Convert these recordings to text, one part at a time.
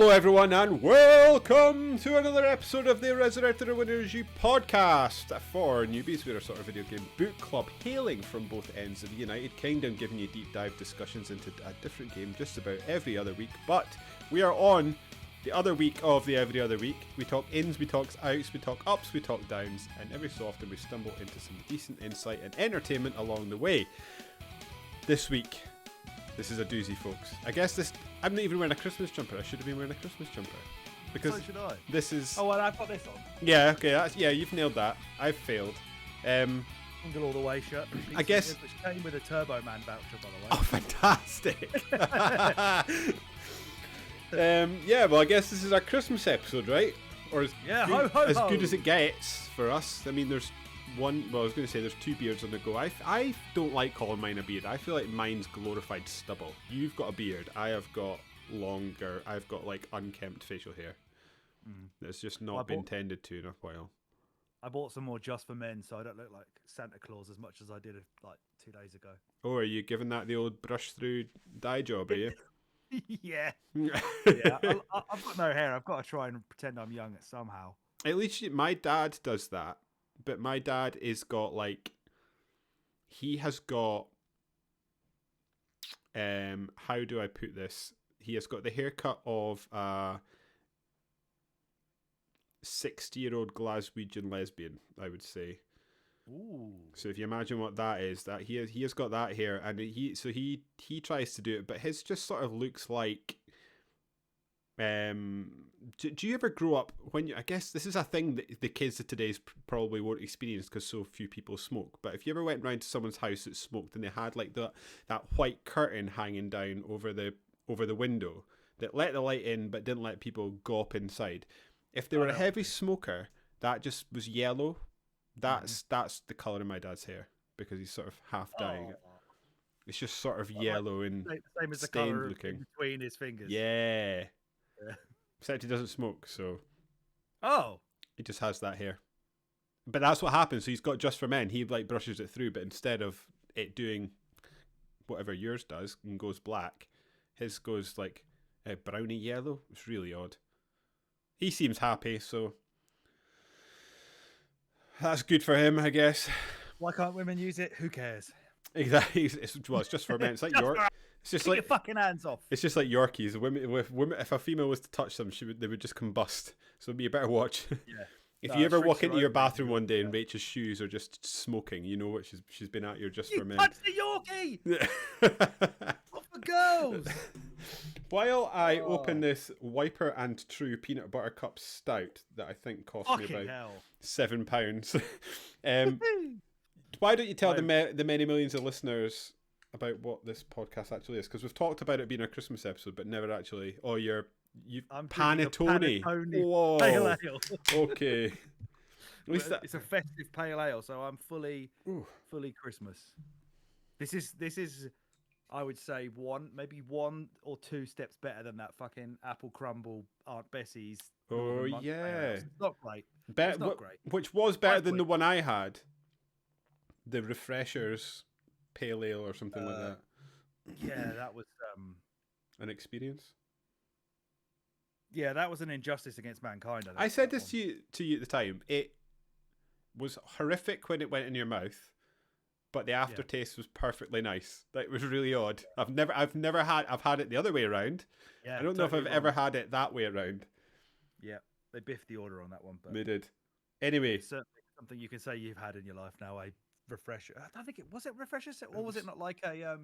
Hello everyone and welcome to another episode of the Resurrected or Winners You podcast for newbies. We're a sort of video game book club hailing from both ends of the United Kingdom, giving you deep dive discussions into a different game just about every other week. But we are on the other week of the every other week. We talk ins, we talk outs, we talk ups, we talk downs, and every so often we stumble into some decent insight and entertainment along the way. This week, this is a doozy, folks. I guess I'm not even wearing a Christmas jumper. I should have been wearing a Christmas jumper. Because so should I. This is... Oh, well, I've got this on. Yeah, okay. You've nailed that. I've failed. Single all the way shirt. I guess... Which came with a Turbo Man voucher, by the way. Oh, fantastic. Yeah, well, I guess this is our Christmas episode, right? Or as good as it gets for us. I mean, there's one... Well, I was going to say there's two beards on the go. I don't like calling mine a beard. I feel like mine's glorified stubble. You've got a beard. I have got longer... I've got, like, unkempt facial hair. That's just not been tended to in a while. I bought some more just for men, so I don't look like Santa Claus as much as I did, like, 2 days ago. Oh, are you giving that the old brush-through dye job, are you? Yeah. Yeah, I've got no hair. I've got to try and pretend I'm young somehow. At least my dad does that. But my dad is got, like... He has got... how do I put this? He has got the haircut of a 60-year-old Glaswegian lesbian, I would say. Ooh. So if you imagine what that is, that he has got that hair, and he tries to do it, but his just sort of looks like... do you ever grow up when you... I guess this is a thing that the kids of today's probably won't experience because so few people smoke. But if you ever went round to someone's house that smoked and they had like that white curtain hanging down over the window that let the light in but didn't let people go up inside. If they were a heavy smoker, that just was yellow. That's the colour of my dad's hair because he's sort of half dyeing it. It's just sort of yellow and same as the stained colour looking between his fingers. Yeah. Except he doesn't smoke, so he just has that hair. But that's what happens. So he's got just for men. He like brushes it through, but instead of it doing whatever yours does and goes black, his goes like browny yellow. It's really odd. He seems happy, so that's good for him, I guess. Why can't women use it? Who cares? Exactly. It's just for men. It's like York. It's just Keep your fucking hands off. It's just like Yorkies. Women, if a female was to touch them, they would just combust. So you better watch. Yeah. If you ever walk into your bathroom one day and Rachel's shoes are just smoking, you know what she's been at you just for men. Punch the Yorkie! What for girls? While I open this Wiper and True Peanut Butter Cup Stout that I think cost me about £7. Why don't you tell the many millions of listeners about what this podcast actually is? Because we've talked about it being a Christmas episode, but never actually. Oh, you've Panettone. Whoa. Pale ale. Okay. At least it's a festive pale ale, so I'm fully Christmas. This is, I would say maybe one or two steps better than that fucking apple crumble Aunt Bessie's. Oh yeah, it's not great. It's not great. Which was better than the one I had. The Refreshers Pale Ale or something like that. Yeah, that was an experience. Yeah, that was an injustice against mankind. I said this to you at the time. It was horrific when it went in your mouth, but the aftertaste was perfectly nice. That was really odd. I've had it the other way around. Yeah, I don't know if I've ever had it that way around. Yeah, they biffed the order on that one, but they did. Anyway, it's certainly something you can say you've had in your life now. A refresher. I don't think it was refresher, or was it not like a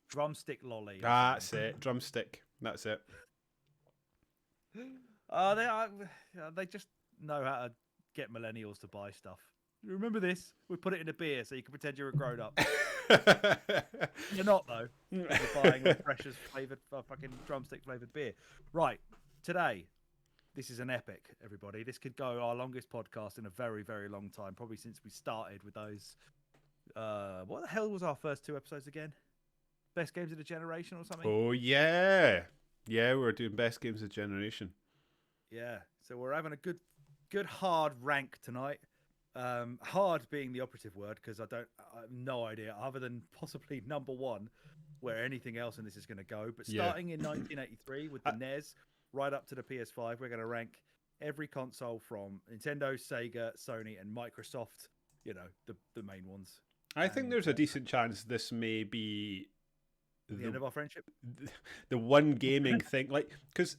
drumstick lolly? That's it, drumstick. That's it. They just know how to get millennials to buy stuff. Remember this? We put it in a beer so you can pretend you're a grown up. You're not though. You're buying Refreshers flavored fucking drumstick flavored beer. Right. Today, this is an epic, everybody. This could go our longest podcast in a very, very long time, probably since we started with those. What the hell was our first 2 episodes again? Best games of the generation or something? Oh yeah. Yeah, we're doing best games of the generation. Yeah. So we're having a good hard rank tonight. Hard being the operative word because I have no idea other than possibly number one where anything else in this is going to go. But starting in 1983 with the NES right up to the PS5, we're going to rank every console from Nintendo, Sega, Sony, and Microsoft. You know, the main ones. I think there's a decent chance this may be the end of our friendship. The one gaming thing, like, because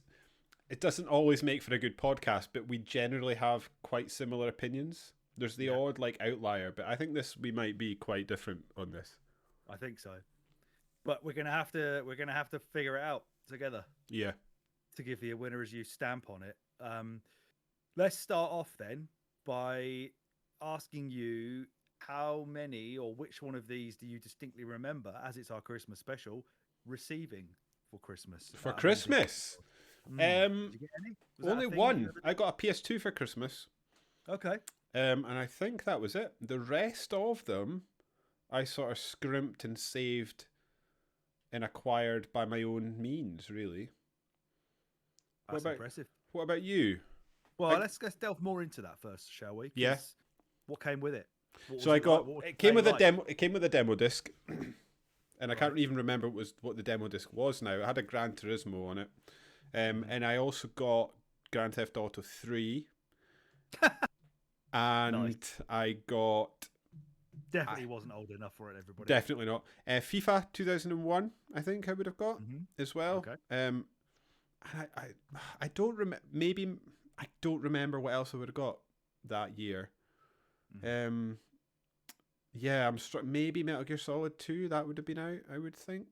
it doesn't always make for a good podcast, but we generally have quite similar opinions. There's the odd like outlier, but I think we might be quite different on this. I think so, but we're gonna have to figure it out together. Yeah. To give the winner as you stamp on it. Let's start off then by asking you how many or which one of these do you distinctly remember, as it's our Christmas special, receiving for Christmas? For Christmas? Did you get any? Only one. I got a PS2 for Christmas. Okay. And I think that was it. The rest of them, I sort of scrimped and saved and acquired by my own means, really. That's impressive. What about you? Well, let's delve more into that first, shall we? Yeah. What came with it? So I got it came with a demo. It came with a demo disc, and I can't even remember what the demo disc was now. It had a Gran Turismo on it, and I also got Grand Theft Auto 3, and nice. I got definitely wasn't old enough for it. Everybody definitely not. FIFA 2001, I think I would have got as well. Okay. I don't remember. Maybe I don't remember what else I would have got that year. Yeah, I'm maybe Metal Gear Solid 2, that would have been out, I would think.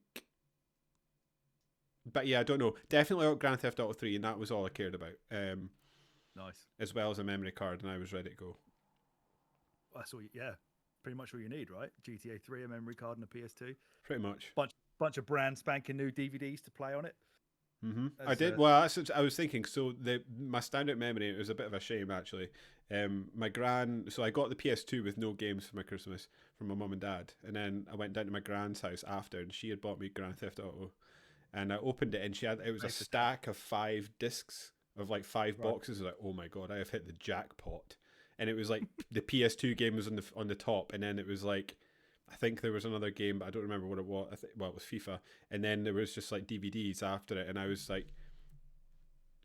But yeah, I don't know. Definitely got Grand Theft Auto 3, and that was all I cared about. Nice. As well as a memory card, and I was ready to go. That's all. Pretty much all you need, right? GTA 3, a memory card, and a PS2. Pretty much. Bunch of brand spanking new DVDs to play on it. I did. Well, that's what I was thinking. So my standout memory, it was a bit of a shame actually. So I got the PS2 with no games for my Christmas from my mum and dad, and then I went down to my grand's house after, and she had bought me Grand Theft Auto, and I opened it, and it was a stack of 5 discs of like 5 boxes. I was like, oh my god, I have hit the jackpot. And it was like the PS2 game was on the top, and then it was like, I think there was another game, but I don't remember what it was. It was FIFA, and then there was just like DVDs after it, and I was like,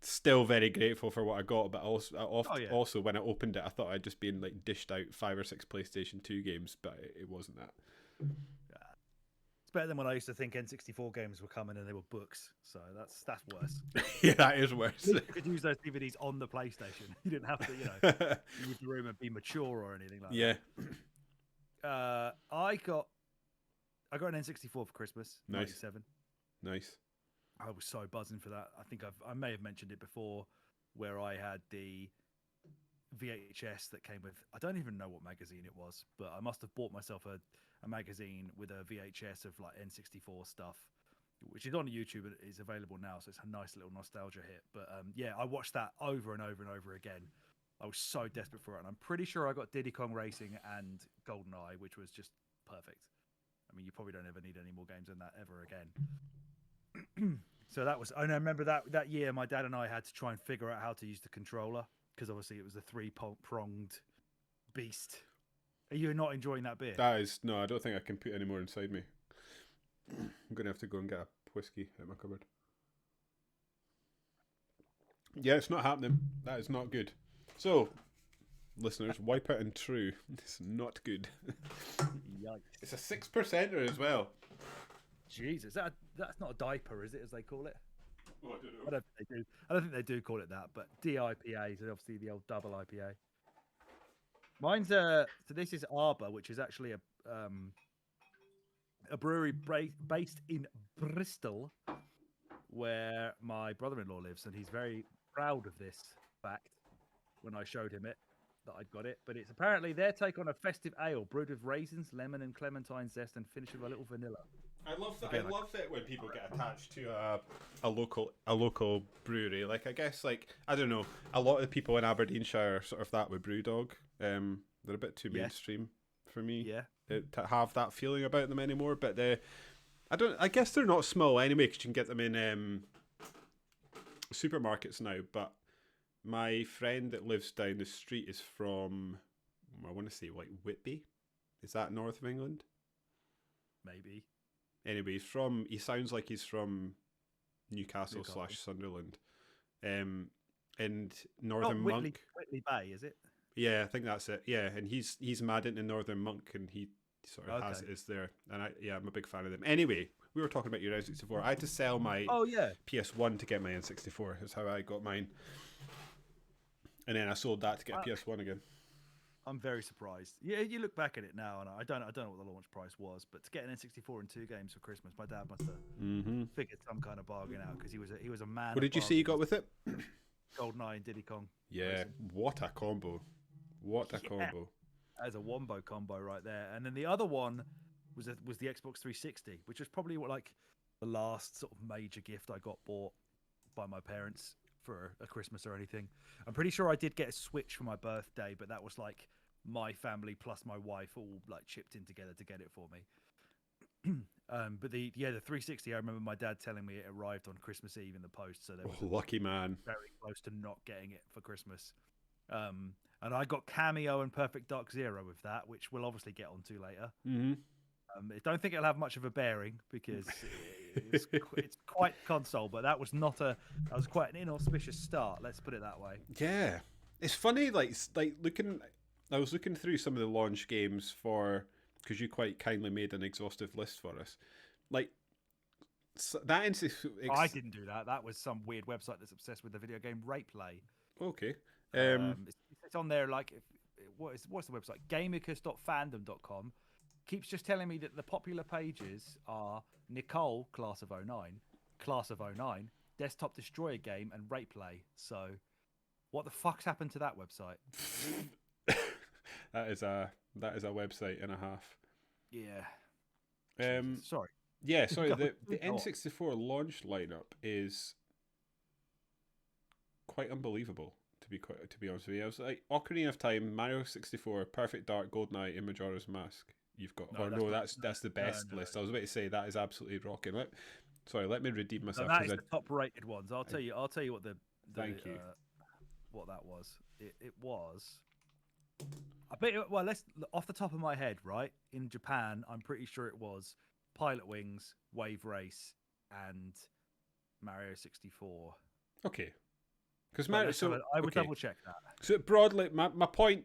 still very grateful for what I got, but also when I opened it, I thought I'd just been like dished out 5 or 6 PlayStation 2 games, but it wasn't that. Yeah. It's better than when I used to think N64 games were coming and they were books, so that's worse. Yeah, that is worse. You could use those DVDs on the PlayStation. You didn't have to, use the room and be mature or anything like that. Yeah. I got an N64 for Christmas. Nice. 97. Nice. I was so buzzing for that. I think I may have mentioned it before, where I had the VHS that came with. I don't even know what magazine it was, but I must have bought myself a magazine with a VHS of like N64 stuff, which is on YouTube and is available now. So it's a nice little nostalgia hit. But I watched that over and over and over again. I was so desperate for it, and I'm pretty sure I got Diddy Kong Racing and GoldenEye, which was just perfect. I mean, you probably don't ever need any more games than that ever again. So that was, I remember that year, my dad and I had to try and figure out how to use the controller, because obviously it was a 3-pronged beast. Are you not enjoying that beer? No, I don't think I can put any more inside me. I'm going to have to go and get a whiskey out my cupboard. Yeah, it's not happening. That is not good. So, listeners, wipe out and true. It's not good. Yikes. It's a 6%er as well. Jesus, that's not a diaper, is it, as they call it? Oh, I don't know. I don't think they do call it that, but DIPA, so obviously the old double IPA. Mine's so this is Arbor, which is actually a brewery based in Bristol, where my brother-in-law lives, and he's very proud of this fact when I showed him it, that I'd got it. But it's apparently their take on a festive ale brewed with raisins, lemon, and clementine zest, and finished with a little vanilla. I love that. I love it when people get attached to a local brewery. Like, I guess, like, I don't know, a lot of the people in Aberdeenshire are sort of that with Brewdog. They're a bit too mainstream for me to have that feeling about them anymore. But I guess they're not small anyway, because you can get them in supermarkets now. But my friend that lives down the street is from I want to say like Whitby. Is that north of England? Maybe. Anyway, he sounds like he's from Newcastle / Sunderland. And Northern Monk. Whitley Bay, is it? Yeah, I think that's it. Yeah, and he's mad into Northern Monk, and he sort of has it as there. And I'm a big fan of them. Anyway, we were talking about your N64. I had to sell my PS1 to get my N64. That's how I got mine. And then I sold that to get a PS1 again. I'm very surprised. Yeah, you look back at it now, and I don't know what the launch price was, but to get an N64 and 2 games for Christmas, my dad must have figured some kind of bargain out, because he was a man. What did you say you got with it? GoldenEye and Diddy Kong. Yeah, what a combo! What a combo! That is a wombo combo right there. And then the other one was the Xbox 360, which was probably like the last sort of major gift I got bought by my parents for a Christmas or anything. I'm pretty sure I did get a Switch for my birthday, but that was like my family plus my wife all like chipped in together to get it for me. But the 360, I remember my dad telling me it arrived on Christmas Eve in the post, so there was lucky man, very close to not getting it for Christmas. And I got Cameo and Perfect Dark Zero with that, which we'll obviously get onto later. I don't think it'll have much of a bearing, because it's quite console, but that was quite an inauspicious start. Let's put it that way. Yeah, it's funny. Like I was looking through some of the launch games because you quite kindly made an exhaustive list for us. Like that. I didn't do that. That was some weird website that's obsessed with the video game Rape Play. Okay. It's on there. Like, what's the website? Gamicus.fandom.com. Keeps just telling me that the popular pages are Nicole, Class of 09, Class of 09, Desktop Destroyer Game, and Rape Play. So, what the fuck's happened to that website? That is a website and a half. Yeah. Sorry. Yeah, sorry. The N64 launch lineup is quite unbelievable. To be honest with you, I was like Ocarina of Time, Mario 64, Perfect Dark, GoldenEye, and Majora's Mask. You've got that's the best list. I was about to say that is absolutely rocking. Let me redeem myself. No, that is the top rated ones. I'll tell you what thank you. What that was. It was. I bet. Well, let's off the top of my head, right? In Japan, I'm pretty sure it was Pilot Wings, Wave Race, and Mario 64. Okay. Because Mario, I would double check that. So broadly, my point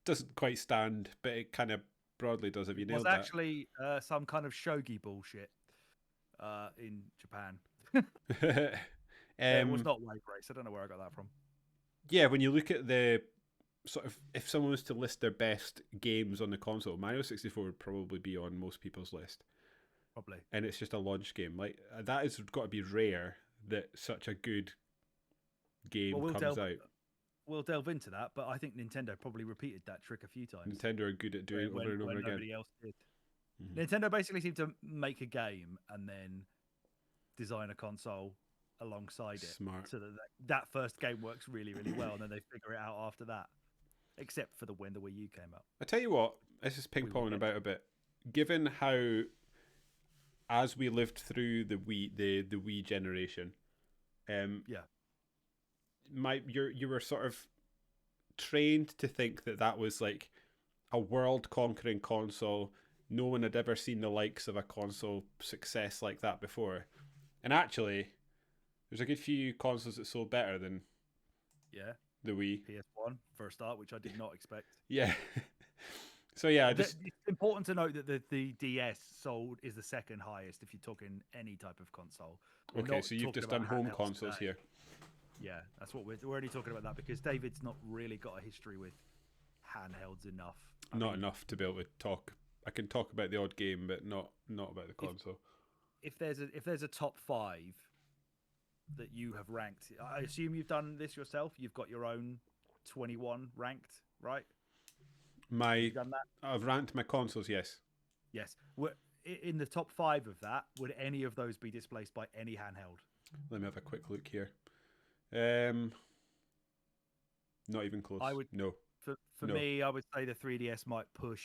doesn't quite stand, but it kind of broadly does. Have you nailed that? It was actually some kind of shogi bullshit in Japan. It was not Wave Race. I don't know where I got that from. Yeah, when you look at the sort of, if someone was to list their best games on the console, Mario 64 would probably be on most people's list. Probably. And it's just a launch game. Like, that has got to be rare that such a good game comes out. We'll delve into that, but I think Nintendo probably repeated that trick a few times. Nintendo are good at doing it over and over again. Nobody else did. Nintendo basically seemed to make a game and then design a console alongside it. Smart. So that first game works really, really well, and then they figure it out after that. Except for when the Wii U came out. I tell you what, this is ping-ponging about a bit. Given how, as we lived through the Wii generation, you were sort of trained to think that was like a world-conquering console. No one had ever seen the likes of a console success like that before. And actually, there's a good few consoles that sold better than the Wii. PS1 for a start, which I did not expect. Yeah. So yeah, it's important to note that the DS sold is the second highest if you're talking any type of console. Okay, so you've just done home consoles here. Yeah, that's what we're only talking about that because David's not really got a history with handhelds enough. Not enough to be able to talk. I can talk about the odd game, but not about the console. If there's a top 5 that you have ranked, I assume you've done this yourself. You've got your own 21 ranked, right? You've done that? I've ranked my consoles. Yes. Yes. In the top 5 of that, would any of those be displaced by any handheld? Let me have a quick look here. Not even close. No. For me, I would say the 3DS might push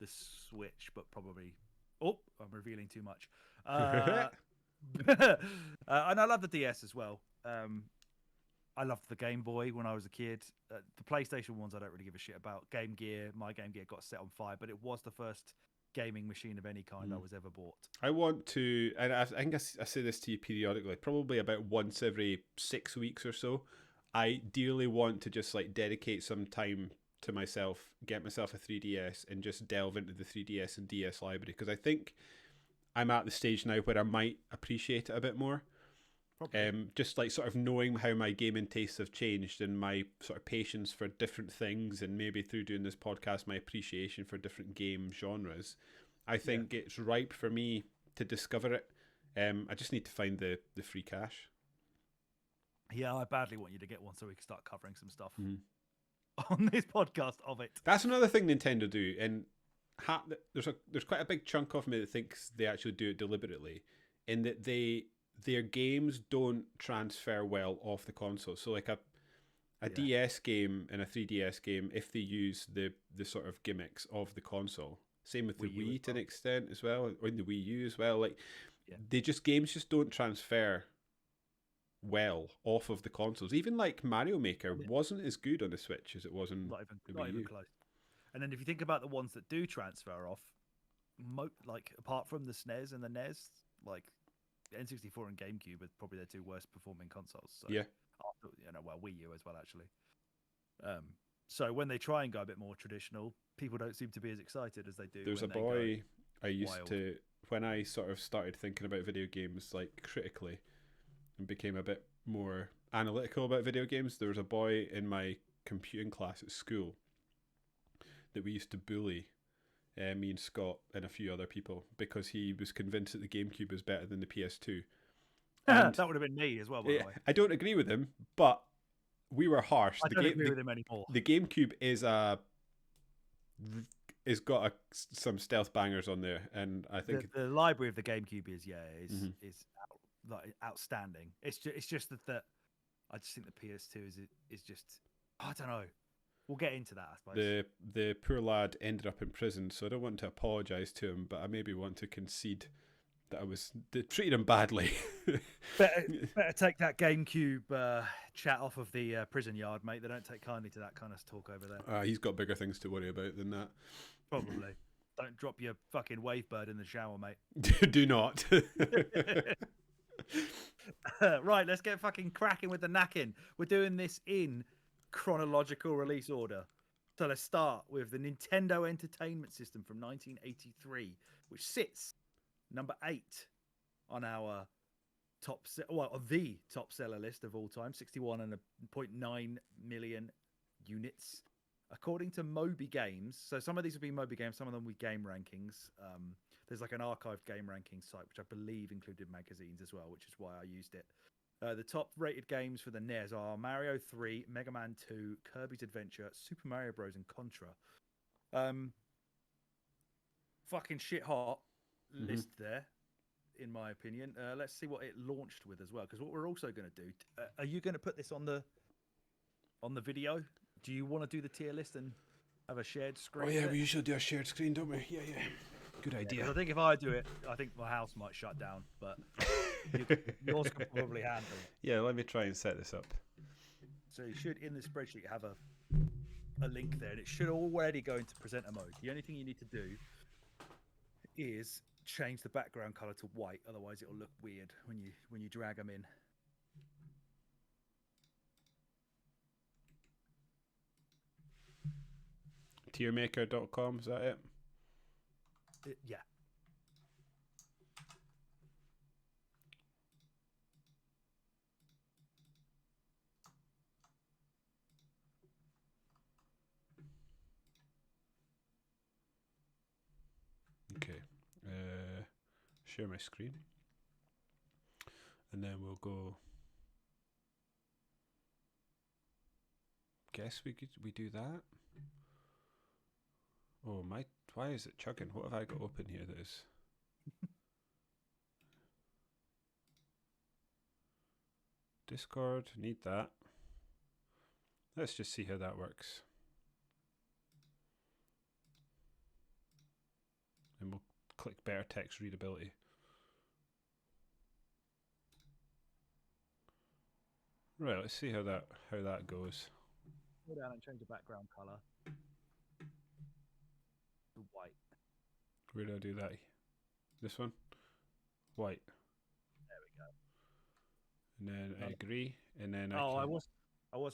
the Switch, but probably. Oh, I'm revealing too much. And I love the DS as well. I loved the Game Boy when I was a kid. The PlayStation ones I don't really give a shit about. Game Gear, my Game Gear got set on fire, but it was the first gaming machine of any kind I was ever bought. I want to, and I think I say this to you periodically, probably about once every 6 weeks or so. I ideally want to just like dedicate some time to myself, get myself a 3DS, and just delve into the 3DS and DS library, because I think I'm at the stage now where I might appreciate it a bit more. Just like sort of knowing how my gaming tastes have changed and my sort of patience for different things, and maybe through doing this podcast, my appreciation for different game genres. I think it's ripe for me to discover it. I just need to find the free cash. Yeah, I badly want you to get one so we can start covering some stuff on this podcast of it. That's another thing Nintendo do, and there's quite a big chunk of me that thinks they actually do it deliberately, in that their games don't transfer well off the console. So like a DS game and a 3DS game, if they use the sort of gimmicks of the console. Same with the Wii to an extent as well, or in the Wii U as well. Like games just don't transfer well off of the consoles. Even like Mario Maker wasn't as good on the Switch as it was on the Wii U. Close. And then if you think about the ones that do transfer off, like apart from the SNES and the NES, like N64 and GameCube are probably their two worst performing consoles. So after, Wii U as well actually. So when they try and go a bit more traditional, people don't seem to be as excited as they do. There's a boy I used to, when I sort of started thinking about video games like critically and became a bit more analytical about video games, there was a boy in my computing class at school that we used to bully, me and Scott and a few other people, because he was convinced that the GameCube was better than the PS2. That would have been me as well, by the way. I don't agree with him, but we were harsh. I don't agree with him anymore. The GameCube is got some stealth bangers on there, and I think the library of the GameCube is outstanding. It's just that I just think the PS2 is just, I don't know. We'll get into that, I suppose. The poor lad ended up in prison, so I don't want to apologise to him, but I maybe want to concede that I treated him badly. better take that GameCube chat off of the prison yard, mate. They don't take kindly to that kind of talk over there. He's got bigger things to worry about than that. Probably. Don't drop your fucking wavebird in the shower, mate. Do not. Right, let's get fucking cracking with the knacking. We're doing this in chronological release order. So let's start with the Nintendo Entertainment System from 1983, which sits number 8 on our the top seller list of all time, 61.9 million units, according to Moby Games. So some of these will be Moby Games, some of them will be game rankings. There's like an archived game ranking site, which I believe included magazines as well, which is why I used it. The top rated games for the NES are Mario 3, Mega Man 2, Kirby's Adventure, Super Mario Bros. And Contra. Fucking shit hot list there, in my opinion. Let's see what it launched with as well, because what we're also going to do, are you going to put this on the video? Do you want to do the tier list and have a shared screen? Oh yeah, we usually do a shared screen, don't we? Yeah. Good idea. I think if I do it, I think my house might shut down, but yours can probably handle it. Yeah, let me try and set this up. So you should, in the spreadsheet, have a link there, and it should already go into presenter mode. The only thing you need to do is change the background color to white, otherwise it'll look weird when you drag them in. Tiermaker.com, is that it? Yeah. Okay. Share my screen. And then we'll go. Guess we do that. Oh my! Why is it chugging? What have I got open here that is? Discord, need that. Let's just see how that works. And we'll click better text readability. Right, let's see how that goes. Go down and change the background color to white. Where do I do that? This one? White. There we go. And then I No. agree. And then I was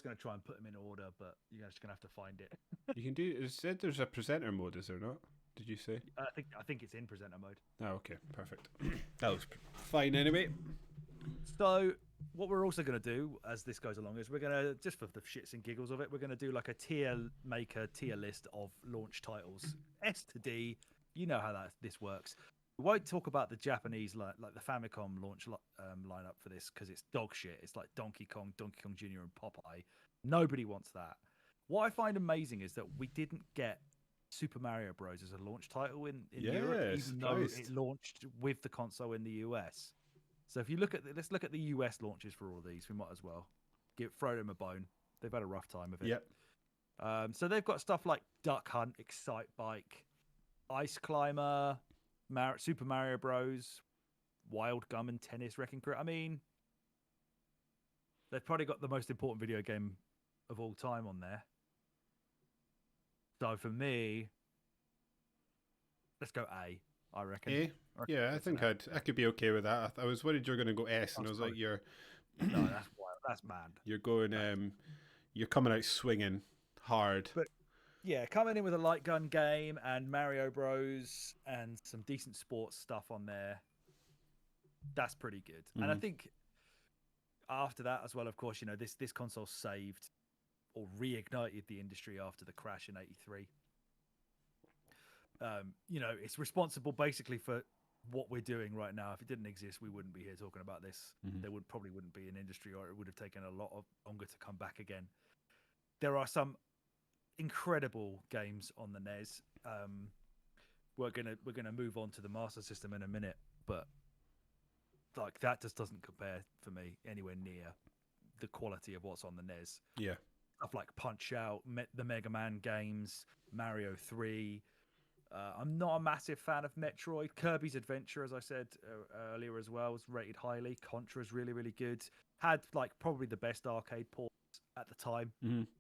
going to try and put them in order, but you're just going to have to find it. You can do. It said there's a presenter mode, is there not? Did you say? I think it's in presenter mode. Oh, okay, perfect. That looks fine anyway. So what we're also going to do as this goes along is we're going to, just for the shits and giggles of it, we're going to do like a tier list of launch titles, S to D. You know how this works. We won't talk about the Japanese like the Famicom launch lineup for this because it's dog shit. It's like Donkey Kong Jr. and Popeye. Nobody wants that. What I find amazing is that we didn't get Super Mario Bros. As a launch title in Europe, even though it launched with the console in the US. So if you let's look at the US launches for all of these. We might as well throw them a bone. They've had a rough time of it. Yep. So they've got stuff like Duck Hunt, Excite Bike, Ice Climber, Super Mario Bros, Wild Gum, and Tennis Wrecking Crew. I mean, they've probably got the most important video game of all time on there. So for me, let's go A. I reckon. A? Yeah, I think I could be okay with that. I was worried you were going to go S, and I was like, no, that's wild. That's mad. You're going, you're coming out swinging hard. But yeah, coming in with a light gun game and Mario Bros and some decent sports stuff on there. That's pretty good. And I think after that as well, of course, this console saved or reignited the industry after the crash in '83. It's responsible basically for what we're doing right now. If it didn't exist, we wouldn't be here talking about this. There probably wouldn't be an industry, or it would have taken a lot longer to come back again. There are some incredible games on the NES. We're gonna move on to the Master System in a minute, but like that just doesn't compare for me anywhere near the quality of what's on the NES. Yeah. Stuff like Punch Out, the Mega Man games, Mario 3. I'm not a massive fan of Metroid. Kirby's Adventure, as I said earlier as well, was rated highly. Contra's really, really good. Had like probably the best arcade ports at the time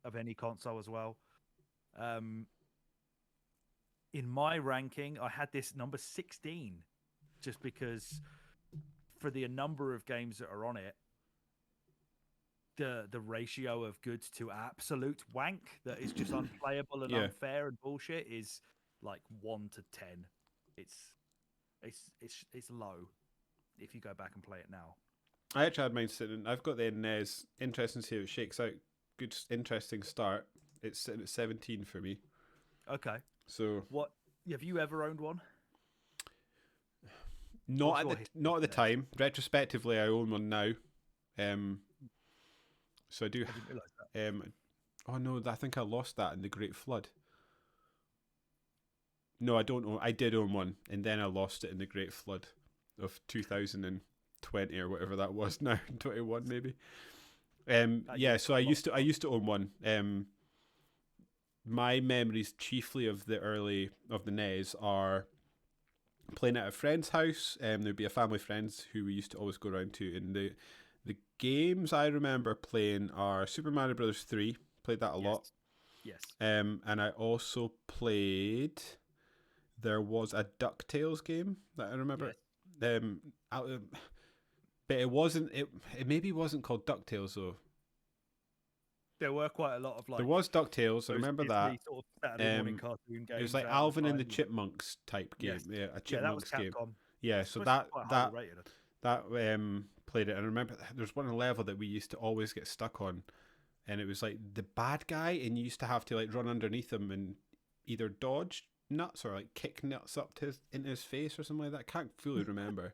of any console as well. In my ranking, I had this number 16 just because for the number of games that are on it, the ratio of good to absolute wank that is just unplayable and unfair and bullshit is like 1 to 10. It's low if you go back and play it now. I actually had mine sitting. I've got the NES. Interesting to see how it shakes out. Good, interesting start. It's sitting at 17 for me. Okay. So what have you ever owned one? Not at the time. Retrospectively, I own one now. So I do. I didn't realise that. Oh no, I think I lost that in the Great Flood. No, I don't own. I did own one, and then I lost it in the Great Flood of 2020 or whatever that was. Now 21 maybe. Yeah. So I used to own one. My memories chiefly of the NES are playing at a friend's house. There'd be a family friends who we used to always go around to. And the games I remember playing are Super Mario Brothers 3. Played that a lot. Yes. And I also played. There was a DuckTales game that I remember. Yes. But it wasn't. It maybe wasn't called DuckTales though. There were quite a lot of like. There was DuckTales. I remember that. Sort of Saturday morning cartoon games. It was like Alvin and the Chipmunks type game. Yes. Yeah, a Chipmunks game. Yeah, so that played it. And I remember there's one level that we used to always get stuck on, and it was like the bad guy, and you used to have to like run underneath him and either dodge nuts or like kick nuts up into his face or something like that. I can't fully remember.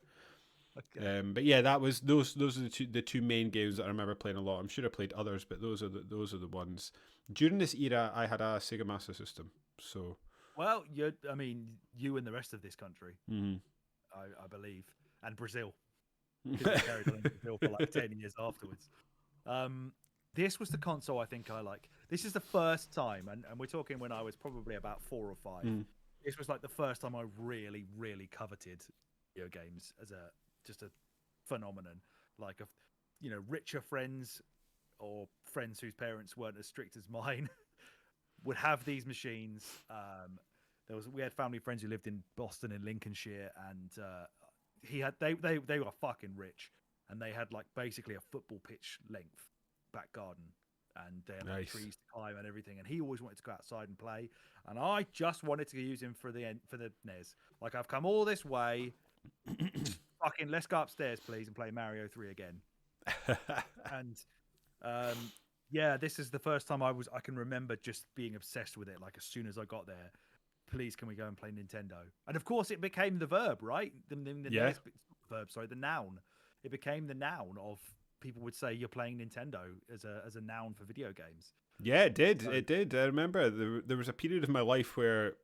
Okay. But yeah, those are the two main games that I remember playing a lot. I'm sure I played others, but those are the ones. During this era, I had a Sega Master System. So well, you and the rest of this country, I believe, and Brazil. Carried on in Brazil for like 10 years afterwards. This was the console I think I like. This is the first time, and we're talking when I was probably about 4 or 5. This was like the first time I really, really coveted video games as just a phenomenon. Like, richer friends or friends whose parents weren't as strict as mine would have these machines. We had family friends who lived in Boston and Lincolnshire, and they were fucking rich, and they had like basically a football pitch length back garden, and they had like trees to climb and everything. And he always wanted to go outside and play, and I just wanted to use him for the NES. Like, I've come all this way, fucking let's go upstairs, please, and play Mario 3 again. And yeah, this is the first time I can remember just being obsessed with it. Like, as soon as I got there, please, can we go and play Nintendo? And of course, it became the verb, right? The noun. It became the noun of people would say you're playing Nintendo as a noun for video games. Yeah, it did. So, it did. I remember there was a period of my life where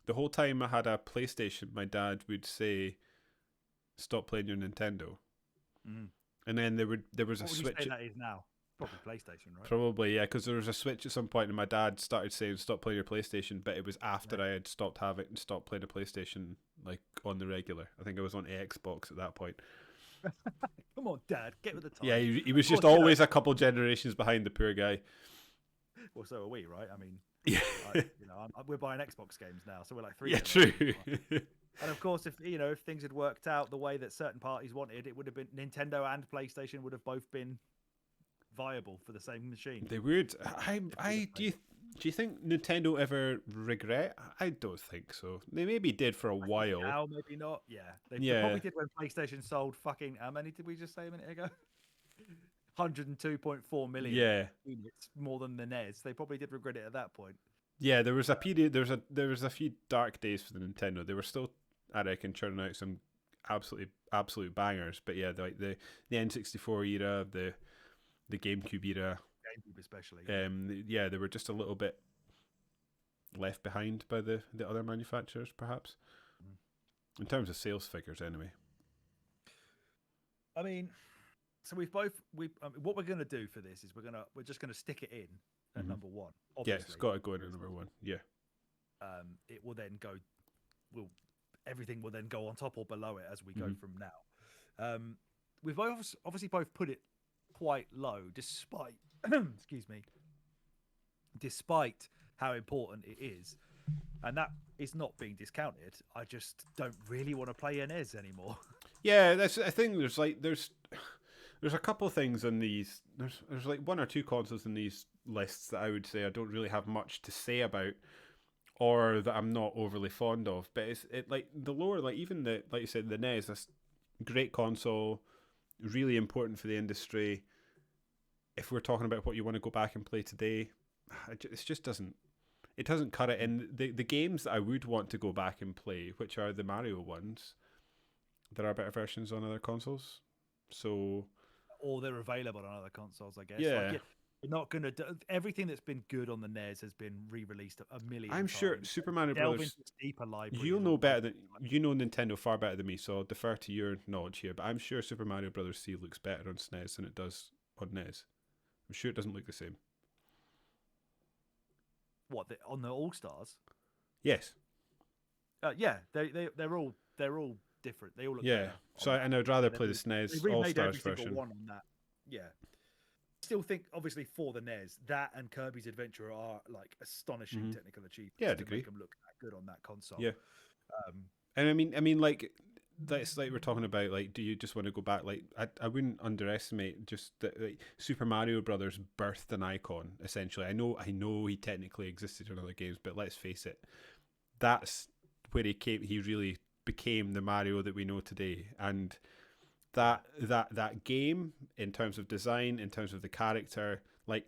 the whole time I had a PlayStation, my dad would say, "Stop playing your Nintendo." Mm. And then there was a switch. What would you say that is now? Probably PlayStation, right? Probably, yeah, because there was a switch at some point, and my dad started saying, "Stop playing your PlayStation," but it was after I had stopped playing a PlayStation like on the regular. I think I was on Xbox at that point. Come on, Dad, get with the time. Yeah, he was just always a couple generations behind the poor guy. Well, so are we, right? I mean, yeah, we're buying Xbox games now, so we're like 3. Yeah, true. And of course, if things had worked out the way that certain parties wanted, it would have been Nintendo and PlayStation would have both been viable for the same machine. They would. Do you think Nintendo ever regret? I don't think so. They maybe did for a while. Now, maybe not. Yeah, they probably did when PlayStation sold fucking. How many did we just say a minute ago? 102.4 million units, more than the NES. They probably did regret it at that point. Yeah, there was a period. There was a few dark days for the Nintendo. They were still, I reckon, churning out some absolute bangers. But yeah, the N64 era, the GameCube era, GameCube especially. They were just a little bit left behind by the other manufacturers, perhaps, in terms of sales figures, anyway. I mean, so what we're gonna do for this is we're just gonna stick it in at number 1. Obviously. Yeah, it's got to go in at number 1. Yeah. It will then go. Everything will then go on top or below it as we go from now. We've obviously both put it quite low, despite despite how important it is, and that is not being discounted. I just don't really want to play NES anymore. Yeah, that's I think there's a couple of things in these. There's like 1 or 2 consoles in these lists that I would say I don't really have much to say about, or that I'm not overly fond of. But it's like the lower, like even like you said, the NES, this great console, really important for the industry. If we're talking about what you want to go back and play today, it just doesn't cut it. And the games that I would want to go back and play, which are the Mario ones, there are better versions on other consoles. So, or they're available on other consoles, I guess. Yeah. You're not gonna do everything that's been good on the NES has been re-released a million. I'm sure Super Mario Brothers. Deeper library. You'll know better than you know Nintendo far better than me, so I'll defer to your knowledge here. But I'm sure Super Mario Brothers C looks better on SNES than it does on NES. I'm sure it doesn't look the same. What, on the All Stars? Yes. Yeah, they're all different. They all look better. So and I'd rather play the SNES All Stars version. One on that. Yeah. Still think, obviously, for the NES, that and Kirby's Adventure are like astonishing technical achievements. Yeah, I'd to agree. Make them look that good on that console. Yeah. And I mean, like that's like we're talking about. Like, do you just want to go back? Like, I wouldn't underestimate just that. Like, Super Mario Brothers birthed an icon. Essentially, I know he technically existed in other games, but let's face it, that's where he came. He really became the Mario that we know today, and that game, in terms of design, in terms of the character, like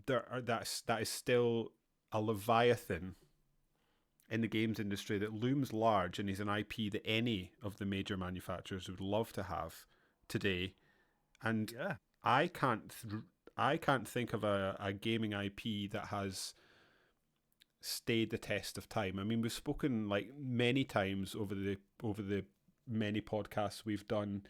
that is still a leviathan in the games industry that looms large, and is an IP that any of the major manufacturers would love to have today. And I can't think of a gaming IP that has stayed the test of time. I mean, we've spoken like many times over the many podcasts we've done.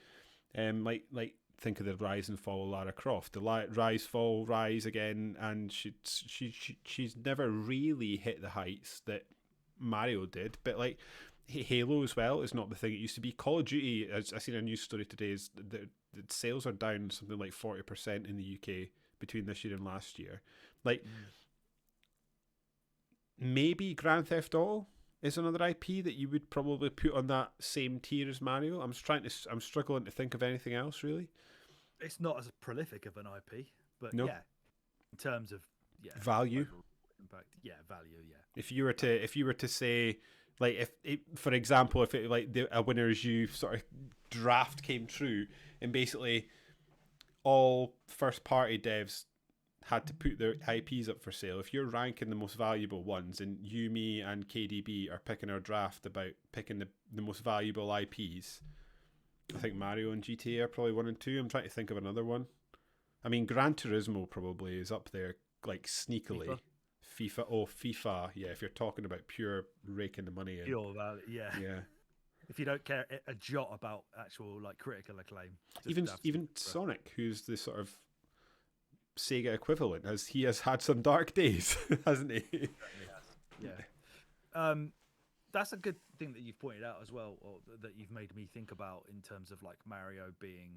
Like think of the rise and fall of Lara Croft, the rise, fall, rise again, and she's never really hit the heights that Mario did. But like Halo as well is not the thing it used to be. Call of Duty, as I seen a news story today, is the sales are down something like 40% in the UK between this year and last year. Like, maybe Grand Theft Auto is another IP that you would probably put on that same tier as Mario. I'm struggling to think of anything else, really. It's not as prolific of an IP, but No. yeah, in terms of value, impact, value, yeah. If you were to say, like, if for example, if it like a Winners U sort of draft came true, and basically all first party devs had to put their IPs up for sale. If you're ranking the most valuable ones, and you, me, and KDB are picking our draft about picking the most valuable IPs, I think Mario and GTA are probably 1 and 2. I'm trying to think of another one. I mean, Gran Turismo probably is up there, like, sneakily. FIFA. Yeah, if you're talking about pure raking the money in. Pure value, yeah. Yeah. If you don't care a jot about actual like critical acclaim. Even Sonic, who's the sort of Sega equivalent, he has had some dark days, hasn't he? Yeah. That's a good thing that you've pointed out as well, or that you've made me think about in terms of like Mario being,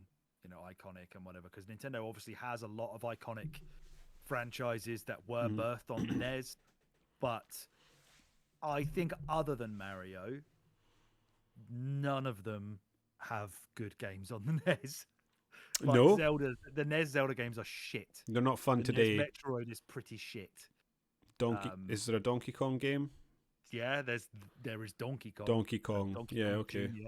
iconic and whatever, because Nintendo obviously has a lot of iconic franchises that were birthed on the NES, but I think other than Mario, none of them have good games on the NES. Like no, the NES Zelda games are shit. They're not fun the today. NES Metroid is pretty shit. Is there a Donkey Kong game? Yeah, there is Donkey Kong. Donkey Kong. Okay. Jr.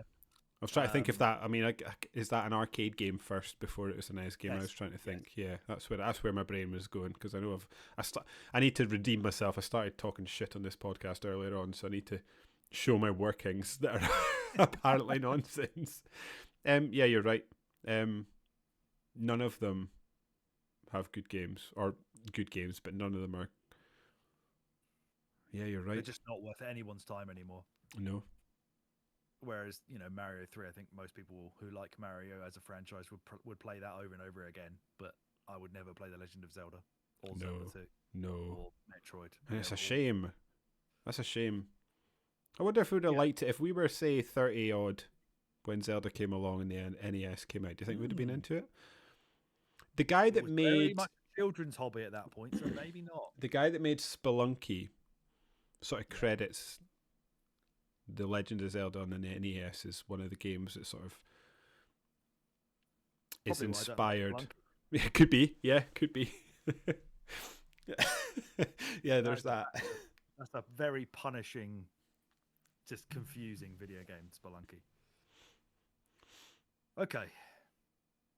I was trying to think if that. I mean, is that an arcade game first before it was a NES game? Yes, I was trying to think. Yes. Yeah, that's where my brain was going, because I know I need to redeem myself. I started talking shit on this podcast earlier on, so I need to show my workings that are apparently nonsense. Yeah, you're right. None of them have good games, but none of them are. Yeah, you're right. They're just not worth anyone's time anymore. No. Whereas, Mario 3, I think most people who like Mario as a franchise would play that over and over again, but I would never play The Legend of Zelda or Zelda 2 or Metroid. And it's a shame. That's a shame. I wonder if we would have liked it if we were, say, 30 odd when Zelda came along and the NES came out. Do you think we'd have been into it? The guy that made very much a children's hobby at that point, so maybe not. The guy that made Spelunky sort of credits The Legend of Zelda on the NES as one of the games that sort of is inspired. It could be, could be. Yeah, there's that. That's a very punishing, just confusing video game, Spelunky. Okay.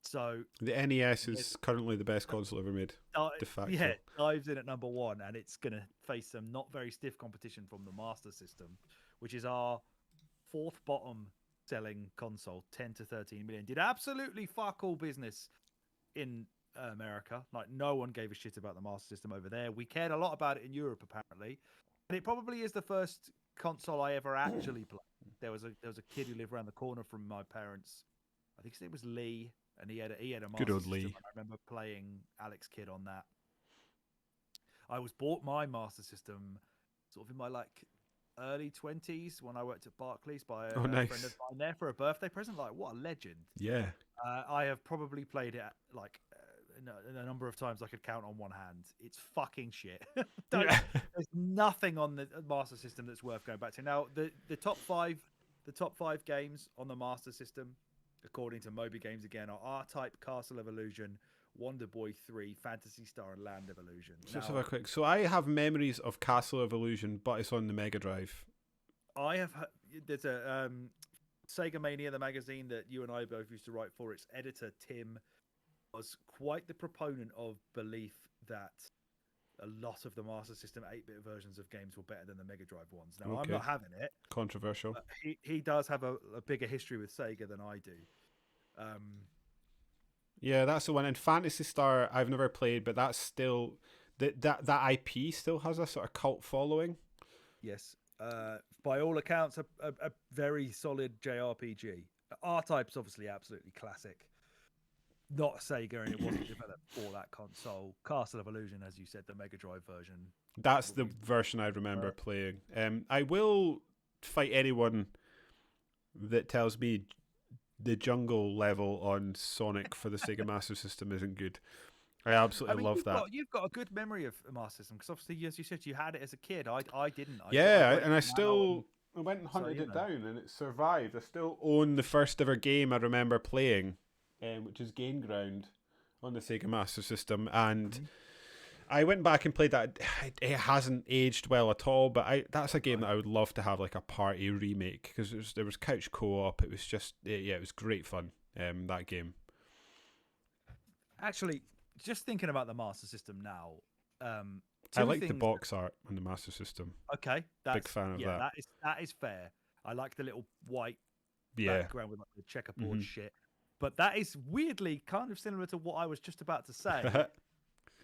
So the NES is currently the best console ever made, de facto. Yeah, dives in at number 1, and it's going to face some not very stiff competition from the Master System, which is our 4th bottom selling console, 10 to 13 million. Did absolutely fuck all business in America. Like, no one gave a shit about the Master System over there. We cared a lot about it in Europe, apparently. And it probably is the first console I ever actually played. There was a kid who lived around the corner from my parents. I think his name was Lee. And he had a Master Good old System. Lee. I remember playing Alex Kidd on that. I was bought my Master System sort of in my early 20s when I worked at Barclays by a friend of mine there for a birthday present. Like, what a legend! Yeah. I have probably played it a number of times I could count on one hand. It's fucking shit. There's nothing on the Master System that's worth going back to. Now, the top five games on the Master System, according to Moby Games again, are R-Type, Castle of Illusion, Wonder Boy 3, Phantasy Star, and Land of Illusion. Let's have a quick. So I have memories of Castle of Illusion, but it's on the Mega Drive. There's a Sega Mania, the magazine that you and I both used to write for. Its editor, Tim, was quite the proponent of belief that a lot of the Master System 8-bit versions of games were better than the Mega Drive ones. Now, I'm not having it. Controversial. He does have a bigger history with Sega than I do. Yeah, that's the one. And Phantasy Star, I've never played, but that's still that IP still has a sort of cult following. Yes, by all accounts, a very solid JRPG. R-Type's obviously absolutely classic. Not Sega, and it wasn't developed for that console. Castle of Illusion, as you said, the Mega Drive version. That's the version I remember playing. I will fight anyone that tells me the jungle level on Sonic for the Sega Master System isn't good. I absolutely love you've that. you've got a good memory of a Master System because obviously, as you said, you had it as a kid. I didn't. I Yeah, got it and now, I went and so hunted it down, and it survived. I still own the first ever game I remember playing, which is Gain Ground on the Sega Master System, and I went back and played that. It hasn't aged well at all, but that's a game that I would love to have like a party remake because there was couch co-op. It was just it was great fun. That game. Actually, just thinking about the Master System now, I two like the things. box art on the Master System. Okay, Big fan of that. that is fair. I like the little white Yeah. background with like the checkerboard shit. But that is weirdly kind of similar to what I was just about to say.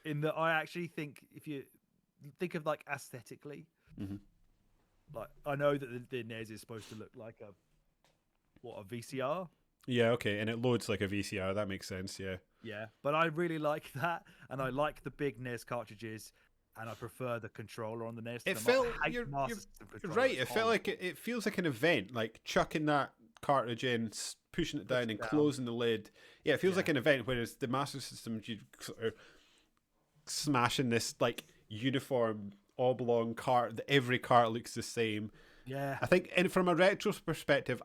In that I actually think if you think of like aesthetically, like I know that the NES is supposed to look like a VCR. Yeah, okay, and it loads like a VCR. That makes sense. Yeah. Yeah, but I really like that, and I like the big NES cartridges, and I prefer the controller on the NES. It felt you're right. It felt like it feels like an event, like chucking that cartridge in, pushing it down, and closing the lid. Yeah, it feels like an event. Whereas the Master System, you sort of smashing this like uniform oblong cart. Every cart looks the same. Yeah, I think, and from a retro perspective,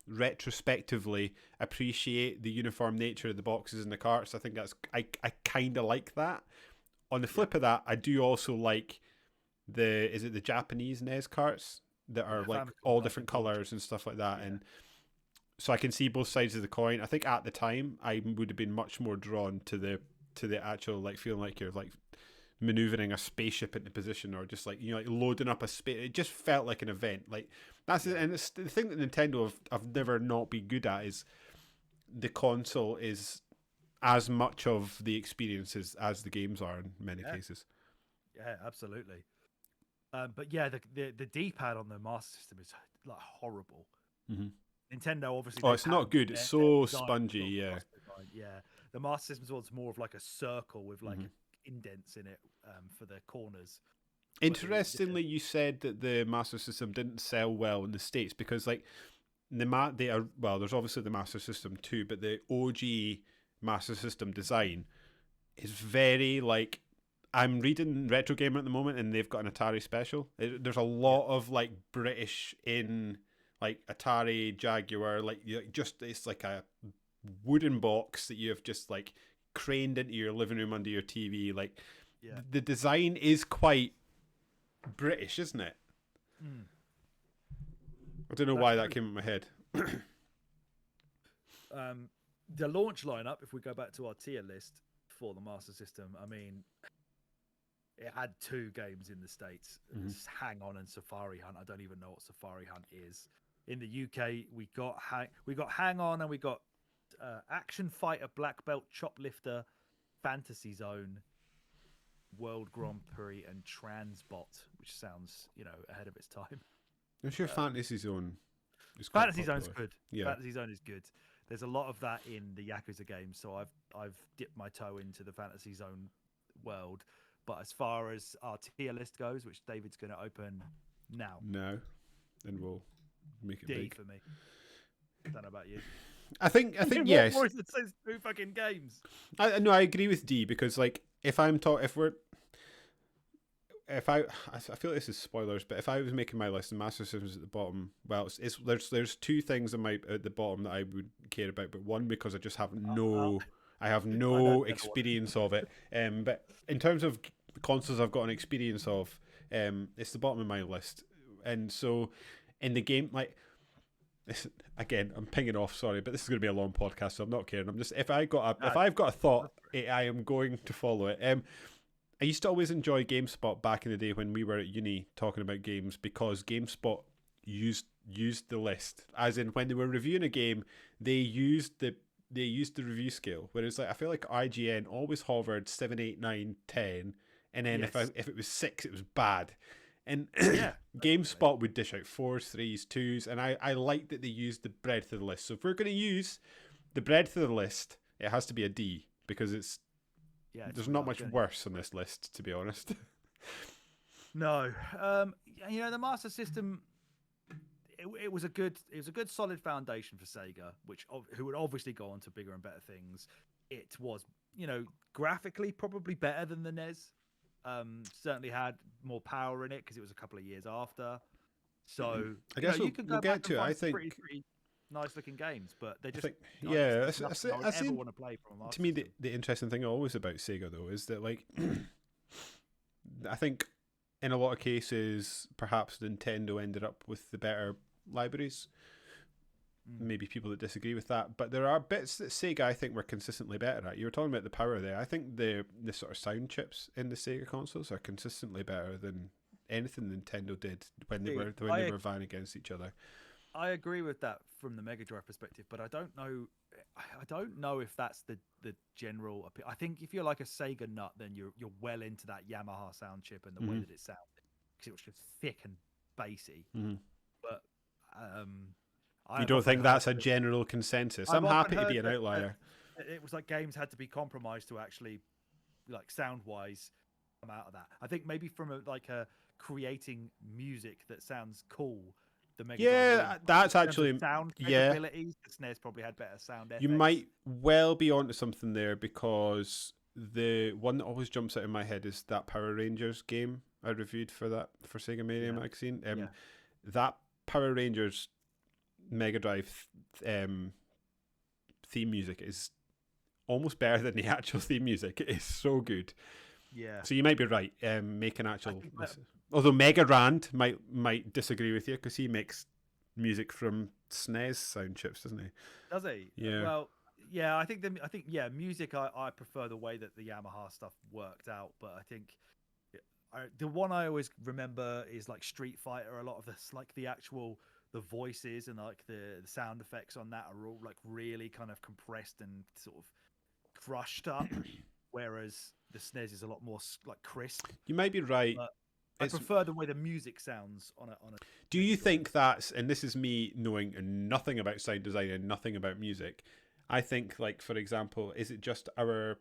retrospectively appreciate the uniform nature of the boxes and the carts. I think I kind of like that. On the flip of that, I do also like the Japanese NES carts that are like all different colors and stuff like that, and so I can see both sides of the coin. I think at the time I would have been much more drawn to the actual like feeling like you're like maneuvering a spaceship into position, or just like like loading up a space. It just felt like an event. Like that's it. And it's the thing that Nintendo have never not been good at is the console is as much of the experiences as the games are in many cases. Yeah, absolutely. But yeah, the D-pad on the Master System is like horrible. Nintendo obviously. Oh, it's not good. It's so spongy. Yeah. Yeah. The Master System was more of like a circle with like indents in it for the corners. Interestingly, you said that the Master System didn't sell well in the States because like they are there's obviously the Master System 2, but the OG Master System design is very like, I'm reading Retro Gamer at the moment and they've got an Atari special. There's a lot of like British in like Atari, Jaguar, like just it's like a wooden box that you have just like craned into your living room under your TV. Like the design is quite British, isn't it? I don't know why that came in my head. The launch lineup, if we go back to our tier list for the Master System, I mean, it had 2 games in the States. Hang On and Safari Hunt. I don't even know what Safari Hunt is. In the UK, we got Hang On, and we got Action Fighter, Black Belt, Choplifter, Fantasy Zone, World Grand Prix, and Transbot, which sounds ahead of its time. I'm sure Fantasy Zone is Fantasy Zone's good. Yeah. Fantasy Zone is good. There's a lot of that in the Yakuza games, so I've dipped my toe into the Fantasy Zone world. But as far as our tier list goes, which David's going to open now, and we'll make it D big for me. I don't know about you. I think yes. What more is it? Says 2 fucking games. I agree with D because like if I feel like this is spoilers, but if I was making my list and Master System's at the bottom, well, there's 2 things at the bottom that I would care about, but one because I just have I have no experience of it. But in terms of consoles I've got an experience of, it's the bottom of my list, and so in the game like. Again, I'm pinging off. Sorry, but this is going to be a long podcast, so I'm not caring. I'm just if I've got a thought, I am going to follow it. I used to always enjoy GameSpot back in the day when we were at uni talking about games because GameSpot used the list, as in when they were reviewing a game, they used the review scale. Whereas like I feel like IGN always hovered 7, 8, 9, 10, and then if it was 6, it was bad. And GameSpot would dish out 4s, 3s, 2s, and I like that they used the breadth of the list. So if we're going to use the breadth of the list, it has to be a D because there's not much worse on this list, to be honest. No, the Master System, it was a good solid foundation for Sega, who would obviously go on to bigger and better things. It was graphically probably better than the NES. Certainly had more power in it because it was a couple of years after. So I guess you can we'll go back get and to it. find I some think. pretty nice looking games, but they're I just think, I just yeah. there's nothing I would ever want to play from a Master To me, System. the interesting thing always about Sega though is that like, I think in a lot of cases, perhaps Nintendo ended up with the better libraries. Maybe people that disagree with that, but there are bits that Sega I think were consistently better at. You were talking about the power there. I think the sort of sound chips in the Sega consoles are consistently better than anything Nintendo did when they were vying against each other. I agree with that from the Mega Drive perspective, but I don't know. I don't know if that's the general. I think if you're like a Sega nut, then you're well into that Yamaha sound chip and the way that it sounded because it was just thick and bassy. But you don't think that's a general consensus? I'm happy to be an outlier. It was like games had to be compromised to actually, like sound wise, come out of that. I think maybe from a creating music that sounds cool. The Mega Drive that's actually sound capabilities. The SNES probably had better sound effects. You might well be onto something there because the one that always jumps out in my head is that Power Rangers game I reviewed for Sega Mania magazine. That Power Rangers Mega Drive theme music is almost better than the actual theme music. It is so good. Yeah. So you might be right. Make an actual. Although Mega Rand might disagree with you because he makes music from SNES sound chips, doesn't he? Does he? Yeah. Well, yeah. I think music. I prefer the way that the Yamaha stuff worked out, but I think the one I always remember is like Street Fighter. A lot of this, like the voices and like the sound effects on that are all like really kind of compressed and sort of crushed up, whereas the SNES is a lot more like crisp. You might be right. I prefer the way the music sounds on a. Do you think that's, and this is me knowing nothing about sound design and nothing about music, I think, like, for example, is it just our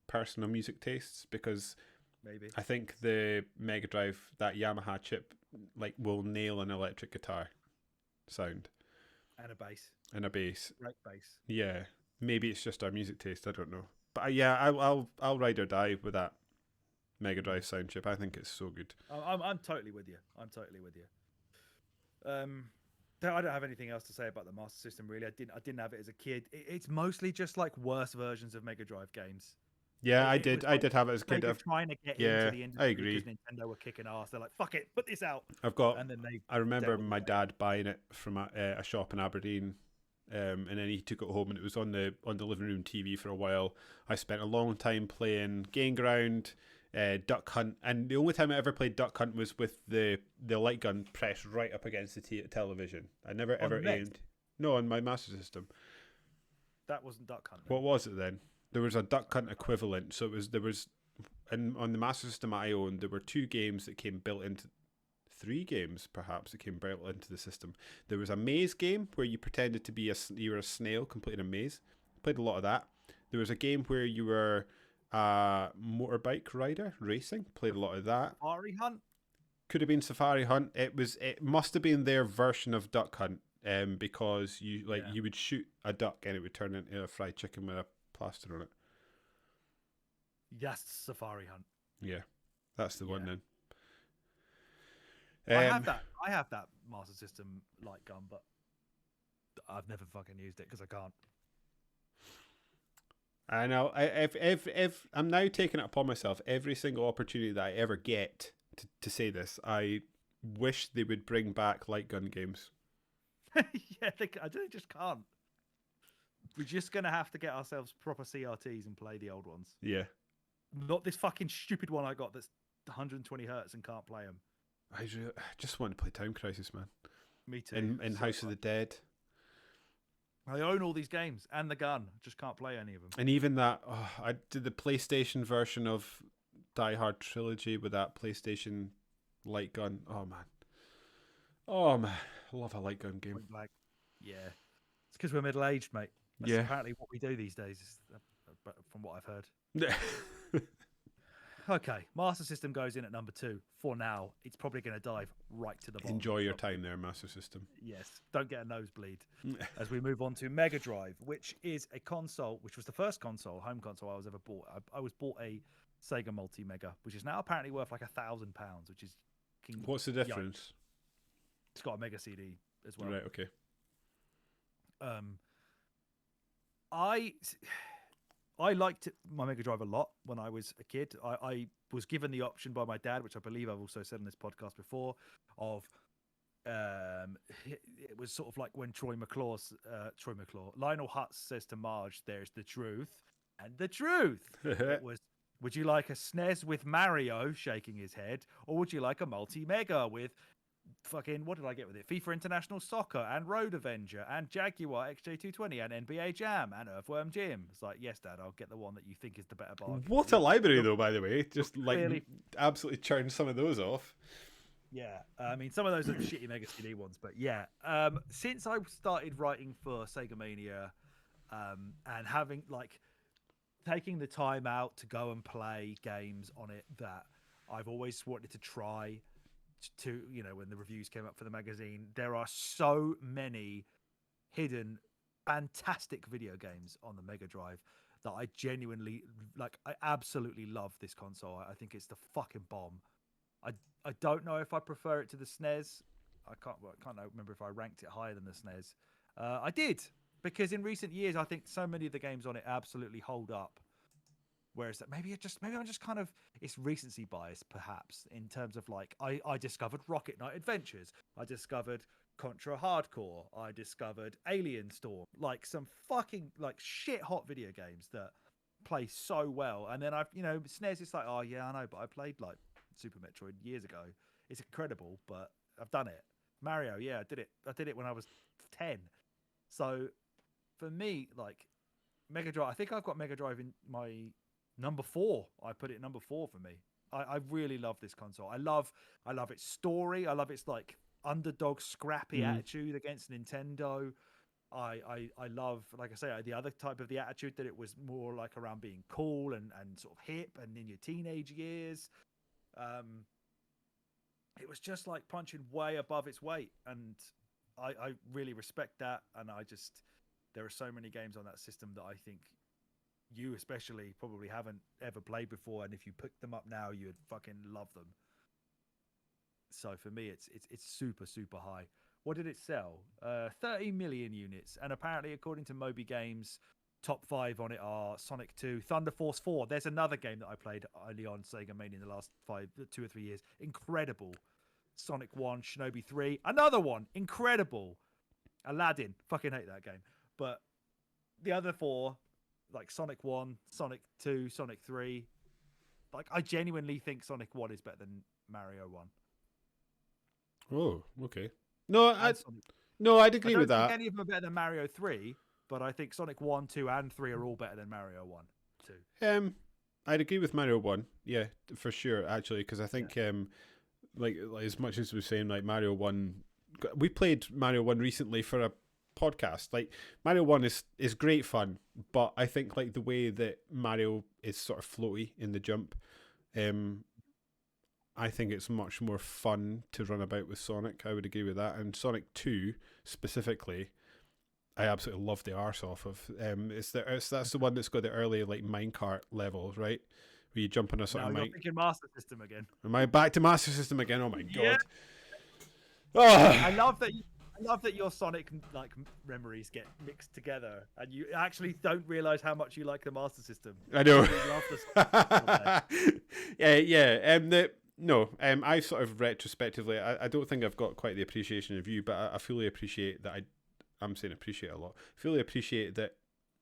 personal music tastes? Because maybe I think the Mega Drive, that Yamaha chip, like, will nail an electric guitar sound. And a bass. Right bass. Yeah. Maybe it's just our music taste. I don't know. But yeah, I'll ride or die with that Mega Drive sound chip. I think it's so good. I'm totally with you. I don't have anything else to say about the Master System really. I didn't have it as a kid. It's mostly just like worse versions of Mega Drive games. Yeah, I did have it as a kid. Trying to get into the industry. I agree. Because Nintendo were kicking ass. They're like, "Fuck it, put this out." I remember my dad buying it from a shop in Aberdeen. And then he took it home, and it was on the living room TV for a while. I spent a long time playing Game Ground, Duck Hunt, and the only time I ever played Duck Hunt was with the light gun pressed right up against the television. I never ever aimed. No, on my Master System. That wasn't Duck Hunt. What was it then? There was a Duck Hunt equivalent. So and on the Master System I owned, there were 2 games that came built into. 3 games, perhaps, that came built into the system. There was a maze game where you pretended to be you were a snail completing a maze. Played a lot of that. There was a game where you were a motorbike rider racing. Played a lot of that. Safari Hunt? Could have been Safari Hunt. It must have been their version of Duck Hunt, because you would shoot a duck and it would turn into a fried chicken with a plaster on it. Yes, Safari Hunt. Yeah, that's the one then. I have that Master System light gun, but I've never fucking used it because I can't. I know. If I'm now taking it upon myself, every single opportunity that I ever get to say this, I wish they would bring back light gun games. Yeah, they just can't. We're just gonna have to get ourselves proper CRTs and play the old ones. Yeah. Not this fucking stupid one I got that's 120 hertz and can't play them. I just want to play Time Crisis, man. Me too. In House of the Dead. I own all these games and the gun. Just can't play any of them. And even that, I did the PlayStation version of Die Hard Trilogy with that PlayStation light gun. Oh man, I love a light gun game. Yeah, it's because we're middle aged, mate. That's yeah, apparently what we do these days. From what I've heard. Okay, Master System goes in at number 2 for now. It's probably going to dive right to the bottom. Enjoy your time there, Master System. Yes, don't get a nosebleed. As we move on to Mega Drive, which is a console, which was the first home console I was ever bought. I was bought a Sega Multi Mega, which is now apparently worth like £1,000, which is What's the difference? It's got a Mega CD as well. Right. Okay. I liked my Mega Drive a lot when I was a kid. I was given the option by my dad, which I believe I've also said in this podcast before, of it was sort of like when Lionel Hutz says to Marge, "There's the truth," and the truth it was, would you like a SNES with Mario shaking his head, or would you like a multi-mega with fucking, what did I get with it? FIFA International Soccer and Road Avenger and Jaguar XJ220 and NBA Jam and Earthworm Jim. It's like, yes, Dad, I'll get the one that you think is the better bargain. What a library, though, by the way. Just like absolutely churn some of those off. Yeah, I mean, some of those are the shitty Mega CD ones, but yeah. Since I started writing for Sega Mania and having taking the time out to go and play games on it that I've always wanted to try, to when the reviews came up for the magazine, there are so many hidden fantastic video games on the Mega Drive that I genuinely I absolutely love this console. I think it's the fucking bomb. I don't know if I prefer it to the SNES. I can't remember if I ranked it higher than the SNES. I did, because in recent years I think so many of the games on it absolutely hold up. Whereas maybe I'm just kind of, it's recency bias perhaps, in terms of I discovered Rocket Knight Adventures, I discovered Contra Hardcore, I discovered Alien Storm, some fucking shit hot video games that play so well. And then I've SNES, it's like, oh yeah, I know, but I played Super Metroid years ago. It's incredible, but I've done it. Mario, yeah, I did it when I was 10. So for me, Mega Drive, I think I've got Mega Drive in my number 4. I put it number 4 for me. I really love this console. I love its story. I love its underdog scrappy attitude against Nintendo. I love, like I say, the other type of the attitude, that it was more around being cool and sort of hip and in your teenage years. It was just punching way above its weight, and I really respect that. And there are so many games on that system that I think you especially probably haven't ever played before, and if you pick them up now, you'd fucking love them. So for me, it's super, super high. What did it sell? 30 million units, and apparently, according to Moby Games, top 5 on it are Sonic 2, Thunder Force 4. There's another game that I played early on Sega Mania in the last 2 or 3 years. Incredible. Sonic 1, Shinobi 3, another one, incredible. Aladdin, fucking hate that game. But the other 4, Sonic 1, Sonic 2, Sonic 3, I genuinely think Sonic 1 is better than Mario 1. Oh, okay. No, I'd agree with that. I don't think any of them are better than Mario 3, but I think Sonic 1, 2, and 3 are all better than Mario 1, 2. I'd agree with Mario 1, yeah, for sure, actually, because I think, as much as we're saying, Mario 1, we played Mario 1 recently for a podcast. Mario 1 is great fun, but I think the way that Mario is sort of floaty in the jump, I think it's much more fun to run about with Sonic. I would agree with that. And Sonic 2 specifically, I absolutely love the arse off of. That's the one that's got the early minecart levels, right? Where you jump on a sort of you're thinking Master System again. Am I back to Master System again? Oh my god! Oh. I love that your Sonic memories get mixed together, and you actually don't realize how much you like the Master System. I know. Yeah. I sort of retrospectively, I don't think I've got quite the appreciation of you, but I fully appreciate that. I'm saying appreciate a lot. Fully appreciate that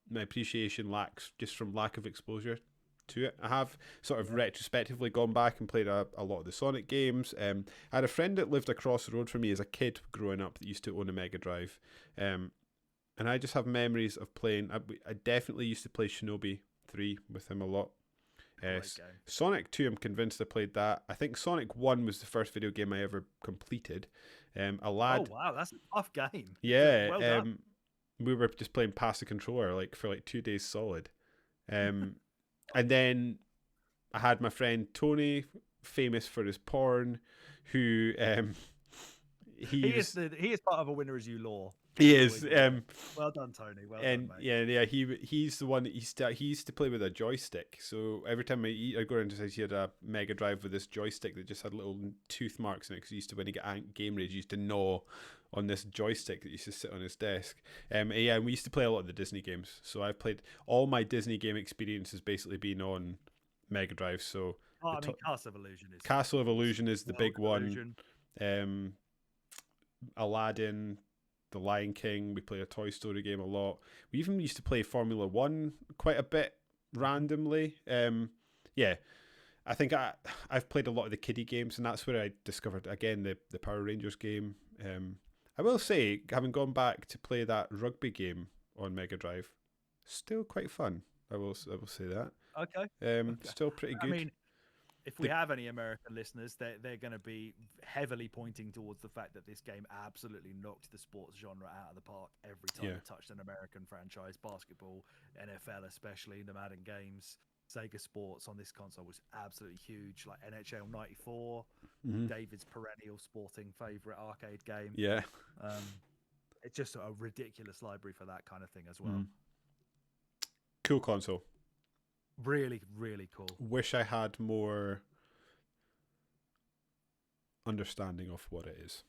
my appreciation lacks just from lack of exposure to it. I have sort of retrospectively gone back and played a lot of the Sonic games. I had a friend that lived across the road from me as a kid growing up that used to own a Mega Drive, and I just have memories of playing. I definitely used to play Shinobi 3 with him a lot. Sonic 2, I'm convinced I played that. I think Sonic 1 was the first video game I ever completed. A lad. Oh wow, that's a tough game. Yeah. Well done. We were just playing past the controller for 2 days solid. And then I had my friend Tony, famous for his porn, who he is part of a Winner As You lore. He is. Well done, Tony. Well and done, mate. yeah, he's the one that he used to play with a joystick. So every time I go into his house, he had a Mega Drive with this joystick that just had little tooth marks in it. Because he used to, when he got game rage, he used to gnaw on this joystick that used to sit on his desk. Yeah, and we used to play a lot of the Disney games. So I've played all my Disney game experience has basically been on Mega Drive. So Castle of Illusion is the big one. Aladdin, The Lion King. We play a Toy Story game a lot. We even used to play Formula One quite a bit randomly. Yeah, I think I've played a lot of the kiddie games, and that's where I discovered again the Power Rangers game. I will say, having gone back to play that rugby game on Mega Drive, still quite fun. I will say that. Okay. Still pretty good. I mean, if we have any American listeners, they're going to be heavily pointing towards the fact that this game absolutely knocked the sports genre out of the park every time it touched an American franchise. Basketball, NFL especially, the Madden games, Sega Sports on this console was absolutely huge. Like NHL 94, David's perennial sporting favourite arcade game. Yeah. It's just a ridiculous library for that kind of thing as well. Cool console. Really, really cool. Wish I had more understanding of what it is.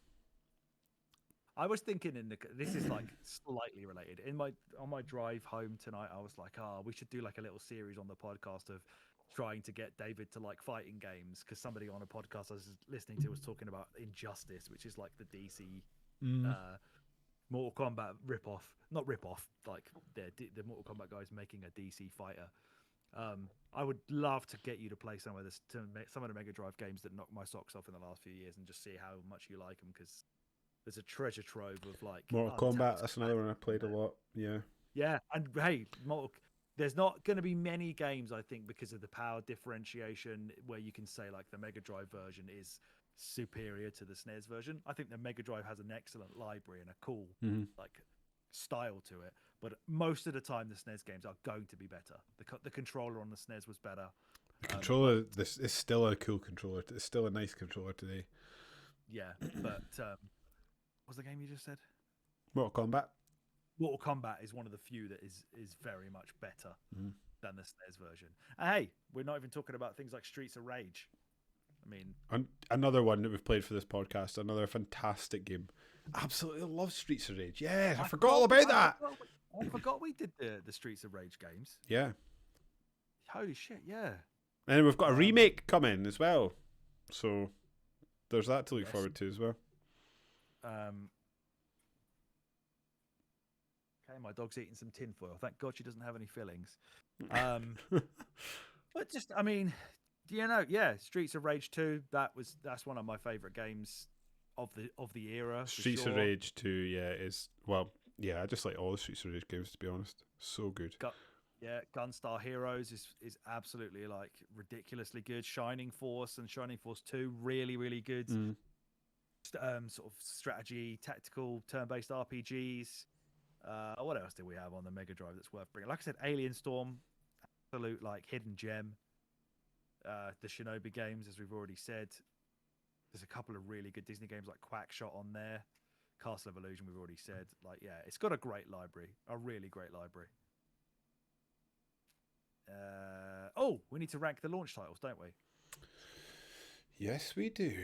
I was thinking this is like slightly related. On my drive home tonight, I was like, we should do like a little series on the podcast of trying to get David to like fighting games, because somebody on a podcast I was listening to was talking about Injustice, which is like the DC Mortal Kombat not rip-off, like the Mortal Kombat guys making a DC fighter. I would love to get you to play some of the Mega Drive games that knocked my socks off in the last few years, and just see how much you like them, because there's a treasure trove of like Mortal Kombat. That's another one I played a lot. Yeah, and hey, there's not going to be many games, I think, because of the power differentiation, where you can say like the Mega Drive version is superior to the SNES version. I think the Mega Drive has an excellent library and a cool like style to it, but most of the time the SNES games are going to be better. The controller on the SNES was better. The controller, this is still a cool controller. It's still a nice controller today. Yeah, but what was the game you just said? Mortal Kombat. Mortal Kombat is one of the few that is very much better than the SNES version. And hey, we're not even talking about things like Streets of Rage. I mean, another one that we've played for this podcast, another fantastic game. Absolutely love Streets of Rage. Yeah, I forgot all about that. I forgot we did the Streets of Rage games. Yeah. Holy shit, yeah. And we've got a remake coming as well. So there's that to look forward to as well. Okay, my dog's eating some tinfoil. Thank God she doesn't have any fillings. But just, I mean, Streets of Rage 2, that's one of my favourite games of the era. Streets of Rage 2, I just like all the Streets of Rage games, to be honest. So good. Gunstar Heroes is absolutely like ridiculously good. Shining Force and Shining Force 2, really, really good. Sort of strategy, tactical, turn-based RPGs. What else do we have on the Mega Drive that's worth bringing? Like I said, Alien Storm, absolute like hidden gem. The Shinobi games, as we've already said. There's a couple of really good Disney games like Quackshot on there. Castle of Illusion, we've already said. Like, yeah, it's got a great library, a really great library. We need to rank the launch titles, don't we? Yes, we do.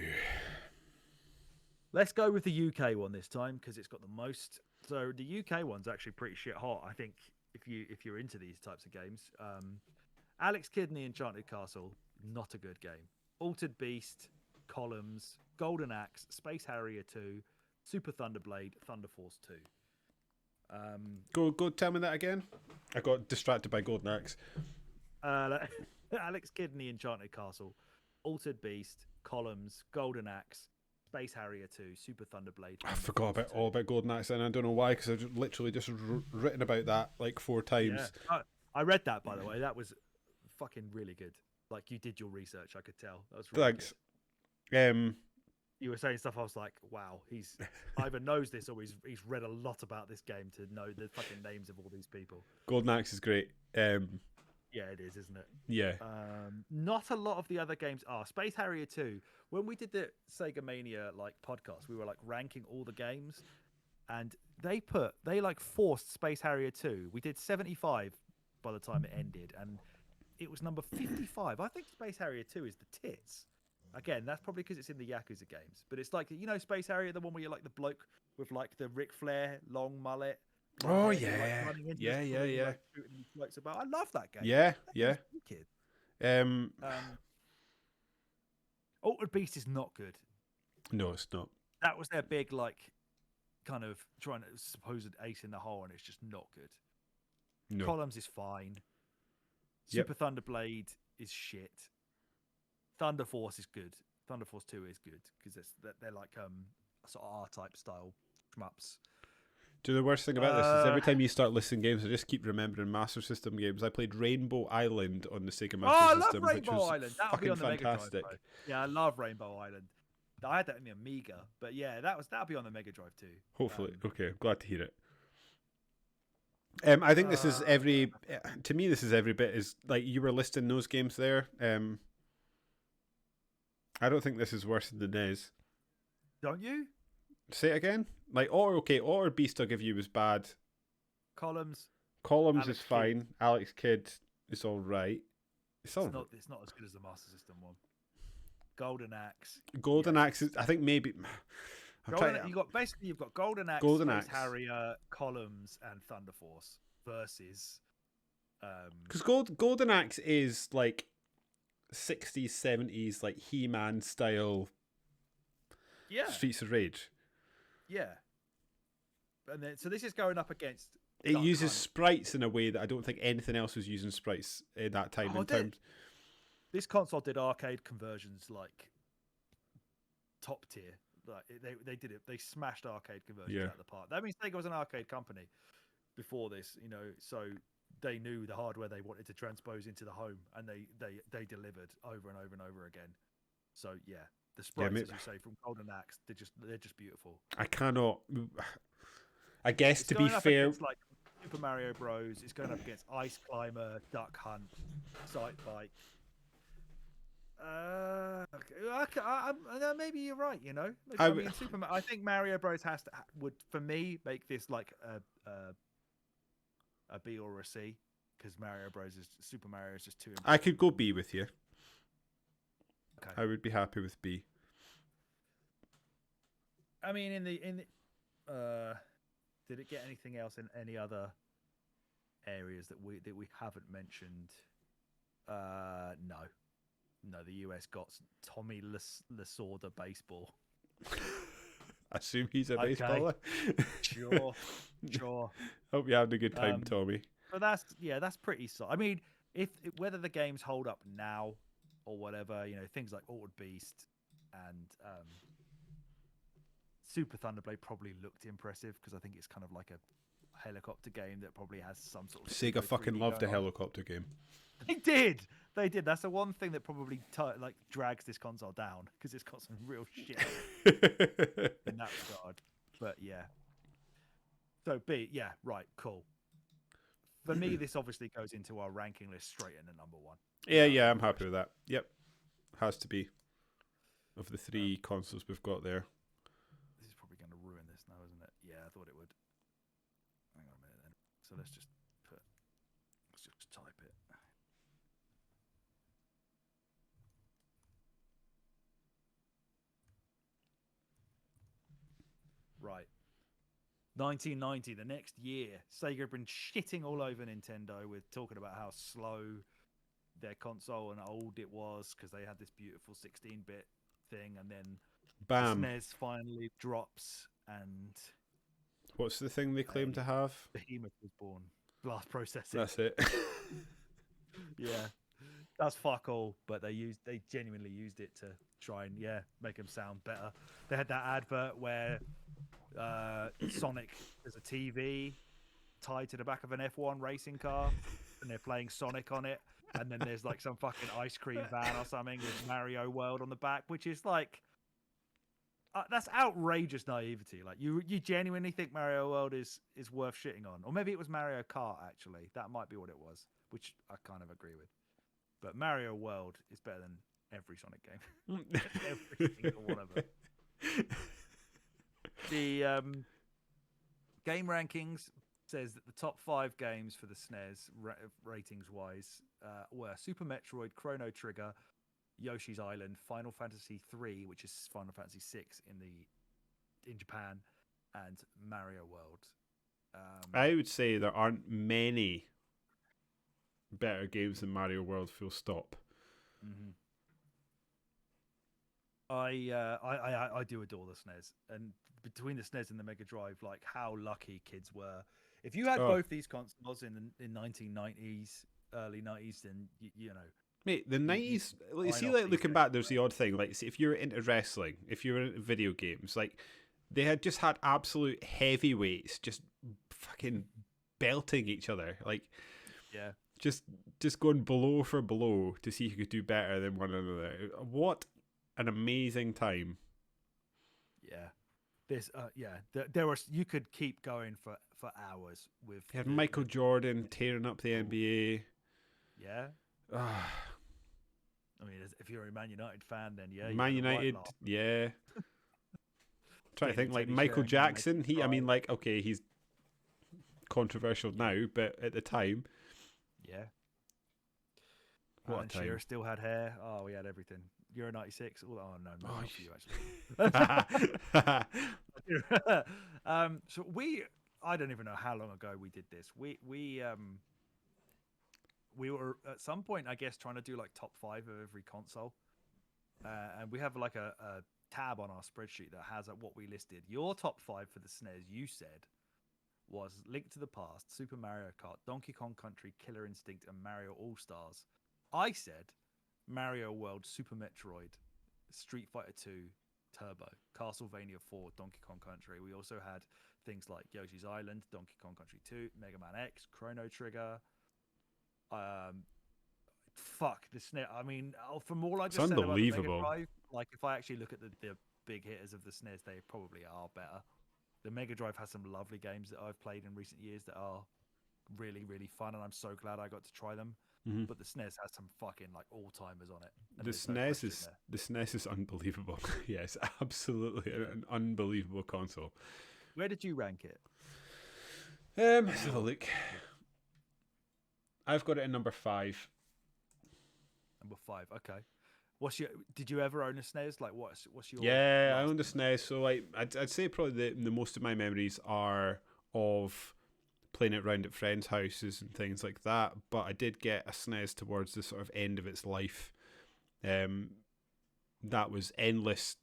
Let's go with the UK one this time, because it's got the most. So the UK one's actually pretty shit hot, I think, if you're into these types of games. Alex Kidd and the Enchanted Castle, not a good game. Altered Beast, Columns, Golden Axe, Space Harrier 2, Super Thunderblade, Thunder Force 2. Go tell me that again. I got distracted by Golden Axe. Alex Kidd and the Enchanted Castle, Altered Beast, Columns, Golden Axe, Space Harrier 2, Super Thunderblade. I forgot all about Golden Axe, and I don't know why, because I've literally just written about that like 4 times. Yeah. I read that, by the way. That was fucking really good. Like, you did your research, I could tell. That was really Thanks. Good. You were saying stuff, I was like, wow, he's either knows this or he's read a lot about this game to know the fucking names of all these people. Golden Axe is great. Yeah, it is, isn't it? Yeah. Not a lot of the other games are. Space Harrier 2, when we did the Sega Mania like podcast, we were like ranking all the games, and they like forced Space Harrier 2. We did 75 by the time it ended, and it was number 55. I think Space Harrier 2 is the tits. Again, that's probably because it's in the Yakuza games. But it's like, you know, Space Harrier, the one where you're like the bloke with like the Ric Flair long mullet. Oh head, you're, like, yeah. running into Yeah, the yeah, screen, yeah. like, shooting these blokes about. I love that game. Yeah, That yeah. game's wicked. Um Altered Beast is not good. No, it's not. That was their big, like, kind of trying to supposed ace in the hole, and it's just not good. No. Columns is fine. Yep. Super Thunderblade is shit. Thunder Force is good. Thunder Force 2 is good because they're like sort of R-type style shmups. Do the worst thing about this is every time you start listing games, I just keep remembering Master System games. I played Rainbow Island on the Sega Master System, love which Rainbow was Island. That'll be fucking on the fantastic. Mega Drive, yeah, I love Rainbow Island. I had that in the Amiga, but yeah, that'll be on the Mega Drive too. Hopefully, okay. Glad to hear it. I think this is to me, this is every bit as like you were listing those games there. I don't think this is worse than the NES. Don't you? Say it again. Like, Altered Beast I'll give you was bad. Columns Columns Alex is fine. Kidd. Alex Kidd is all right. It's not as good as the Master System one. Golden Axe. Golden Axe is, I think maybe. You've got Golden Axe, Golden Space Axe. Harrier, Columns, and Thunder Force versus. Because Golden Axe is like 60s, 70s, like He-Man style. Yeah. Streets of Rage. Yeah. And then so this is going up against. It uses sprites in a way that I don't think anything else was using sprites in that time. This console did arcade conversions like top tier. Like they did it. They smashed arcade conversions out of the park. That means Sega was an arcade company before this, you know. So they knew the hardware they wanted to transpose into the home, and they delivered over and over and over again. So yeah, the sprites, as you say, from Golden Axe, they're just beautiful. I cannot. I guess it's to be fair, against, like Super Mario Bros. It's going up against Ice Climber, Duck Hunt, Sight Bike. Maybe you're right. You know, I think Mario Bros. would for me make this like a B or a C because Super Mario is just too. I could go B with you. Okay. I would be happy with B. I mean, did it get anything else in any other areas that we haven't mentioned? No, the US got Tommy Lasorda baseball. I assume he's a baseballer. Sure. Hope you're having a good time, Tommy. But that's pretty solid. I mean, whether the games hold up now or whatever, you know, things like Altered Beast and Super Thunderblade probably looked impressive because I think it's kind of like a helicopter game that probably has some sort of Sega fucking loved a helicopter game. They did. That's the one thing that probably drags this console down because it's got some real shit in that regard. But yeah. So B, yeah, right, cool. For me, this obviously goes into our ranking list straight in the number one. Yeah, I'm happy with that. Yep, has to be. Of the three consoles we've got there. This is probably going to ruin this now, isn't it? Yeah, I thought it would. Hang on a minute then. So let's just type it. Right. 1990, the next year, Sega have been shitting all over Nintendo with talking about how slow their console and old it was because they had this beautiful 16-bit thing, and then Bam. the SNES finally drops, and what's the thing they claim to have? Behemoth was born. Blast processing. That's it. Yeah, that's fuck all. But they genuinely used it to try and make them sound better. They had that advert where Sonic there's a TV tied to the back of an F1 racing car, and they're playing Sonic on it, and then there's like some fucking ice cream van or something with Mario World on the back, which is like, that's outrageous naivety. Like you genuinely think Mario World is worth shitting on, or maybe it was Mario Kart actually. That might be what it was, which I kind of agree with. But Mario World is better than every Sonic game, every single one of them. The game rankings says that the top 5 games for the SNES ratings wise were Super Metroid, Chrono Trigger, Yoshi's Island, Final Fantasy 3, which is Final Fantasy 6 in Japan, and Mario World. I would say there aren't many better games than Mario World. Full stop. Mm-hmm. I do adore the SNES, and between the SNES and the Mega Drive, like how lucky kids were. If you had both these consoles in 1990s, early 90s, then you know. Mate, the 90s, you see, like, looking back, there's the odd thing. Like, see, if you're into wrestling, if you're into video games, like, they had just had absolute heavyweights just fucking belting each other. Like, yeah, just going blow for blow to see who could do better than one another. What an amazing time. Yeah. This, there was, you could keep going for hours with. You had Michael Jordan tearing up the NBA. Yeah. I mean, if you're a Man United fan, then yeah. Man United, yeah. Trying to think, like Michael Jackson. I mean, like, okay, he's controversial now, but at the time, yeah. What Alan a time. Shearer still had hair. Oh, we had everything. Euro '96. Oh no, not for you actually. So I don't even know how long ago we did this. We were at some point, I guess, trying to do like top 5 of every console, and we have like a tab on our spreadsheet that has what we listed. Your top 5 for the SNES, you said, was Link to the Past, Super Mario Kart, Donkey Kong Country, Killer Instinct, and Mario All Stars. I said Mario World, Super Metroid, Street Fighter 2, Turbo, Castlevania 4, Donkey Kong Country. We also had things like Yoshi's Island, Donkey Kong Country 2, Mega Man X, Chrono Trigger. Fuck the SNES. I mean, from all I just said about the Mega Drive, like if I actually look at the big hitters of the SNES, they probably are better. The Mega Drive has some lovely games that I've played in recent years that are really, really fun, and I'm so glad I got to try them. Mm-hmm. But the SNES has some fucking like all-timers on it. The SNES is unbelievable. Yes, absolutely an unbelievable console. Where did you rank it? Let's have a look. I've got it at number 5. Number 5, okay. Did you ever own a SNES? Like, what's your? Yeah, I owned a SNES. So, like, I'd say probably the most of my memories are of playing it around at friends' houses and things like that. But I did get a SNES towards the sort of end of its life. That was endless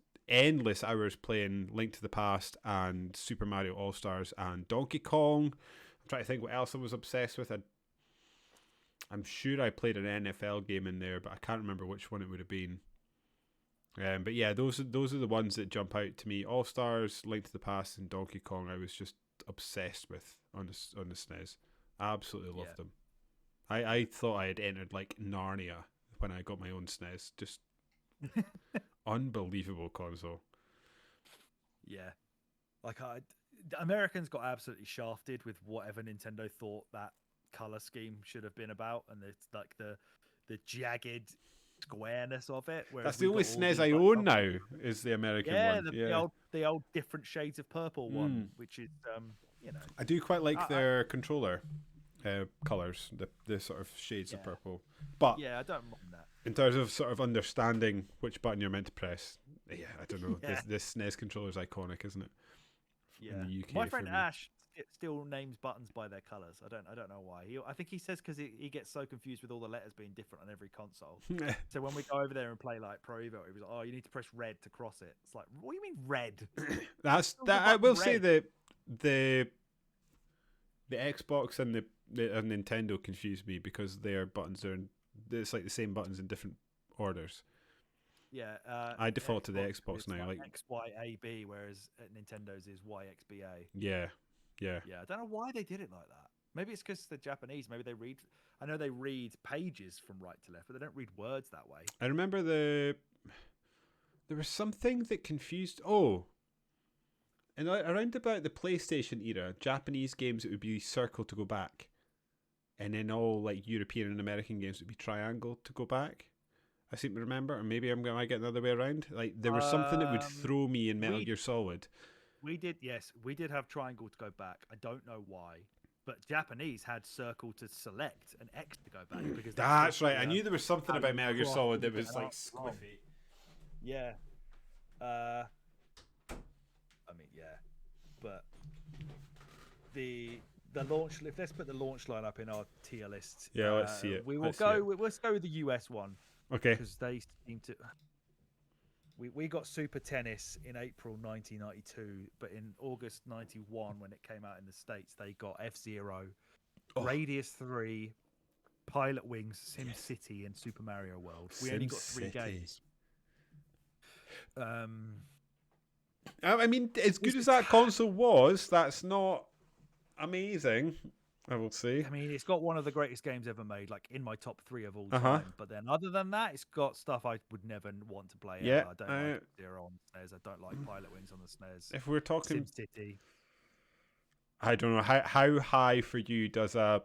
hours playing Link to the Past and Super Mario All Stars and Donkey Kong. I'm trying to think what else I was obsessed with. I'm sure I played an NFL game in there, but I can't remember which one it would have been. But yeah, those are the ones that jump out to me. All Stars, Link to the Past, and Donkey Kong. I was just obsessed with on the SNES. I absolutely loved them. I thought I had entered like Narnia when I got my own SNES. Just unbelievable console. Yeah, like the Americans got absolutely shafted with whatever Nintendo thought that color scheme should have been about, and it's like the jagged squareness of it. That's the only SNES I own now is the American one. The old different shades of purple one, which is I do quite like their controller colors, the sort of shades of purple. But yeah, I don't mind that. In terms of sort of understanding which button you're meant to press, I don't know. This SNES controller is iconic, isn't it? Yeah. In the UK, my friend Ash still names buttons by their colors. I don't know why. I think he says because he gets so confused with all the letters being different on every console. So when we go over there and play like Pro Evo, he was like, "Oh, you need to press red to cross it." It's like, what do you mean red? I will say that the Xbox and the Nintendo confuse me because their buttons it's like the same buttons in different orders. Yeah, I default to the Xbox now, like X, Y, A, B, whereas at Nintendo's is Y, X, B, A. Yeah. I don't know why they did it like that. Maybe it's because they're Japanese. Maybe they read. I know they read pages from right to left, but they don't read words that way. I remember There was something that confused. Oh, and around about the PlayStation era, Japanese games it would be circle to go back, and then all like European and American games would be triangle to go back. I seem to remember, or maybe I get the other way around. Like there was something that would throw me in Metal Gear Solid. We did have triangle to go back. I don't know why, but Japanese had circle to select and X to go back because that's right. I knew there was something about Metal Gear Solid that was like squiffy. Yeah. I mean, yeah, but the launch. Let's put the launch line up in our tier list. Yeah, let's see it. Let's go with the US one. Okay. Because they seem to. We got Super Tennis in April 1992, but in August 91, when it came out in the States, they got F-Zero, Radius 3, Pilot Wings, Sim City, and Super Mario World. We only got 3 games. I mean, as good as that console was, that's not amazing, I will say. I mean, it's got one of the greatest games ever made, like in my top 3 of all time. But then, other than that, it's got stuff I would never want to play. Yeah, ever. I don't like Zero on the SNES. I don't like Pilot Wings on the SNES. If we're talking SimCity, I don't know how high for you does an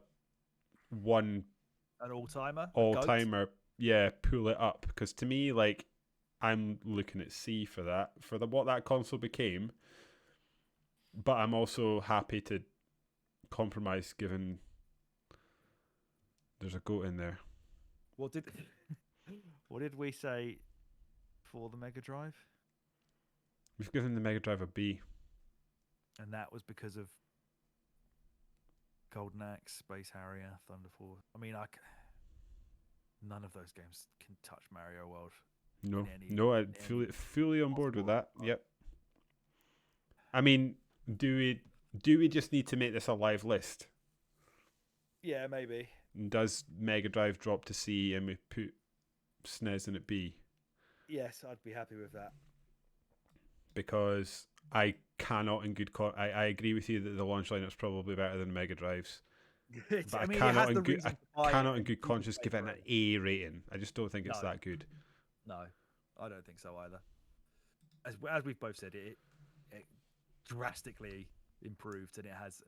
all-timer, yeah, pull it up? Because to me, like, I'm looking at C for that, what that console became. But I'm also happy to compromise given there's a goat in there. What did we say for the Mega Drive? We've given the Mega Drive a B. And that was because of Golden Axe, Space Harrier, Thunder Force. I mean, none of those games can touch Mario World. No, I'm fully on board with that. Yep. I mean, do we just need to make this a live list? Yeah, maybe. Does Mega Drive drop to C and we put SNES in at B? Yes, I'd be happy with that. Because I cannot in good I agree with you that the launch lineup's probably better than Mega Drive's. But I cannot in good conscience give it an A rating. I just don't think it's that good. No, I don't think so either. As we've both said, it drastically improved, and it has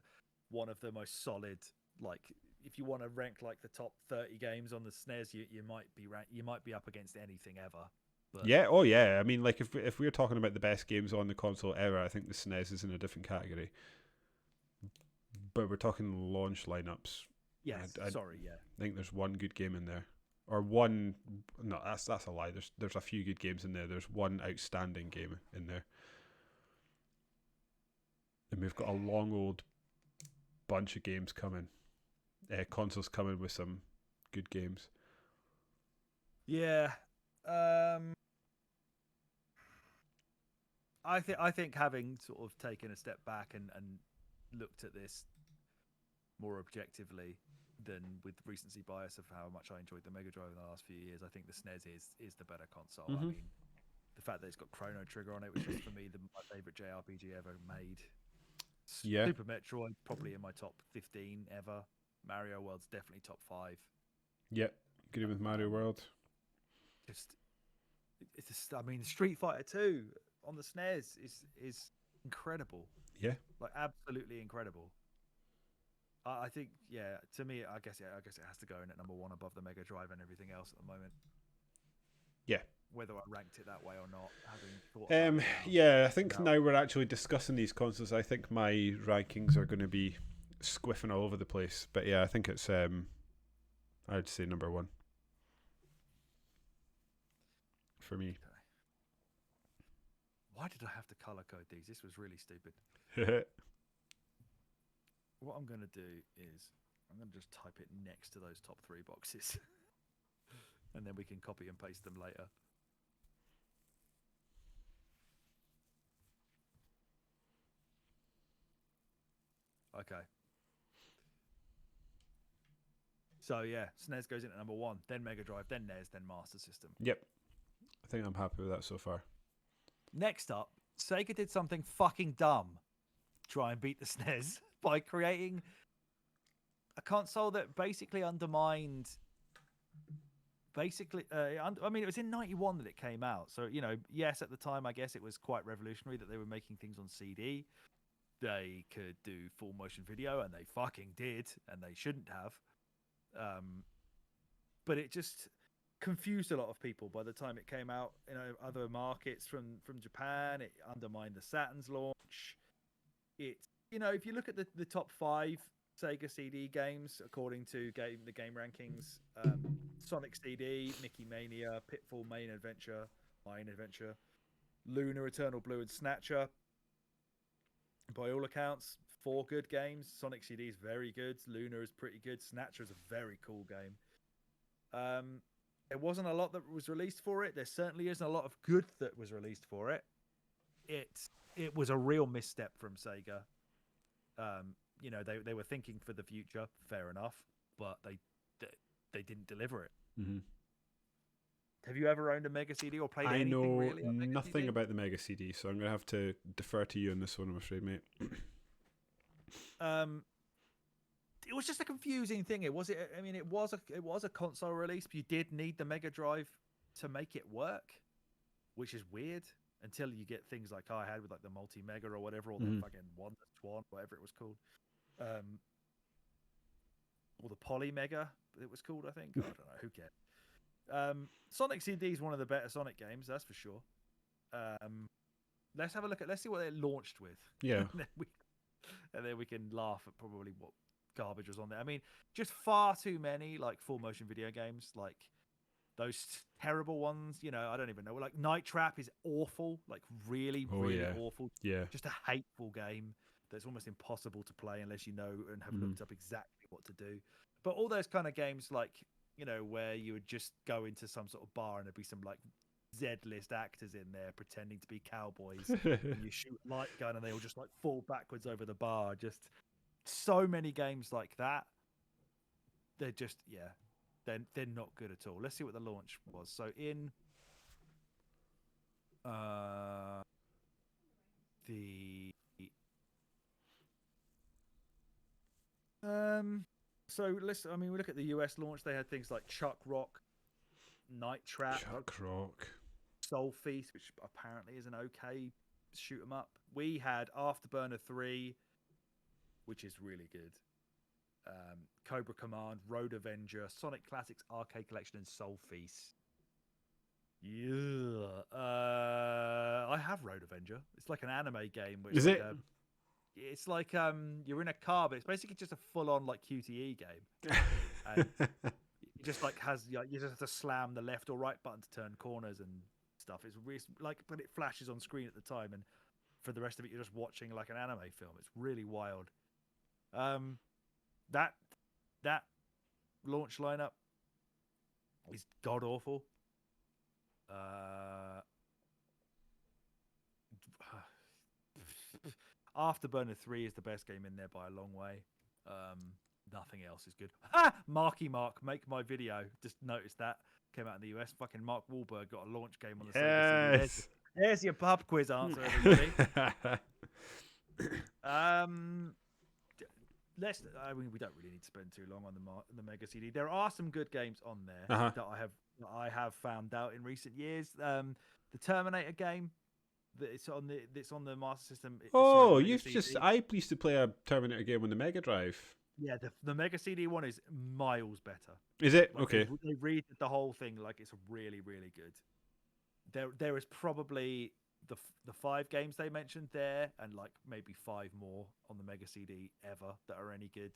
one of the most solid. Like, if you want to rank like the top 30 games on the SNES, you might be up against anything ever. But yeah, oh yeah. I mean, like if we're talking about the best games on the console ever, I think the SNES is in a different category. But we're talking launch lineups. Yes, I think there's one good game in there. Or one, no, that's a lie. There's a few good games in there. There's one outstanding game in there, and we've got a long old bunch of games coming. Consoles coming with some good games. Yeah, I think having sort of taken a step back and looked at this more objectively than with recency bias of how much I enjoyed the Mega Drive in the last few years, I think the SNES is the better console. I mean, the fact that it's got Chrono Trigger on it, which is for me my favourite JRPG ever made. Yeah. Super Metroid probably in my top 15 ever. Mario World's definitely top 5. Yep, agree with Mario World. I mean, Street Fighter 2 on the SNES is incredible. Yeah, like absolutely incredible. I think, yeah, to me, I guess it has to go in at number 1 above the Mega Drive and everything else at the moment. Yeah. Whether I ranked it that way or not, having thought yeah, I think now we're actually discussing these consoles, I think my rankings are going to be squiffing all over the place. But yeah, I think it's I'd say number 1 for me. Okay. Why did I have to color code these? This was really stupid. What I'm going to do is I'm going to just type it next to those top 3 boxes. And then we can copy and paste them later. Okay. So yeah, SNES goes in at number 1, then Mega Drive, then NES, then Master System. Yep. I think I'm happy with that so far. Next up, Sega did something fucking dumb. Try and beat the SNES by creating a console that basically undermined basically, I mean, it was in '91 that it came out. So, yes, at the time, I guess it was quite revolutionary that they were making things on CD. They could do full motion video, and they fucking did, and they shouldn't have. But it just confused a lot of people by the time it came out in other markets from Japan. It undermined the Saturn's launch. If you look at the top 5 Sega CD games according to the game rankings, Sonic CD, Mickey Mania, Pitfall Main Adventure, Luna, Eternal Blue, and Snatcher. By all accounts, 4 good games. Sonic CD is very good. Luna is pretty good. Snatcher is a very cool game. There wasn't a lot that was released for it. There certainly isn't a lot of good that was released for it. It was a real misstep from Sega. They were thinking for the future, fair enough, but they didn't deliver it. Mm-hmm. Have you ever owned a Mega CD or played anything really? I know nothing about the Mega CD, so I'm going to have to defer to you on this one, I'm afraid, mate. It was just a confusing thing. It was a console release, but you did need the Mega Drive to make it work, which is weird until you get things like I had with like the Multi Mega or whatever, or the fucking Wonder Swan, whatever it was called, or the Poly Mega it was called. I think I don't know. Who cares? Sonic CD is one of the better Sonic games, that's for sure. Let's see what it launched with. Yeah. and then we can laugh at probably what garbage was on there. I mean, just far too many like full motion video games, like those terrible ones. I don't even know. Like Night Trap is awful, like really awful. Yeah. Just a hateful game that's almost impossible to play unless you know and have looked up exactly what to do. But all those kind of games, like where you would just go into some sort of bar and there'd be some like Z-list actors in there pretending to be cowboys, and you shoot a light gun and they all just like fall backwards over the bar. Just so many games like that. They're just they're not good at all. Let's see what the launch was. So in so we look at the US launch. They had things like Chuck Rock, Night Trap, Soul Feast, which apparently is an okay shoot 'em up. We had Afterburner 3, which is really good. Cobra Command, Road Avenger, Sonic Classics Arcade Collection, and Soul Feast. Yeah, I have Road Avenger. It's like an anime game. Which is it? It's like you're in a car, but it's basically just a full-on like QTE game. And it just like you just have to slam the left or right button to turn corners and stuff. It's like, but it flashes on screen at the time, and for the rest of it, you're just watching like an anime film. It's really wild. That launch lineup is god awful. Afterburner 3 is the best game in there by a long way. Nothing else is good. Marky Mark, Make My Video. Just noticed that. Came out in the US. Fucking Mark Wahlberg got a launch game on the Sega CD. There's your pub quiz answer, everybody. We don't really need to spend too long on the Mega CD. There are some good games on there that I have found out in recent years. The Terminator game. It's on the Master System. I used to play a Terminator game on the Mega Drive. Yeah, the Mega CD one is miles better. Is it? Like, okay. They read the whole thing like it's really, really good. There is probably the 5 games they mentioned there, and like maybe 5 more on the Mega CD ever that are any good.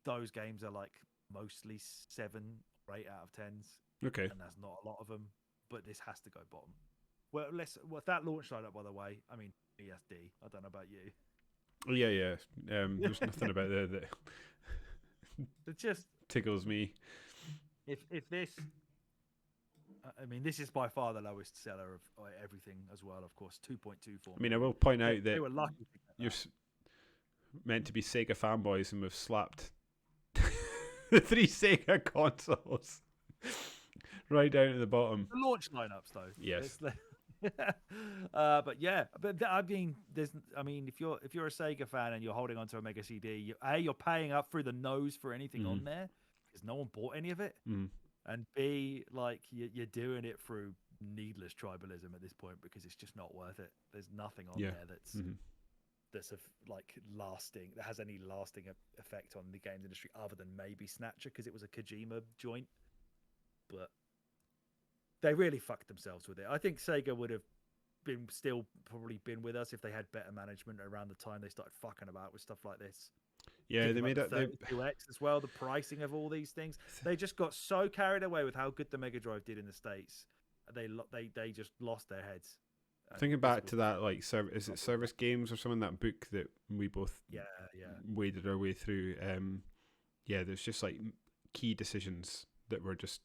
Those games are like mostly 7 or 8 out of 10s. Okay. And that's not a lot of them, but this has to go bottom. Well, that launch lineup, by the way, I mean, ESD. I don't know about you. Yeah. There's nothing about there that it just tickles me. If this, I mean, this is by far the lowest seller of everything as well. Of course, 2.24. I mean, I will point out that they were lucky. You're meant to be Sega fanboys, and we've slapped the 3 Sega consoles right down at the bottom. The launch lineups, though. Yes. But I mean, if you're a Sega fan and you're holding onto a Mega CD, you're paying up through the nose for anything on there. because no one bought any of it, and B, like you're doing it through needless tribalism at this point because it's just not worth it. There's nothing on there that's like lasting, that has any lasting effect on the games industry other than maybe Snatcher because it was a Kojima joint, but they really fucked themselves with it. I think Sega would have probably been with us if they had better management around the time they started fucking about with stuff like this. Yeah, they made it 32X as well. The pricing of all these things, they just got so carried away with how good the Mega Drive did in the States. They just lost their heads. Thinking back to that, like, is it Service Games or something, that book that we both waded our way through? There's just like key decisions that were just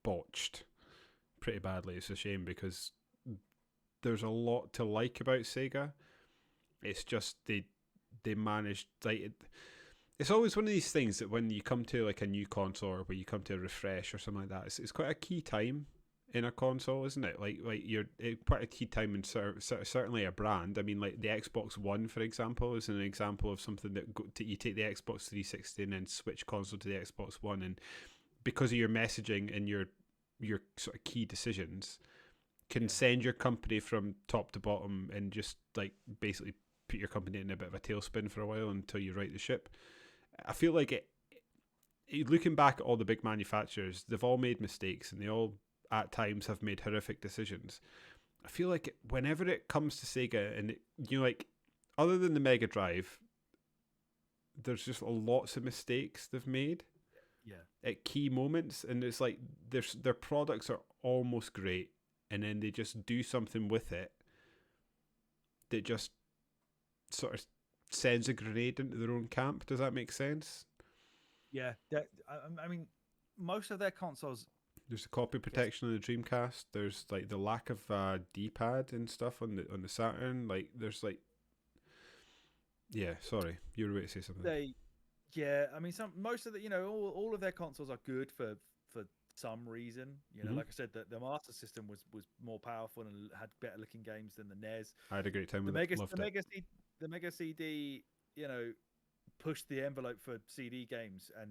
botched pretty badly. It's a shame because there's a lot to like about Sega. It's just they managed, like, it's always one of these things that when you come to like a new console or when you come to a refresh or something like that, it's quite a key time in a console, isn't it? Like you're quite a key time in certainly a brand. I mean, like the Xbox One, for example, is an example of something that you take the Xbox 360 and then switch console to the Xbox One, and because of your messaging and your sort of key decisions, can send your company from top to bottom and just like basically put your company in a bit of a tailspin for a while until you right the ship. I feel like looking back at all the big manufacturers, they've all made mistakes and they all at times have made horrific decisions. I feel like whenever it comes to Sega, and like other than the Mega Drive, there's just lots of mistakes they've made at key moments, and it's like their products are almost great, and then they just do something with it that just sort of sends a grenade into their own camp. Does that make sense? Yeah, I mean, most of their consoles. There's the copy protection on the Dreamcast. There's like the lack of D-pad and stuff on the Saturn. Like there's like, sorry, you were about to say something. I mean, most of the all of their consoles are good for some reason. Like I said, the Master System was more powerful and had better looking games than the NES. I had a great time with it. The Mega CD, pushed the envelope for CD games and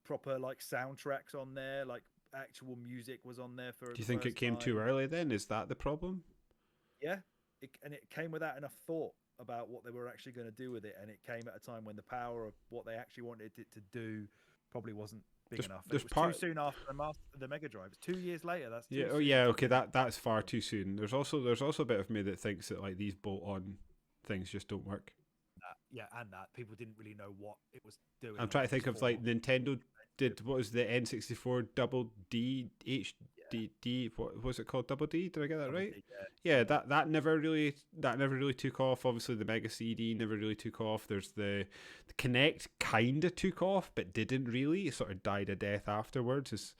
proper like soundtracks on there, like actual music was on there for. Do you think it came too early then? Is that the problem? Yeah, it came without enough thought about what they were actually going to do with it, and it came at a time when the power of what they actually wanted it to do probably wasn't big enough. It was too soon after the Mega Drive. It's 2 years later. That's too soon. Okay, that's far too soon. There's also a bit of me that thinks that like these bolt-on things just don't work. And that people didn't really know what it was doing. I'm trying to think of like Nintendo did, what was the N64 Double D HD, what was it called? Double D? Did I get that right? Yeah, that never really took off. Obviously the Mega CD never really took off. There's the Kinect kind of took off but didn't really. It sort of died a death afterwards.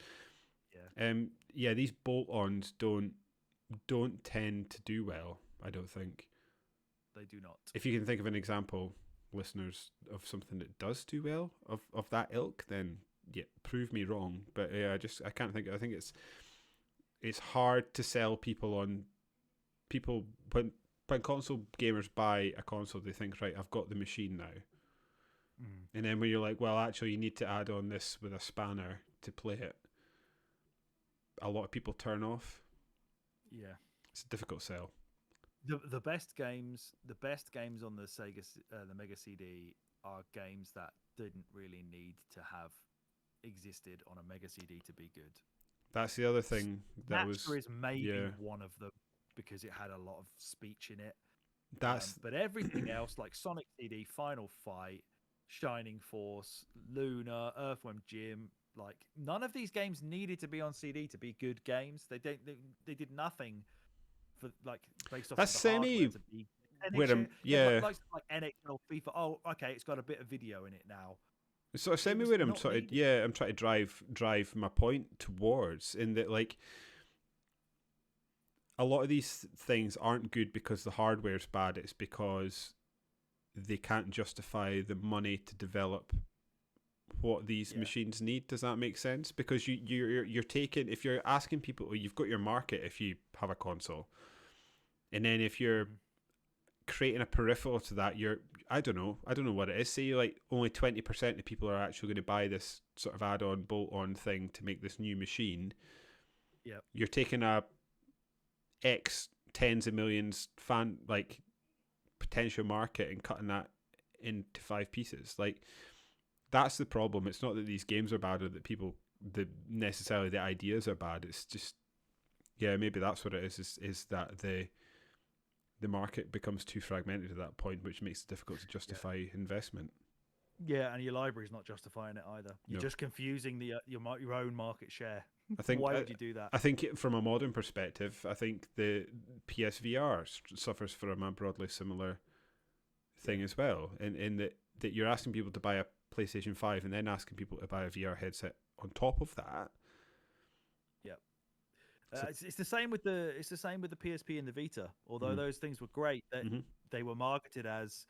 These bolt-ons don't tend to do well, I don't think. They do not. If you can think of an example, listeners, of something that does do well of that ilk, then prove me wrong. But I can't think. I think it's hard to sell people when console gamers buy a console, they think, right, I've got the machine now. And then when you're like, well, actually, you need to add on this with a spanner to play it, a lot of people turn off. Yeah, it's a difficult sell. The best games on the Sega, the Mega CD, are games that didn't really need to have existed on a Mega CD to be good. That's the other thing. Snatcher is maybe one of them because it had a lot of speech in it. But everything else, like Sonic CD, Final Fight, Shining Force, Luna, Earthworm Jim, like none of these games needed to be on CD to be good games. They did nothing for like based off. That's of semi. With them, like NHL, FIFA. Oh, okay, it's got a bit of video in it now. So semi where I'm trying to drive my point towards, in that like a lot of these things aren't good because the hardware's bad. It's because they can't justify the money to develop what these machines need. Does that make sense? Because you're taking, if you're asking people, you've got your market if you have a console, and then if you're creating a peripheral to that, I don't know what it is. Say like only 20% of people are actually going to buy this sort of add-on, bolt-on thing to make this new machine. Yep. You're taking a X tens of millions potential market and cutting that into 5 pieces. Like, that's the problem. It's not that these games are bad or that necessarily the ideas are bad. It's just, yeah, maybe that's what it is that the market becomes too fragmented at that point, which makes it difficult to justify investment. Yeah, and your library's not justifying it either. You're just confusing your own market share. I think why would you do that? I think from a modern perspective, I think the PSVR suffers from a broadly similar thing as well, in that you're asking people to buy a PlayStation 5 and then asking people to buy a VR headset on top of that. Yep. It's the same with the PSP and the Vita. Although those things were great, they were marketed as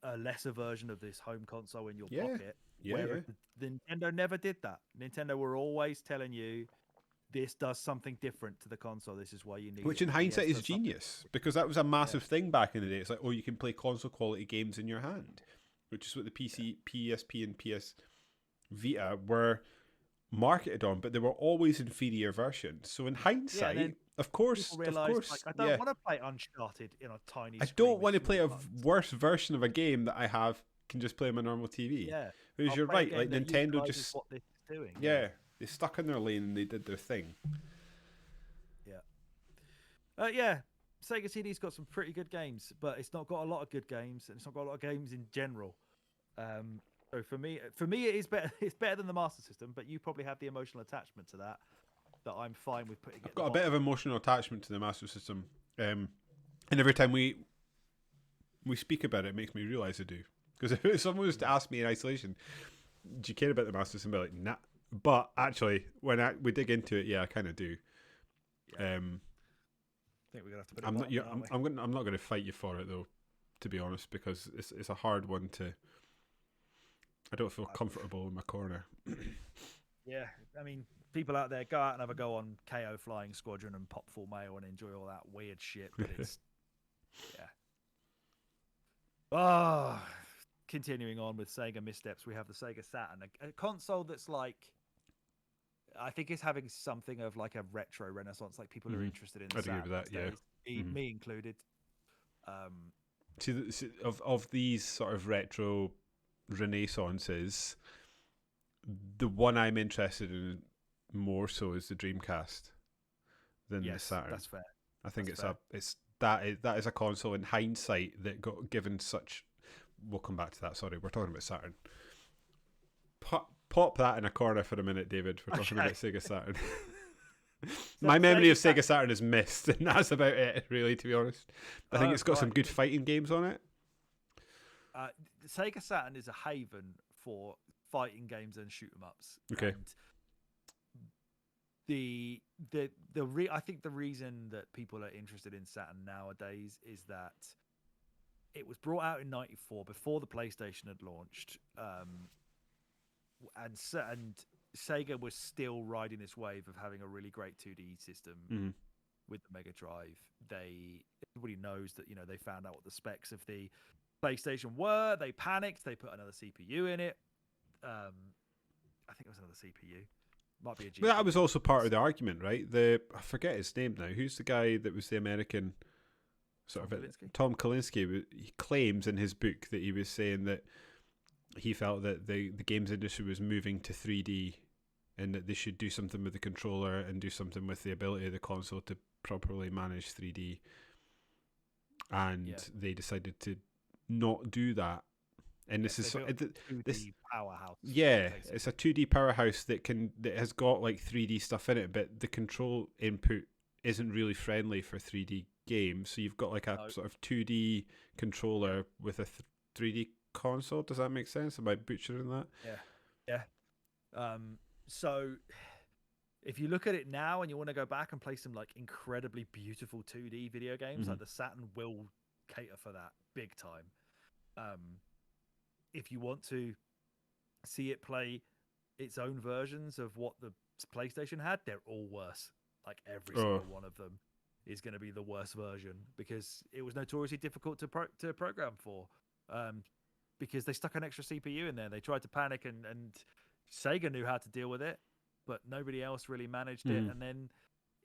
a lesser version of this home console in your pocket. Whereas the Nintendo never did that. Nintendo were always telling you, this does something different to the console. This is why you need it. Which in hindsight is genius, because that was a massive thing back in the day. It's like, oh, you can play console quality games in your hand, which is what the PSP and PS Vita were marketed on, but they were always inferior versions. So in hindsight, of course, like, I don't want to play Uncharted in a tiny. I don't want to play a worse version of a game that I can just play on my normal TV. Yeah, because you're right. Like Nintendo just what this is doing. Yeah, they stuck in their lane and they did their thing. Yeah. Sega CD's got some pretty good games, but it's not got a lot of good games, and it's not got a lot of games in general. So for me, it is better. It's better than the Master System, but you probably have the emotional attachment to that. That I'm fine with putting. I've got a bit of emotional attachment to the Master System, and every time we speak about it, it makes me realise I do. Because if someone was to ask me in isolation, do you care about the Master System? I'd be like, nah. But actually, when we dig into it, I kind of do. Yeah. I think we're gonna have to put it I'm not going to fight you for it though, to be honest, because it's a hard one to. I don't feel comfortable in my corner. Yeah, I mean, people out there, go out and have a go on KO Flying Squadron and pop full mail and enjoy all that weird shit. But it's continuing on with Sega missteps, we have the Sega Saturn, a console that's like, I think it's having something of like a retro renaissance. Like people are interested in. I'd agree with that. Yeah, me included. See, of these sort of retro renaissances, the one I'm interested in more so is the Dreamcast than the Saturn. That's fair. I think that is a console in hindsight that got given such. We'll come back to that. Sorry, we're talking about Saturn. Pop that in a corner for a minute, David. We're talking about Sega Saturn. My memory of Sega Saturn is missed, and that's about it, really, to be honest. I think it's got some good fighting games on it. Sega Saturn is a haven for fighting games and shoot 'em ups. Okay. And I think the reason that people are interested in Saturn nowadays is that it was brought out in '94 before the PlayStation had launched. And Sega was still riding this wave of having a really great 2D system with the Mega Drive. Everybody knows that they found out what the specs of the PlayStation were. They panicked. They put another CPU in it. I think it was another CPU. Might be a GPU. Well, that was also part of the argument, right? I forget his name now. Who's the guy that was the American Tom Kalinske? He claims in his book that he was saying that he felt that the games industry was moving to 3D and that they should do something with the controller and do something with the ability of the console to properly manage 3D. And they decided to not do that. And this is this powerhouse. Yeah, basically. It's a 2D powerhouse that has got like 3D stuff in it, but the control input isn't really friendly for 3D games. So you've got like a sort of 2D controller with a 3D console. Does that make sense? Am I butchering that? Yeah. So if you look at it now and you want to go back and play some like incredibly beautiful 2D video games, like the Saturn will cater for that big time. If you want to see it play its own versions of what the PlayStation had, they're all worse. Like every single one of them is going to be the worst version because it was notoriously difficult to program for. because they stuck an extra CPU in there. They tried to panic, and Sega knew how to deal with it, but nobody else really managed it. And then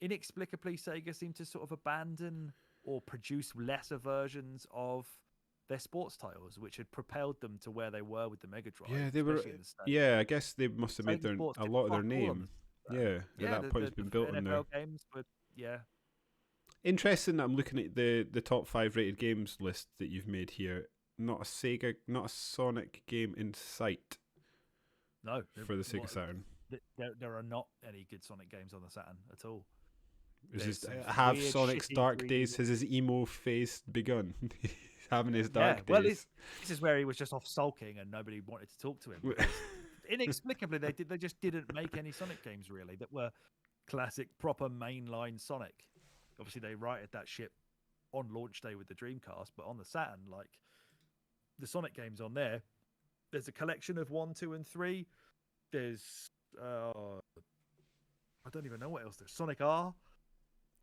inexplicably, Sega seemed to sort of abandon or produce lesser versions of their sports titles, which had propelled them to where they were with the Mega Drive. Yeah, they were. In the States. Yeah, I guess they must have made Sega a lot of their name. Yeah, at that point, it's been built on there. NFL games, but yeah. Interesting that I'm looking at the top 5 rated games list that you've made here. Not a Sonic game in sight. No, for the Sega Saturn. There are not any good Sonic games on the Saturn at all. Have Sonic's dark days? Has his emo phase begun? He's having his dark days. Well, this is where he was just off sulking and nobody wanted to talk to him. Inexplicably, they just didn't make any Sonic games really that were classic, proper mainline Sonic. Obviously, they righted that ship on launch day with the Dreamcast, but on the Saturn, like the Sonic games on there's a collection of 1, 2, and 3. There's I don't even know what else. There's Sonic R.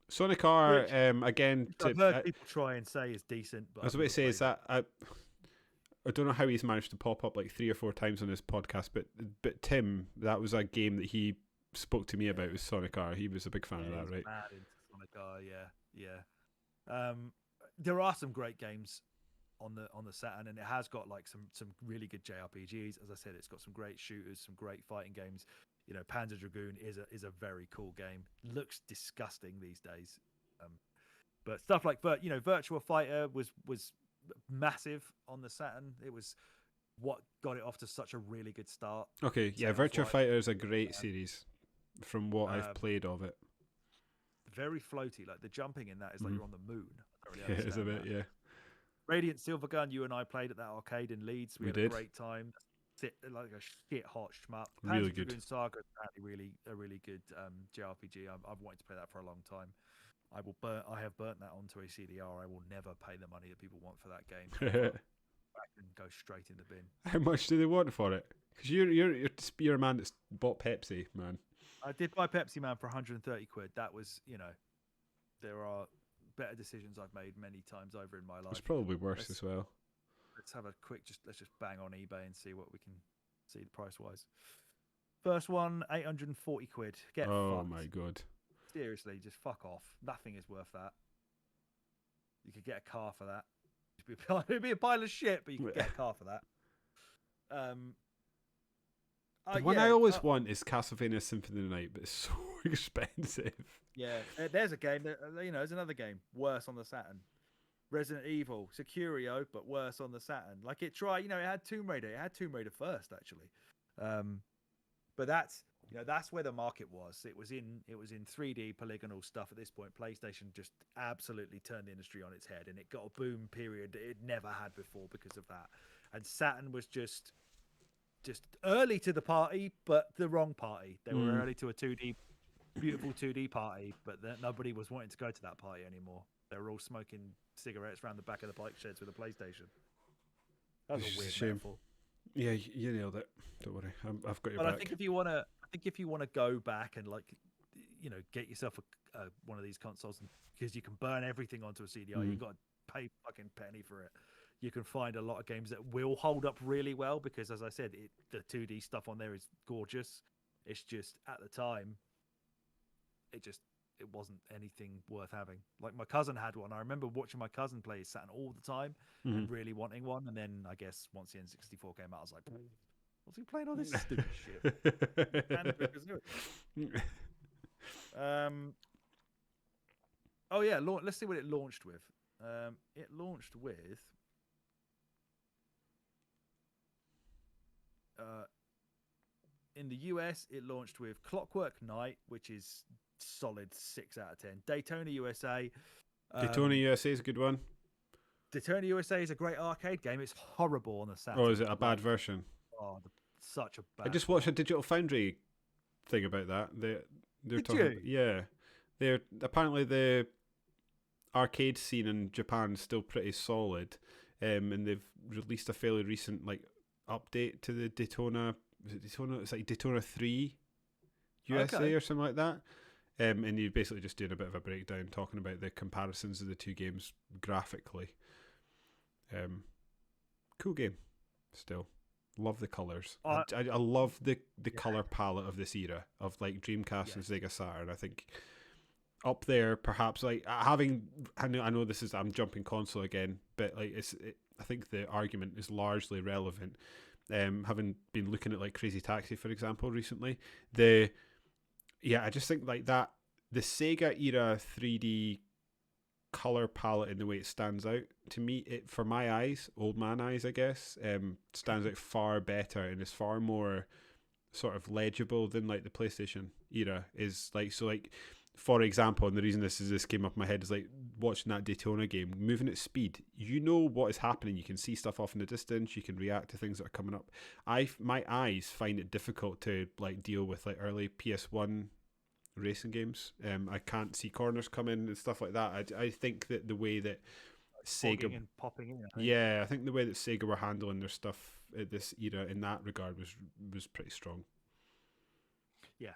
Sonic R, again. I've heard people try and say is decent, but I was about to say is that I don't know how he's managed to pop up like 3 or 4 times on this podcast, but Tim, that was a game that he spoke to me about, was Sonic R. He was a big fan of that, right? Mad into Sonic R, yeah. There are some great games on the Saturn, and it has got like some really good JRPGs. As I said, it's got some great shooters, some great fighting games. You know, Panzer Dragoon is a very cool game. Looks disgusting these days, but stuff like Virtua Fighter was massive on the Saturn. It was what got it off to such a really good start. Okay, yeah, Virtua Fighter is a great series from what I've played of it. Very floaty, like the jumping in that is like you're on the moon. Yeah, it is a bit, yeah. Radiant Silvergun, you and I played at that arcade in Leeds. We had a great time. Like a shit hot shmup. Really good. Dragoon Saga is apparently a really good JRPG. I've wanted to play that for a long time. I have burnt that onto a CDR. I will never pay the money that people want for that game. Back and go straight in the bin. How much do they want for it? Because you're a man that's bought Pepsi, man. I did buy Pepsi Man for 130 quid. That was, there are better decisions I've made many times over in my life. It's probably worse as well. Let's have a quick, let's just bang on eBay and see what we can see the price wise. First one, 840 quid. Get fucked. My god. Seriously, just fuck off. Nothing is worth that. You could get a car for that. It'd be a pile of shit, but you could get a car for that. The one I always want is Castlevania Symphony of the Night, but it's so expensive. Yeah, there's a game that there's another game worse on the Saturn. Resident Evil, Securio, but worse on the Saturn. Like it tried, it had Tomb Raider. It had Tomb Raider first, actually. But that's where the market was. It was in 3D polygonal stuff at this point. PlayStation just absolutely turned the industry on its head, and it got a boom period that it never had before because of that. And Saturn was just early to the party, but the wrong party. They were early to a beautiful 2D party, but nobody was wanting to go to that party anymore. They were all smoking cigarettes around the back of the bike sheds with a PlayStation. That was a weird metaphor. Yeah, you nailed it. Don't worry, I've got your back. I think if you want to go back and get yourself one of these consoles, because you can burn everything onto a CDR, you've got to pay fucking penny for it. You can find a lot of games that will hold up really well because, as I said, the 2D stuff on there is gorgeous. It's just at the time, it wasn't anything worth having. Like my cousin had one. I remember watching my cousin play Saturn all the time and really wanting one. And then I guess once the N64 came out, I was like, what's he playing all this stupid shit? Oh yeah, let's see what it launched with. It launched with in the US, it launched with Clockwork Knight, which is solid 6 out of 10. Daytona USA. Daytona USA is a good one. Daytona USA is a great arcade game. It's horrible on the Saturn. Oh, is it a bad version? Oh, such a bad. I just watched a Digital Foundry thing about that. They're talking. Yeah, they're apparently the arcade scene in Japan is still pretty solid, and they've released a fairly recent update to the Daytona. Is it Daytona? It's like Daytona 3 USA or something like that. And you're basically just doing a bit of a breakdown, talking about the comparisons of the two games graphically. Cool game. Still. Love the colours. Uh, I love the Yeah. colour palette of this era of like Dreamcast and Yes. Sega Saturn. I think up there, perhaps like having. I know this is I'm jumping console again, but like I think the argument is largely relevant. Having been looking at like Crazy Taxi, for example, recently, I just think like that the Sega era 3D color palette in the way it stands out to me, it for my eyes, old man eyes, I guess, stands out far better and is far more sort of legible than like the PlayStation era is. Like, so like, for example, and the reason this came up in my head is like watching that Daytona game, moving at speed, you know what is happening, you can see stuff off in the distance, you can react to things that are coming up. My eyes find it difficult to like deal with like early PS1 racing games. I can't see corners coming and stuff like that. I think that the way that Sega Fogging and popping in. I think. I think the way that Sega were handling their stuff at this era in that regard was pretty strong. Yeah.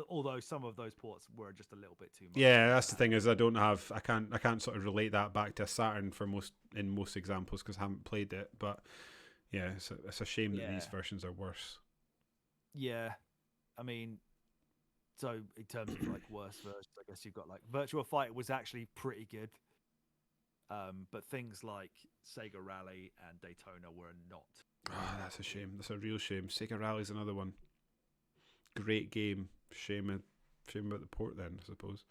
Although some of those ports were just a little bit too much. Yeah, that's the thing is I can't sort of relate that back to Saturn for most examples because I haven't played it. But yeah, it's a shame that these versions are worse. Yeah, I mean, so in terms of like worse versions, I guess you've got like Virtua Fighter was actually pretty good. But things like Sega Rally and Daytona were not. Oh, that's a shame. That's a real shame. Sega Rally's another one. Great game. Shame about the port then, I suppose.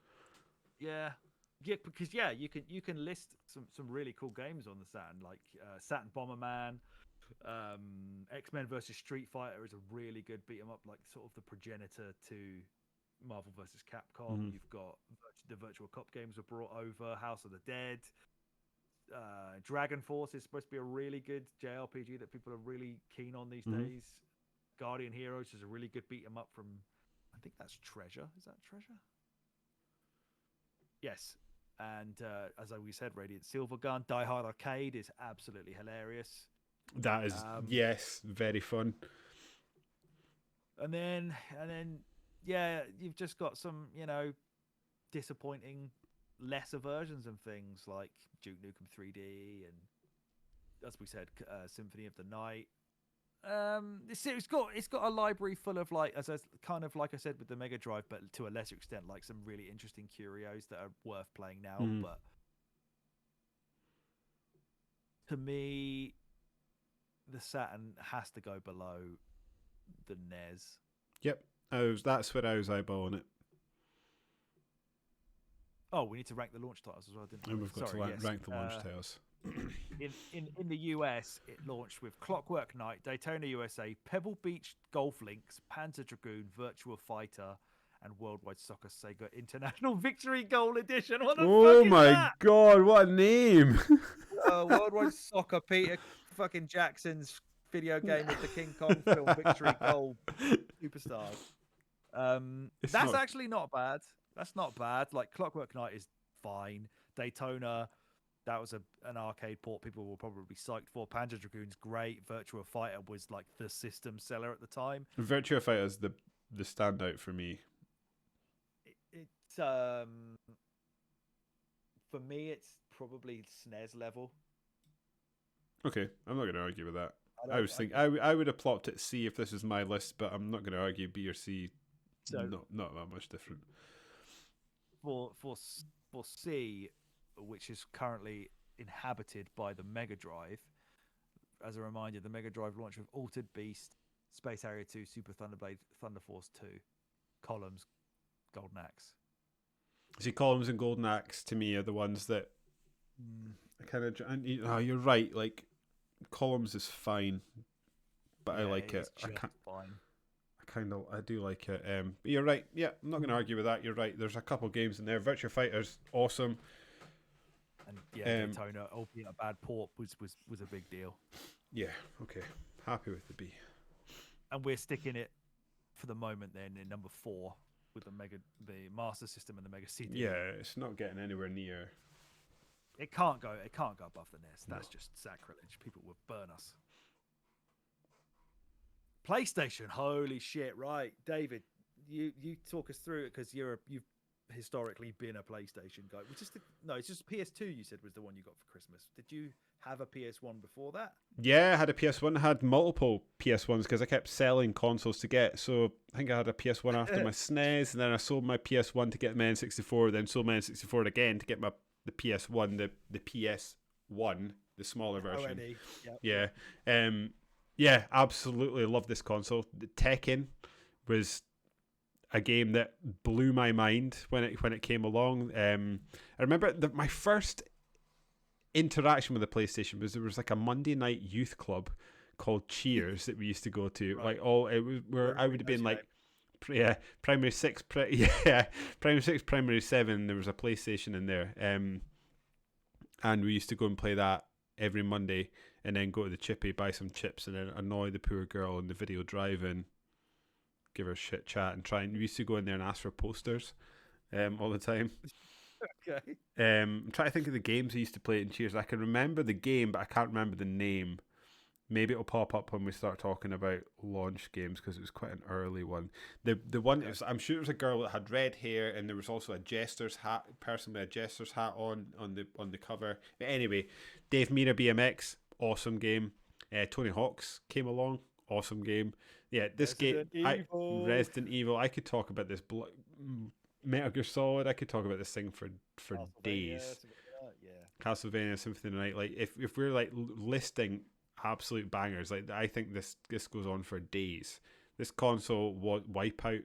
Yeah, because you can list some really cool games on the Saturn, like Saturn Bomberman, X-Men versus Street Fighter is a really good beat 'em up, like sort of the progenitor to Marvel versus Capcom. Mhm. You've got the Virtual Cop games were brought over, House of the Dead. Dragon Force is supposed to be a really good JRPG that people are really keen on these days. Guardian Heroes is a really good beat 'em up from, I think that's Treasure. Is that Treasure? Yes. And as we said, Radiant Silvergun, Die Hard Arcade is absolutely hilarious. That is yes, very fun. And then yeah, you've just got some, disappointing lesser versions of things like Duke Nukem 3D and, as we said, Symphony of the Night. It's got a library full of like, kind of like I said with the Mega Drive, but to a lesser extent, like some really interesting curios that are worth playing now. But to me, the Saturn has to go below the NES. Yep, that's where I was eyeballing it. Oh, we need to rank the launch titles as well, didn't we? And we've got to rank the launch titles. In the US, it launched with Clockwork Knight, Daytona USA, Pebble Beach Golf Links, Panzer Dragoon, Virtua Fighter, and Worldwide Soccer Sega International Victory Goal Edition. What the fuck is that? God, what a name! Worldwide Soccer, Peter fucking Jackson's video game with the King Kong film Victory Goal Superstars. That's actually not bad. That's not bad. Like Clockwork Knight is fine. Daytona, that was an arcade port people will probably be psyched for. Panzer Dragoon's great. Virtua Fighter was like the system seller at the time. Virtua Fighter is the standout for me. It's for me, it's probably SNES level. Okay, I'm not going to argue with that. I was thinking I would have plopped it C if this is my list, but I'm not going to argue B or C. So not that much different. For C, which is currently inhabited by the Mega Drive. As a reminder, the Mega Drive launched with Altered Beast, Space Harrier 2, Super Thunderblade, Thunder Force 2, Columns, Golden Axe. See, Columns and Golden Axe to me are the ones that I kind of. You're right. Like Columns is fine, but I like it. Fine. I do like it. But you're right. Yeah, I'm not going to argue with that. You're right. There's a couple games in there. Virtua Fighter's awesome. And Daytona, albeit a bad port, was a big deal. Yeah. Okay. Happy with the B. And we're sticking it for the moment then in number 4 with the Master System and the Mega CD. Yeah, it's not getting anywhere near. It can't go above the NES. That's just sacrilege. People would burn us. PlayStation, holy shit! Right, David, you talk us through it because you've historically been a PlayStation guy. It's just PS2. You said was the one you got for Christmas. Did you have a PS1 before that? Yeah, I had a PS1. I had multiple PS1s because I kept selling consoles to get. So I think I had a PS1 after my SNES, and then I sold my PS1 to get my N64, then sold my N64 again to get the PS1, the PS1, the smaller version. Yep. Yeah. Yeah, absolutely love this console. The Tekken was a game that blew my mind when it came along. I remember my first interaction with the PlayStation was there was like a Monday night youth club called Cheers that we used to go to. Right. It was where I would have been like, primary 6, primary 6, primary 7. There was a PlayStation in there, and we used to go and play that every Monday, and then go to the chippy, buy some chips, and then annoy the poor girl in the video drive-in, give her a shit chat, and we used to go in there and ask for posters all the time. Okay. I'm trying to think of the games I used to play in Cheers. I can remember the game, but I can't remember the name. Maybe it'll pop up when we start talking about launch games because it was quite an early one. The one I'm sure it was a girl that had red hair, and there was also a jester's hat person with a jester's hat on the cover. But anyway, Dave Mirra BMX, awesome game. Tony Hawk's came along, awesome game. Yeah, this Resident Evil. I could talk about this. Metal Gear Solid. I could talk about this thing for days. Castlevania, Symphony of the Night. Like if we're like listing absolute bangers, like I think this goes on for days. This console was Wipeout.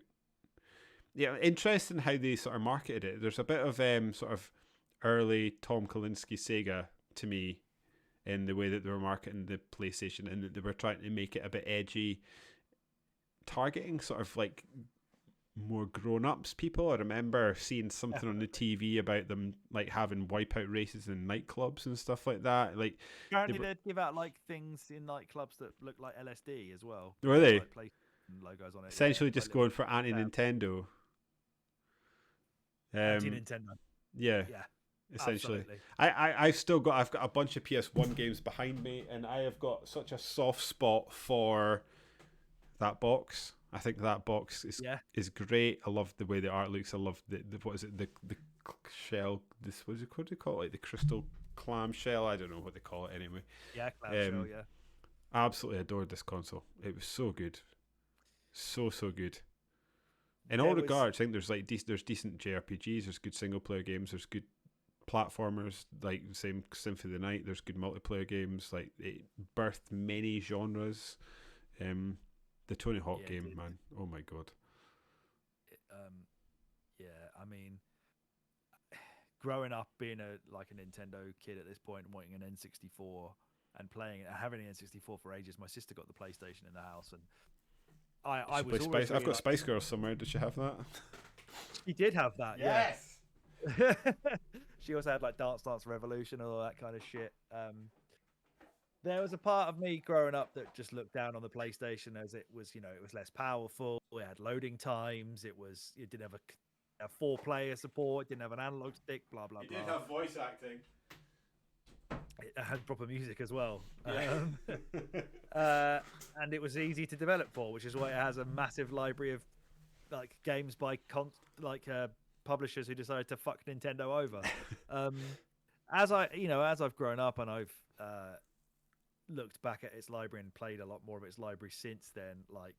Yeah, interesting how they sort of marketed it. There's a bit of sort of early Tom Kalinske Sega to me in the way that they were marketing the PlayStation, and that they were trying to make it a bit edgy, targeting sort of like more grown-ups people. I remember seeing something on the TV about them like having Wipeout races in nightclubs and stuff like that. Like apparently they'd give out like things in nightclubs that look like LSD as well. Were they? Like PlayStation logos on it. Essentially just going for anti-Nintendo. Anti-Nintendo. Yeah. Essentially. I've got a bunch of PS1 games behind me, and I have got such a soft spot for that box. I think that box is great. I love the way the art looks. I love the what is it, the shell, what do you call it, like the crystal clam shell? I don't know what they call it anyway. Yeah, clam shell, yeah. Absolutely adored this console. It was so good. So good. In all regards, I think there's like there's decent JRPGs, there's good single player games, there's good platformers, like same Symphony of the Night, there's good multiplayer games, like it birthed many genres. The Tony Hawk game, man. Oh my god. I mean, growing up being a Nintendo kid at this point, wanting an N64 and playing it, having an N64 for ages. My sister got the PlayStation in the house, and I was always I've got Spice Girls somewhere. Did she have that? She did have that. Yes. Yeah. She also had like Dance Dance Revolution and all that kind of shit. There was a part of me growing up that just looked down on the PlayStation as it was, it was less powerful. It had loading times. It didn't have a 4-player support. It didn't have an analog stick. Blah blah blah. It did have voice acting. It had proper music as well. Yeah. And it was easy to develop for, which is why it has a massive library of like games by publishers who decided to fuck Nintendo over. As I've grown up and I've looked back at its library and played a lot more of its library since then, like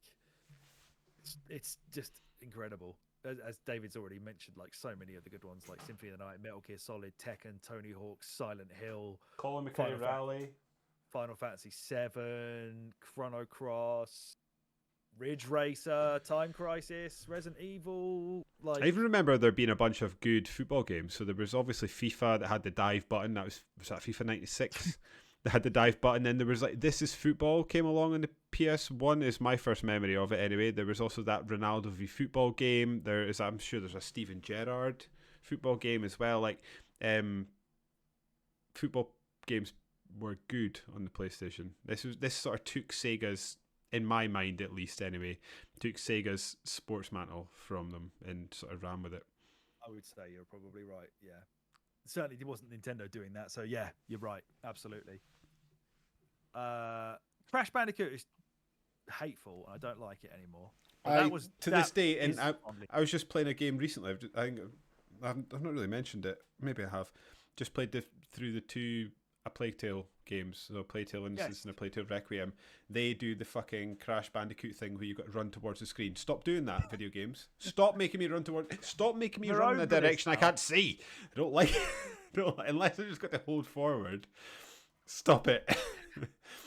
it's just incredible. As David's already mentioned, like so many of the good ones, like Symphony of the Night, Metal Gear Solid, Tekken, Tony Hawk, Silent Hill, Colin McRae Rally, Final Fantasy VII, Chrono Cross, Ridge Racer, Time Crisis, Resident Evil. Like, I even remember there being a bunch of good football games. So there was obviously FIFA that had the dive button. Was that FIFA 96? That had the dive button. Then there was like This Is Football came along on the PS1. Is my first memory of it anyway. There was also that Ronaldo v Football game. I'm sure there's a Steven Gerrard football game as well. Like football games were good on the PlayStation. This sort of took Sega's, in my mind at least anyway, took Sega's sports mantle from them and sort of ran with it. I would say you're probably right, yeah. Certainly it wasn't Nintendo doing that, so yeah, you're right, absolutely. Crash Bandicoot is hateful, and I don't like it anymore. This day, and I was just playing a game recently. I think I've not really mentioned it. Maybe I have. Just played through the two A Plague Tale games, so A Plague Tale Innocence and A Plague Tale Requiem. They do the fucking Crash Bandicoot thing where you got to run towards the screen. Stop doing that, video games. Stop making me run towards. Stop making me run in a direction I can't see. I don't like. Unless I just got to hold forward. Stop it.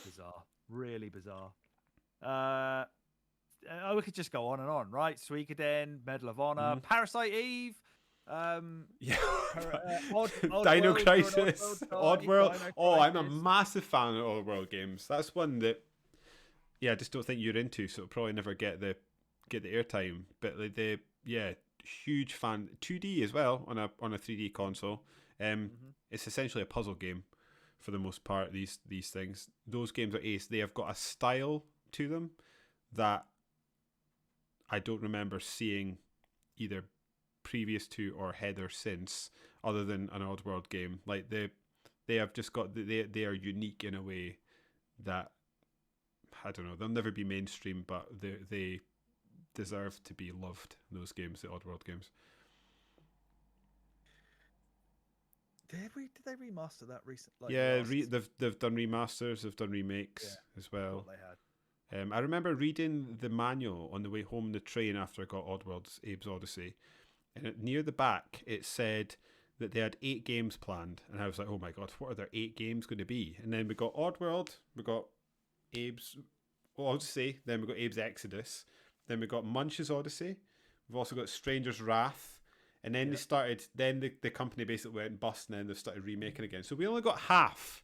Bizarre, really bizarre. We could just go on and on, right? Suikoden, Medal of Honor, Parasite Eve. Yeah. Odd Dino World, Crisis, Oddworld. Dino Oh, I'm a Crisis. massive fan of Oddworld games. That's one that, I just don't think you're into, so it'll probably never get the airtime. But huge fan. 2D as well on a 3D console. It's essentially a puzzle game for the most part. These things, those games are ace. They have got a style to them that I don't remember seeing either previous to or Heather since, other than an Oddworld game. Like they have just got they are unique in a way that, I don't know, they'll never be mainstream, but they deserve to be loved. Those games, the Oddworld games. Did they remaster that recently? They've done remasters, they've done remakes as well. They had. I remember reading the manual on the way home on the train after I got Oddworld's Abe's Odyssey, and near the back it said that they had 8 games planned, and I was like, oh my god, what are their 8 games going to be? And then we got Oddworld, we got Abe's Odyssey, then we got Abe's Exodus, then we got Munch's Odyssey, we've also got Stranger's Wrath, and then the company basically went bust, and then they started remaking again. So we only got half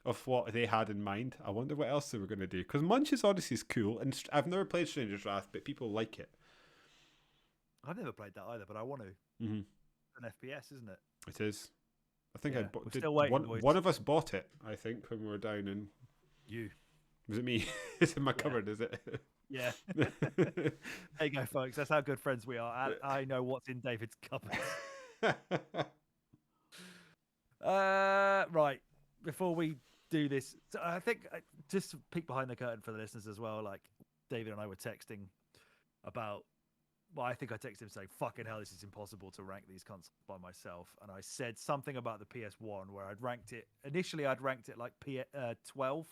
of what they had in mind. I wonder what else they were going to do, because Munch's Odyssey is cool, and I've never played Stranger's Wrath, but people like it. I've never played that either, but I want to. Mm-hmm. An FPS, isn't it? It is. I think one of us bought it, I think, when we were down in... You. Was it me? It's in my cupboard, is it? Yeah. There you go, folks. That's how good friends we are. I know what's in David's cupboard. Right. Before we do this, so I think just to peek behind the curtain for the listeners as well, like David and I were texting about, well, I think I texted him saying, fucking hell, this is impossible to rank these consoles by myself. And I said something about the PS1 where initially I'd ranked it like 12th,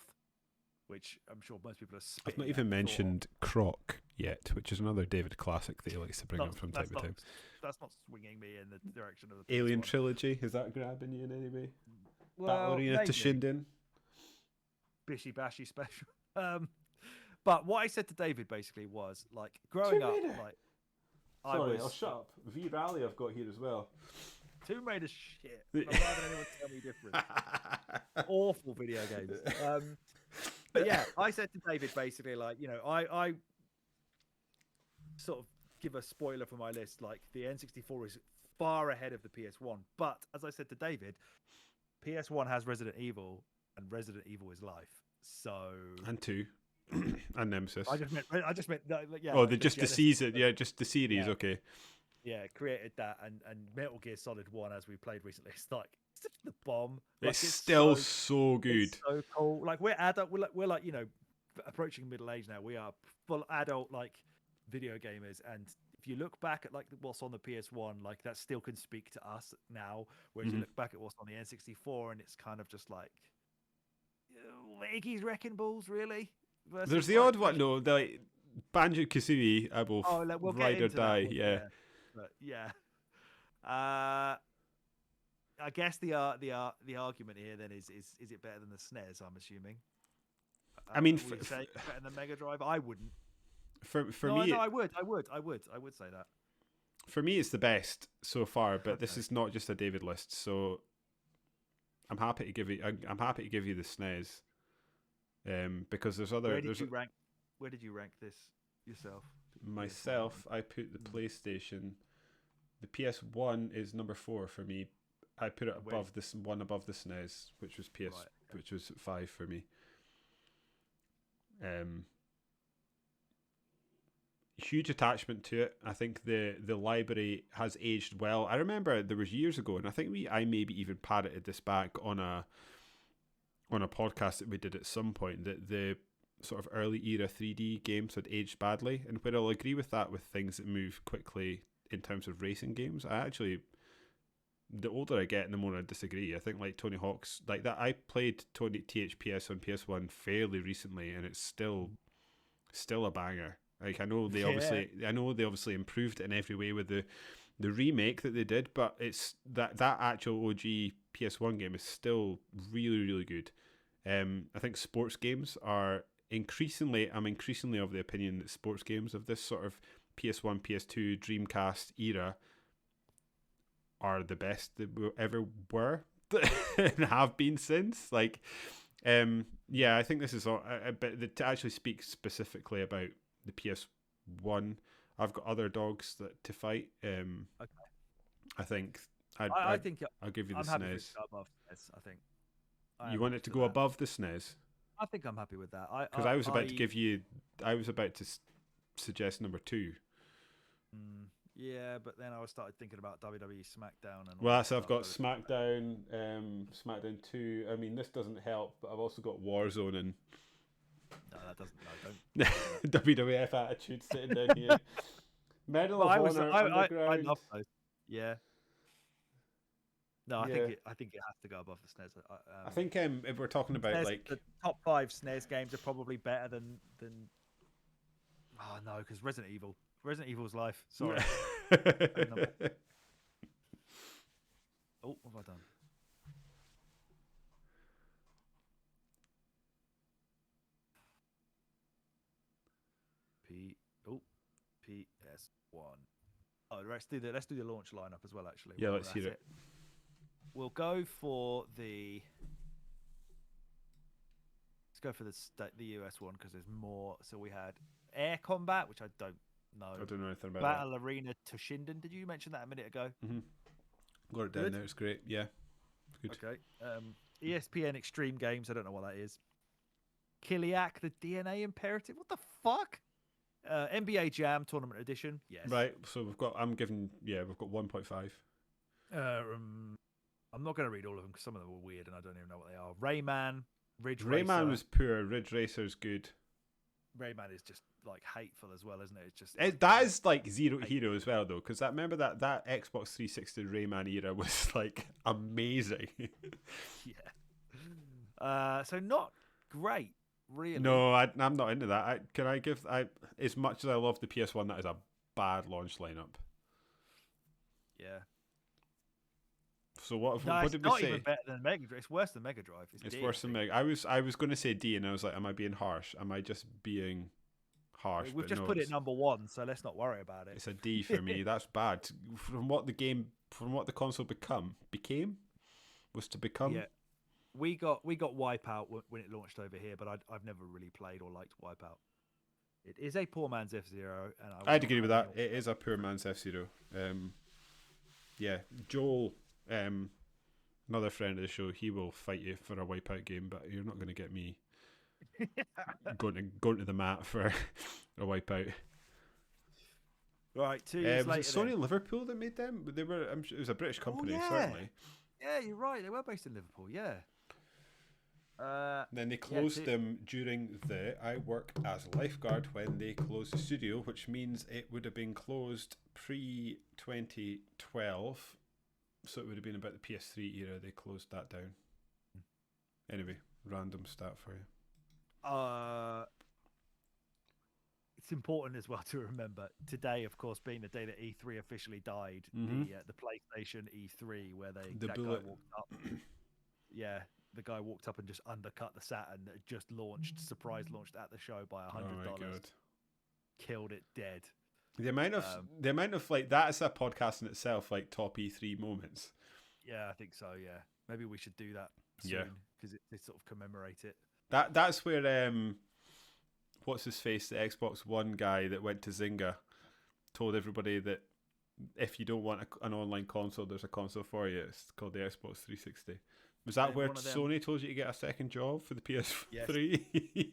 which I'm sure most people are spitting. I've not even mentioned Croc yet, which is another David classic that he likes to bring up from time to time. That's not swinging me in the direction of the Alien PS1. Trilogy, is that grabbing you in any way? Well, Battle Arena to Shinden. Bishy bashy special. But what I said to David basically was, like, growing up, like, I'll shut up. V-Rally I've got here as well. Tomb Raider's shit. I'm not having anyone tell me different. Awful video games. But yeah, I said to David basically, like, you know, I sort of give a spoiler for my list. Like, the N64 is far ahead of the PS1. But as I said to David, PS1 has Resident Evil, and Resident Evil is life. So and 2 and Nemesis. I just meant yeah. Oh, just the season, just the series. Yeah. Okay. Yeah, created that, and Metal Gear Solid 1, as we played recently, it's like it's just the bomb. Like, it's still so good. It's so cool. Like, we're adult. We're like, you know, approaching middle age now. We are full adult like video gamers, and if you look back at like what's on the PS1, like that still can speak to us now. Whereas you look back at what's on the N64, and it's kind of just like Iggy's Wrecking Balls, really. Versus, there's the odd one, no, like Banjo Kazooie. I will we'll ride or die. Yeah. But yeah. I guess the argument here then is it better than the SNES? I'm assuming. I mean, better than Mega Drive? I wouldn't. For no, me, no, I would say that. For me, it's the best so far, but this is not just a David list, so I'm happy to give you. I'm happy to give you the SNES, because there's other. Where did you rank this yourself? Myself, I put the PlayStation. The PS1 is number 4 for me. I put it above this one, above the SNES, which was which was 5 for me. Huge attachment to it. I think the library has aged well. I remember there was years ago, and I think I maybe even parroted this back on a podcast that we did at some point, that the sort of early era 3D games had aged badly, and where I'll agree with that with things that move quickly in terms of racing games, I actually the older I get, the more I disagree. I think like Tony Hawk's like that. I played Tony THPS on PS1 fairly recently, and it's still a banger. Like I know they obviously improved it in every way with the remake that they did, but it's that actual OG PS1 game is still really, really good. I think sports games are I'm increasingly of the opinion that sports games of this sort of PS1, PS2, Dreamcast era are the best that ever were and have been since. Like, yeah, I think this is a bit to actually speak specifically about the PS1. I've got other dogs to fight. Okay. I think I think I'll give you the I'm happy for it SNES. to go above SNES. I think. You want it to go above the SNES? I think I'm happy with that. Because I was about to give you. I was about to suggest number 2. Yeah, but then I started thinking about WWE SmackDown and. Well, so I've got SmackDown, SmackDown 2. I mean, this doesn't help, but I've also got Warzone and. No, that doesn't. No, don't. WWF Attitude sitting down here. Medal of Honor. I love those. Yeah. No, I think it has to go above the SNES. I think if we're talking about SNES, like the top 5 SNES games are probably better than. Oh no, because Resident Evil's life. Sorry. Oh, what have I done? PS1. Oh, let's do the launch lineup as well. Actually, yeah, let's hear it. We'll go for the. Let's go for the US one because there's more. So we had Air Combat, which I don't know. I don't know anything about Battle Arena Toshinden. Did you mention that a minute ago? Mm-hmm. Got it down there. It's great. Yeah, it's good. Okay. ESPN Extreme Games. I don't know what that is. Kiliak, the DNA Imperative. What the fuck? NBA Jam Tournament Edition. Yes. Right. So we've got 1.5. I'm not going to read all of them because some of them were weird and I don't even know what they are. Rayman, Ridge Rayman Racer. was poor. Ridge Racer's good. Rayman is just like hateful as well, isn't it? It's just that is like Zero Hero as well, though, because I remember that Xbox 360 Rayman era was like amazing. Yeah. So not great, really. No, I'm not into that. As much as I love the PS1, that is a bad launch lineup. Yeah. So what did we say? It's not even better than Mega Drive. It's worse than Mega Drive. It's worse than Mega. I was going to say D, and I was like, am I being harsh? Am I just being harsh? We've just put it number 1, so let's not worry about it. It's a D for me. That's bad. From what the console became. Yeah. We got Wipeout when it launched over here, but I've never really played or liked Wipeout. It is a poor man's F-Zero, and I'd agree with that. It is a poor man's F-Zero. Yeah, Joel, another friend of the show, he will fight you for a Wipeout game, but you're not going to get me going to the mat for a Wipeout. Right, 2 years later. Was it Sony Liverpool that made them? They were. It was a British company, certainly. Yeah, you're right. They were based in Liverpool. Yeah. Then they closed them during I worked as a lifeguard when they closed the studio, which means it would have been closed pre-2012. So it would have been about the PS3 era. They closed that down. Anyway, random stat for you. It's important as well to remember today, of course, being the day that E3 officially died, the PlayStation E3, where that guy walked up. Yeah, the guy walked up and just undercut the Saturn that just surprise launched at the show by $100. Oh my God. Killed it dead. The amount of like that's a podcast in itself, like top E3 moments. Yeah, I think so. Yeah, maybe we should do that soon because they sort of commemorate it. That's where what's his face, the Xbox One guy that went to Zynga, told everybody that if you don't want an online console, there's a console for you. It's called the Xbox 360. Was that where Sony told you to get a second job for the PS3?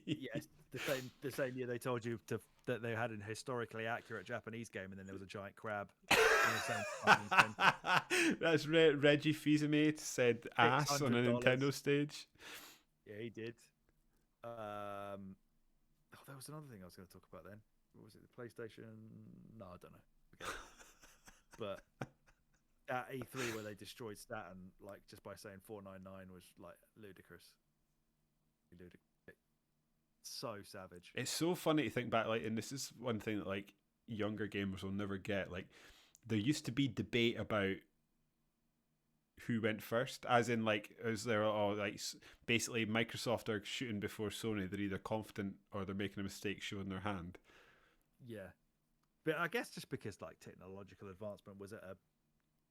Yes, the same year they told you that they had an historically accurate Japanese game, and then there was a giant crab. That's Reggie Fils-Aimé said ass on a Nintendo stage. Yeah, he did. There was another thing I was going to talk about then. What was it? The PlayStation? No, I don't know. Okay. But that E3 where they destroyed Saturn, like just by saying 499 was like ludicrous. So savage. It's so funny to think back, like, and this is one thing that like younger gamers will never get. Like, there used to be debate about who went first, as in like, is there basically Microsoft are shooting before Sony? They're either confident or they're making a mistake showing their hand. Yeah, but I guess just because like technological advancement was at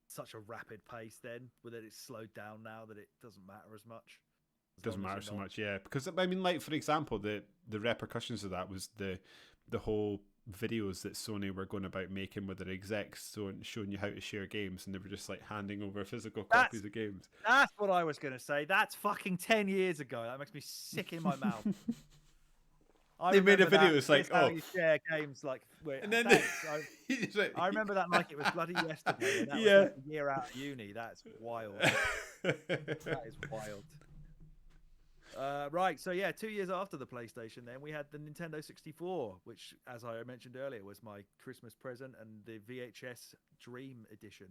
such a rapid pace then, but that it's slowed down now that it doesn't matter as much. Doesn't matter so much, yeah. Because I mean, like, for example, the repercussions of that was the whole videos that Sony were going about making with their execs, showing you how to share games, and they were just like handing over physical copies of games. That's what I was going to say. That's fucking 10 years ago. That makes me sick in my mouth. They made a video. It's like, how you share games, like, and then I remember that like it was bloody yesterday. And that was like a year out of uni. That's wild. That is wild. Right, so yeah, 2 years after the PlayStation, then we had the Nintendo 64, which, as I mentioned earlier, was my Christmas present, and the VHS Dream Edition.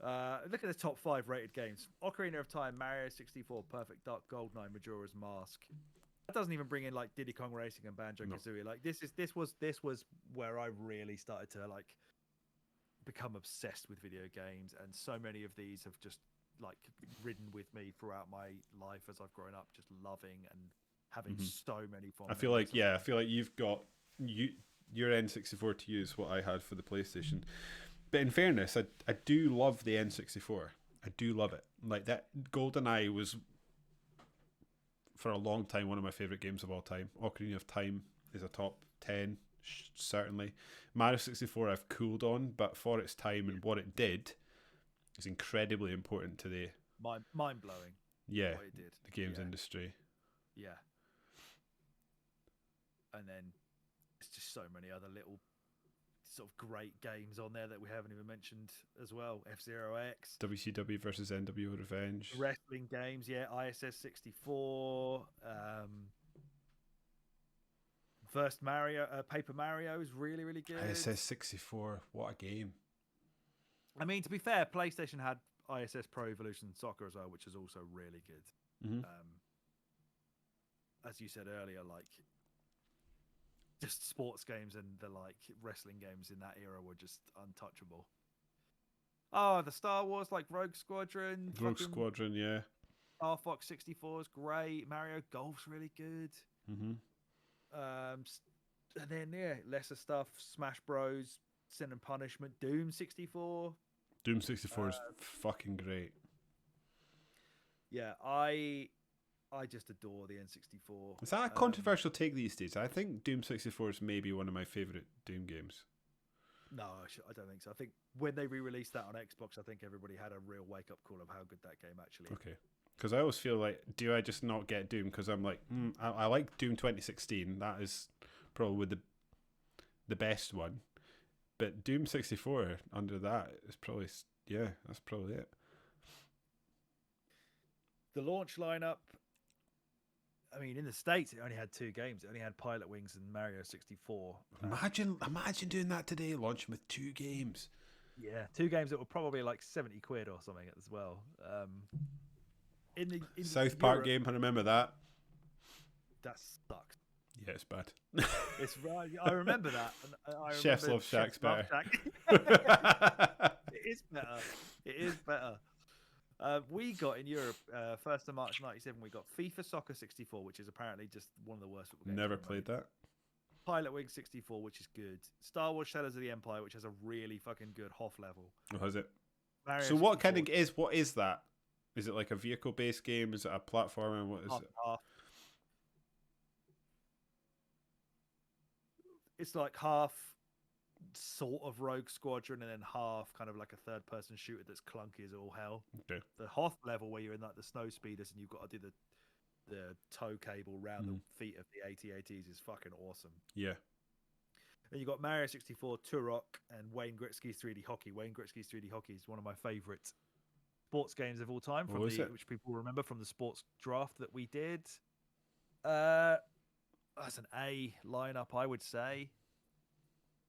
Look at the top 5 rated games: Ocarina of Time, Mario 64, Perfect Dark, GoldenEye, Majora's Mask. That doesn't even bring in like Diddy Kong Racing and Banjo-Kazooie. Like this was where I really started to like become obsessed with video games, and so many of these have just like ridden with me throughout my life as I've grown up, just loving and having so many fun. I feel like you've got your N64 to use what I had for the PlayStation. But in fairness, I do love the N64. I do love it. Like, that GoldenEye was for a long time one of my favorite games of all time. Ocarina of Time is a top 10 certainly. Mario 64 I've cooled on, but for its time and what it did, is incredibly important to the mind blowing. Yeah, what it did. The games industry. Yeah, and then there's just so many other little sort of great games on there that we haven't even mentioned as well. F-Zero X, WCW versus NWO Revenge, wrestling games. Yeah, ISS 64. First Mario, Paper Mario is really, really good. ISS 64, what a game. I mean, to be fair, PlayStation had ISS Pro Evolution Soccer as well, which is also really good. Mm-hmm. As you said earlier, like, just sports games and the like wrestling games in that era were just untouchable. Oh, the Star Wars, like Rogue Squadron. Squadron, yeah. Star Fox 64 is great. Mario Golf's really good. Mm-hmm. And then lesser stuff: Smash Bros, Sin and Punishment, Doom 64. Doom 64 is fucking great. Yeah, I just adore the N64. Is that a controversial take these days? I think Doom 64 is maybe one of my favourite Doom games. No, I don't think so. I think when they re-released that on Xbox, I think everybody had a real wake-up call of how good that game actually is. Okay. Because I always feel like, do I just not get Doom? Because I'm like, I like Doom 2016. That is probably the best one. But Doom 64 under that is probably, that's probably it. The launch lineup, I mean, in the States, it only had 2 games. It only had Pilot Wings and Mario 64. Imagine doing that today, launching with 2 games. Yeah, 2 games that were probably like 70 quid or something as well. In South Park game, I remember that. That sucks. Yeah, it's bad. It's right. I remember that. I Chef's Love Shack's better. It is better. It is better. We got in Europe, 1st of March 97, we got FIFA Soccer 64, which is apparently just one of the worst football games. Never played that. Pilot Wing 64, which is good. Star Wars Shadows of the Empire, which has a really fucking good Hoth level. Oh, has it? Mario so what 64. What is that? Is it like a vehicle-based game? Is it a platformer? What is it? It's like half sort of Rogue Squadron and then half kind of like a third-person shooter that's clunky as all hell. Okay. The Hoth level where you're in like the snow speeders and you've got to do the tow cable round the feet of the AT-ATs is fucking awesome. Yeah. Then you got Mario 64, Turok, and Wayne Gretzky's 3D Hockey. Wayne Gretzky's 3D Hockey is one of my favourite sports games of all time, which people remember from the sports draft that we did. That's an A lineup, I would say.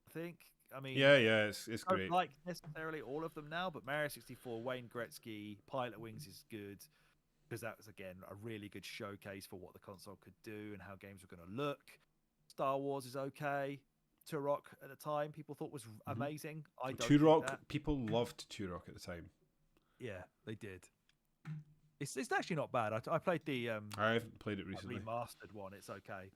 I think I mean, yeah, it's I don't great. like necessarily all of them now, but Mario 64, Wayne Gretzky, Pilot Wings is good because that was again a really good showcase for what the console could do and how games were going to look. Star Wars is okay. Turok at the time people thought was amazing. I don't think Turok, that. people loved Turok at the time. Yeah, they did. It's actually not bad. I played the I haven't played it recently. remastered one. It's okay.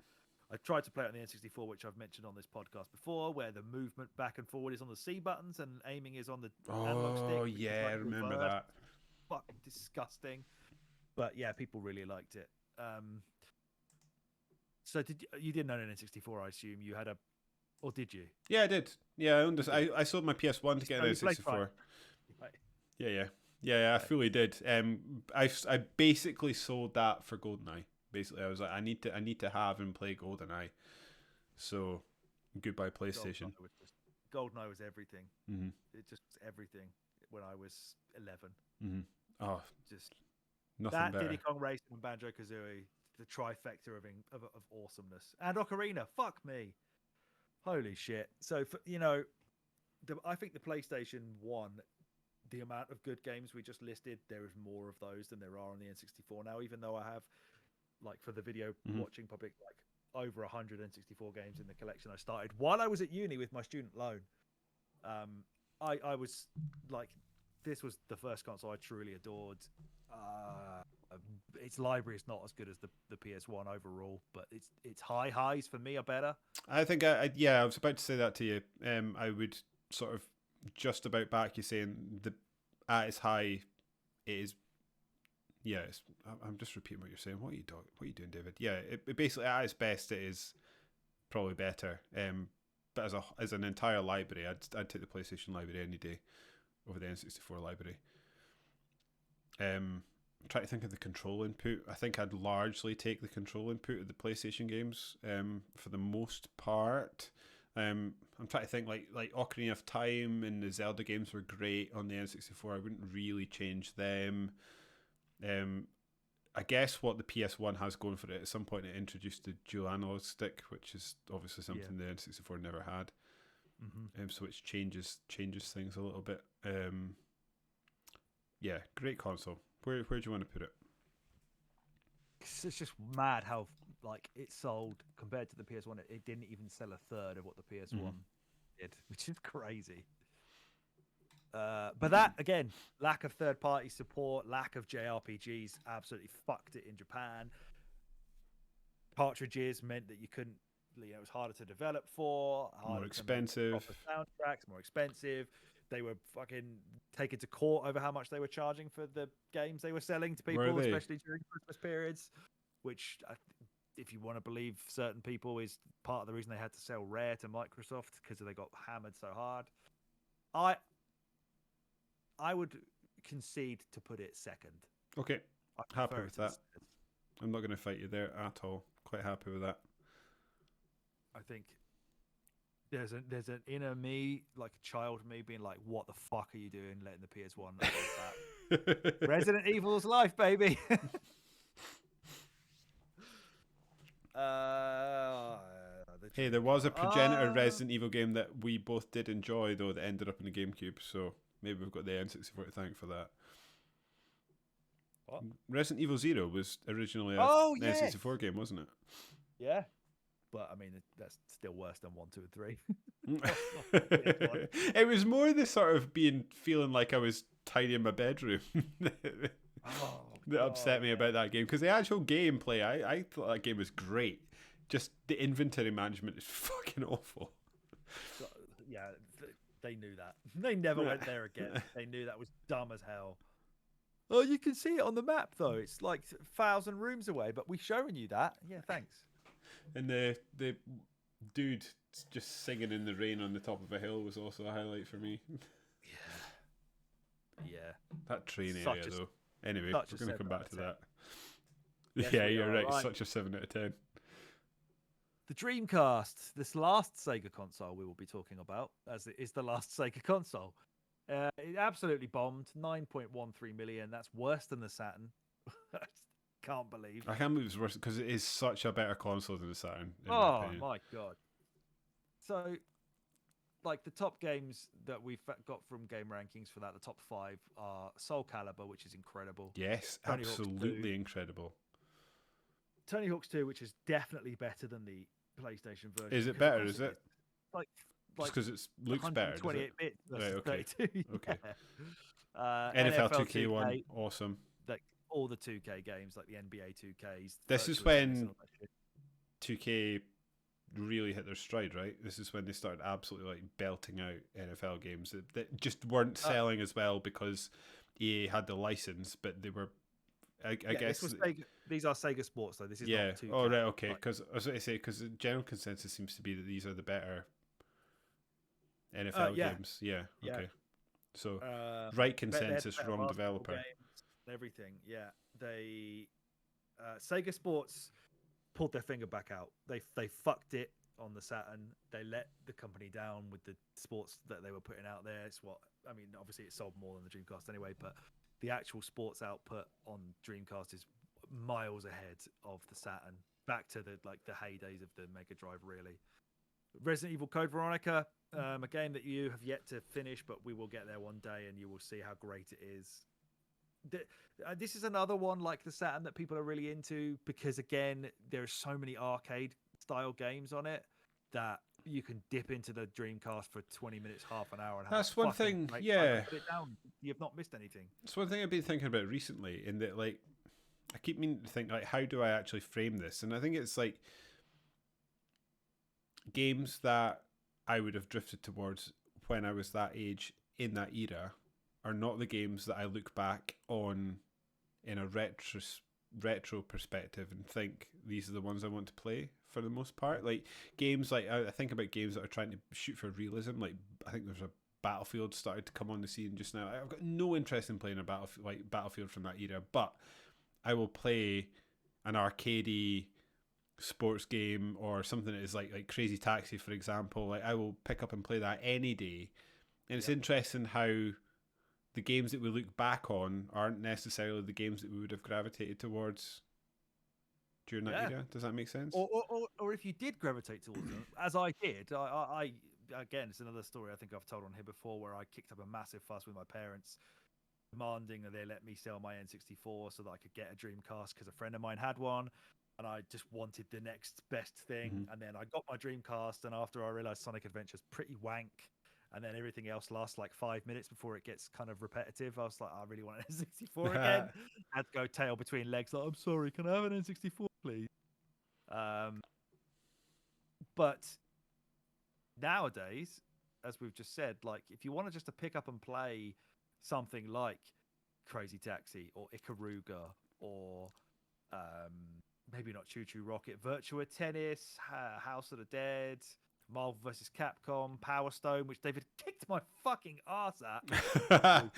I tried to play it on the N64, which I've mentioned on this podcast before, where the movement back and forward is on the C buttons and aiming is on the analog stick. Oh which is yeah, like I remember reversed. that. Fucking disgusting. But yeah, people really liked it. So you didn't own an N64, I assume you had a, or did you? Yeah, I did. Yeah, I owned this. I sold my PS1 to get an N64. Right. Yeah, I fully did. I basically sold that for GoldenEye. Basically, I was like, I need to have and play GoldenEye. So, goodbye PlayStation. GoldenEye was everything. Mm-hmm. It just was everything when I was 11. Mm-hmm. Oh, just nothing that better. Diddy Kong Racing and Banjo Kazooie, the trifecta of awesomeness, and Ocarina. Fuck me, holy shit. So I think the PlayStation 1. The amount of good games we just listed, there is more of those than there are on the N64 now, even though I have, like, for the video watching public, like, over 100 N64 games in the collection I started while I was at uni with my student loan. I was, like, this was the first console I truly adored. Its library is not as good as the PS1 overall, but its highs for me are better. I think, I was about to say that to you. I would sort of just about back you saying at its high it is. Yeah, I'm just repeating what you're saying. What are you doing, David? Yeah, it basically at its best it is probably better. But as an entire library, I'd take the PlayStation library any day over the N64 library. I'm trying to think of the control input. I think I'd largely take the control input of the PlayStation games. For the most part. I'm trying to think like Ocarina of Time and the Zelda games were great on the N64. I wouldn't really change them. I guess what the PS1 has going for it, at some point it introduced the dual analog stick, which is obviously something the N64 never had. Mm-hmm. So it changes things a little bit. Yeah, great console. Where do you want to put it? It's just mad how it sold compared to the PS1. It didn't even sell a third of what the PS1 did, which is crazy. But that again, lack of third-party support, lack of JRPGs, absolutely fucked it in Japan. Cartridges meant that you couldn't. It was harder to develop for, more expensive, soundtracks, more expensive. They were fucking taken to court over how much they were charging for the games they were selling to people, especially during Christmas periods, which, if you want to believe certain people, is part of the reason they had to sell Rare to Microsoft because they got hammered so hard. I would concede to put it second. Okay, happy with that. I'm not going to fight you there at all. Quite happy with that. I think there's an inner me, like a child me, being like, "What the fuck are you doing, letting the PS1 that?" Resident Evil's life, baby. Hey, there was a progenitor Resident Evil game that we both did enjoy, though, that ended up in the GameCube. So maybe we've got the N64 to thank for that. What? Resident Evil 0 was originally an N64 game, wasn't it? Yeah. But I mean, that's still worse than 1, 2, and 3. It was more the sort of feeling like I was tidying my bedroom that upset me about that game. Because the actual gameplay, I thought that game was great. Just the inventory management is fucking awful. So, yeah, they knew that. They never went there again. They knew that was dumb as hell. Oh, you can see it on the map though. It's like 1,000 rooms away, but we've shown you that. Yeah, thanks. And the dude just singing in the rain on the top of a hill was also a highlight for me. Yeah. That train area though. Anyway, we're going to come back to that. Yes, yeah, you're right. Such a 7 out of 10. The Dreamcast, this last Sega console we will be talking about, as it is the last Sega console. It absolutely bombed. 9.13 million. That's worse than the Saturn. Can't believe. I can't believe it's worse because it is such a better console than the Saturn. Oh my god! So, like the top games that we've got from game rankings for that. The top 5 are Soul Calibur, which is incredible. Yes, Tony Hawk's absolutely 2. incredible. Tony Hawk's 2, which is definitely better than the PlayStation version. Is it because better? Is it? Like Just because it looks better, does it? 128 bits Right, versus okay. 32. Okay. Yeah. NFL NFL 2K one, awesome. like all the 2K games, like the NBA 2Ks. This is Virtua Tennis, when and all that shit. 2K really hit their stride, right? This is when they started absolutely like belting out NFL games that just weren't selling as well because EA had the license, but they were. I guess this was Sega, these are Sega Sports though. This is yeah. not 2K. Oh right, okay. Because I was going to say because the general consensus seems to be that these are the better NFL games. Yeah. Okay. So right consensus, wrong developer. Games, everything. Yeah. They Sega Sports pulled their finger back out. They fucked it on the Saturn. They let the company down with the sports that they were putting out there. It's what I mean. Obviously, it sold more than the Dreamcast anyway, but the actual sports output on Dreamcast is miles ahead of the Saturn. Back to the heydays of the Mega Drive, really. Resident Evil Code Veronica, a game that you have yet to finish, but we will get there one day, and you will see how great it is. This is another one like the Saturn that people are really into because, again, there are so many arcade-style games on it that you can dip into the Dreamcast for 20 minutes, half an hour. And that's one thing, yeah. Put it down. You've not missed anything. It's one thing I've been thinking about recently, in that, like, I keep meaning to think, like, how do I actually frame this? And I think it's like games that I would have drifted towards when I was that age in that era are not the games that I look back on in a retro perspective and think these are the ones I want to play for the most part. Like games like I think about games that are trying to shoot for realism. Like I think there's a Battlefield started to come on the scene just now. I've got no interest in playing a Battlefield from that era, but I will play an arcadey sports game or something that is like Crazy Taxi, for example. Like I will pick up and play that any day. And it's interesting how the games that we look back on aren't necessarily the games that we would have gravitated towards during that era. Does that make sense? Or if you did gravitate towards them, as I did, I again, it's another story I think I've told on here before, where I kicked up a massive fuss with my parents, demanding that they let me sell my N64 so that I could get a Dreamcast because a friend of mine had one, and I just wanted the next best thing. Mm-hmm. And then I got my Dreamcast, and after I realized Sonic Adventure's pretty wank, and then everything else lasts like 5 minutes before it gets kind of repetitive, I was like, I really want an N64 again. I had to go tail between legs, like, I'm sorry, can I have an N64, please? But nowadays, as we've just said, like if you want to just to pick up and play something like Crazy Taxi or Ikaruga or maybe not Choo Choo Rocket, Virtua Tennis, House of the Dead, Marvel vs. Capcom, Power Stone, which David kicked my fucking ass at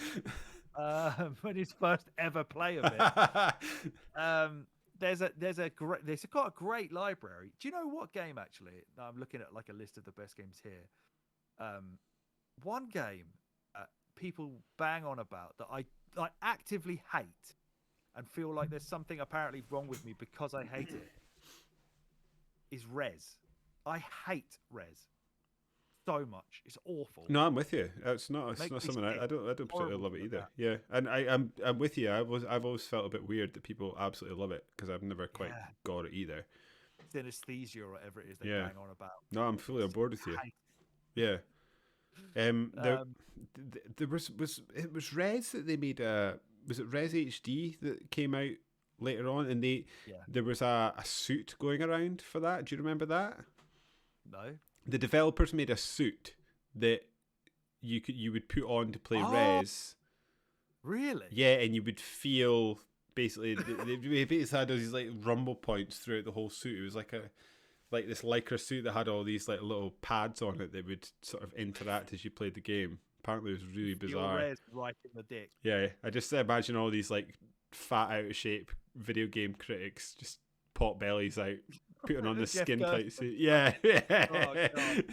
when his first ever play of it. There's got a great library. Do you know what game actually? I'm looking at like a list of the best games here. One game people bang on about that I actively hate and feel like there's something apparently wrong with me because I hate it is Rez. I hate Rez so much. It's awful. No, I'm with you. It's not something I don't particularly love it either. Yeah, and I'm with you. I've always felt a bit weird that people absolutely love it because I've never quite got it either. Synesthesia or whatever it is they bang on about. No, I'm fully on board with you. Yeah. There was Rez that they made was it Rez HD that came out later on, and there was a suit going around for that. Do you remember that? No. The developers made a suit that you would put on to play Rez. Really? Yeah, and you would feel basically they basically had these like rumble points throughout the whole suit. It was like this lycra suit that had all these like little pads on it that would sort of interact as you played the game. Apparently, it was really bizarre. Rez right in the dick. Yeah, I just imagine all these like fat, out of shape video game critics just pot bellies out, putting on the skin tight suit. Yeah. Oh, God.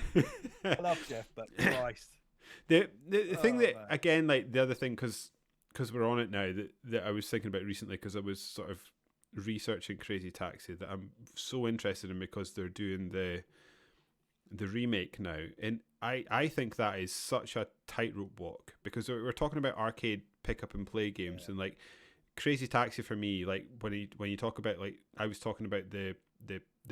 I love Jeff, but Christ. The thing that, again, like the other thing, because we're on it now, that I was thinking about recently, because I was sort of researching Crazy Taxi, that I'm so interested in because they're doing the the remake now, and I think that is such a tightrope walk, because we're talking about arcade pick up and play games, and like Crazy Taxi for me, like when you talk about, like, I was talking about the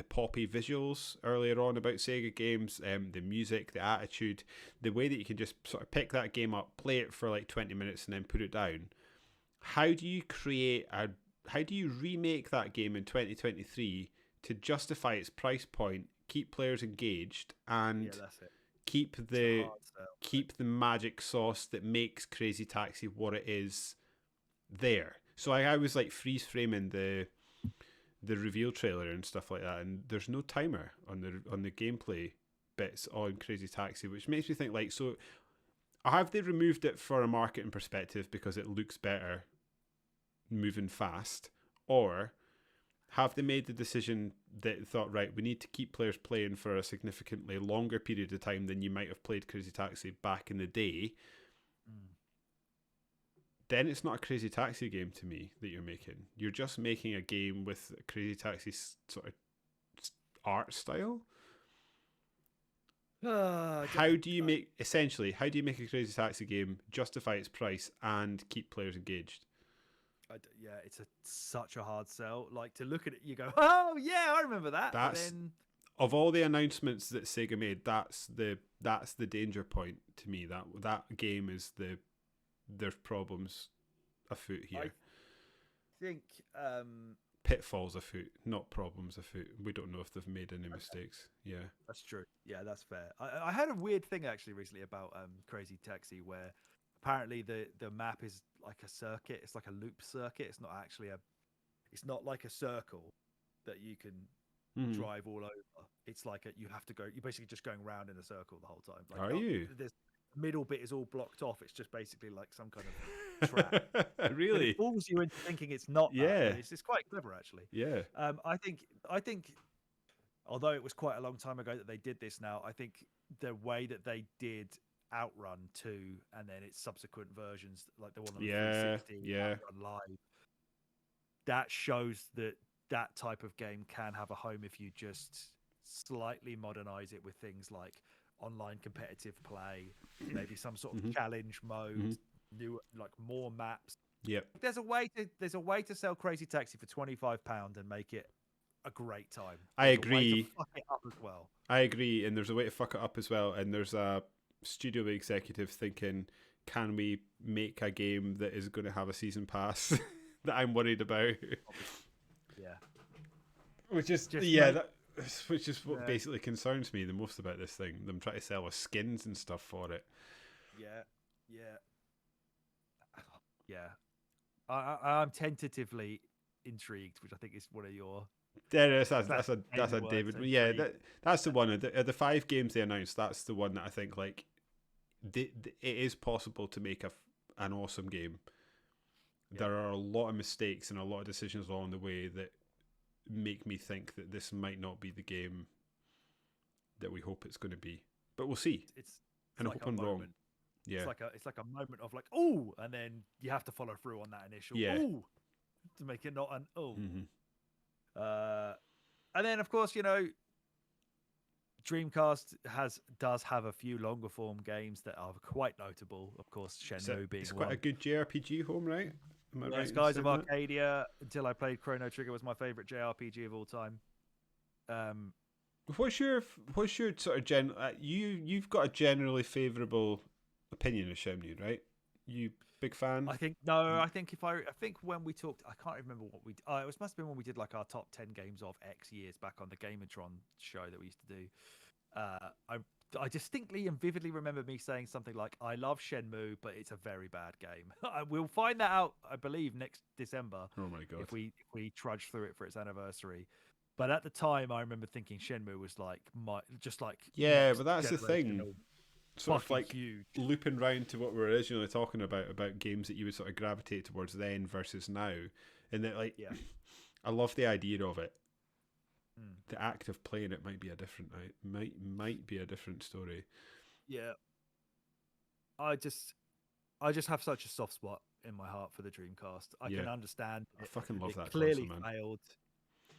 poppy visuals earlier on about Sega games, the music, the attitude, the way that you can just sort of pick that game up, play it for like 20 minutes, and then put it down. How do you remake that game in 2023 to justify its price point, keep players engaged, and that's it. keep the magic sauce that makes Crazy Taxi what it is there? So I was like freeze framing the reveal trailer and stuff like that, and there's no timer on the gameplay bits on Crazy Taxi, which makes me think, like, so have they removed it for a marketing perspective because it looks better moving fast, or have they made the decision that thought, right, we need to keep players playing for a significantly longer period of time than you might have played Crazy Taxi back in the day? Then it's not a Crazy Taxi game to me that you're making. You're just making a game with a Crazy Taxi sort of art style. How do you make a Crazy Taxi game, justify its price, and keep players engaged? It's such a hard sell. Like, to look at it, you go, oh yeah, I remember that. Of all the announcements that Sega made, that's the danger point to me. That game is there's problems afoot here. I think pitfalls afoot, not problems afoot. We don't know if they've made any mistakes. Yeah, that's true. Yeah, that's fair. I had a weird thing actually recently about Crazy Taxi, where apparently the map is like a circuit. It's like a loop circuit. It's not like a circle that you can drive all over. It's like you're basically just going round in a circle the whole time. Like, are you? The middle bit is all blocked off. It's just basically like some kind of track. Really? It fools you into thinking it's not. Yeah, that. It's quite clever actually. Yeah. I think although it was quite a long time ago that they did this now, I think the way that they did Outrun 2 and then its subsequent versions, like the one on the 360, Outrun Live, that shows that type of game can have a home if you just slightly modernize it with things like online competitive play, maybe some sort of challenge mode, new, like, more maps. Yep. There's a way to sell Crazy Taxi for £25 and make it a great time. I agree. A way to fuck it up as well. I agree, and there's a way to fuck it up as well. And there's a studio executive thinking, can we make a game that is going to have a season pass that I'm worried about? Yeah. Which is what basically concerns me the most about this thing. Them trying to sell us skins and stuff for it. Yeah. I'm tentatively intrigued, which I think is one of your. That's a David. Yeah, that's the one of the 5 games they announced. That's the one that I think, like, it is possible to make an awesome game. Yeah. There are a lot of mistakes and a lot of decisions along the way that make me think that this might not be the game that we hope it's going to be. But we'll see. It's and like I hope I'm wrong. Yeah, it's like a moment of like, oh, and then you have to follow through on that initial ooh to make it not an oh. And then, of course, Dreamcast does have a few longer form games that are quite notable. Of course, Shenmue being it's quite one. a good JRPG home, right? Am I right? Skies of Arcadia, until I played Chrono Trigger, was my favorite JRPG of all time. What's your sort of you've got a generally favourable opinion of Shenmue, right? You big fan? I think when we talked, I can't remember what we. It must have been when we did like our top 10 games of X years back on the Gamatron show that we used to do. I distinctly and vividly remember me saying something like, "I love Shenmue, but it's a very bad game." We'll find that out, I believe, next December. Oh my god! If we trudge through it for its anniversary. But at the time, I remember thinking Shenmue was like yeah, but that's the thing. Sort of like huge. Looping round to what we were originally talking about games that you would sort of gravitate towards then versus now, and that, like, I love the idea of it. The act of playing it might be a different might be a different story. Yeah, I just have such a soft spot in my heart for the Dreamcast. I can understand. I fucking love that clearly console, man. failed.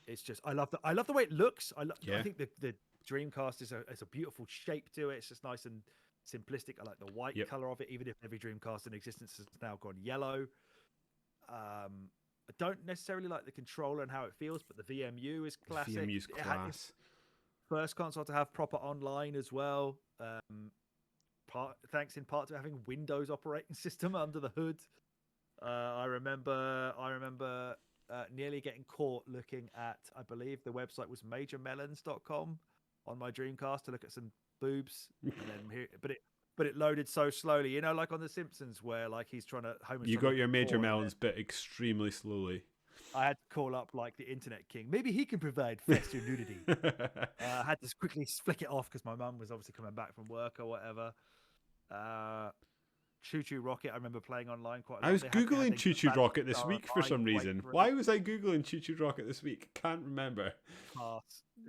It's just I love the way it looks. I think the Dreamcast is a beautiful shape to it. It's just nice and simplistic. I like the white color of it, even if every Dreamcast in existence has now gone yellow. I don't necessarily like the controller and how it feels, but the VMU is classic. VMU's class. First console to have proper online as well. Thanks in part to having Windows operating system under the hood. I remember nearly getting caught looking at, I believe the website was majormelons.com on my Dreamcast to look at some boobs, and then but it loaded so slowly, you know, like on The Simpsons where like he's trying to You got your Major Melons bit extremely slowly. I had to call up like the Internet King. Maybe he can provide festive nudity. I had to quickly flick it off because my mum was obviously coming back from work or whatever. Choo Choo Rocket, I remember playing online quite a lot. I was Googling Choo Choo Rocket this week for some reason. Why was I Googling Choo Choo Rocket this week? Can't remember.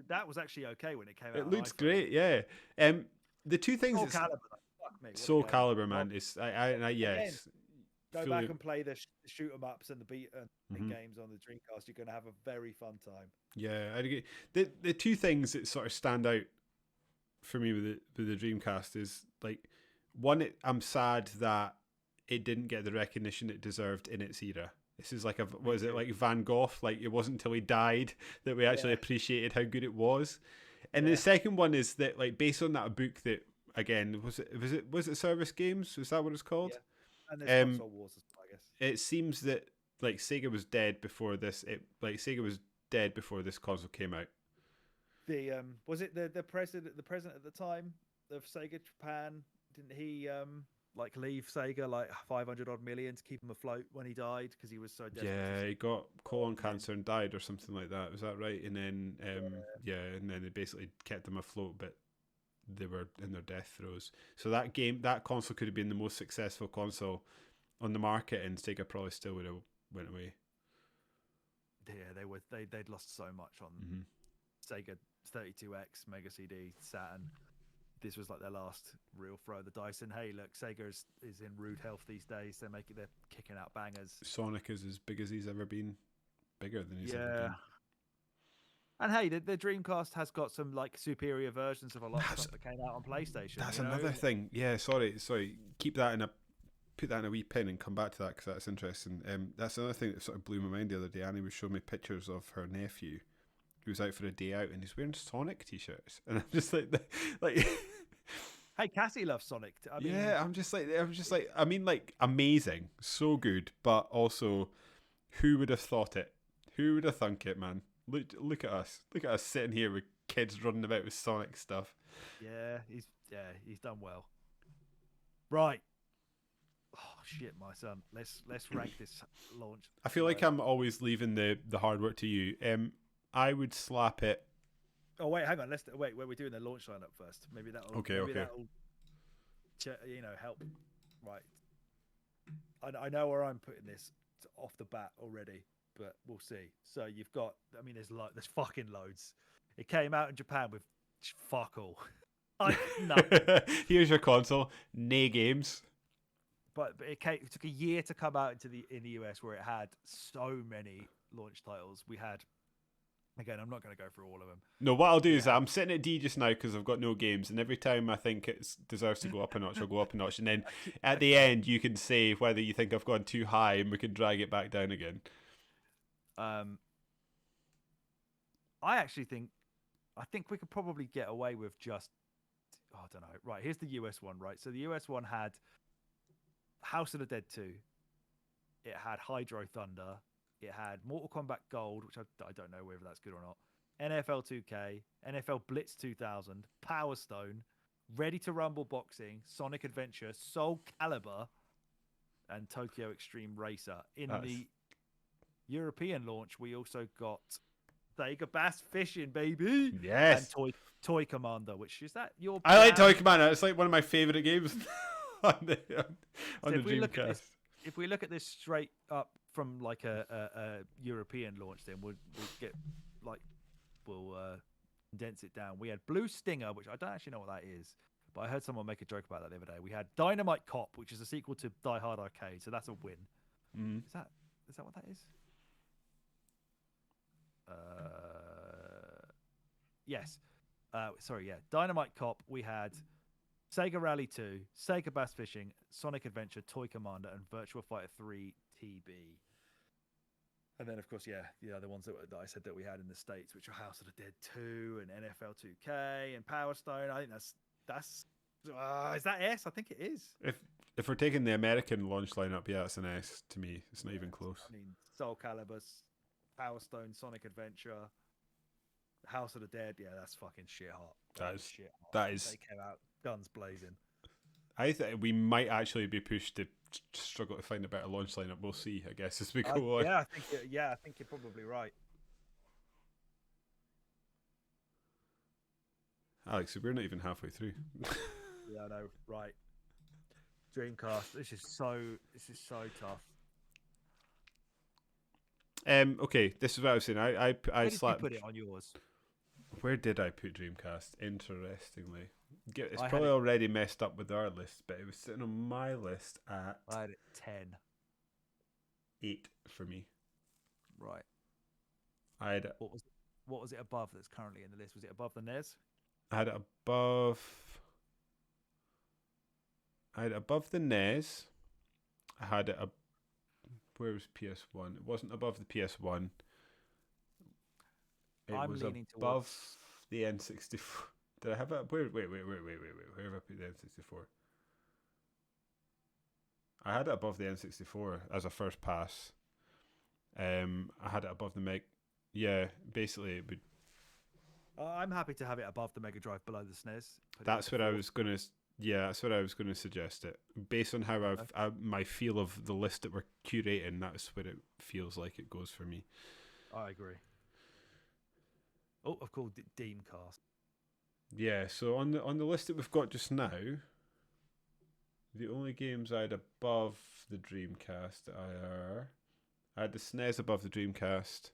That was actually okay when it came out. It looks great, yeah. The two things... Soul Calibur, man. Yes. Go back and play the shoot 'em ups and the beat games on the Dreamcast. You're going to have a very fun time. Yeah, I agree. The two things that sort of stand out for me with the Dreamcast is like, one, I'm sad that it didn't get the recognition it deserved in its era. This is like like Van Gogh? Like it wasn't until he died that we actually appreciated how good it was. And the second one is that, like, based on that book that, again, was it Service Games? Was that what it's called? Yeah. And there's console wars, I guess. It seems that like Sega was dead before this. Sega was dead before this console came out. Was it the president at the time of Sega Japan? Didn't he like leave Sega like 500 odd million to keep him afloat when he died because he was so desperate? Yeah, he got colon cancer and died or something like that. Was that right? And then and then they basically kept him afloat, but they were in their death throes. So that console could have been the most successful console on the market, and Sega probably still would have went away. Yeah, they'd lost so much on Sega 32X, Mega CD, Saturn. This was like their last real throw of the dice. And hey, look, Sega is in rude health these days. They're kicking out bangers. Sonic is as big as he's ever been, bigger than he's ever been. And hey, the Dreamcast has got some like superior versions of a lot of stuff that came out on PlayStation. That's another thing. Yeah, sorry. Keep that put that in a wee pin and come back to that because that's interesting. That's another thing that sort of blew my mind the other day. Annie was showing me pictures of her nephew who was out for a day out and he's wearing Sonic t-shirts, and I'm just like. Hey, Cassie loves Sonic. I'm just like, I mean, like, amazing, so good, but also, who would have thought it? Who would have thunk it, man? Look at us sitting here with kids running about with Sonic stuff. Yeah, he's done well. Right. Oh shit, my son. Let's rank this launch. I feel like I'm always leaving the hard work to you. I would slap it. Oh wait, hang on. We're doing the launch lineup first. Maybe that'll that'll help. Right. I know where I'm putting this off the bat already, but we'll see. So you've got, there's fucking loads. It came out in Japan with fuck all. No. Here's your console. Nay games. But it took a year to come out in the US, where it had so many launch titles. We had. Again, I'm not going to go through all of them. No, what I'll do is I'm sitting at D just now because I've got no games, and every time I think it deserves to go up a notch, I'll go up a notch, and then at the end you can say whether you think I've gone too high, and we can drag it back down again. I think we could probably get away with just, I don't know. Right, here's the US one, right? So the US one had House of the Dead 2. It had Hydro Thunder. It had Mortal Kombat Gold, which I don't know whether that's good or not. NFL 2K, NFL Blitz 2000, Power Stone, Ready to Rumble Boxing, Sonic Adventure, Soul Calibur, and Tokyo Extreme Racer. In the European launch, we also got Sega Bass Fishing, baby. Yes. And Toy Commander, which is that your? I like Toy Commander. It's like one of my favorite games on the Dreamcast. If we look at this straight up from like a European launch, then we'll condense it down. We had Blue Stinger, which I don't actually know what that is, but I heard someone make a joke about that the other day. We had Dynamite Cop, which is a sequel to Die Hard Arcade, so that's a win. Mm. Is that what that is? Yes. Dynamite Cop. We had Sega Rally 2, Sega Bass Fishing, Sonic Adventure, Toy Commander, and Virtua Fighter 3 TB. And then, of course, the other ones that I said that we had in the States, which are House of the Dead 2 and NFL 2K and Power Stone. I think that's is that S? I think it is. If we're taking the American launch lineup, yeah, it's an S to me. It's not even close. I mean, Soul Calibur, Power Stone, Sonic Adventure, House of the Dead. Yeah, that's fucking shit hot. That is. They came out guns blazing. I think we might actually be pushed to struggle to find a better launch lineup. We'll see, I guess, as we go on. I think you're probably right. Alex, we're not even halfway through. Yeah, I know, right. Dreamcast. This is so tough. Okay, this is what I was saying. I Where did slapped. you put it on yours? Where did I put Dreamcast? Interestingly, it's I had probably it- already messed up with our list, but it was sitting on my list at I had it 10. 8 for me. Right. I had it, What was it above that's currently in the list? Was it above the NES? I had it above. I had it above the NES. I had it. Where was PS1? It wasn't above the PS1. It was leaning above towards the N64. Did I have it? Wait. Where have I put the N64? I had it above the N64 as a first pass. I had it above the Meg. Yeah, basically it would. I'm happy to have it above the Mega Drive, below the SNES. That's what I was gonna. Yeah, that's what I was gonna suggest. It based on how my feel of the list that we're curating. That's what it feels like it goes for me. I agree. Oh, I've called it Dreamcast. Yeah, so on the list that we've got just now, the only games I had above the Dreamcast I had the SNES above the Dreamcast,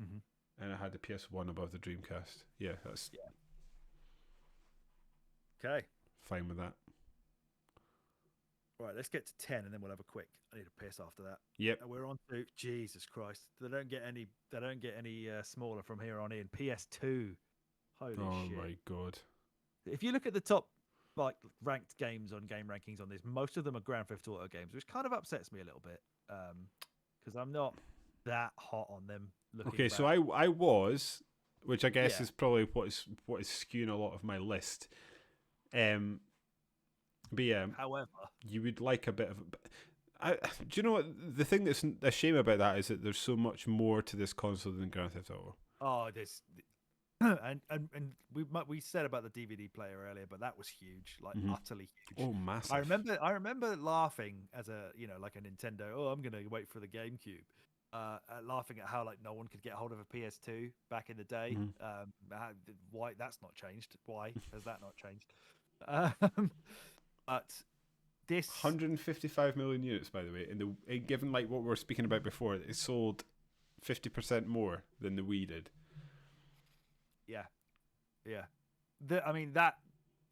and I had the PS1 above the Dreamcast. Yeah, that's Okay. fine with that. Right, let's get to 10 and then we'll have a quick. I need a piss after that. Yep. And we're on to Jesus Christ. They don't get any smaller from here on in. PS2. Holy shit. My god. If you look at the top ranked games on game rankings on this, most of them are Grand Theft Auto games, which kind of upsets me a little bit. Because I'm not that hot on them. Okay, back. so I was, which I guess Yeah. is probably what is skewing a lot of my list. But yeah, However, you would like a bit of. Do you know what the thing that's a shame about that is that there's so much more to this console than Grand Theft Auto. oh, this. And we said about the DVD player earlier, but that was huge, utterly huge. Oh, massive! I remember laughing as a like a Nintendo. Oh, I'm gonna wait for the GameCube. Laughing at how no one could get hold of a PS2 back in the day. Why that's not changed? Why has that not changed? But this 155 million units, by the way, and given what we were speaking about before, it sold 50% more than the Wii did. Yeah. That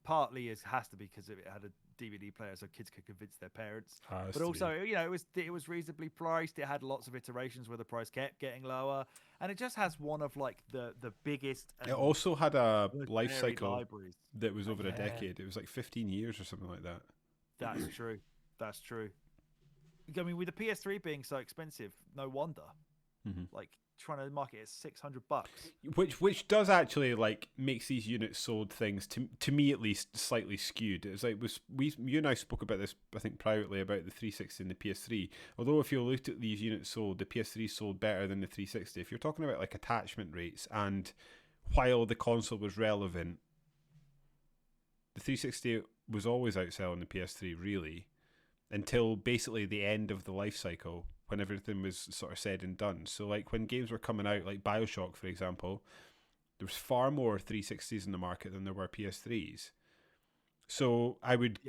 partly has to be because it had a DVD player, so kids could convince their parents. But also, it was reasonably priced. It had lots of iterations where the price kept getting lower, and it just has one of the biggest. It also had a life varied cycle libraries. that was over a decade. It was 15 years or something like that. That's true. That's true. I mean, with the PS3 being so expensive, no wonder. Trying to market it at $600, which does actually makes these units sold things to me at least slightly skewed. It's you and I spoke about this I think privately about the 360 and the PS3. Although if you looked at these units sold, the PS3 sold better than the 360. If you're talking about attachment rates and while the console was relevant, the 360 was always outselling the PS3 really until basically the end of the life cycle, when everything was sort of said and done. So when games were coming out, like BioShock, for example, there was far more 360s in the market than there were PS3s. So I would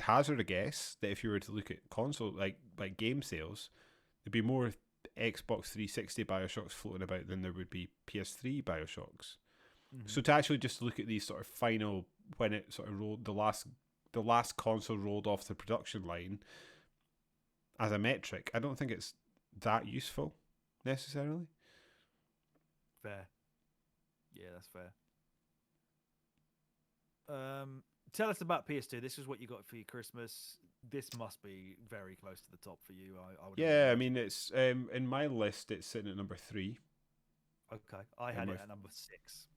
hazard a guess that if you were to look at console, like game sales, there'd be more Xbox 360 BioShocks floating about than there would be PS3 BioShocks. So to actually just look at these sort of final, when it sort of rolled, the last console rolled off the production line, as a metric, I don't think it's that useful necessarily. Fair. Yeah, that's fair. Tell us about PS2. This is what you got for your Christmas. This must be very close to the top for you. I would. Yeah, I imagine. mean, it's in my list, it's sitting at number 3. Okay, I had it at number 6.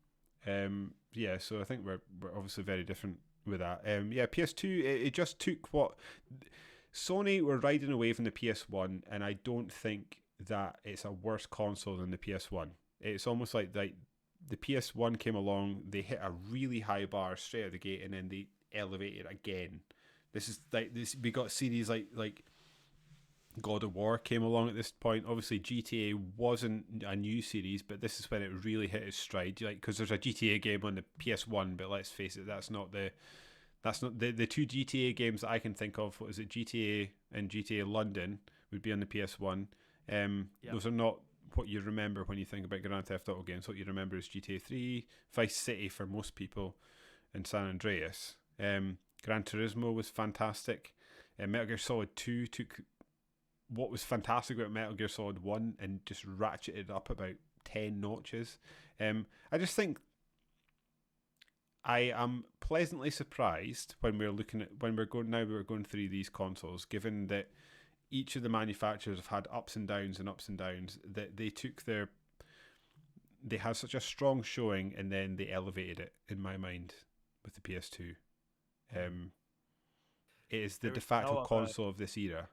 Yeah, so I think we're obviously very different with that. Yeah, PS2, it just took what Sony were riding away from the PS1, and I don't think that it's a worse console than the PS1. It's almost like the PS1 came along, they hit a really high bar straight out of the gate, and then they elevated again. This is like this. We got series like God of War came along at this point. Obviously, GTA wasn't a new series, but this is when it really hit its stride. Like, because there's a GTA game on the PS1, but let's face it, that's not the two GTA games that I can think of. What is it? GTA and GTA London would be on the PS1. Those are not what you remember when you think about Grand Theft Auto games. What you remember is GTA 3, Vice City for most people, and San Andreas. Gran Turismo was fantastic. Metal Gear Solid 2 took what was fantastic about Metal Gear Solid 1 and just ratcheted up about 10 notches. I just think I am pleasantly surprised when we're going through these consoles, given that each of the manufacturers have had ups and downs, that they had such a strong showing, and then they elevated it, in my mind, with the PS2. It is the de facto console of this era.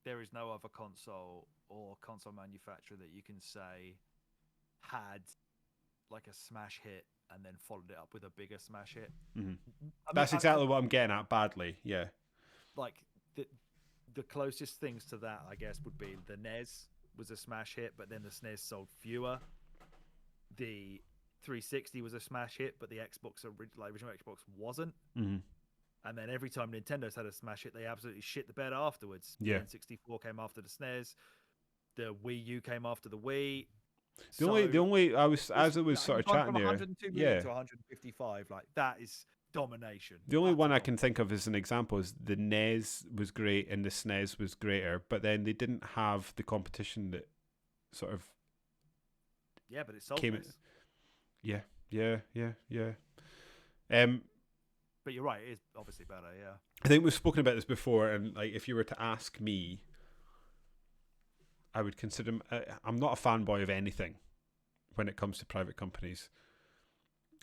There is no other console or console manufacturer that you can say had like a smash hit and then followed it up with a bigger smash hit. Mm-hmm. That's exactly what I'm getting at badly, yeah. Like, the closest things to that, I guess, would be the NES was a smash hit, but then the SNES sold fewer. The 360 was a smash hit, but the original Xbox wasn't. Mm-hmm. And then every time Nintendo's had a smash hit, they absolutely shit the bed afterwards. Yeah. The N64 came after the SNES. The Wii U came after the Wii. The only I was as it was sort of chatting from there. 102 million to 155, like that is domination. The only one I can think of as an example is the NES was great and the SNES was greater, but then they didn't have the competition that sort of. Yeah, but it sold came. This. Yeah. But you're right, it is obviously better, yeah. I think we've spoken about this before, and like if you were to ask me, I would consider I'm not a fanboy of anything when it comes to private companies.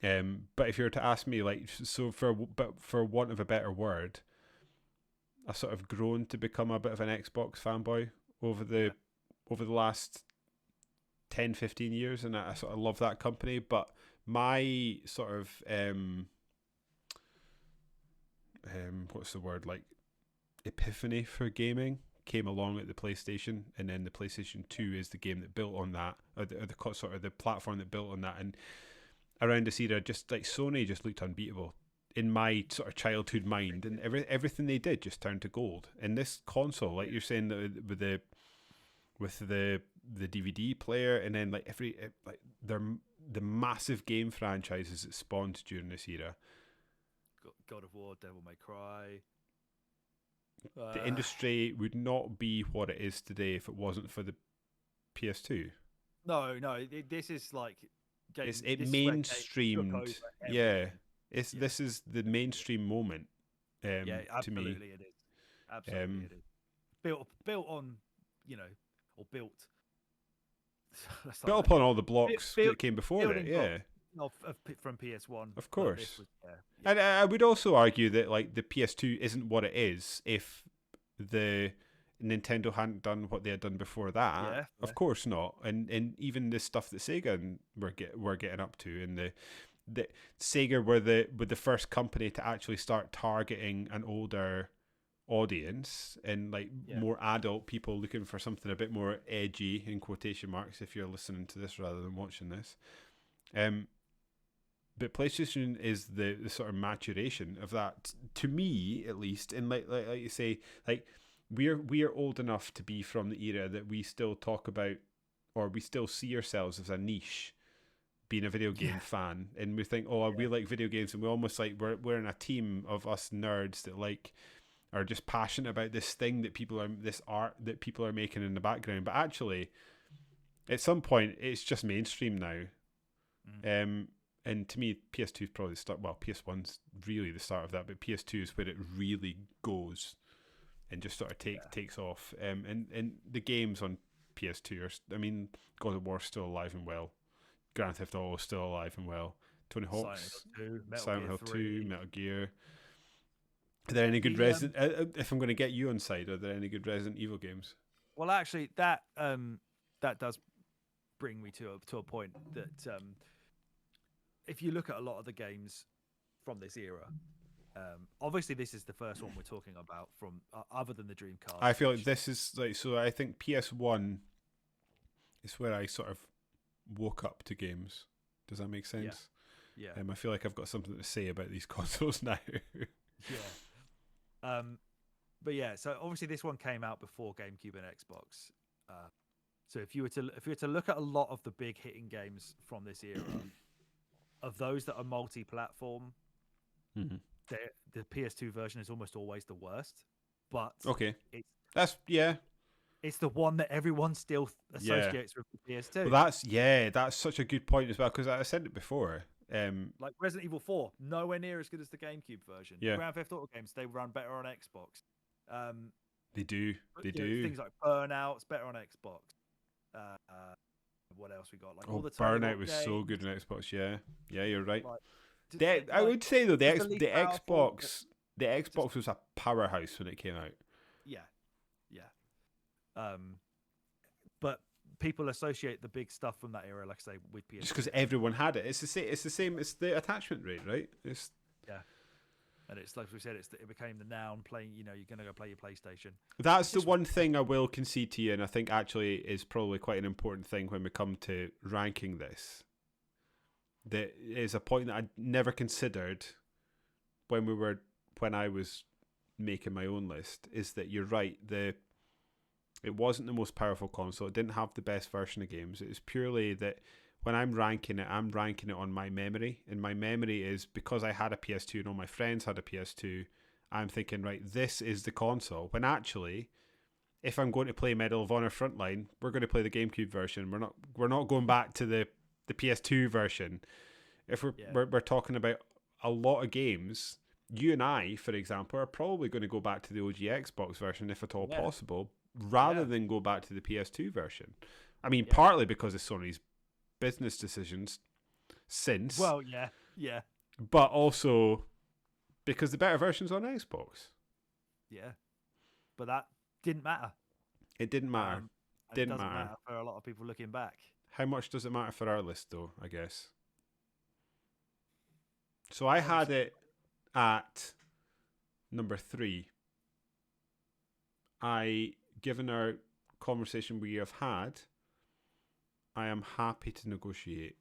But if you were to ask me, like, so for want of a better word, I've sort of grown to become a bit of an Xbox fanboy over the last 10, 15 years, and I sort of love that company. But my sort of what's the word, like epiphany for gaming came along at the PlayStation, and then the PlayStation 2 is the game that built on that, or the sort of the platform that built on that. And around this era, just like Sony just looked unbeatable in my sort of childhood mind, and everything they did just turned to gold. And this console, like you're saying, with the DVD player, and then like the massive game franchises that spawned during this era. God of War, Devil May Cry. The industry would not be what it is today if it wasn't for the PS2. No, this is like it mainstreamed. Yeah, this is the mainstream moment. Yeah, absolutely to me. it is. Absolutely it is. Built on, or built. Built upon all the blocks that came before it. Yeah. From PS1, of course. Yeah. And I would also argue that like the PS2 isn't what it is if the Nintendo hadn't done what they had done before that. Yeah. Of course not. And even the stuff that Sega were getting up to, and the Sega were the first company to actually start targeting an older audience and like more adult people looking for something a bit more edgy, in quotation marks, if you're listening to this rather than watching this. But PlayStation is the sort of maturation of that, to me at least. And like you say, like we are old enough to be from the era that we still talk about, or we still see ourselves as a niche, being a video game fan, and we think, we like video games, and we almost like we're in a team of us nerds that like are just passionate about this thing this art that people are making in the background. But actually, at some point, it's just mainstream now. and to me, PS2 is probably the start. Well, PS1's really the start of that, but PS2 is where it really goes and just sort of takes off. And the games on PS2 are, I mean, God of War's still alive and well. Grand Theft Auto is still alive and well. Tony Hawk's, Silent Hill 2, Metal Gear. Are there any good Resident? If I'm going to get you on side, are there any good Resident Evil games? Well, actually, that does bring me to a point that if you look at a lot of the games from this era, obviously this is the first one we're talking about from other than the Dreamcast. I feel like this is like, so I think PS1 is where I sort of woke up to games. Does that make sense? Yeah. I feel like I've got something to say about these consoles now. Yeah. But yeah, so obviously this one came out before GameCube and Xbox. So if you were to look at a lot of the big hitting games from this era, of those that are multi-platform, the PS2 version is almost always the worst. But okay, it's the one that everyone still associates with the PS2. Well, that's such a good point as well, because I said it before. Like Resident Evil 4, nowhere near as good as the GameCube version. Yeah. Grand Theft Auto games, they run better on Xbox. They do. Things like Burnout's better on Xbox. What else we got? Like all the Burnout was so good on Xbox. Yeah, you're right. Like, I would say though the Xbox was a powerhouse when it came out. Yeah. But people associate the big stuff from that era, like I say, with PS2. Just because everyone had it. It's the same. It's the attachment rate, right? And it's like we said, it became the noun playing. You know, you're going to go play your PlayStation. That's the one thing I will concede to you, and I think actually is probably quite an important thing when we come to ranking this. That is a point that I never considered when I was making my own list. Is that you're right? It wasn't the most powerful console. It didn't have the best version of games. It was purely that when I'm ranking it on my memory. And my memory is because I had a PS2 and all my friends had a PS2, I'm thinking, right, this is the console. When actually, if I'm going to play Medal of Honor Frontline, we're going to play the GameCube version. We're not going back to the PS2 version. If we're talking about a lot of games, you and I, for example, are probably going to go back to the OG Xbox version if at all possible, rather than go back to the PS2 version. I mean, partly because of Sony's business decisions since. Well, yeah. But also because the better version's on Xbox. Yeah. But that didn't matter. It didn't matter. Didn't matter for a lot of people looking back. How much does it matter for our list, though, I guess? So I had it at number 3. Given our conversation we have had, I am happy to negotiate.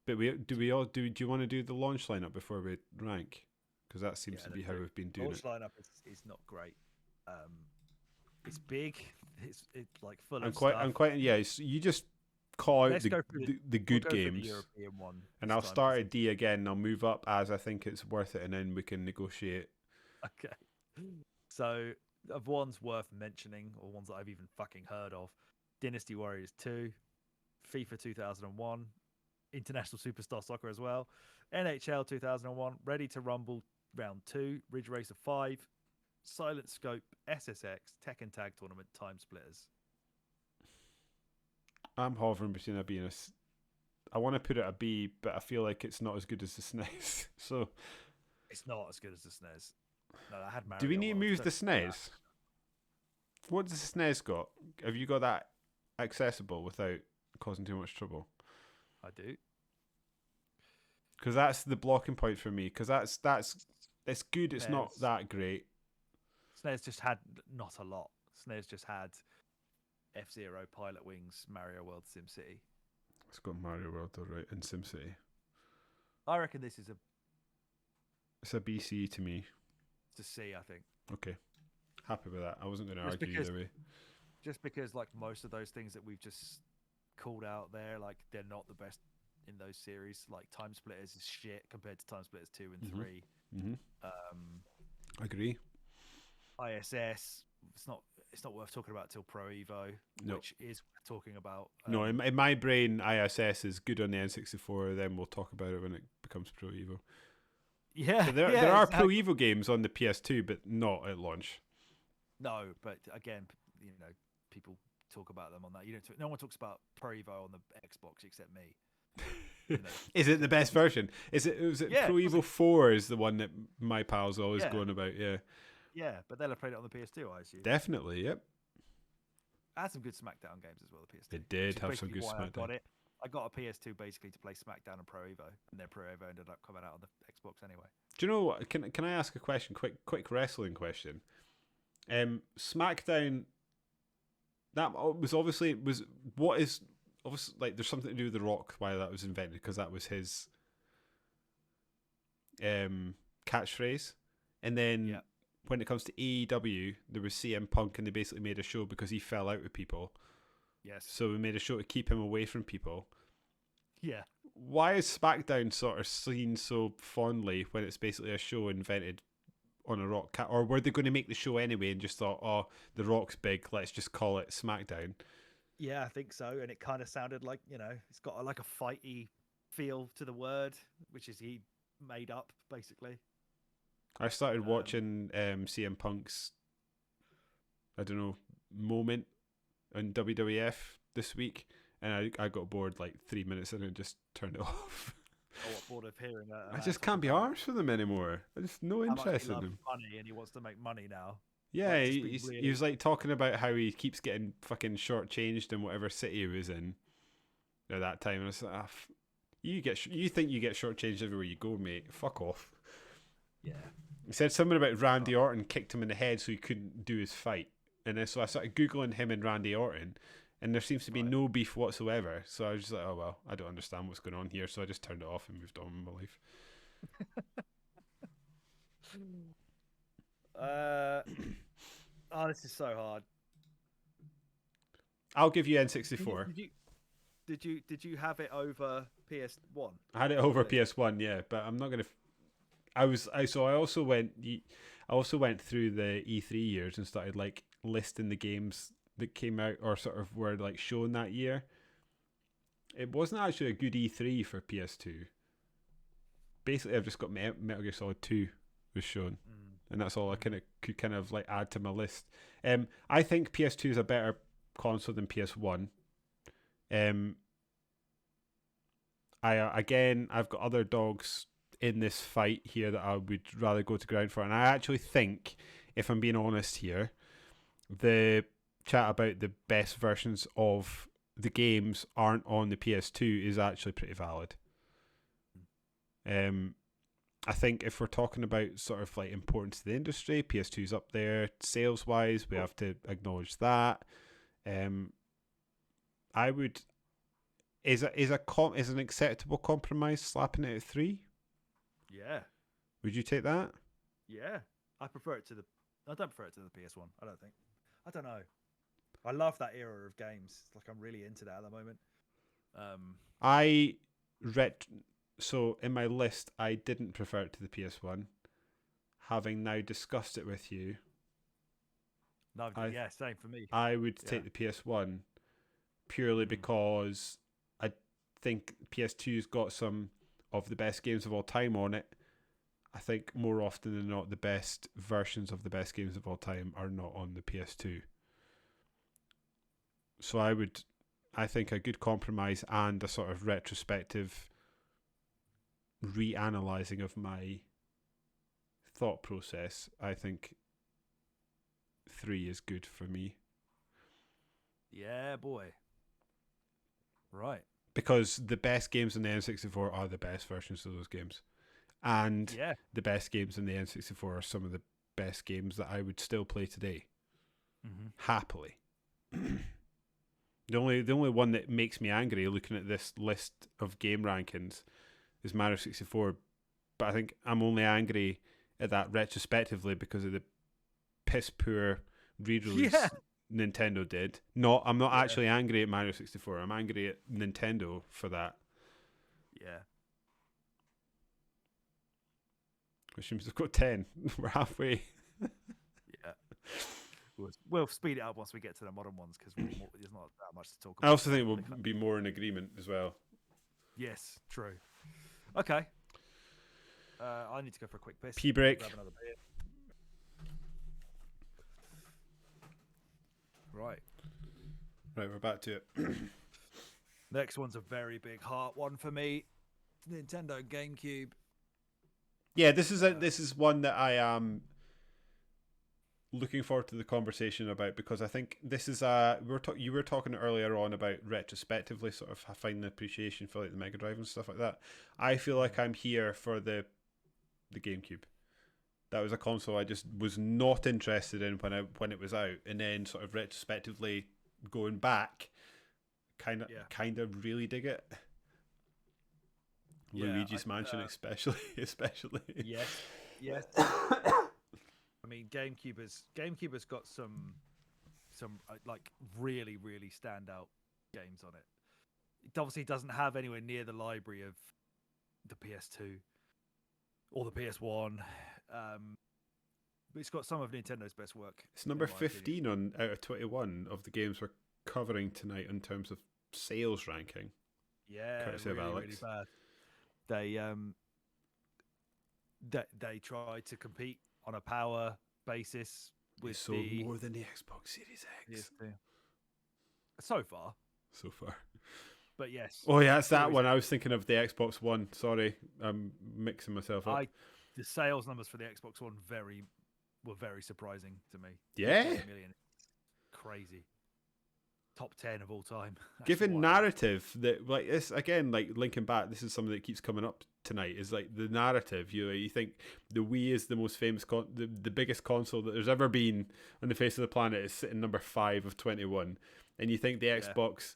But do you want to do the launch lineup before we rank? Because that seems to be how we've been doing it. Launch lineup is not great. It's big. It's like full of stuff. You just call out the good games, the European one, and I'll start at D again. And I'll move up as I think it's worth it, and then we can negotiate. Okay. So of ones worth mentioning, or ones that I've even fucking heard of: Dynasty Warriors 2, FIFA 2001, International Superstar Soccer as well, NHL 2001, Ready to Rumble Round 2, Ridge Racer 5, Silent Scope, SSX, Tekken Tag Tournament, Time Splitters. I'm hovering between a B and a C. I want to put it a B, but I feel like it's not as good as the SNES. So it's not as good as the SNES. No, I had Mario. Do we need to move the SNES? What does the SNES got? Have you got that accessible without causing too much trouble? I do. Because that's the blocking point for me. Because it's good. It's not that great. SNES just had not a lot. SNES just had F-Zero, Pilot Wings, Mario World, SimCity. It's got Mario World, all right, and SimCity. I reckon this is It's a BC to me. It's a C, I think. Okay. Happy with that. I wasn't going to argue either way. Just because, like, most of those things that we've just called out there, like, they're not the best in those series. Like, Time Splitters is shit compared to Time Splitters 2 and 3. I agree. ISS, it's not it's not worth talking about till Pro Evo, No. which is talking about. No, in my brain, ISS is good on the N64. Then we'll talk about it when it becomes Pro Evo. Yeah, So there are Pro Evo games on the PS2, but not at launch. No, but again, people talk about them on that. No one talks about Pro Evo on the Xbox except me. Is it the best version? Was it Pro Evo 4 is the one that my pals always going about? Yeah. Yeah, but they'll have played it on the PS2, I assume. Definitely, yep. It had some good SmackDown games as well. The PS2. It did have some good SmackDown. I got a PS2 basically to play SmackDown and Pro Evo, and then Pro Evo ended up coming out on the Xbox anyway. Do you know what? Can I ask a question? Quick wrestling question. SmackDown. That was obviously like there's something to do with The Rock why that was invented, because that was his catchphrase, and then when it comes to AEW, there was CM Punk, and they basically made a show because he fell out with people. Yes. So we made a show to keep him away from people. Yeah. Why is SmackDown sort of seen so fondly when it's basically a show invented on a Rock? Or were they going to make the show anyway and just thought, oh, The Rock's big, let's just call it SmackDown? Yeah, I think so. And it kind of sounded like, it's got like a fighty feel to the word, which is he made up, basically. I started watching CM Punk's, I don't know, moment on WWF this week, and I got bored like 3 minutes in and just turned it off. Bored of hearing that. I just can't be arsed with him anymore. I just no interest in him. Money, and he wants to make money now. Yeah, he was like talking about how he keeps getting fucking shortchanged in whatever city he was in at that time. And I was like, you think you get shortchanged everywhere you go, mate? Fuck off. Yeah. He said something about Randy Orton kicked him in the head so he couldn't do his fight. And then so I started Googling him and Randy Orton, and there seems to be no beef whatsoever. So I was just like, oh, well, I don't understand what's going on here. So I just turned it off and moved on with my life. This is so hard. I'll give you N64. Did you have it over PS1? I had it over PS1, yeah, but I'm not gonna. I also went through the E3 years and started like listing the games that came out or sort of were like shown that year. It wasn't actually a good E3 for PS2. Basically, I've just got Metal Gear Solid 2 was shown, and that's all I could like add to my list. I think PS2 is a better console than PS1. I've got other dogs in this fight here that I would rather go to ground for, and I actually think, if I'm being honest here, the chat about the best versions of the games aren't on the PS2 is actually pretty valid. I think if we're talking about sort of like importance to the industry, PS2's up there. Sales wise, we have to acknowledge that. I would. Is an acceptable compromise slapping it at 3? Yeah. Would you take that? Yeah. I don't prefer it to the PS1. I don't know. I love that era of games. Like, I'm really into that at the moment. So in my list, I didn't prefer it to the PS1. Having now discussed it with you, same for me. I would take the PS1 purely because I think PS2's got some of the best games of all time on it. I think more often than not, the best versions of the best games of all time are not on the PS2. So I think a good compromise and a sort of retrospective reanalyzing of my thought process, I think 3 is good for me. Yeah, boy. Right. Because the best games in the N64 are the best versions of those games. And the best games in the N64 are some of the best games that I would still play today. Mm-hmm. Happily. The only one that makes me angry looking at this list of game rankings is Mario 64. But I think I'm only angry at that retrospectively because of the piss poor re-release Nintendo did. I'm not actually angry at Mario 64. I'm angry at Nintendo for that. Yeah. Which means we've got 10. We're halfway. Yeah. we'll speed it up once we get to the modern ones because there's not that much to talk I about. also think we'll be more in agreement as well. Yes, true. Okay. I need to go for a quick piss. Pee break. Grab another beer. Right, we're back to it. Next one's a very big heart one for me. Nintendo GameCube. Yeah, this is one that I am looking forward to the conversation about, because I think this is you were talking earlier on about retrospectively sort of finding appreciation for like the Mega Drive and stuff like that. I feel like I'm here for the GameCube. That was a console I just was not interested in when it was out, and then sort of retrospectively going back, kind of really dig it. Luigi's Mansion, especially. Yes. I mean, GameCube has got some like really really standout games on it. It obviously doesn't have anywhere near the library of the PS2 or the PS1. But it's got some of Nintendo's best work. It's number 15 out of 21 of the games we're covering tonight in terms of sales ranking. Yeah, courtesy of Alex. Really bad. They tried to compete on a power basis with sold more than the Xbox Series X. So far. But yes. Oh yeah, it's that one. I was thinking of the Xbox One. Sorry, I'm mixing myself up. The sales numbers for the Xbox One were very surprising to me. Yeah. 15 million. Crazy. Top 10 of all time. Given narrative that, like, this again, like linking back, this is something that keeps coming up tonight, is like the narrative. You think the Wii is the most famous the biggest console that there's ever been on the face of the planet, is sitting number 5 of 21, and you think the Xbox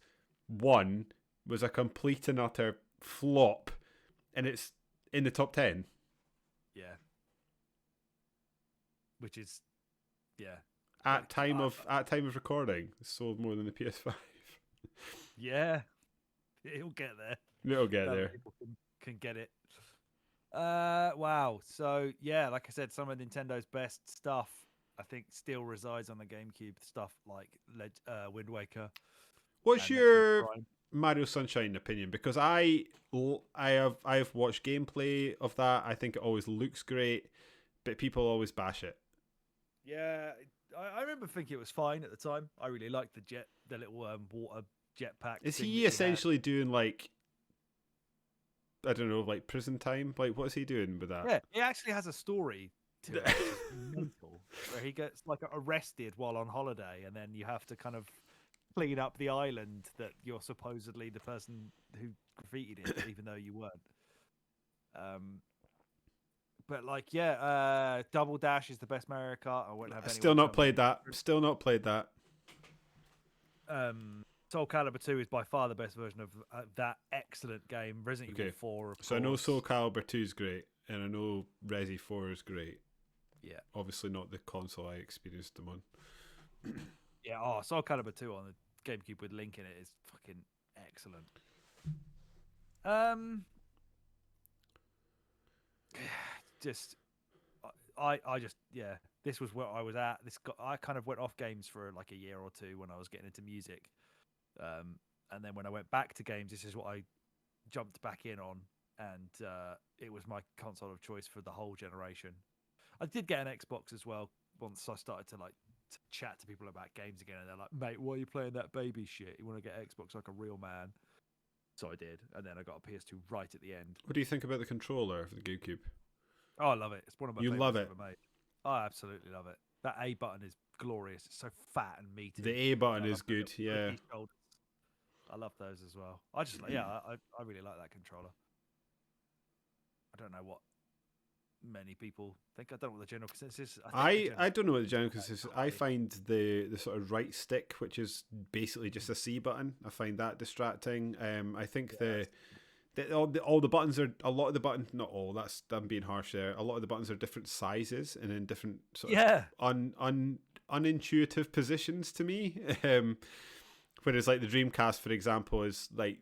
One was a complete and utter flop, and it's in the top 10. Yeah. Which is, At time of recording, it's sold more than the PS5. Yeah, it'll get there. It'll get there. People can get it. Wow. So yeah, like I said, some of Nintendo's best stuff, I think, still resides on the GameCube. Stuff like Wind Waker. What's your Mario Sunshine opinion? Because I have watched gameplay of that. I think it always looks great, but people always bash it. Yeah, I remember thinking it was fine at the time. I really liked the little water jetpack. Is he essentially doing like, I don't know, like prison time? Like, what's he doing with that? Yeah, he actually has a story to it, which is mental, where he gets like arrested while on holiday, and then you have to kind of clean up the island that you're supposedly the person who graffitied it, even though you weren't. But like, Double Dash is the best Mario Kart. I won't have. Still not played that. Soul Calibur 2 is by far the best version of that excellent game. Resident Evil 4, of course. I know Soul Calibur 2 is great, and I know Resi 4 is great. Yeah. Obviously not the console I experienced them on. Yeah, Soul Calibur 2 on the GameCube with Link in it is fucking excellent. This was where I was at. I kind of went off games for like a year or two when I was getting into music, and then when I went back to games, this is what I jumped back in on, and it was my console of choice for the whole generation. I did get an Xbox as well once I started to chat to people about games again, and they're like, "Mate, why are you playing that baby shit? You want to get Xbox like a real man?" So I did, and then I got a PS2 right at the end. What do you think about the controller for the GameCube? Oh, I love it. It's one of my favorites love it. ever made. I absolutely love it. That A button is glorious. It's so fat and meaty. The A button is good, yeah. I love those as well. I really like that controller. I don't know what many people think. I don't know what the general consensus is. I don't know what the general consensus is. I find the sort of right stick, which is basically just a C button, I find that distracting. I think all the buttons are, a lot of the buttons, not all, I'm being harsh there, a lot of the buttons are different sizes and in different sort of unintuitive positions to me. Whereas like the Dreamcast, for example, is like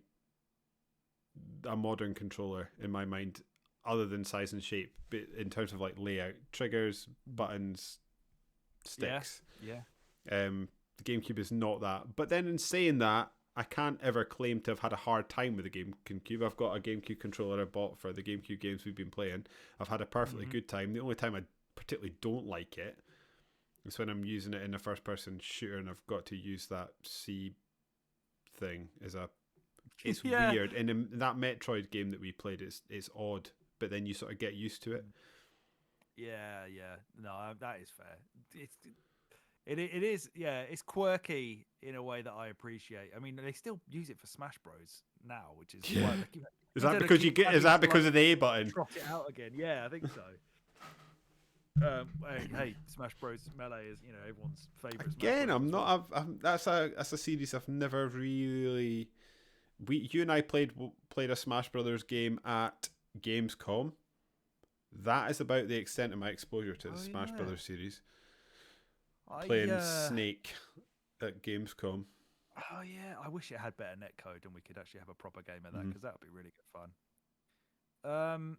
a modern controller in my mind, other than size and shape, but in terms of like layout, triggers, buttons, sticks. Yeah. The GameCube is not that. But then in saying that, I can't ever claim to have had a hard time with the GameCube. I've got a GameCube controller I bought for the GameCube games we've been playing. I've had a perfectly good time. The only time I particularly don't like it is when I'm using it in a first-person shooter and I've got to use that C thing as a... It's weird. And in that Metroid game that we played, it's odd, but then you sort of get used to it. Yeah. No, that is fair. It is, yeah, it's quirky in a way that I appreciate. I mean, they still use it for Smash Bros. Now, which is quite, is that because Is that because of the A button? Trot it out again. Yeah, I think so. Hey, Smash Bros. Melee is everyone's favorite. Again, I'm not. That's a series I've never really. You and I played a Smash Brothers game at Gamescom. That is about the extent of my exposure to the Smash Brothers series. Playing Snake at Gamescom. Oh yeah, I wish it had better netcode and we could actually have a proper game of that, because that would be really good fun.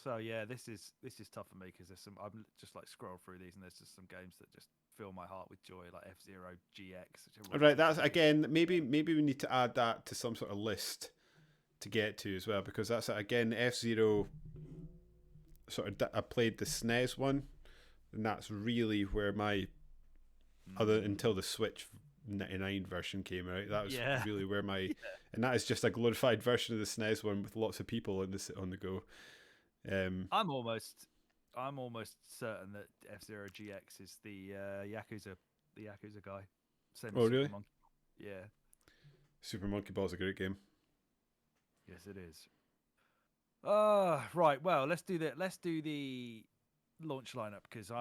So yeah, this is tough for me because I'm just like scroll through these and there's just some games that just fill my heart with joy, like F-Zero GX. Right, that's again maybe we need to add that to some sort of list to get to as well, because that's again F-Zero. I played the SNES one. And that's really where my until the Switch 99 version came out. That was really where my and that is just a glorified version of the SNES one with lots of people on the go. I'm almost certain that F-Zero GX is the Yakuza guy. Same as really? Super Monkey. Yeah. Super Monkey Ball is a great game. Yes, it is. Right. Well, let's do that. Let's do the launch lineup, because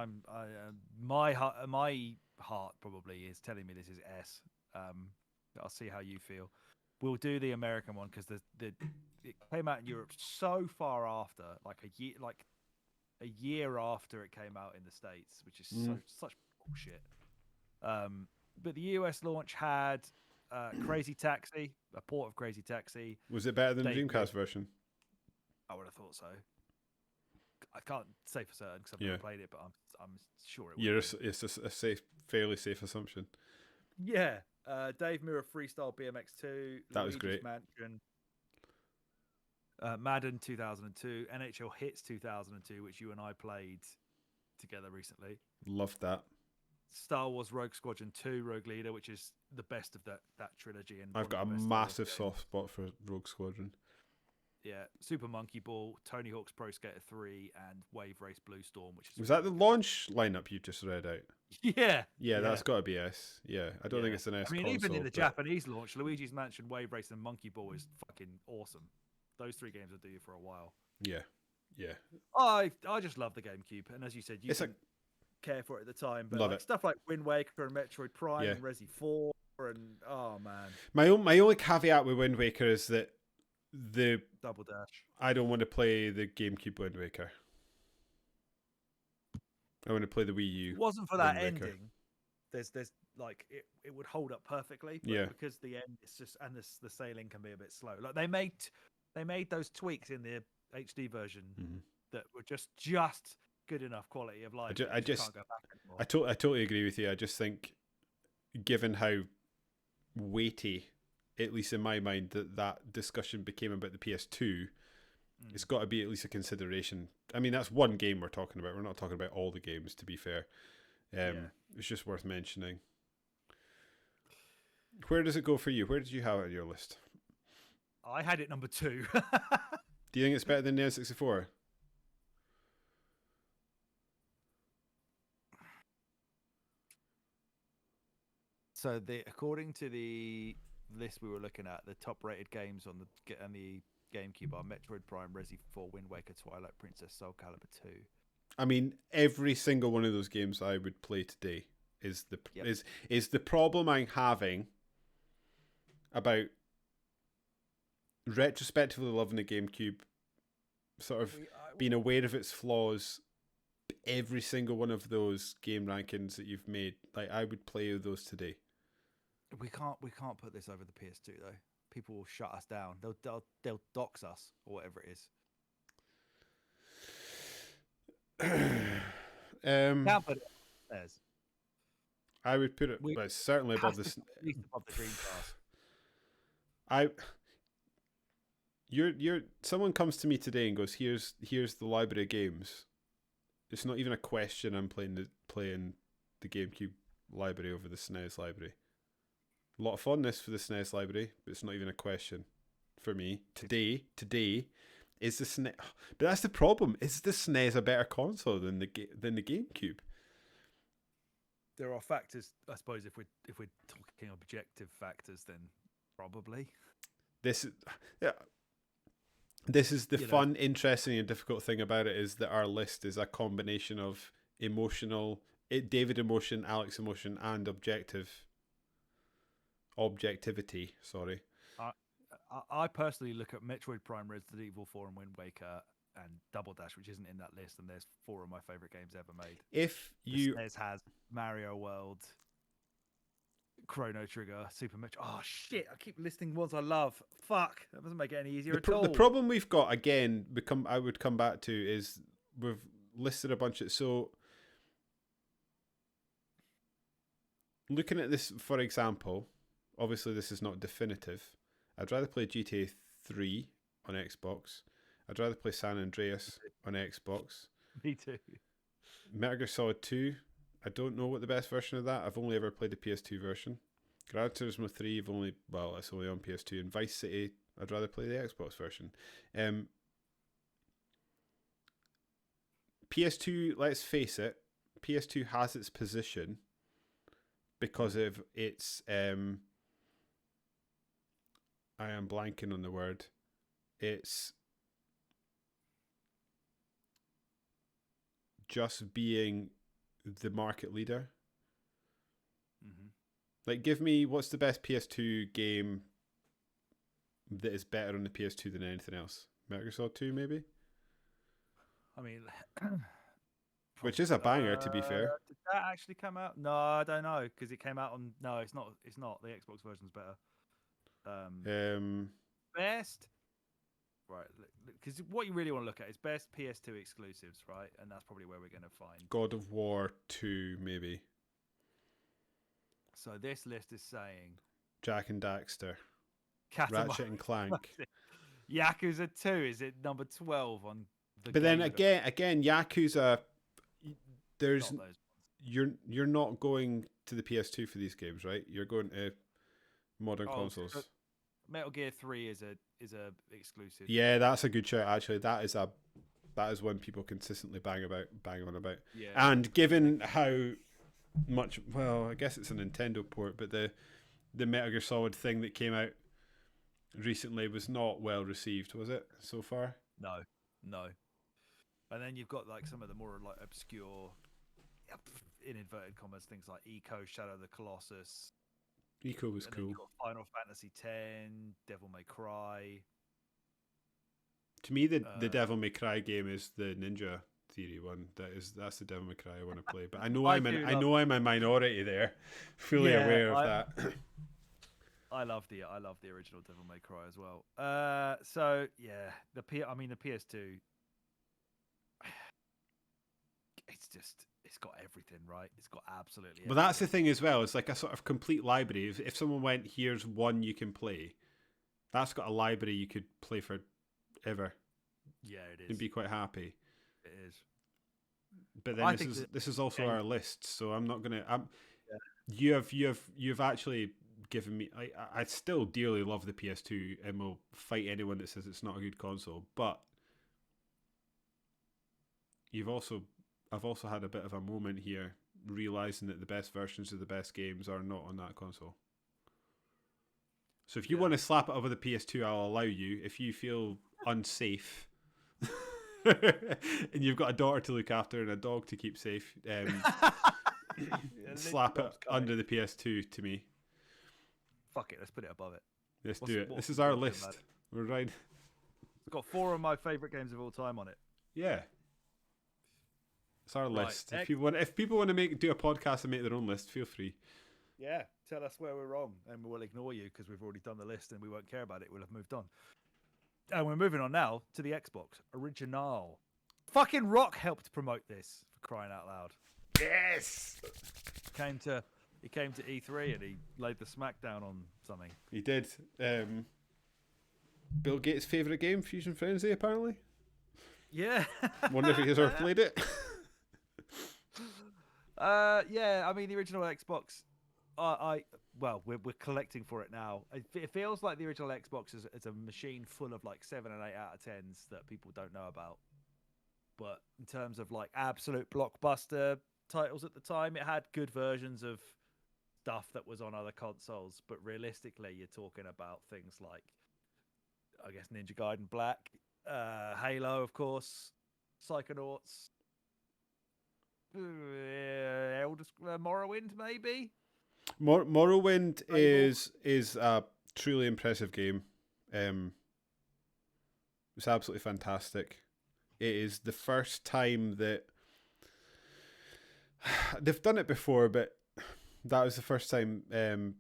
my heart probably is telling me this is S. I'll see how you feel. We'll do the American one because it came out in Europe so far after, like a year after it came out in the States, which is such bullshit. But the US launch had Crazy Taxi, a port of Crazy Taxi. Was it better than the Dreamcast version? I would have thought so. I can't say for certain because I've never played it, but I'm sure it would. It's a fairly safe assumption. Yeah. Dave Mirra Freestyle BMX2. That was great. Mansion. Madden 2002. NHL Hits 2002, which you and I played together recently. Loved that. Star Wars Rogue Squadron 2 Rogue Leader, which is the best of that trilogy. And I've got a massive soft spot for Rogue Squadron. Yeah, Super Monkey Ball, Tony Hawk's Pro Skater 3, and Wave Race Blue Storm, which is... Was that the launch lineup you just read out? Yeah, that's got to be S. Yeah, I don't think it's an S console. Even in the Japanese launch, Luigi's Mansion, Wave Race, and Monkey Ball is fucking awesome. Those three games will do you for a while. Yeah. I just love the GameCube, and as you said, you didn't care for it at the time, but stuff like Wind Waker and Metroid Prime and Resi 4, and oh man. My only caveat with Wind Waker is that the Double Dash. I don't want to play the GameCube Wind Waker. I want to play the Wii U. It wasn't for that ending. There's like it would hold up perfectly, but because the end is just, and the sailing can be a bit slow. Like they made those tweaks in the HD version that were just good enough quality of life. I totally agree with you. I just think, given how weighty, at least in my mind, that discussion became about the PS2, it's got to be at least a consideration. I mean, that's one game we're talking about. We're not talking about all the games, to be fair. It's just worth mentioning. Where does it go for you? Where did you have it on your list? I had it number 2. Do you think it's better than the N64? So according to the list we were looking at, the top rated games on the GameCube are Metroid Prime, Resi 4, Wind Waker, Twilight Princess, Soul Calibur 2. I mean, every single one of those games I would play today is the problem I'm having about retrospectively loving the GameCube, sort of being aware of its flaws. Every single one of those game rankings that you've made, like I would play those today. We can't put this over the PS2 though. People will shut us down. They'll dox us or whatever it is. Can't put it upstairs. I would put it, but it's certainly above At least above the Dreamcast. Someone comes to me today and goes, here's the library of games. It's not even a question. I'm playing the GameCube library over the SNES library. A lot of fondness for the SNES library, but it's not even a question for me today. Is the SNES? But that's the problem. Is the SNES a better console than the GameCube? There are factors, I suppose. If we're talking objective factors, then probably. This is the fun, interesting, and difficult thing about it, is that our list is a combination of David emotion, Alex emotion, and objectivity. Sorry. I personally look at Metroid Prime, Resident Evil 4, and Wind Waker, and Double Dash, which isn't in that list, and there's 4 of my favorite games ever made. The SNES has Mario World, Chrono Trigger, Super Metroid. Oh shit! I keep listing ones I love. Fuck, that doesn't make it any easier at all. The problem we've got, again, I would come back to, is we've listed a bunch of, so looking at this, for example, obviously this is not definitive. I'd rather play GTA 3 on Xbox. I'd rather play San Andreas on Xbox. Me too. Metal Gear Solid 2. I don't know what the best version of that. I've only ever played the PS2 version. Gran Turismo 3, it's only on PS2. And Vice City, I'd rather play the Xbox version. PS2, let's face it, PS2 has its position because of its... I am blanking on the word. It's just being the market leader. Mm-hmm. Like, give me, what's the best PS2 game that is better on the PS2 than anything else? Metal Gear Solid 2, maybe? I mean, which is a banger, to be fair. Did that actually come out? No, I don't know, because it came out on. No, it's not. It's not. The Xbox version's better. Best. Right, because what you really want to look at is best PS2 exclusives, right? And that's probably where we're going to find God of War 2, maybe. So this list is saying Jak and Daxter, Ratchet and Clank, Yakuza 2 is it number 12 on the. But then again, Yakuza, there's you're not going to the PS2 for these games, right? You're going to modern consoles. Metal Gear 3 is a exclusive. Yeah, that's a good shout. Actually, that is one people consistently bang on about. Yeah. And given how much, well, I guess it's a Nintendo port, but the Metal Gear Solid thing that came out recently was not well received, was it, so far? No. And then you've got like some of the more like obscure, in inverted commas, things like Eco, Shadow of the Colossus. Eco was cool. You've got Final Fantasy X, Devil May Cry. To me, the Devil May Cry game is the Ninja Theory one. That's the Devil May Cry I want to play. But I know I'm a minority there, fully aware of that. I love the original Devil May Cry as well. So yeah, the PS2. It's got everything, right? It's got absolutely everything. But that's the thing as well. It's like a sort of complete library. If someone went, here's one you can play, that's got a library you could play for ever. Yeah, it is. And be quite happy. It is. But then this is also our list, so I'm not gonna. You've actually given me. I still dearly love the PS2 and will fight anyone that says it's not a good console. But I've also had a bit of a moment here, realizing that the best versions of the best games are not on that console. So if you want to slap it over the PS2, I'll allow you. If you feel unsafe and you've got a daughter to look after and a dog to keep safe, slap it under the PS2 to me. Fuck it, let's put it above it. Let's do it. This is our list. We're right. It's got 4 of my favourite games of all time on it. Yeah. It's our list. If people want to do a podcast and make their own list, feel free. Yeah, tell us where we're wrong, and we'll ignore you because we've already done the list and we won't care about it. We'll have moved on. And we're moving on now to the Xbox Original. Fucking Rock helped promote this, for crying out loud. Yes. Came to He came to E3 and he laid the smackdown on something. He did. Bill Gates' favourite game, Fusion Frenzy, apparently. Yeah. Wonder if he's ever played it. Yeah. I mean, the original Xbox. Well, we're collecting for it now. It feels like the original Xbox is a machine full of like 7 and 8 out of 10s that people don't know about. But in terms of like absolute blockbuster titles at the time, it had good versions of stuff that was on other consoles. But realistically, you're talking about things like, I guess, Ninja Gaiden Black, Halo, of course, Psychonauts, Morrowind, maybe. Morrowind is a truly impressive game. It's absolutely fantastic. It is the first time that they've done it before, but that was the first time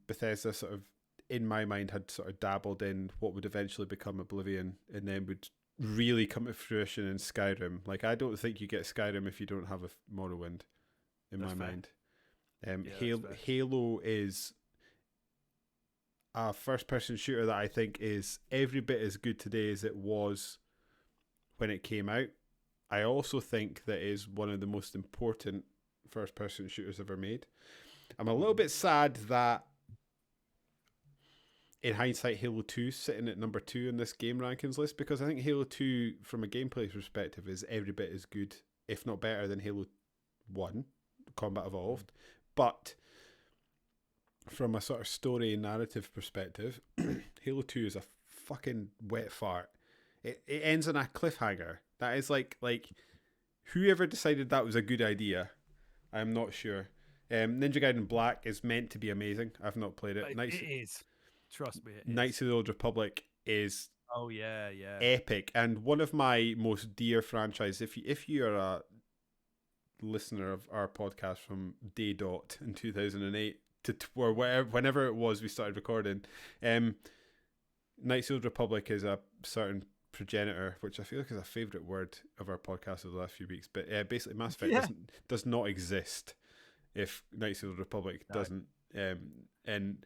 Bethesda sort of, in my mind, had sort of dabbled in what would eventually become Oblivion, and then would really come to fruition in Skyrim. Like, I don't think you get Skyrim if you don't have a Morrowind, in my mind. Halo is a first-person shooter that I think is every bit as good today as it was when it came out. I also think that it is one of the most important first-person shooters ever made. I'm a little bit sad that, in hindsight, Halo 2 is sitting at number 2 in this game rankings list, because I think Halo 2, from a gameplay perspective, is every bit as good, if not better, than Halo 1, Combat Evolved. But from a sort of story and narrative perspective, Halo 2 is a fucking wet fart. It ends on a cliffhanger. That is like whoever decided that was a good idea, I'm not sure. Ninja Gaiden Black is meant to be amazing. I've not played it. It is. Trust me, it is. Knights of the Old Republic is yeah, epic, and one of my most dear franchises. If you are a listener of our podcast from day dot in 2008 or whenever it was we started recording, Knights of the Old Republic is a certain progenitor, which I feel like is a favourite word of our podcast over the last few weeks. But basically, Mass Effect does not exist if Knights of the Republic doesn't. And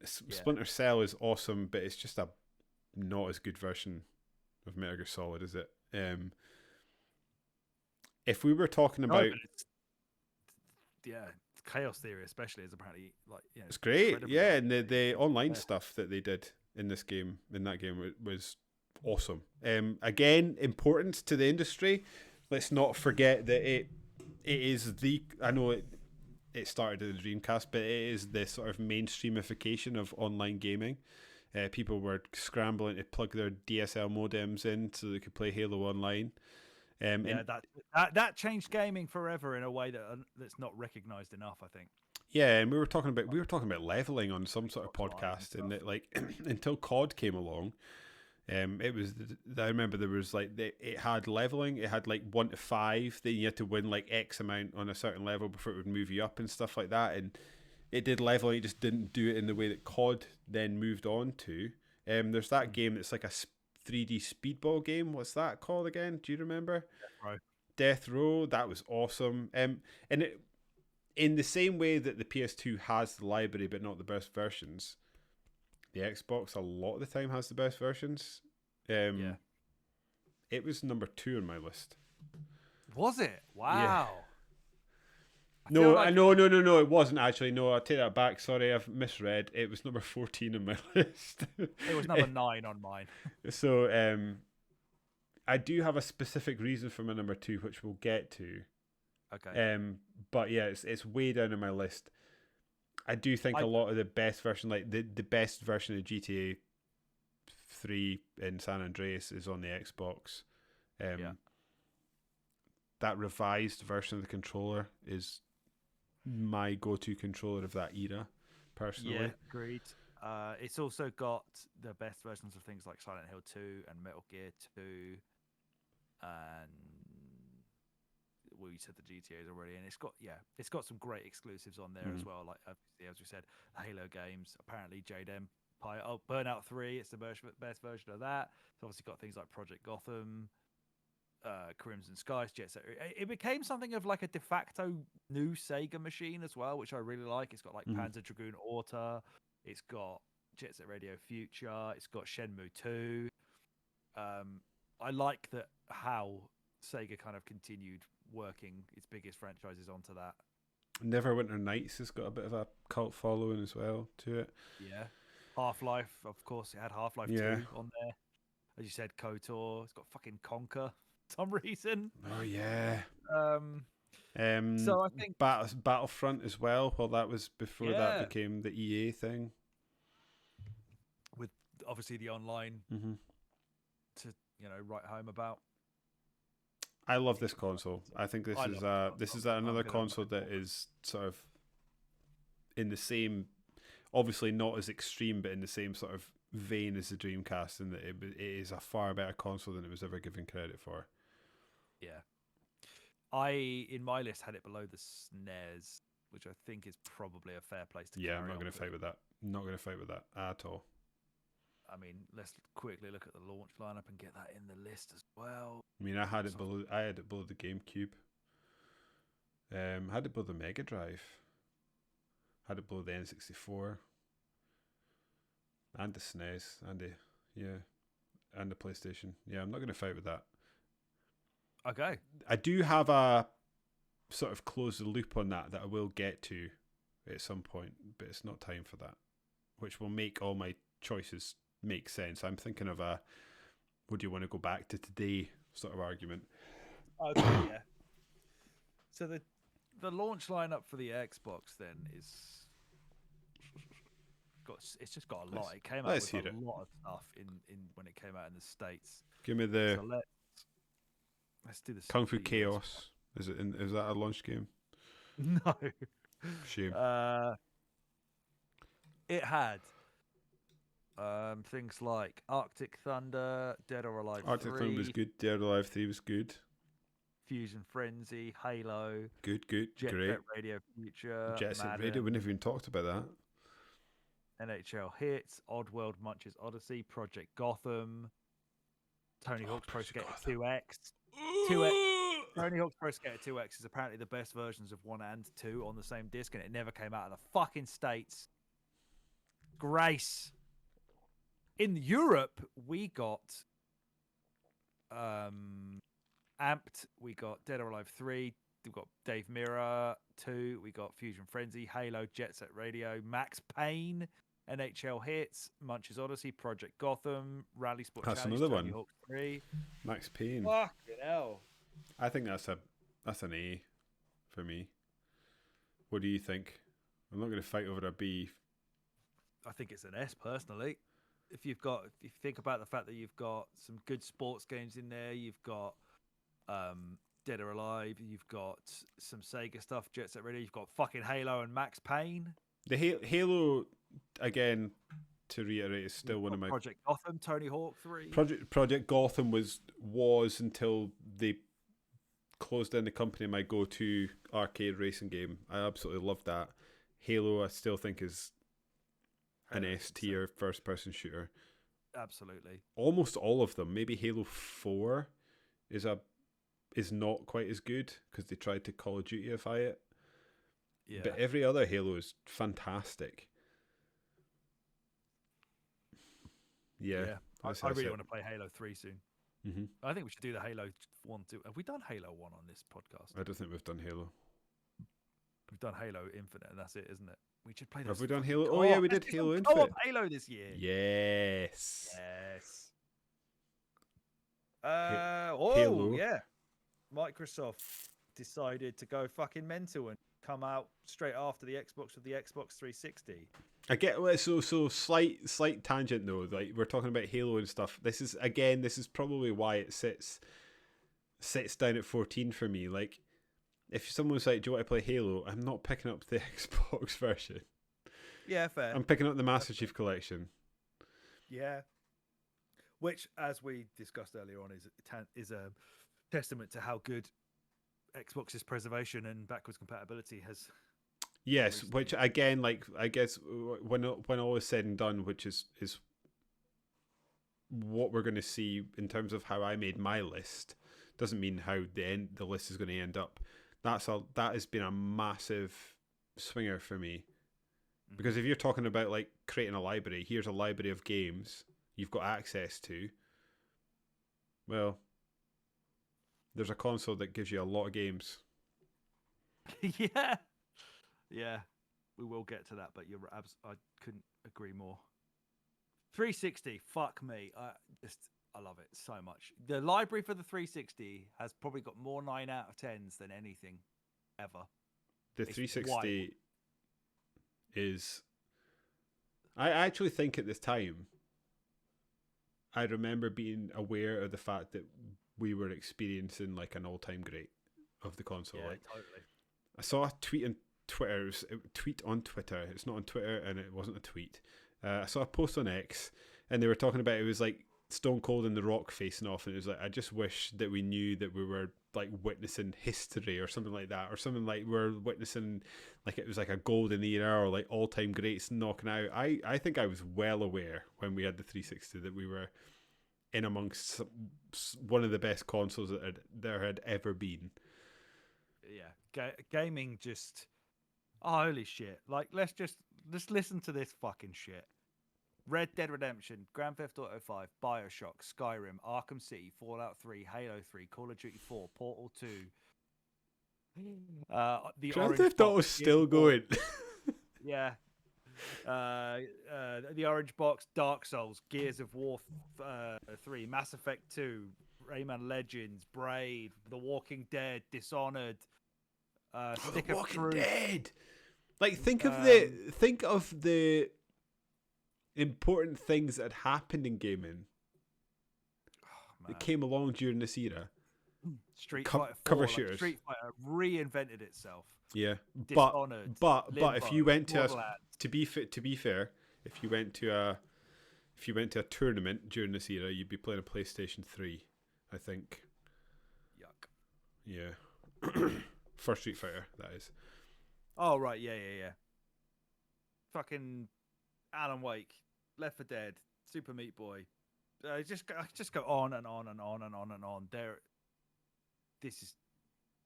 Splinter Cell is awesome, but it's just a not as good version of Metal Gear Solid, is it? If we were talking about, Chaos Theory especially is apparently it's great, and the online stuff that they did in that game was awesome. Again, important to the industry. Let's not forget that it is I know it started at the Dreamcast, but it is the sort of mainstreamification of online gaming. People were scrambling to plug their DSL modems in so they could play Halo online. That changed gaming forever in a way that's not recognised enough, I think. Yeah, and we were talking about leveling on some sort of podcast, and that like until COD came along, it was. I remember there was it had leveling. It had like 1 to 5. Then you had to win like X amount on a certain level before it would move you up and stuff like that. And it did leveling. It just didn't do it in the way that COD then moved on to. There's that game that's like a 3D speedball game. What's that called again? Do you remember? Death Row. That was awesome. And it, in the same way that the PS2 has the library but not the best versions, the Xbox a lot of the time has the best versions. It was number 2 on my list. Was it? Wow. Yeah. No, it wasn't actually. No, I'll take that back. Sorry, I've misread. It was number 14 on my list. It was number 9 on mine. So, I do have a specific reason for my number 2, which we'll get to. Okay. But yeah, it's way down on my list. I do think a lot of the best version, like the best version of GTA 3 in San Andreas, is on the Xbox. That revised version of the controller is my go-to controller of that era, personally. Yeah, agreed. It's also got the best versions of things like Silent Hill 2 and Metal Gear 2, and you said the GTAs already, and it's got some great exclusives on there as well. Like obviously, as we said, Halo games. Apparently, Jade Empire. Burnout 3. It's the best version of that. It's obviously got things like Project Gotham. Crimson Skies, Jet Set. It became something of like a de facto new Sega machine as well, which I really like. It's got like Panzer Dragoon Orta. It's got Jet Set Radio Future. It's got Shenmue 2. I like that how Sega kind of continued working its biggest franchises onto that. Neverwinter Nights has got a bit of a cult following as well to it. Yeah. Half-Life, of course, it had Half-Life 2 on there. As you said, KOTOR. It's got fucking Conker for some reason. Oh yeah. So I think Battlefront as well. Well, that was before that became the EA thing. With obviously the online to write home about. I love this console. I think this is another console that is sort of in the same, obviously not as extreme, but in the same sort of vein as the Dreamcast, in that it is a far better console than it was ever given credit for. Yeah. I, in my list, had it below the SNES, which I think is probably a fair place to carry I'm not going to fight with that. Not going to fight with that at all. I mean, let's quickly look at the launch lineup and get that in the list as well. I mean, I had it below the GameCube. Had it below the Mega Drive. Had it below the N64. And the SNES. And the PlayStation. Yeah, I'm not going to fight with that. Okay. I do have a sort of close the loop on that I will get to at some point, but it's not time for that, which will make all my choices make sense. I'm thinking of a would you want to go back to today sort of argument. Okay, yeah. So the launch lineup for the Xbox then it's just got a lot. It came out with a lot of stuff in when it came out in the States. Give me the let's do this. Kung Fu Chaos. Is that a launch game? No. Shame. It had things like Arctic Thunder, Dead or Alive 3. Arctic Thunder was good. Dead or Alive 3 was good. Fusion Frenzy, Halo. Good, Jet great. Set Radio Future. Jet Set Radio, we never even talked about that. NHL Hits, Oddworld Munch's Odyssey, Project Gotham, Tony Hawk's Pro Skater 2X. 2X. Tony Hawk's Pro Skater 2X is apparently the best versions of 1 and 2 on the same disc, and it never came out of the fucking States. Grace. In Europe, we got Amped, we got Dead or Alive 3, we've got Dave Mirror 2, we got Fusion Frenzy, Halo, Jet Set Radio, Max Payne, NHL Hits, Munch's Odyssey, Project Gotham, Rally Sport That's Challenge, another Tony one. Hawk 3. Max Payne. Fucking hell. I think that's an A for me. What do you think? I'm not going to fight over a B. I think it's an S personally. If you think about the fact that you've got some good sports games in there, you've got Dead or Alive, you've got some Sega stuff, Jet Set Radio, you've got fucking Halo and Max Payne. The Halo, again, to reiterate, is still one of my... Project Gotham, Tony Hawk 3. Project Gotham was until they closed down the company, my go-to arcade racing game. I absolutely love that. Halo, I still think is an S tier first-person shooter. Absolutely. Almost all of them. Maybe Halo 4 is not quite as good because they tried to Call of Duty-ify it. Yeah. But every other Halo is fantastic. Yeah. I really want to play Halo 3 soon. Mm-hmm. I think we should do the Halo 1 too. Have we done Halo 1 on this podcast? I don't think we've done Halo. We've done Halo Infinite, and that's it, isn't it? We should play. Have we done Halo? Oh yeah, we did Halo Infinite. Co-op Halo this year. Yes. Halo. Yeah. Microsoft decided to go fucking mental and come out straight after the Xbox with the Xbox 360. I get so slight tangent though. Like we're talking about Halo and stuff. This is probably why it sits down at 14 for me. Like if someone's like, "Do you want to play Halo?" I'm not picking up the Xbox version. Yeah, fair. I'm picking up the Master Chief Collection. Yeah. Which, as we discussed earlier on, is a testament to how good Xbox's preservation and backwards compatibility has. Yes, which again, like I guess when all is said and done, which is what we're going to see in terms of how I made my list, doesn't mean how the list is going to end up. That has been a massive swinger for me, because if you're talking about like creating a library, here's a library of games you've got access to. Well, there's a console that gives you a lot of games. Yeah, we will get to that, but I couldn't agree more. 360, fuck me, I love it so much. The library for the 360 has probably got more 9 out of 10s than anything ever. The 360 is... I actually think at this time, I remember being aware of the fact that we were experiencing like an all-time great of the console. Yeah, like, totally. I saw a tweet on Twitter. It was a tweet on Twitter. It's not on Twitter, and it wasn't a tweet. I saw a post on X, and they were talking about it was like Stone Cold and The Rock facing off, and it was like, I just wish that we knew that we were like witnessing history or something like that, or something like we're witnessing like it was like a golden era or like all-time greats knocking out. I think I was well aware when we had the 360 that we were in amongst one of the best consoles that there had ever been. Yeah, gaming just... Oh, holy shit. Like, let's listen to this fucking shit. Red Dead Redemption, Grand Theft Auto 5, Bioshock, Skyrim, Arkham City, Fallout 3, Halo 3, Call of Duty 4, Portal 2. The Grand Theft Auto's still going. Yeah. The Orange Box, Dark Souls, Gears of War 3, Mass Effect 2, Rayman Legends, Braid, The Walking Dead, Dishonored, Stick The of Walking Truth. Dead. Like, think of the important things that happened in gaming that came along during this era. Street Fighter 4, cover like shooters. Street Fighter reinvented itself. Yeah, Dishonored, but Limbo, if you went to Borderlands. to be fair, if you went to a tournament during this era, you'd be playing a PlayStation 3, I think. Yuck. Yeah. For Street Fighter, that is. Oh right, yeah. Fucking Alan Wake, Left 4 Dead, Super Meat Boy. Just go on and on and on and on and on. This is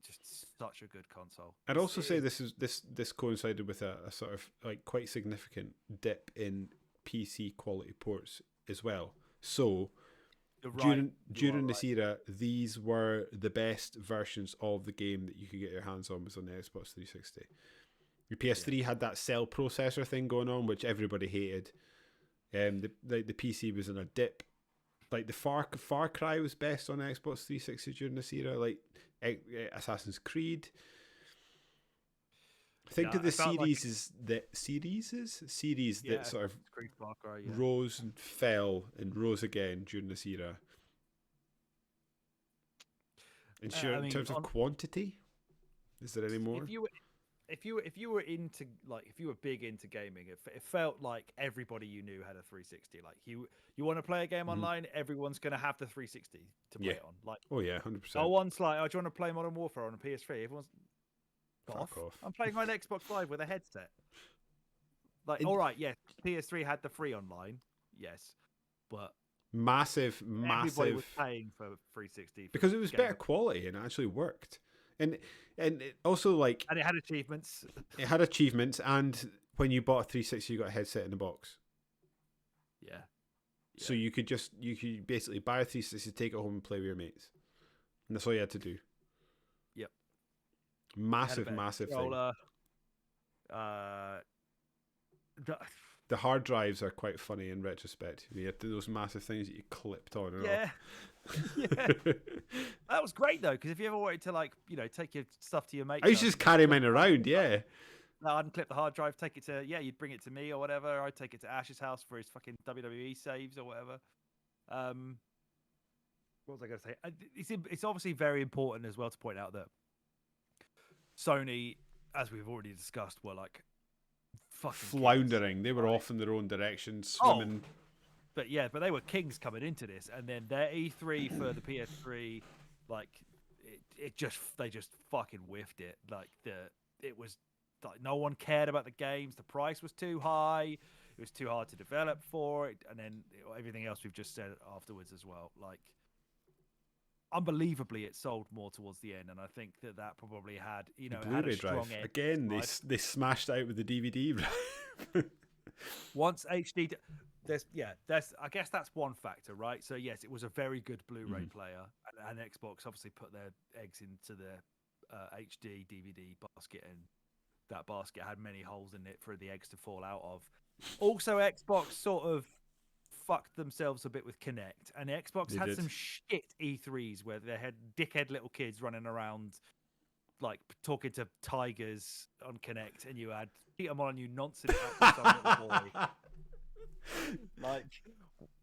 just such a good console. I'd also say this coincided with a sort of like quite significant dip in PC quality ports as well. So during this era, these were the best versions of the game that you could get your hands on was on the Xbox 360. Your PS3 had that cell processor thing going on, which everybody hated. The PC was in a dip. Like the Far Cry was best on Xbox 360 during this era. Like Assassin's Creed. Think of the series that sort of rose and fell and rose again during this era. And sure, in terms of quantity, is there any more? If you were into if you were big into gaming, it felt like everybody you knew had a 360. Like you want to play a game online, everyone's going to have the 360 to play it on. Like, oh yeah, 100%. No one's like, oh, do you want to play Modern Warfare on a PS3? Everyone's fuck off. I'm playing on Xbox Live with a headset. Like, all right, yes, PS3 had the free online, yes, but massive. Everybody was paying for 360 because it was better quality and it actually worked. And it also and it had achievements. It had achievements, and when you bought a 360, you got a headset in the box. Yeah. So you could basically buy a 360, take it home, and play with your mates, and that's all you had to do. Yep. Massive thing. The hard drives are quite funny in retrospect. You had those massive things that you clipped on. Yeah. Yeah. That was great though, because if you ever wanted to take your stuff to your mate, I used to just carry mine around. Yeah. I'd unclip the hard drive, take it to you'd bring it to me or whatever. I'd take it to Ash's house for his fucking WWE saves or whatever. What was I going to say? It's obviously very important as well to point out that Sony, as we've already discussed, were like fucking floundering. Kings. They were off in their own direction, swimming. But they were kings coming into this, and then their E3 for the PS3, they just fucking whiffed it. It was like no one cared about the games. The price was too high. It was too hard to develop for it, and then everything else we've just said afterwards as well. unbelievably, it sold more towards the end, and I think that probably had, The it had a Blu-ray strong drive end. again. Right? They smashed it out with the DVD drive. Once HD, I guess that's one factor, right? So yes, it was a very good Blu-ray player, and Xbox obviously put their eggs into the HD DVD basket, and that basket had many holes in it for the eggs to fall out of. Also, Xbox sort of fucked themselves a bit with Kinect, and Xbox They had did. some shit E3s where they had dickhead little kids running around like talking to tigers on Kinect, and you had Peter Molyneux nonsense out to some little boy. Like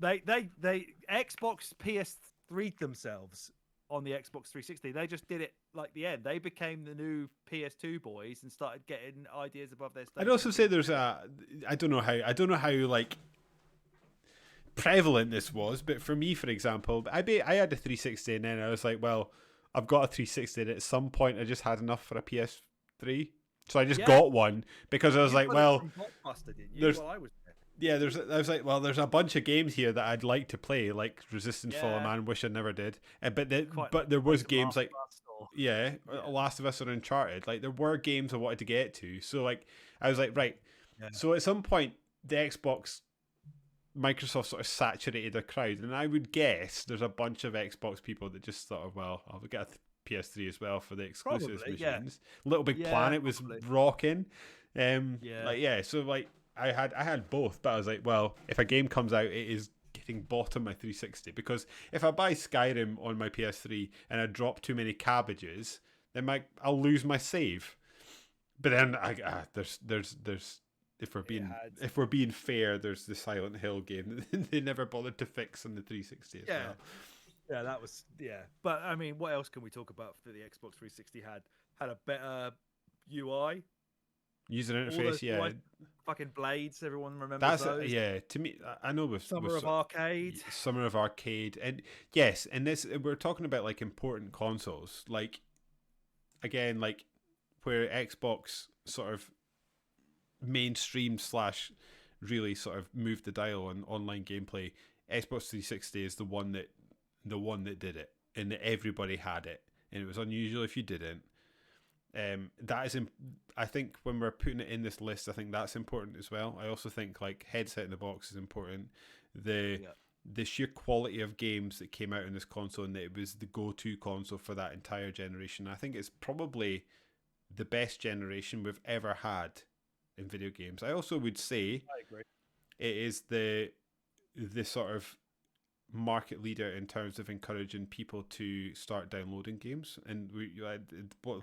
they Xbox PS3 themselves on the Xbox 360. They just did it like the end. They became the new PS2 boys and started getting ideas above their station. I'd also say there's I don't know how like prevalent this was, but for me, for example, I had a 360 and then I was like, well, I've got a 360 and at some point I just had enough for a PS3. So I just got one because I was like, well, there's I was yeah, I was like, well, there's a bunch of games here that I'd like to play, like Resistance Fallen Man, wish I never did. But there was games like Last of Us or Uncharted. Like there were games I wanted to get to. So like I was like, right. Yeah. So at some point the Xbox Microsoft sort of saturated the crowd, and I would guess there's a bunch of Xbox people that just thought of, well, I'll get a PS3 as well for the exclusives machines. Little Big Planet was rocking. So like I had both, but I was like, well, if a game comes out, it is getting bought on my 360, because if I buy Skyrim on my PS3 and I drop too many cabbages, then I'll lose my save. But then there's if we're being fair, there's the Silent Hill game that they never bothered to fix on the 360 as well. Yeah, that was But I mean, what else can we talk about for the Xbox 360? Had a better UI. User interface, fucking blades. Everyone remembers those. To me, I know with Summer of Arcade, and yes, and this we're talking about like important consoles, like again, like where Xbox sort of mainstream / really sort of moved the dial on online gameplay. Xbox 360 is the one that did it, and that everybody had it, and it was unusual if you didn't. That is, I think when we're putting it in this list, I think that's important as well. I also think like headset in the box is important. The sheer quality of games that came out in this console, and that it was the go-to console for that entire generation. I think it's probably the best generation we've ever had in video games. I also would say I agree. it is the sort of market leader in terms of encouraging people to start downloading games. And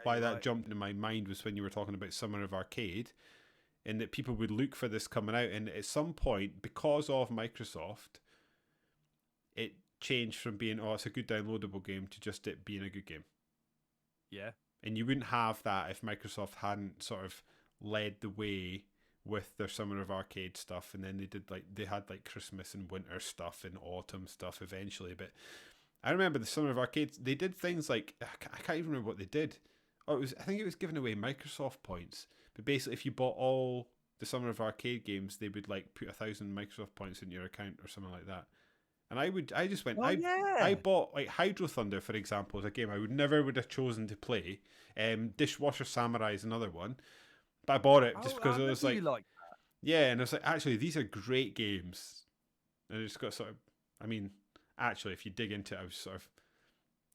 why that jumped into my mind was when you were talking about Summer of Arcade, and that people would look for this coming out, and at some point, because of Microsoft, it changed from being, oh, it's a good downloadable game, to just it being a good game. Yeah. And you wouldn't have that if Microsoft hadn't sort of led the way with their Summer of Arcade stuff, and then they had Christmas and winter stuff and autumn stuff eventually. But I remember the Summer of Arcade, they did things like, I can't even remember what they did. I think it was giving away Microsoft points. But basically, if you bought all the Summer of Arcade games, they would put 1,000 Microsoft points in your account or something like that. And I bought Hydro Thunder, for example, as a game I would have chosen to play. Dishwasher Samurai is another one. But I bought it just because it was like that. Yeah, and I was like, actually, these are great games. And I just got sort of, I mean, actually, if you dig into it, I was sort of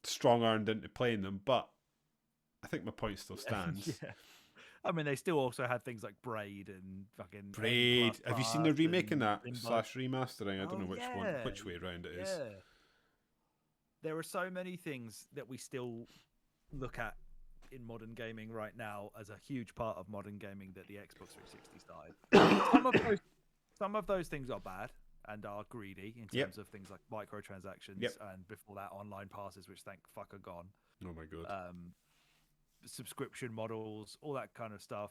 strong-armed into playing them, but I think my point still stands. Yeah. I mean, they still also had things like Braid and fucking Braid. Have you seen the remaking that / remastering? I don't know which way around it is. Yeah. There are so many things that we still look at in modern gaming right now as a huge part of modern gaming that the Xbox 360 started. Some of those things are bad and are greedy in terms of things like microtransactions and before that online passes, which thank fuck are gone. Oh my god. Subscription models, all that kind of stuff.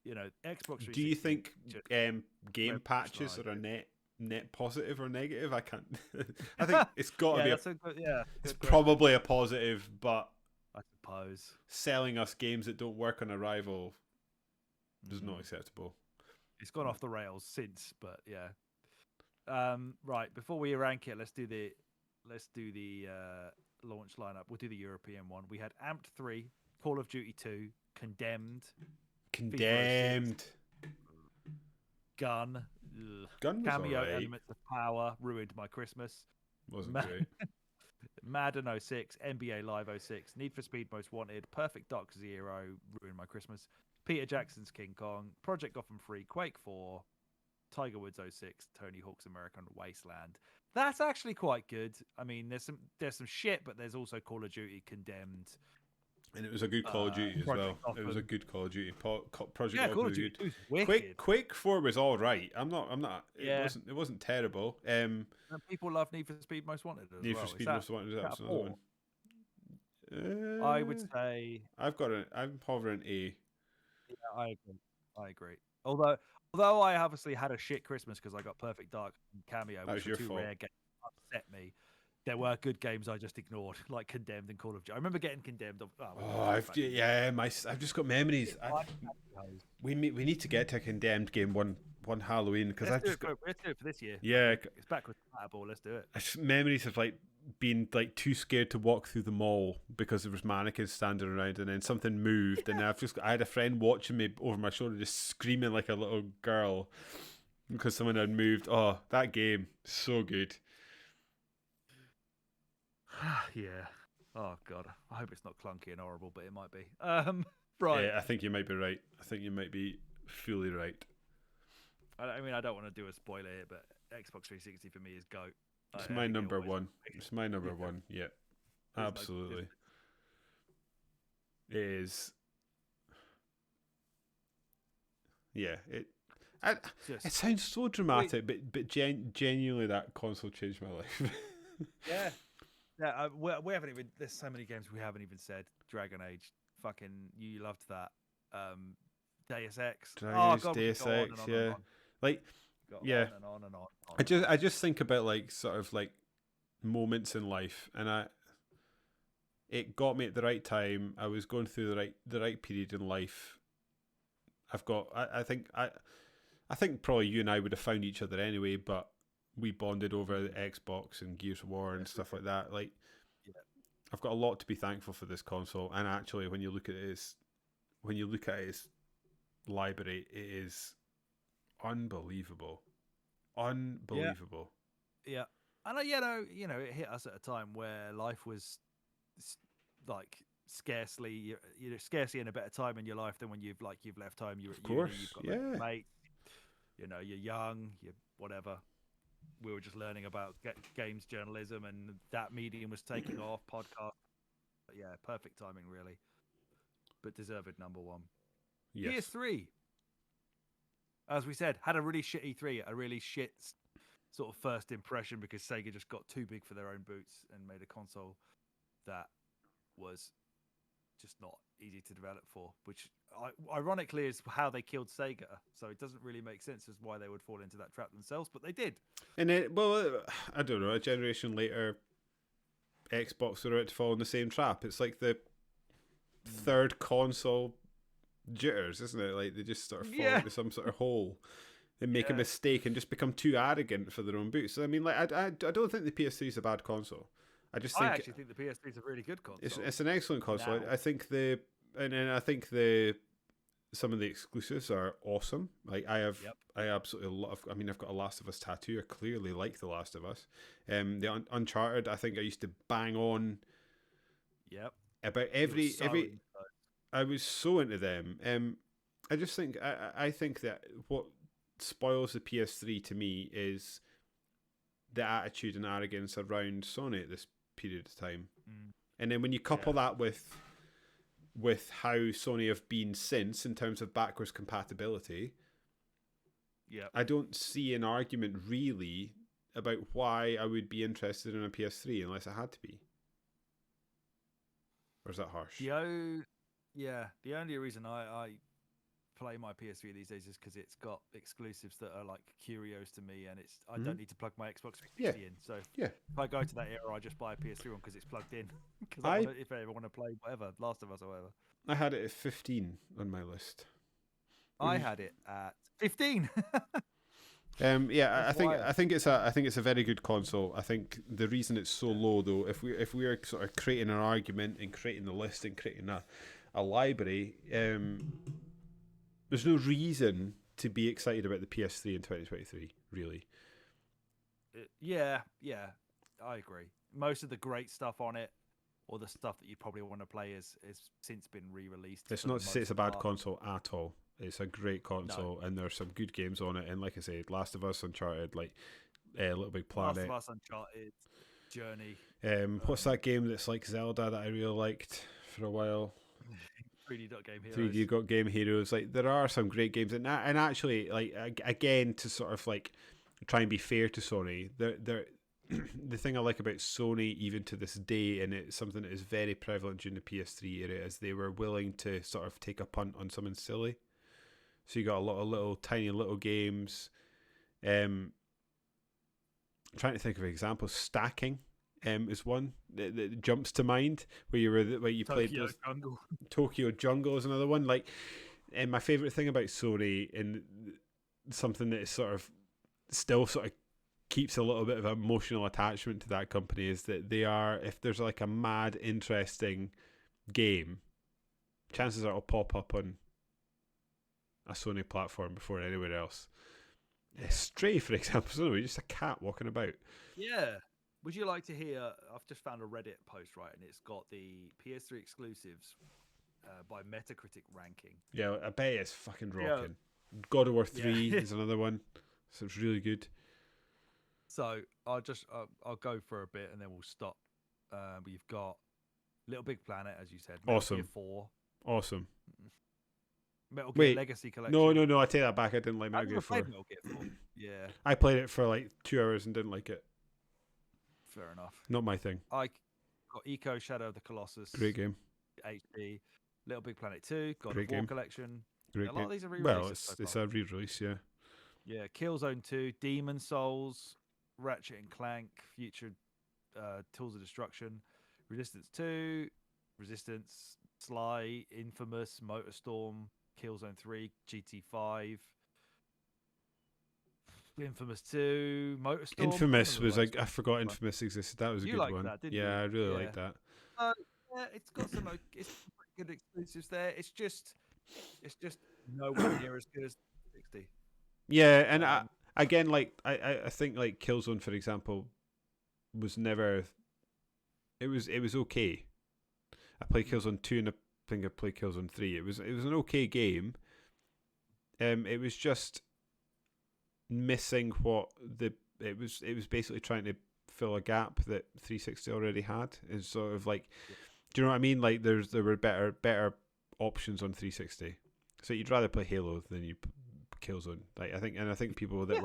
You know, Xbox 360. Do you think game patches are a net positive or negative? I can't. I think it's got to be. It's probably a positive, but I suppose selling us games that don't work on arrival is not acceptable. It's gone off the rails since, but yeah. Right, before we rank it, let's do the launch lineup. We'll do the European one. We had Amped 3, Call of Duty 2, Condemned, Condemned. Gun. Ugh. Gun was Cameo alright. Elements of Power ruined my Christmas. Wasn't great. Madden 06, NBA Live 06, Need for Speed Most Wanted, Perfect Dark Zero ruined my Christmas. Peter Jackson's King Kong, Project Gotham 3, Quake 4, Tiger Woods 06, Tony Hawk's American Wasteland. That's actually quite good. I mean, there's some shit, but there's also Call of Duty, Condemned. And it was a good Call of Duty as well. Gotham. It was a good Call of Duty. Project Yeah, Gotham Call of was Duty good. 2's wicked. Quake 4 was all right. I'm not. Yeah. It wasn't terrible. And people love Need for Speed Most Wanted as Need well. for Speed Most Wanted is another one. I would say I'm hovering A. Yeah, I agree. Although I obviously had a shit Christmas because I got Perfect Dark and Cameo, That was which were your two fault. rare games that upset me. There were good games I just ignored, like Condemned and Call of Duty. I remember getting Condemned. I've just got memories. We need to get to a Condemned game one Halloween because let's do it for this year. Yeah, It's backwards compatible. Let's do it. Memories of being too scared to walk through the mall because there was mannequins standing around, and then something moved, and I had a friend watching me over my shoulder, just screaming like a little girl because someone had moved. Oh, that game, so good. Yeah. Oh god. I hope it's not clunky and horrible, but it might be. Right. Yeah, I think you might be right. I think you might be fully right. I mean, I don't want to do a spoiler here, but Xbox 360 for me is GOAT. It's my number one. It's my number one. Yeah, absolutely. It is. Yeah, it sounds so dramatic, but genuinely that console changed my life. Yeah. Yeah, we haven't even. There's so many games we haven't even said. Dragon Age, fucking, you loved that. Deus Ex. Deus Ex, yeah. Yeah. On and on. I just think about sort of moments in life, and it got me at the right time. I was going through the right period in life. I think probably you and I would have found each other anyway, but we bonded over the Xbox and Gears of War and stuff like that. I've got a lot to be thankful for this console, and actually, when you look at its library, it is unbelievable. Yeah. And it hit us at a time where life was scarcely in a better time in your life than when you've left home. You're at uni, you've got mates, you're young, you're whatever. We were just learning about games journalism, and that medium was taking off. Podcast, but yeah, perfect timing, really. But deserved number one. Yes. PS3, as we said, had a really shit E3, a really shit sort of first impression because Sega just got too big for their own boots and made a console that was just not easy to develop for, which ironically is how they killed Sega. So it doesn't really make sense as why they would fall into that trap themselves, but they did. And I don't know, a generation later, Xbox were about to fall in the same trap. It's like the third console jitters, isn't it? They just sort of fall into some sort of hole. They make a mistake and just become too arrogant for their own boots. So, I mean, I don't think the PS3 is a bad console. I actually think the PS3 is a really good console. It's an excellent console. I think some of the exclusives are awesome. I absolutely love. I mean, I've got a Last of Us tattoo. I clearly like The Last of Us. The Uncharted, I think I used to bang on. Yep. About every. I was so into them. I just think I think that what spoils the PS3 to me is the attitude and arrogance around Sony at this period of time. And then when you couple that with how Sony have been since in terms of backwards compatibility, I don't see an argument really about why I would be interested in a PS3 unless it had to be. Or is that harsh? The only reason I play my PS3 these days is because it's got exclusives that are curios to me, and I don't need to plug my Xbox 360 in. So if I go to that era, I just buy a PS3 one because it's plugged in. Because if I ever want to play whatever, Last of Us or whatever. I had it at 15 on my list. I had it at 15. Yeah, That's wild. I think it's a very good console. I think the reason it's so low though, if we are sort of creating an argument and creating the list and creating a library, there's no reason to be excited about the PS3 in 2023, really. Yeah, I agree. Most of the great stuff on it, or the stuff that you probably want to play, is since been re-released. It's for the not to say it's a most bad part. console at all. It's a great console, and there's some good games on it. And like I said, Last of Us, Uncharted, like Little Big Last Planet. of Us, Uncharted, Journey. What's that game that's like Zelda that I really liked for a while? 3D Game Heroes. 3D got Game Heroes. Like there are some great games, and actually, like again, to sort of like try and be fair to Sony, they're the thing I like about Sony, even to this day, and it's something that is very prevalent during the PS3 era, is they were willing to sort of take a punt on something silly. So you got a lot of little tiny little games. Trying to think of examples. Stacking is one that jumps to mind, where you played those. Jungle. Tokyo Jungle is another one. Like, and my favorite thing about Sony, and something that is sort of still sort of keeps a little bit of emotional attachment to that company, is that they are, if there's like a mad interesting game, chances are it'll pop up on a Sony platform before anywhere else. Yeah. Stray, for example, so just a cat walking about. Yeah. Would you like to hear? I've just found a Reddit post, right, and it's got the PS3 exclusives by Metacritic ranking. Yeah, I bet it's fucking rocking. Yeah. God of War 3 is another one, so it's really good. So I'll go for a bit and then we'll stop. We've got Little Big Planet, as you said. Metal Gear 4. Awesome. Metal Gear Legacy Collection. No, I take that back. I didn't like Metal Gear 4. Metal Gear 4. Yeah. I played it for like 2 hours and didn't like it. Fair enough. Not my thing. I got Eco Shadow of the Colossus. Great game. HD. Little Big Planet 2. God Great of War game. Collection. Great a lot of these are Well, re-releases. it's a re-release, yeah. Yeah, Killzone 2, Demon Souls, Ratchet and Clank, Future Tools of Destruction, Resistance 2, Resistance, Sly, Infamous, Motorstorm, Killzone 3, GT5, Infamous 2, Motorstorm. Infamous was like, I forgot Infamous existed. That was a good one. That, didn't you? I really like that. Yeah, it's got some it's pretty good exclusives there. It's just nowhere near as good as 60. Yeah, and again, like I think like Killzone, for example, was never. It was okay. I played Killzone 2 and I think I played Killzone 3. It was an okay game. It was just missing what it was basically trying to fill a gap that 360 already had. It's sort of like, do you know what I mean? Like there were better options on 360. So you'd rather play Halo than you Killzone. Like I think people that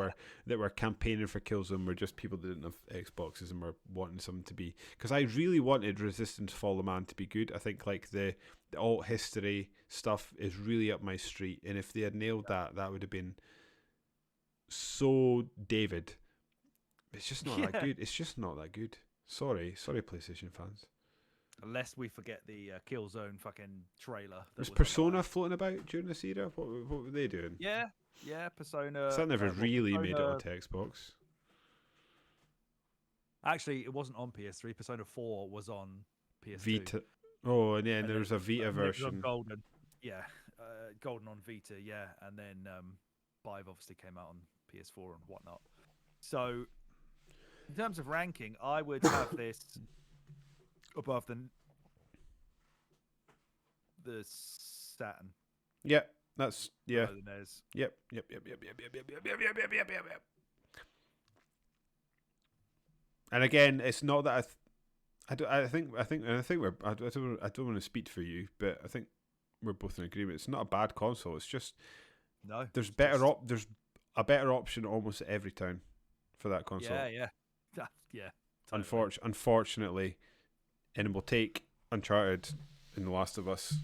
were campaigning for Killzone were just people that didn't have Xboxes and were wanting something to be, because I really wanted Resistance Fall of Man to be good. I think like the alt history stuff is really up my street, and if they had nailed that would have been so David. It's just not that good. It's just not that good. Sorry PlayStation fans. Unless we forget the Killzone fucking trailer. Was Persona floating about during this era? What were they doing? Yeah, Persona. So that never really made it onto Xbox. Actually, it wasn't on PS3. Persona 4 was on PS2. Vita. Oh, and then there was a Vita version. Golden. Yeah, Golden on Vita, yeah. And then 5 obviously came out on PS4 and whatnot. So, in terms of ranking, I would have this above the Saturn. Yep, that's yeah. The NES. Yep. And again, it's not that I think we're I don't want to speak for you, but I think we're both in agreement. It's not a bad console. It's just there's there's a better option almost every time for that console. Yeah. Totally. Unfortunately, and we'll take Uncharted and The Last of Us.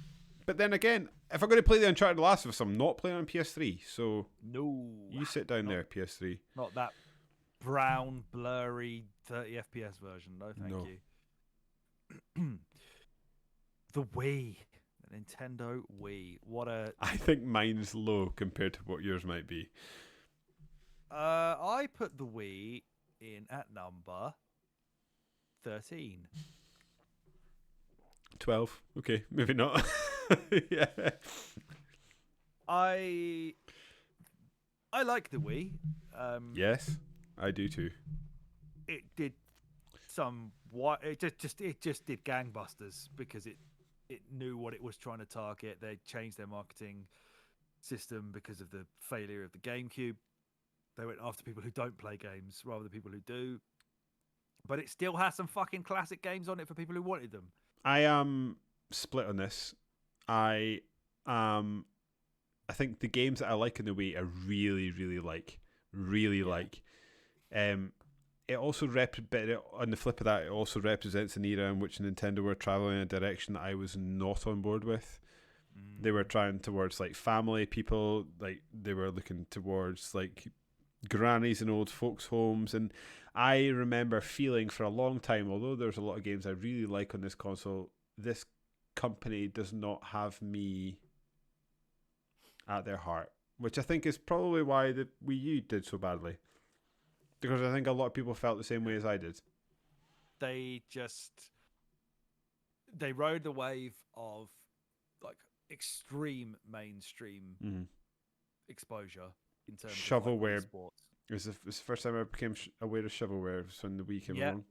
But then again, if I'm going to play the Uncharted The Last of Us, I'm not playing on PS3. So no, you sit down there, PS3. Not that brown, blurry 30 FPS version. No, thank you. The Wii, the Nintendo Wii. I think mine's low compared to what yours might be. I put the Wii in at number 13. 12. Okay, maybe not. Yeah. I like the Wii. Yes, I do too. It did it just did gangbusters because it knew what it was trying to target. They changed their marketing system because of the failure of the GameCube. They went after people who don't play games rather than people who do. But it still has some fucking classic games on it for people who wanted them. I am split on this. I I think the games that I like in the Wii I really like. It also but on the flip of that, it also represents an era in which Nintendo were traveling in a direction that I was not on board with. They were trying towards like family people, like they were looking towards like grannies and old folks' homes, and I remember feeling for a long time, although there's a lot of games I really like on this console, this company does not have me at their heart, which I think is probably why the Wii U did so badly. Because I think a lot of people felt the same way as I did. They rode the wave of like extreme mainstream exposure in terms shovelware. of like, sports. It was the first time I became aware of shovelware when the Wii came along.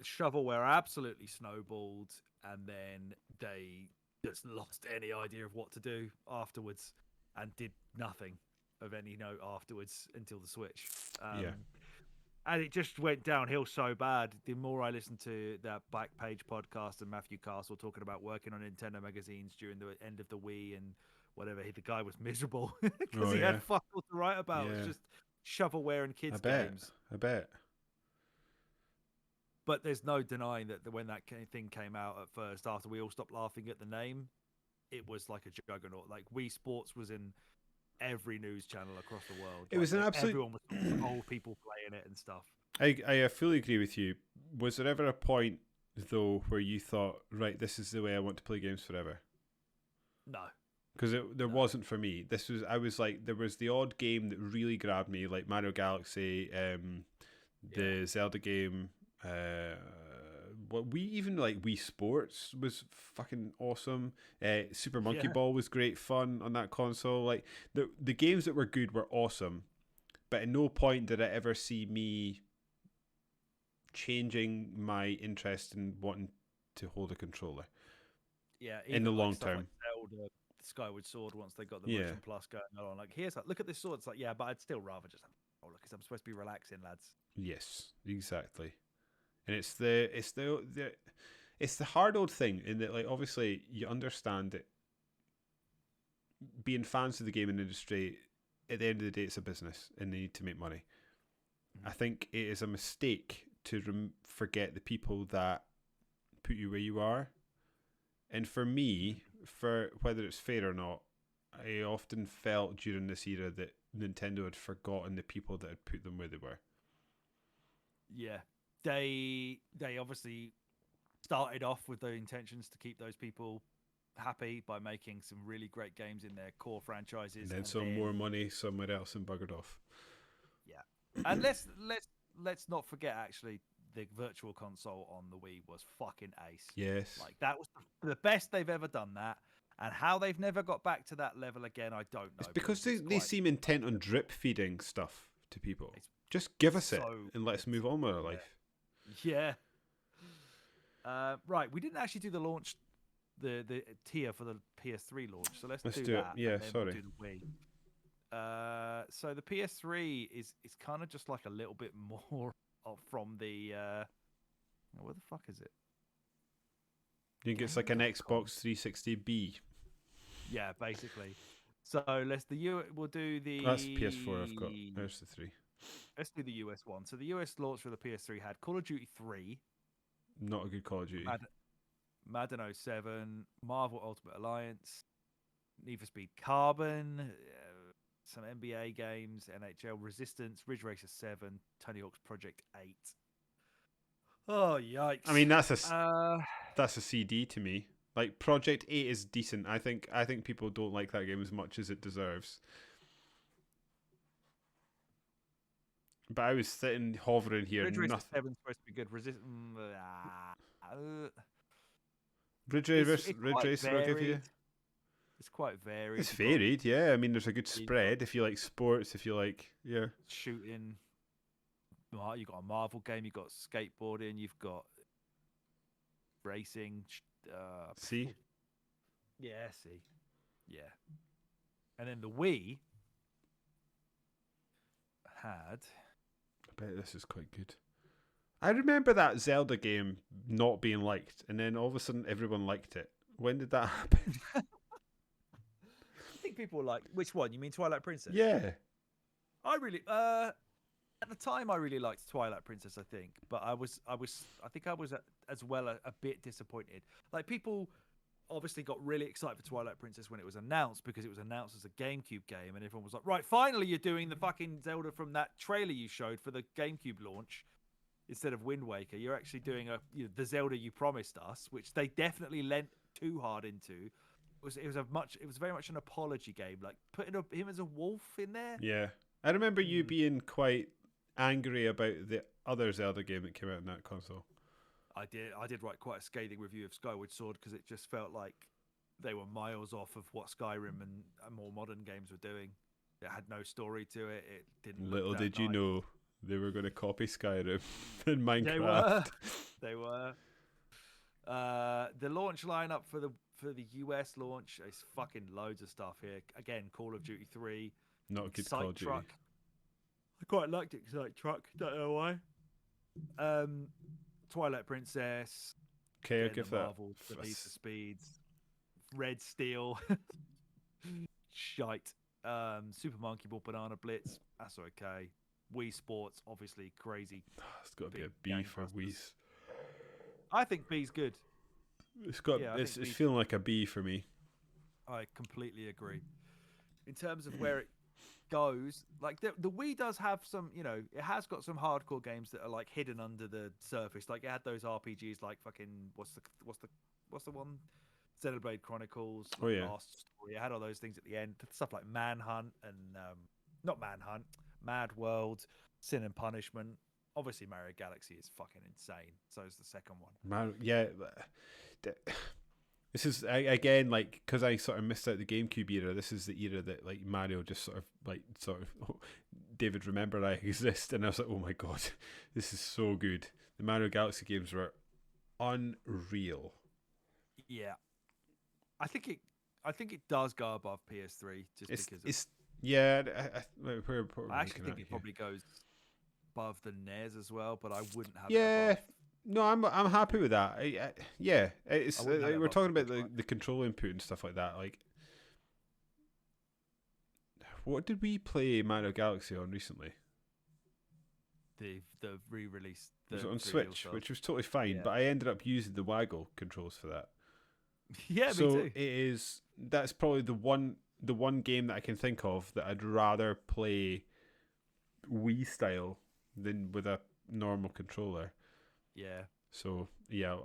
Shovelware absolutely snowballed, and then they just lost any idea of what to do afterwards and did nothing of any note afterwards until the Switch. And it just went downhill so bad. The more I listened to that Backpage podcast and Matthew Castle talking about working on Nintendo magazines during the end of the Wii and whatever, the guy was miserable because he had fuck all to write about. It was just shovelware and kids' games. I bet. But there's no denying that when that thing came out at first, after we all stopped laughing at the name, it was like a juggernaut. Like Wii Sports was in every news channel across the world. It was an absolute... Everyone was old people playing it and stuff. I fully agree with you. Was there ever a point, though, where you thought, right, this is the way I want to play games forever? No. Because there wasn't for me. I was like, there was the odd game that really grabbed me, like Mario Galaxy, the Zelda game, Wii Sports was fucking awesome. Super Monkey Ball was great fun on that console. Like the games that were good were awesome, but at no point did I ever see me changing my interest in wanting to hold a controller. Yeah, in the long term. Like Zelda, Skyward Sword, once they got the Motion Plus going on, like look at this sword. It's like, yeah, but I'd still rather just look, because I'm supposed to be relaxing, lads. Yes, exactly. And it's the hard old thing in that, like, obviously you understand that being fans of the gaming industry, at the end of the day, it's a business and they need to make money. I think it is a mistake to forget the people that put you where you are. And for me, for whether it's fair or not, I often felt during this era that Nintendo had forgotten the people that had put them where they were. Yeah. They obviously started off with the intentions to keep those people happy by making some really great games in their core franchises, and then some more money somewhere else and buggered off. Yeah, and let's not forget, actually, the Virtual Console on the Wii was fucking ace. Yes, like that was the best they've ever done that, and how they've never got back to that level again, I don't know. It's because they seem intent on drip feeding stuff to people. Just give us it and let's move on with our life. Yeah. Right, we didn't actually do the launch, the tier for the PS3 launch, so let's do that. Yeah, sorry. We'll do the Wii. So the PS3 is kind of just like a little bit more from the where the fuck is it? You think it's like an Xbox 360B? Yeah, basically. So we'll do the... That's PS4 I've got. There's the 3. Let's do the US one. So the US launch for the PS3 had Call of Duty 3. Not a good Call of Duty. Madden 07, Marvel Ultimate Alliance, Need for Speed Carbon, some NBA games, NHL Resistance, Ridge Racer 7, Tony Hawk's Project 8. Oh, yikes. I mean, that's a CD to me. Like, Project 8 is decent. I think people don't like that game as much as it deserves. But I was sitting hovering here. Ridge Racer Nothing. 7's supposed to be good. Ridge It's quite Racer will give you. varied. It's quite varied. It's You've got varied, yeah. I mean, there's a good You've got- spread if you like sports. If you like, yeah. shooting. You've got a Marvel game. You've got skateboarding. You've got racing. See, Yeah, see. Yeah. And then the Wii had. I bet this is quite good. I remember that Zelda game not being liked, and then all of a sudden everyone liked it. When did that happen? I think people like which one? You mean Twilight Princess? Yeah. I really at the time I really liked Twilight Princess, I think, but I think I was as well a bit disappointed. Like people obviously got really excited for Twilight Princess when it was announced because it was announced as a GameCube game and everyone was like, "Right, finally you're doing the fucking Zelda from that trailer you showed for the GameCube launch." Instead of Wind Waker, you're actually doing the Zelda you promised us, which they definitely lent too hard into. It was very much an apology game, like putting him as a wolf in there. Yeah. I remember you being quite angry about the other Zelda game that came out on that console. I did write quite a scathing review of Skyward Sword because it just felt like they were miles off of what Skyrim and more modern games were doing. It had no story to it. It didn't. Little look that did you nice. know they were going to copy Skyrim and Minecraft. They were. The launch lineup for the US launch is fucking loads of stuff here. Again, Call of Duty 3. Not a good Call of Duty. Truck. I quite liked it. Sight Truck. Don't know why. Twilight Princess. Okay, I'll give that. Marvel, the Need for Speeds. Red Steel. Shite. Super Monkey Ball, Banana Blitz. That's okay. Wii Sports, obviously crazy. It's got to be a B for Wii. I think B's good. It's got. It's feeling like a B for me. I completely agree. In terms of where it goes, like the Wii does have some, it has got some hardcore games that are like hidden under the surface. Like it had those RPGs like fucking what's the one? Xenoblade Chronicles. Oh yeah. Last Story. It had all those things at the end. Stuff like Manhunt and not Manhunt, Mad World, Sin and Punishment. Obviously, Mario Galaxy is fucking insane. So is the second one. Yeah. This is again like because I sort of missed out the GameCube era. This is the era that like Mario just sort of David, remember I exist, and I was like, oh my god, this is so good. The Mario Galaxy games were unreal. Yeah, I think it does go above PS3 just because it's yeah. I actually think it probably goes above the NES as well, but I wouldn't have. Yeah. It above. No, I'm happy with that. Yeah, it's we're talking about the control input and stuff like that. Like, what did we play Mario Galaxy on recently? The re-release. It was on Switch, which was totally fine, but I ended up using the Waggle controls for that. Yeah, so me too. It is. That's probably the one game that I can think of that I'd rather play Wii style than with a normal controller. Yeah. So yeah,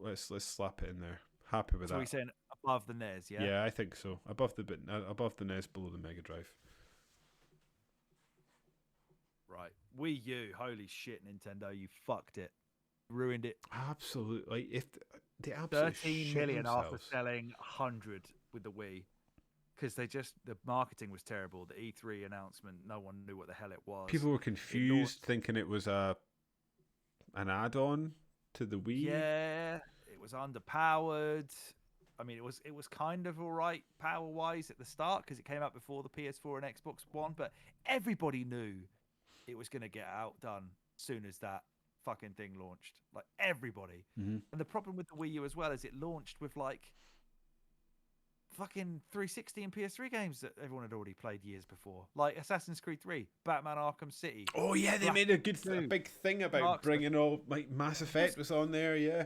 let's slap it in there. Happy with that. So we're saying above the NES, yeah? Yeah, I think so. Above the NES, below the Mega Drive. Right. Wii U, holy shit, Nintendo, you fucked it. Ruined it. Absolutely. If they absolutely 13 million themselves. after selling 100 with the Wii. Because the marketing was terrible. The E3 announcement, no one knew what the hell it was. People were confused, thinking it was an add-on to the Wii. Yeah, it was underpowered. I mean, it was kind of all right power-wise at the start because it came out before the PS4 and Xbox One, but everybody knew it was going to get outdone as soon as that fucking thing launched. Like, everybody. Mm-hmm. And the problem with the Wii U as well is it launched with, like, fucking 360 and PS3 games that everyone had already played years before, like Assassin's Creed 3, Batman Arkham City. Oh yeah, they made a big thing about bringing all like Mass Effect was on there. Yeah,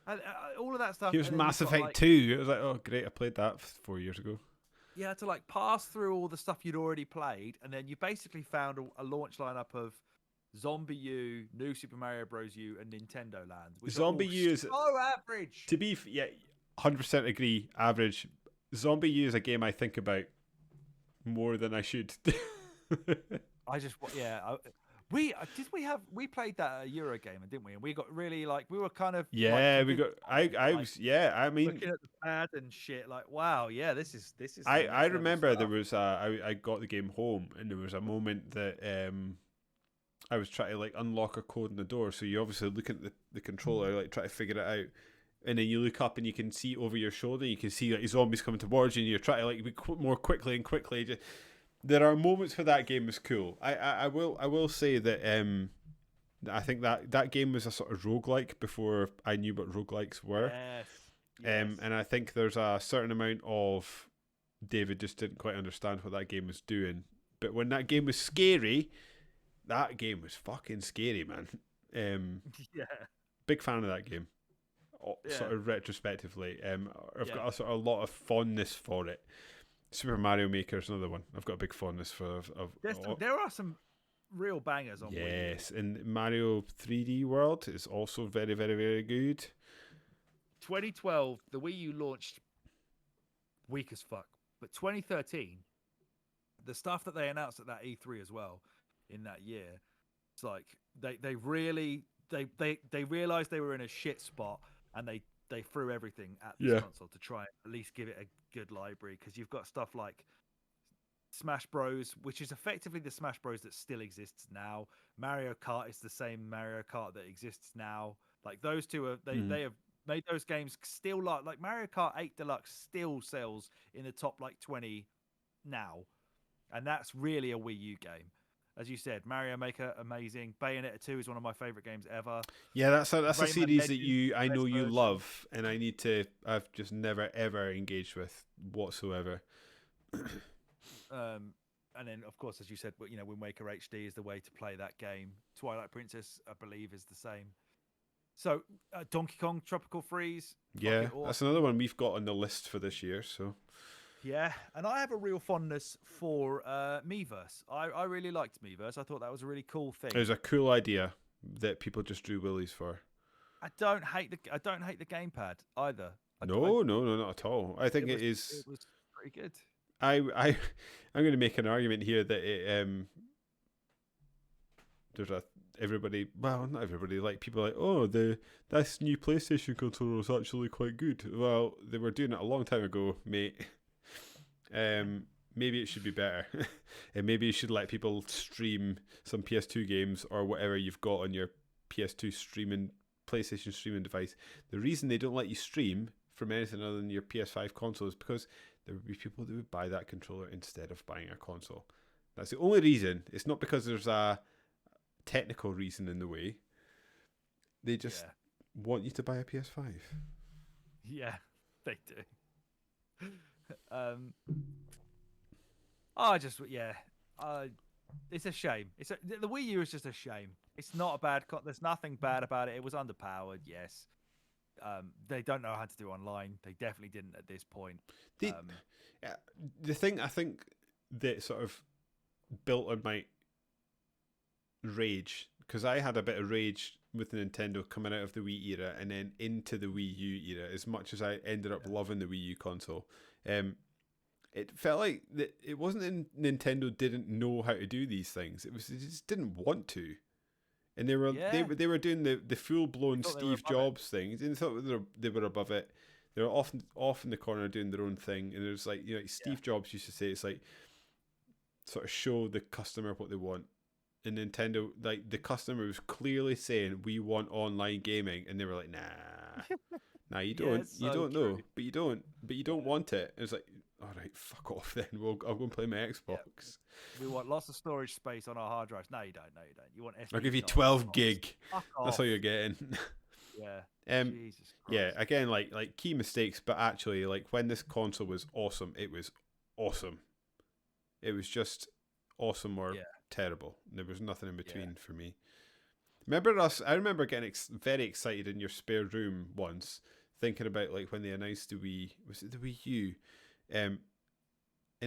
and, all of that stuff. It was Mass Effect 2. It was like, oh great, I played that 4 years ago. You had to like pass through all the stuff you'd already played, and then you basically found a launch lineup of Zombie U, New Super Mario Bros. U, and Nintendo Land. Zombie U is so average. 100% agree. Average. Zombie U is a game I think about more than I should. we played that Euro game, didn't we? And we got really like we were kind of Yeah, we got. convinced by it, I like, was. Yeah, I mean, looking at the pad and shit, like wow, yeah, this is some I next level remember there stuff. was I got the game home and there was a moment that I was trying to like unlock a code in the door. So you obviously look at the controller, like try to figure it out, and then you look up and you can see over your shoulder. You can see like zombies coming towards you, and you're trying to like be more quickly and quickly. Just, there are moments where that game was cool. I will say that I think that game was a sort of roguelike before I knew what roguelikes were. Yes. And I think there's a certain amount of David just didn't quite understand what that game was doing. But when that game was scary, that game was fucking scary, man. Yeah. Big fan of that game. Sort of retrospectively. I've got a sort of a lot of fondness for it. Super Mario Maker is another one. I've got a big fondness for. There are some real bangers on Wii U. Yes, and Mario 3D World is also very, very, very good. 2012, the Wii U launched weak as fuck. But 2013, the stuff that they announced at that E3 as well in that year, it's like they really realized they were in a shit spot, and they threw everything at this console to try and at least give it a good library, because you've got stuff like Smash Bros, which is effectively the Smash Bros that still exists now. Mario Kart is the same Mario Kart that exists now. Like those two are they have made those games still like Mario Kart 8 Deluxe still sells in the top like 20 now, and that's really a Wii U game. As you said, Mario Maker, amazing. Bayonetta 2 is one of my favorite games ever. Yeah, that's a Rayman series that Legends, I know you version. love, and I've just never ever engaged with whatsoever. And then, of course, as you said, Wind Waker HD is the way to play that game. Twilight Princess, I believe, is the same. So, Donkey Kong Tropical Freeze. Yeah, awesome. that's another one we've got on the list for this year. So, yeah, and I have a real fondness for Miiverse. I really liked Miiverse. I thought that was a really cool thing. it was a cool idea that people just drew willies for. I don't hate the gamepad either. No, not at all. I think it is. It was pretty good. I'm going to make an argument here that there's everybody. Well, not everybody. Like people are like, this new PlayStation controller is actually quite good. Well, they were doing it a long time ago, mate. Maybe it should be better, and maybe you should let people stream some PS2 games or whatever you've got on your PS2 PlayStation streaming device. The reason they don't let you stream from anything other than your PS5 console is because there would be people that would buy that controller instead of buying a console. That's the only reason. It's not because there's a technical reason in the way. They just want you to buy a PS5. Yeah, they do. It's a shame. The Wii U is just a shame. It's not a bad. There's nothing bad about it. It was underpowered, yes. They don't know how to do online. They definitely didn't at this point. The thing I think that sort of built on my rage, because I had a bit of rage with Nintendo coming out of the Wii era and then into the Wii U era, as much as I ended up loving the Wii U console. It felt like that it wasn't that Nintendo didn't know how to do these things. It was they just didn't want to. And they were doing the full blown Steve Jobs thing. They thought they were above it. They were often off in the corner doing their own thing. And there's like Steve Jobs used to say, it's like sort of show the customer what they want. And Nintendo, like the customer was clearly saying, we want online gaming, and they were like, nah, you don't, you don't know, but you don't want it. And it's like, all right, fuck off then. I'll go and play my Xbox. Yeah. We want lots of storage space on our hard drives. No, you don't. You want SD. I'll give you 12 gig. That's all you're getting. Yeah. Jesus Christ. Yeah. Again, like key mistakes, but actually, like when this console was awesome, it was awesome. It was just awesome or terrible. There was nothing in between for me. I remember getting very excited in your spare room once, thinking about like when they announced was it the Wii U? And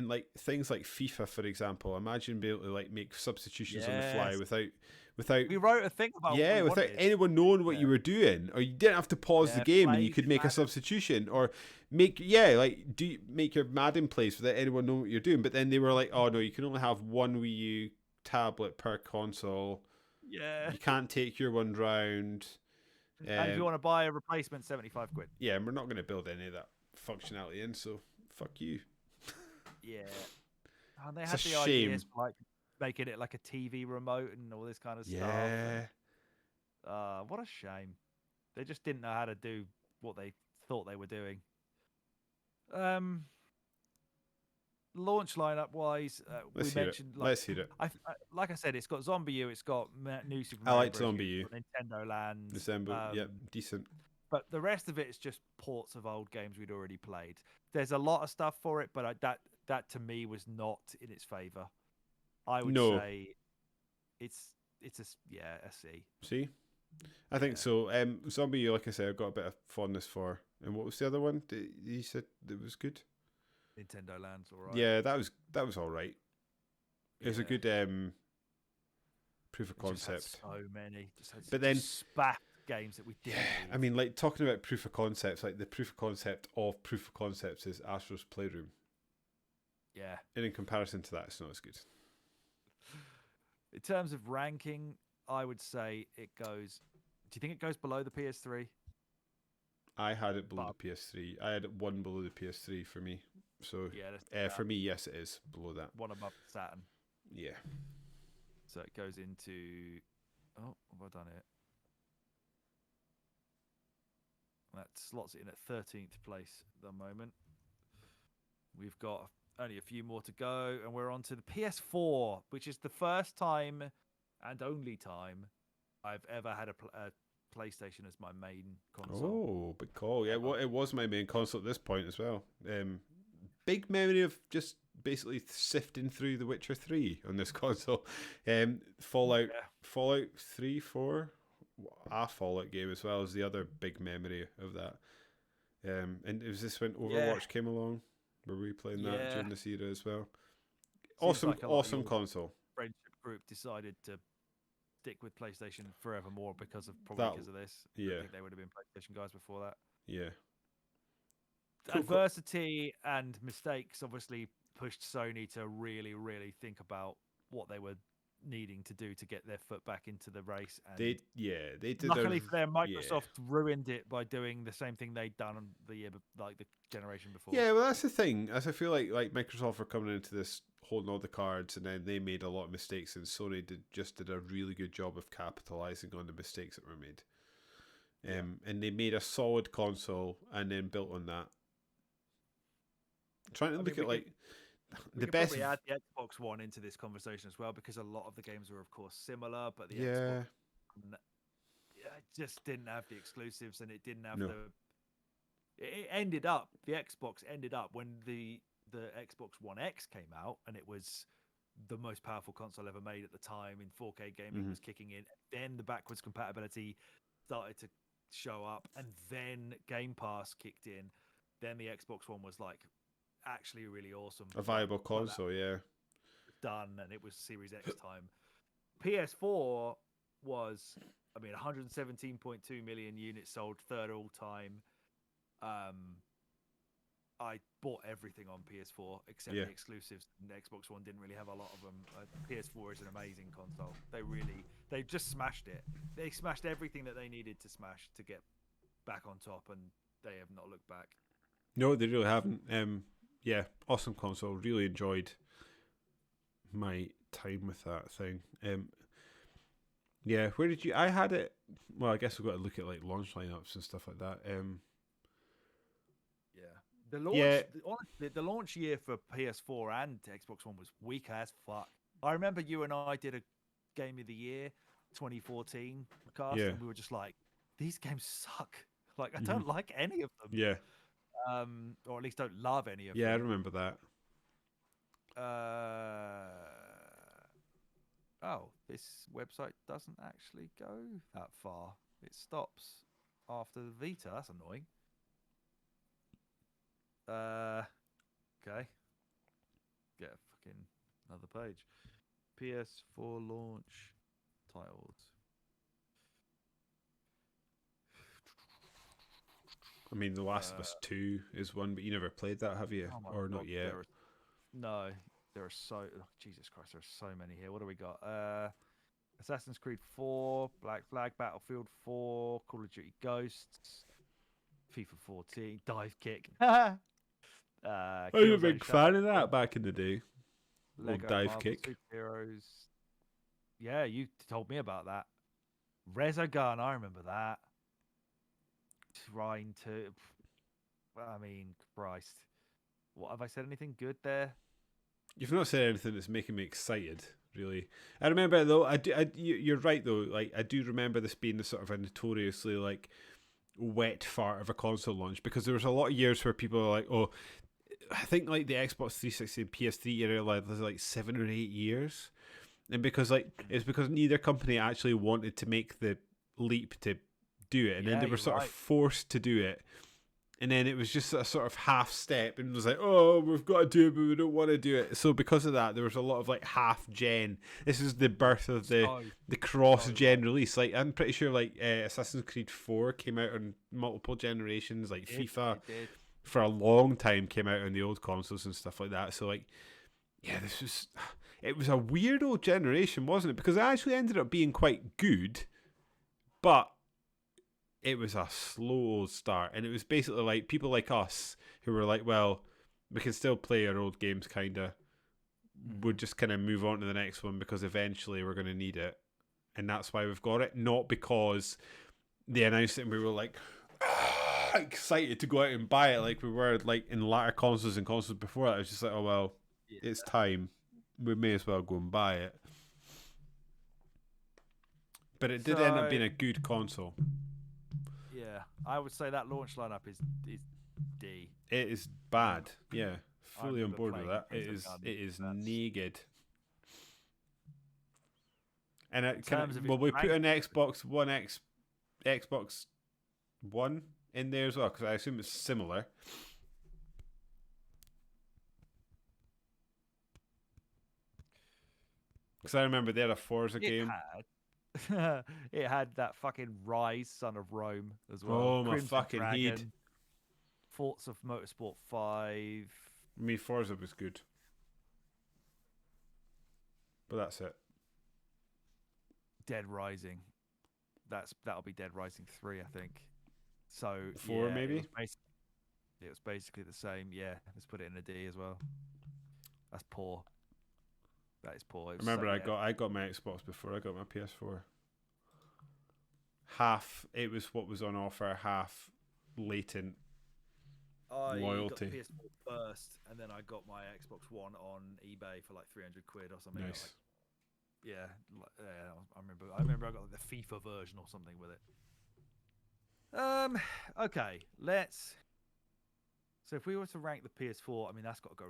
like things like FIFA, for example, imagine being able to like make substitutions on the fly without we wrout a thing about without anyone knowing what you were doing, or you didn't have to pause the game and you could make a substitution, or make your Madden plays without anyone knowing what you're doing. But then they were like, oh no, you can only have one Wii U tablet per console. Yeah. You can't take your one round. And if you want to buy a replacement, 75 quid. Yeah, and we're not going to build any of that functionality in, so fuck you. Yeah. And they It's had a the shame. ideas for like making it like a TV remote and all this kind of stuff. Yeah. And, what a shame. They just didn't know how to do what they thought they were doing. Launch lineup wise, we mentioned Let's hear it. like I said, it's got Zombie U, it's got new Super I Mario like Bros. Zombie U, U. it's got Nintendo Land. December, yep, decent. But the rest of it is just ports of old games we'd already played. There's a lot of stuff for it, but that to me was not in its favor. I would say it's a C. See, I think so. Zombie U, like I said, I've got a bit of fondness for. And what was the other one? You said that was good. Nintendo Land's all right. Yeah, that was all right. It was a good proof of concept. Just had so many, but then spat games that we didn't. I mean, like talking about proof of concepts, like the proof of concept of proof of concepts is Astro's Playroom. Yeah. And in comparison to that, it's not as good. In terms of ranking, I would say it goes. Do you think it goes below the PS3? I had it below the PS3. I had it one below the PS3 for me. So for me, yes, it is below that. One above Saturn. Yeah. So it goes into. Oh, have I done it? That slots it in at 13th place at the moment. We've got only a few more to go, and we're on to the PS4, which is the first time and only time I've ever had a PlayStation as my main console. Oh, big call. Yeah, well, it was my main console at this point as well. Big memory of just basically sifting through The Witcher 3 on this console. Fallout 3, 4, a Fallout game as well as the other big memory of that. And it was this when Overwatch came along. Were we playing that during this era as well? Awesome console. Friendship group decided to stick with PlayStation forevermore because of this. Yeah. I think they would have been PlayStation guys before that. Yeah. Adversity and mistakes obviously pushed Sony to really, really think about what they were needing to do to get their foot back into the race. And they did. Luckily for them, Microsoft ruined it by doing the same thing they'd done the generation before. Yeah, well, that's the thing. As I feel like Microsoft were coming into this holding all the cards, and then they made a lot of mistakes, and Sony did a really good job of capitalizing on the mistakes that were made. And they made a solid console, and then built on that. Trying to look at the best. We add the Xbox One into this conversation as well because a lot of the games were, of course, similar, but the Xbox it just didn't have the exclusives, and it didn't have It ended up the Xbox ended up when the Xbox One X came out, and it was the most powerful console ever made at the time. In 4K gaming was kicking in. Then the backwards compatibility started to show up, and then Game Pass kicked in. Then the Xbox One was actually really awesome. A viable console, done, and it was Series X time. PS4 was, 117.2 million units sold, third all time. I bought everything on PS4 except the exclusives. And the Xbox One didn't really have a lot of them. PS4 is an amazing console. They just smashed it. They smashed everything that they needed to smash to get back on top, and they have not looked back. No, they really haven't. Awesome console. Really enjoyed my time with that thing. Where did you? I had it. Well, I guess we've got to look at launch lineups and stuff like that. The launch, honestly, the launch year for PS4 and Xbox One was weak as fuck. I remember you and I did a Game of the Year 2014 cast, and we were just like, these games suck. I don't like any of them. Yeah. Or at least don't love any of them. Yeah, I remember that. This website doesn't actually go that far. It stops after the Vita. That's annoying. Okay. Get a fucking another page. PS4 launch titles. The Last of Us 2 is one, but you never played that, have you? Or not yet? No. There are Jesus Christ, there are so many here. What do we got? Assassin's Creed 4, Black Flag, Battlefield 4, Call of Duty Ghosts, FIFA 14, Dive Kick. I was a big fan of that back in the day. Old Lego Dive Marvel Kick. Superheroes. Yeah, you told me about that. Resogun, I remember that. Trying to. I mean, Christ. What have I said? Anything good there? You've not said anything that's making me excited, really. I remember though. You're right though. Like I do remember this being the sort of a notoriously like wet fart of a console launch, because there was a lot of years where people were like, "Oh, I think like the Xbox 360 and PS3 era was like 7 or 8 years," and because like it's because neither company actually wanted to make the leap to do it, and then they were sort of forced to do it. And then it was just a sort of half step, and it was like, oh, we've got to do it, but we don't want to do it. So because of that, there was a lot of like half gen. This is the birth of the cross gen release. Like I'm pretty sure like Assassin's Creed 4 came out on multiple generations. Like FIFA for a long time came out on the old consoles and stuff like that. So like, yeah, it was a weird old generation, wasn't it? Because it actually ended up being quite good, but it was a slow start, and it was basically like people like us who were like, well, we can still play our old games, kinda. We'd just kind of move on to the next one because eventually we're going to need it, and that's why we've got it. Not because they announced it and we were like excited to go out and buy it like we were like in latter consoles and consoles before that. It was just like, oh well, it's time. We may as well go and buy it. But it did end up being a good console. Yeah, I would say that launch lineup is D. It is bad. Yeah, fully on board with that. It is naked. And will we put an Xbox One in there as well? Because I assume it's similar. Because I remember they had a Forza game. It had that fucking Rise, Son of Rome as well. Oh, my fucking head. Forza Motorsport 5. Forza was good. But that's it. Dead Rising. That'll be Dead Rising 3, I think. So 4 maybe? It was basically the same. Yeah, let's put it in a D as well. That's poor. That is poor. I remember I got my Xbox before I got my PS4. Half, it was what was on offer, half latent loyalty. I got the PS4 first, and then I got my Xbox One on eBay for like 300 quid or something. Nice. I remember I got like the FIFA version or something with it. Okay, let's. So if we were to rank the PS4, I mean that's got to go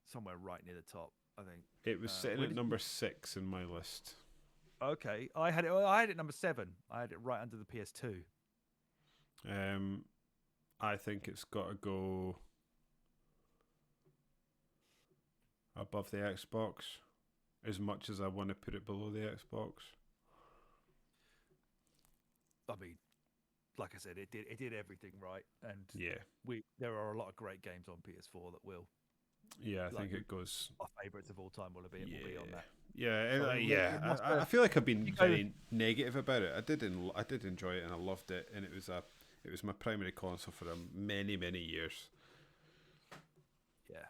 somewhere right near the top. I think it was sitting at number 6 in my list. Okay, I had it number 7. I had it right under the PS2. I think it's got to go above the Xbox, as much as I want to put it below the Xbox. I mean, like I said, it did everything right, and yeah, there are a lot of great games on PS4 that will. Yeah, I think it goes. Our favourites of all time will be on that. Yeah, I feel like I've been very negative about it. I did enjoy it and I loved it, and it was my primary console for many years. Yeah.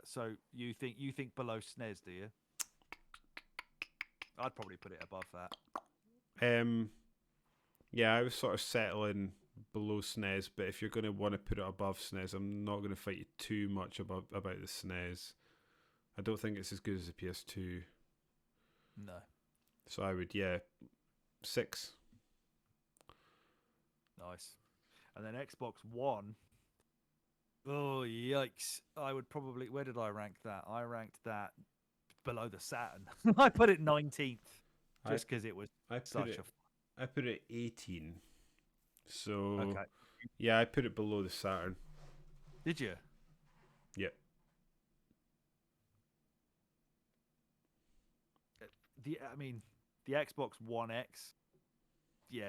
So you think below SNES, do you? I'd probably put it above that. Yeah, I was sort of settling below SNES, but if you're going to want to put it above SNES, I'm not going to fight you too much about the SNES. I don't think it's as good as the PS2. No. So I would, 6. Nice. And then Xbox One. Oh, yikes. I would probably... Where did I rank that? I ranked that below the Saturn. I put it 19th. Just because it was I put it 18. So, okay. Yeah, I put it below the Saturn. Did you? Yep. The Xbox One X,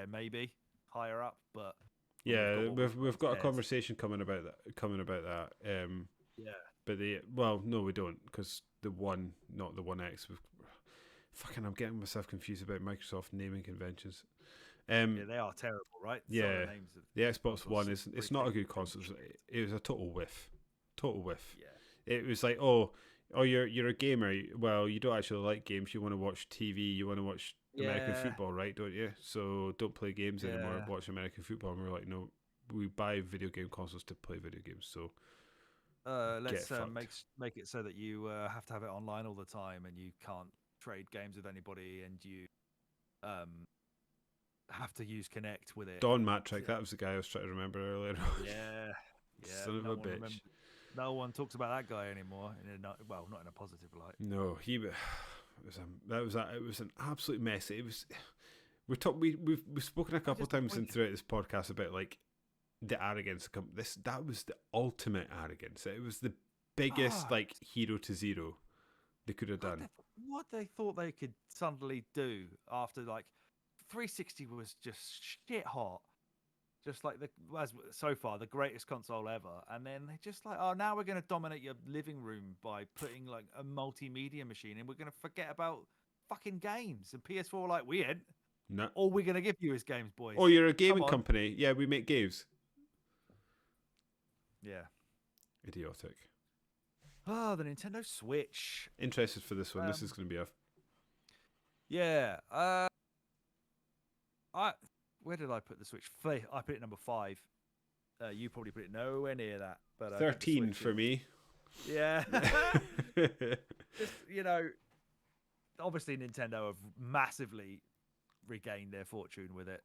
maybe higher up, but we've got a conversation coming about that. Yeah, But no, we don't, because the One, not the One X. I'm getting myself confused about Microsoft naming conventions. Yeah, they are terrible, right? Yeah, the Xbox One it's not a good console. It was a total whiff. Yeah. It was like, oh, you're a gamer. Well, you don't actually like games. You want to watch TV. You want to watch American football, right? Don't you? So don't play games anymore. Watch American football. And we're like, no, we buy video game consoles to play video games. So let's make it so that you have to have it online all the time, and you can't trade games with anybody, and you have to use Connect with it. Don Matrick, that was the guy I was trying to remember earlier. Yeah. Son of a bitch. No one talks about that guy anymore. Not in a positive light. No, it was an absolute mess. It was. We've spoken a couple of times throughout this podcast about like the arrogance. That was the ultimate arrogance. It was the biggest like hero to zero they could have done. What they thought they could suddenly do after like 360 was just shit hot. Just like so far the greatest console ever, and then they're just like, oh, now we're going to dominate your living room by putting like a multimedia machine, and we're going to forget about fucking games. And PS4 were like, we ain't. No. All we're going to give you is games, boys. Oh, you're a gaming company. Yeah, we make games. Yeah. Idiotic. Oh, the Nintendo Switch. Interested for this one. This is going to be a. Yeah. Where did I put the Switch? I put it number 5. You probably put it nowhere near that. But 13 for me. Yeah. Just, obviously Nintendo have massively regained their fortune with it.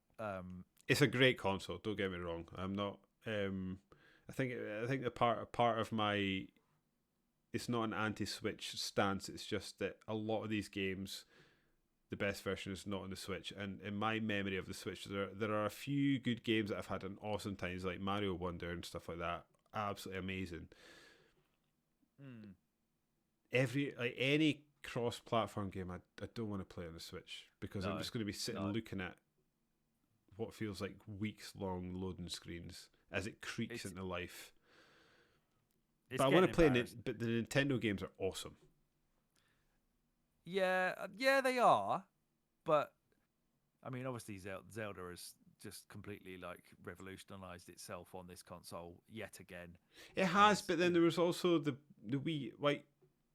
It's a great console. Don't get me wrong. I'm not. I think the part of my. It's not an anti-Switch stance. It's just that a lot of these games. The best version is not on the Switch, and in my memory of the Switch, there are a few good games that I've had an awesome times, like Mario Wonder and stuff like that. Absolutely amazing. Any cross-platform game, I don't want to play on the Switch because I'm just going to be sitting looking at what feels like weeks-long loading screens as it creaks into life. But I want to play it. But the Nintendo games are awesome. Yeah, they are, but I mean, obviously, Zelda has just completely like revolutionized itself on this console yet again. It has, but then there was also the Wii. Like,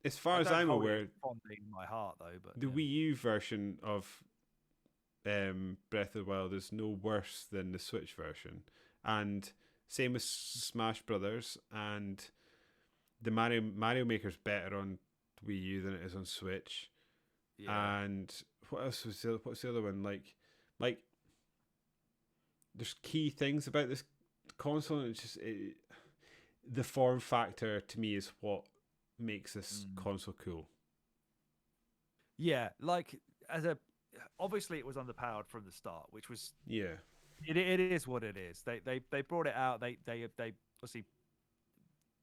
as far as I'm aware, fondly in my heart though. But the Wii U version of Breath of the Wild is no worse than the Switch version, and same with Smash Brothers, and the Mario Maker's better on Wii U than it is on Switch. Yeah. And what else what's the other one? Like there's key things about this console, and it's just the form factor to me is what makes this console cool. Yeah, like obviously it was underpowered from the start, which was it is what it is. They brought it out. They obviously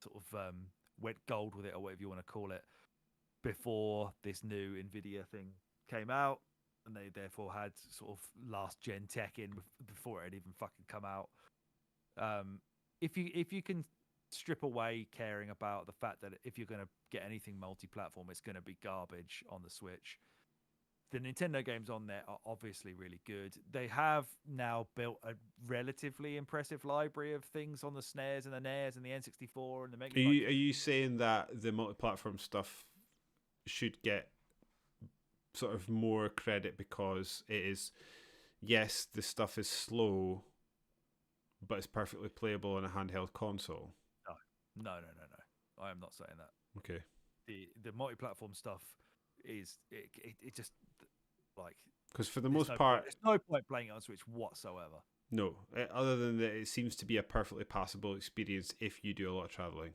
sort of went gold with it, or whatever you want to call it, before this new Nvidia thing came out, and they therefore had sort of last gen tech in before it had even fucking come out. If you can strip away caring about the fact that if you're going to get anything multi-platform, it's going to be garbage on the Switch. The Nintendo games on there are obviously really good. They have now built a relatively impressive library of things on the SNES and the NES and the N64 and the Mega. Are you saying that the multi-platform stuff should get sort of more credit because it is, yes, the stuff is slow, but it's perfectly playable on a handheld console? No. I am not saying that. Okay. The multi-platform stuff is it just like, because for the most part, there's no point playing it on Switch whatsoever. No, other than that, it seems to be a perfectly passable experience if you do a lot of traveling.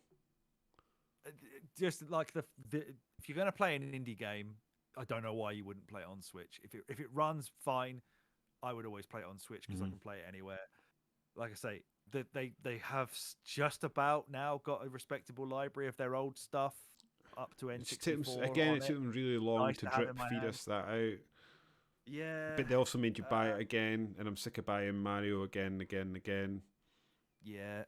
Just like if you're going to play an indie game, I don't know why you wouldn't play it on Switch. If it runs fine, I would always play it on Switch because I can play it anywhere. Like I say, they have just about now got a respectable library of their old stuff up to N64. It took them really long to drip feed us that out. Yeah. But they also made you buy it again, and I'm sick of buying Mario again. Yeah.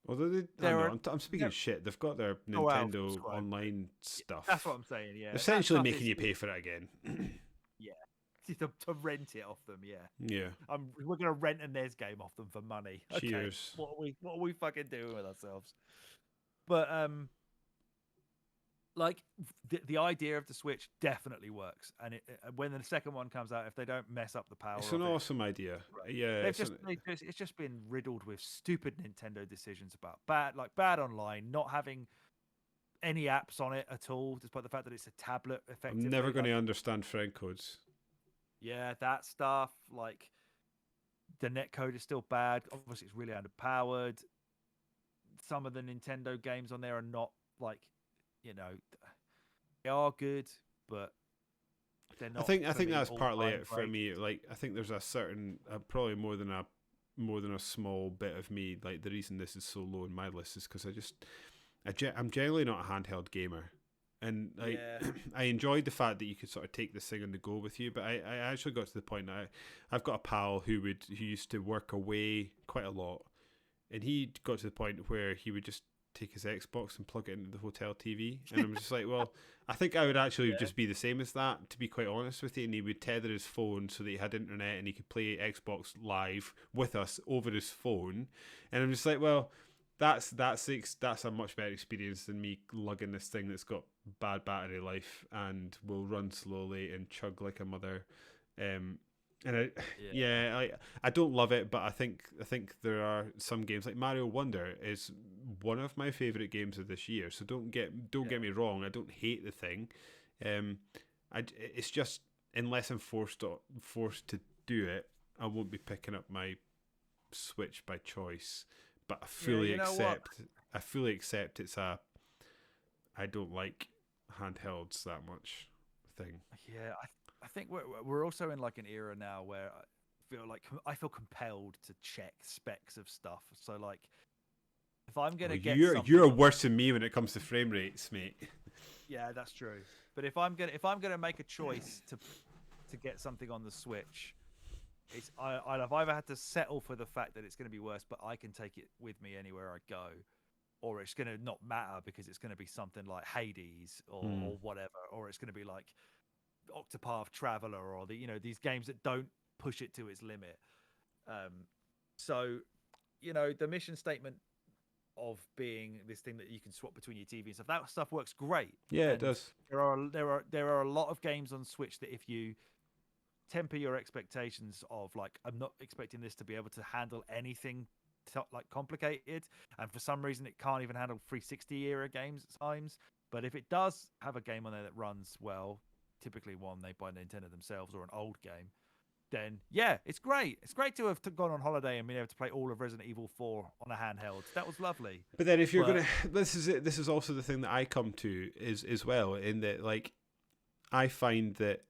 Although I'm speaking shit. They've got their Nintendo Online stuff. That's what I'm saying. Yeah, they're essentially making you pay for it again. Yeah, to rent it off them. Yeah. Yeah. We're gonna rent a NES game off them for money. Okay. Cheers. What are we fucking doing with ourselves? But like the idea of the Switch definitely works, and when the second one comes out, if they don't mess up the power, it's an awesome idea. Right. Yeah, it's just been riddled with stupid Nintendo decisions about bad online, not having any apps on it at all, despite the fact that it's a tablet. Effectively, I'm never going to understand friend codes. Yeah, that stuff. Like the netcode is still bad. Obviously, it's really underpowered. Some of the Nintendo games on there are not like. They are good, but they're not. I think that's partly it for me. Like, I think there's a certain, probably more than a small bit of me. Like, the reason this is so low on my list is because I'm generally not a handheld gamer, and I enjoyed the fact that you could sort of take this thing on the go with you. But I actually got to the point that I've got a pal who used to work away quite a lot, and he got to the point where he would just take his Xbox and plug it into the hotel TV, and I'm just like, well, I think I would actually just be the same as that, to be quite honest with you. And he would tether his phone so that he had internet and he could play Xbox Live with us over his phone, and I'm just like, well, that's a much better experience than me lugging this thing that's got bad battery life and will run slowly and chug like a mother. And I don't love it, but I think there are some games like Mario Wonder is one of my favorite games of this year. So don't get me wrong, I don't hate the thing. It's just, unless I'm forced to do it, I won't be picking up my Switch by choice. But I fully accept it's I don't like handhelds that much thing. Yeah, I think we're also in like an era now where I feel compelled to check specs of stuff. So like, if I'm gonna you're worse than me when it comes to frame rates, mate. Yeah, that's true. But if I'm gonna make a choice to get something on the Switch, I've either had to settle for the fact that it's going to be worse, but I can take it with me anywhere I go, or it's going to not matter because it's going to be something like Hades or whatever, or it's going to be like Octopath Traveler or these games that don't push it to its limit. So the mission statement of being this thing that you can swap between your TV and stuff, that stuff works great. Yeah, it does. There are a lot of games on Switch that if you temper your expectations of like, I'm not expecting this to be able to handle anything like complicated, and for some reason it can't even handle 360 era games at times, but if it does have a game on there that runs well, typically one made by Nintendo themselves or an old game, then yeah, it's great. It's great to have gone on holiday and been able to play all of Resident Evil 4 on a handheld. That was lovely. But then if you're gonna, this is also the thing that I come to is as well, in that like I find that,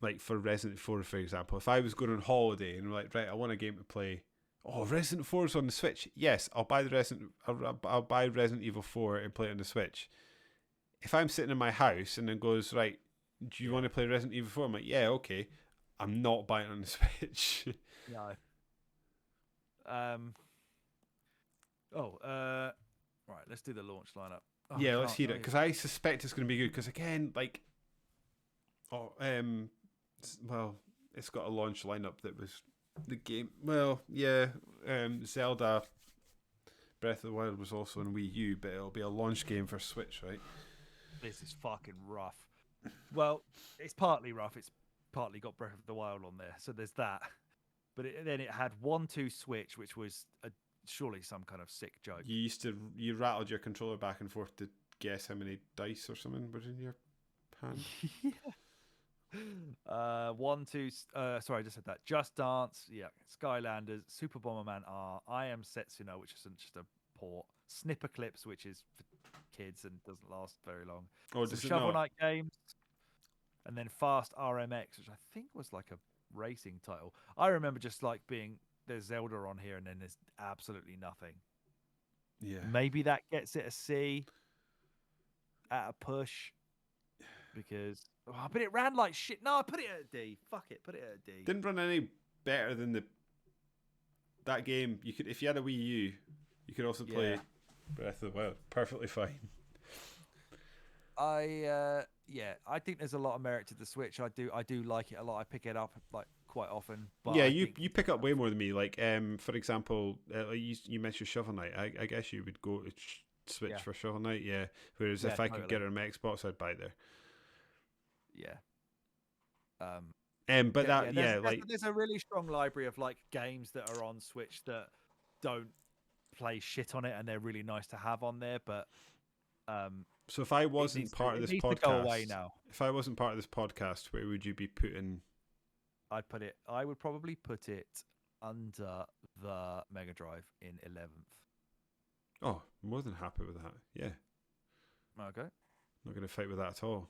like for Resident 4, for example, if I was going on holiday and like, right, I want a game to play. Oh, Resident 4 is on the Switch. Yes, I'll buy Resident Evil 4 and play it on the Switch. If I'm sitting in my house and then goes, right, do you want to play Resident Evil 4? I'm like, yeah, okay. I'm not buying it on the Switch. No. Right, let's do the launch lineup. Oh, yeah, let's hear it, because I suspect it's going to be good. Because again, like, well, it's got a launch lineup that was the game. Well, yeah, Zelda Breath of the Wild was also on Wii U, but it'll be a launch game for Switch, right? This is fucking rough. Well, it's partly rough. It's partly got Breath of the Wild on there, so there's that. But then it had 1-2 Switch, which was surely some kind of sick joke. You rattled your controller back and forth to guess how many dice or something were in your hand. Yeah. 1-2. Sorry, I just said that. Just Dance. Yeah. Skylanders. Super Bomberman R. I Am Setsuna, which isn't just a port. Snipper Clips, which is for kids and doesn't last very long. Oh, does it Shovel not? Knight games. And then Fast RMX, which I think was like a racing title. I remember just like there's Zelda on here and then there's absolutely nothing. Yeah. Maybe that gets it a C at a push because but it ran like shit. No, I put it at a D. Fuck it, put it at a D. Didn't run any better than that game. You could, if you had a Wii U, You can also play Breath of the Wild perfectly fine. I think there's a lot of merit to the Switch. I do like it a lot. I pick it up like quite often. But Yeah, you pick up way more than me. Like, for example, like you mentioned Shovel Knight. I guess you would go to Switch for Shovel Knight. Yeah. Whereas if I could get it on my Xbox, I'd buy it there. Yeah. But there's a really strong library of like games that are on Switch that don't play shit on it, and they're really nice to have on there. But so if I wasn't part of this podcast, to go away now. If I wasn't part of this podcast, where would you be putting? I would probably put it under the Mega Drive in 11th. Oh, more than happy with that. Yeah. Okay. Not going to fight with that at all.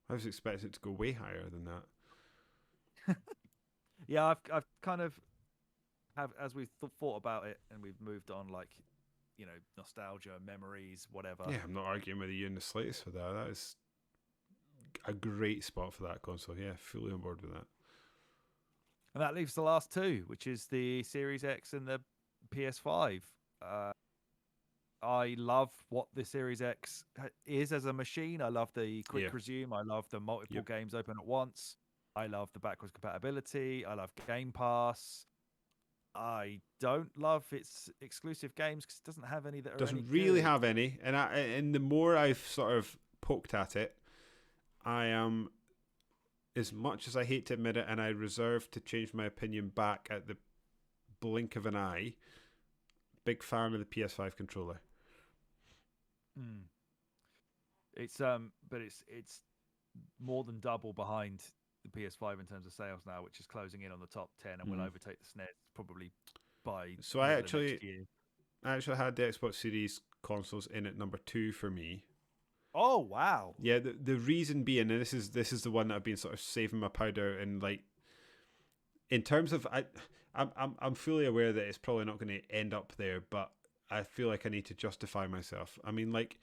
I was expecting it to go way higher than that. Yeah, I've kind of as we've thought about it and we've moved on, like, you know, nostalgia, memories, whatever. Yeah, I'm not arguing with you in the slightest for that. That is a great spot for that console. Yeah, fully on board with that. And that leaves the last two, which is the Series X and the PS5. I love what the Series X is as a machine. I love the quick resume. I love the multiple games open at once. I love the backwards compatibility. I love Game Pass. I don't love its exclusive games because it doesn't have any that are doesn't any really good. have any. And the more I've sort of poked at it, I am, as much as I hate to admit it, and I reserve to change my opinion back at the blink of an eye, big fan of the PS5 controller. It's but it's more than double behind the PS5 in terms of sales now, which is closing in on the top 10 and will overtake the SNES probably by next year. I actually had the Xbox Series consoles in at number 2 for me. Oh wow! Yeah, the reason being, and this is the one that I've been sort of saving my powder, and like in terms of I'm fully aware that it's probably not going to end up there, but I feel like I need to justify myself. I mean, like,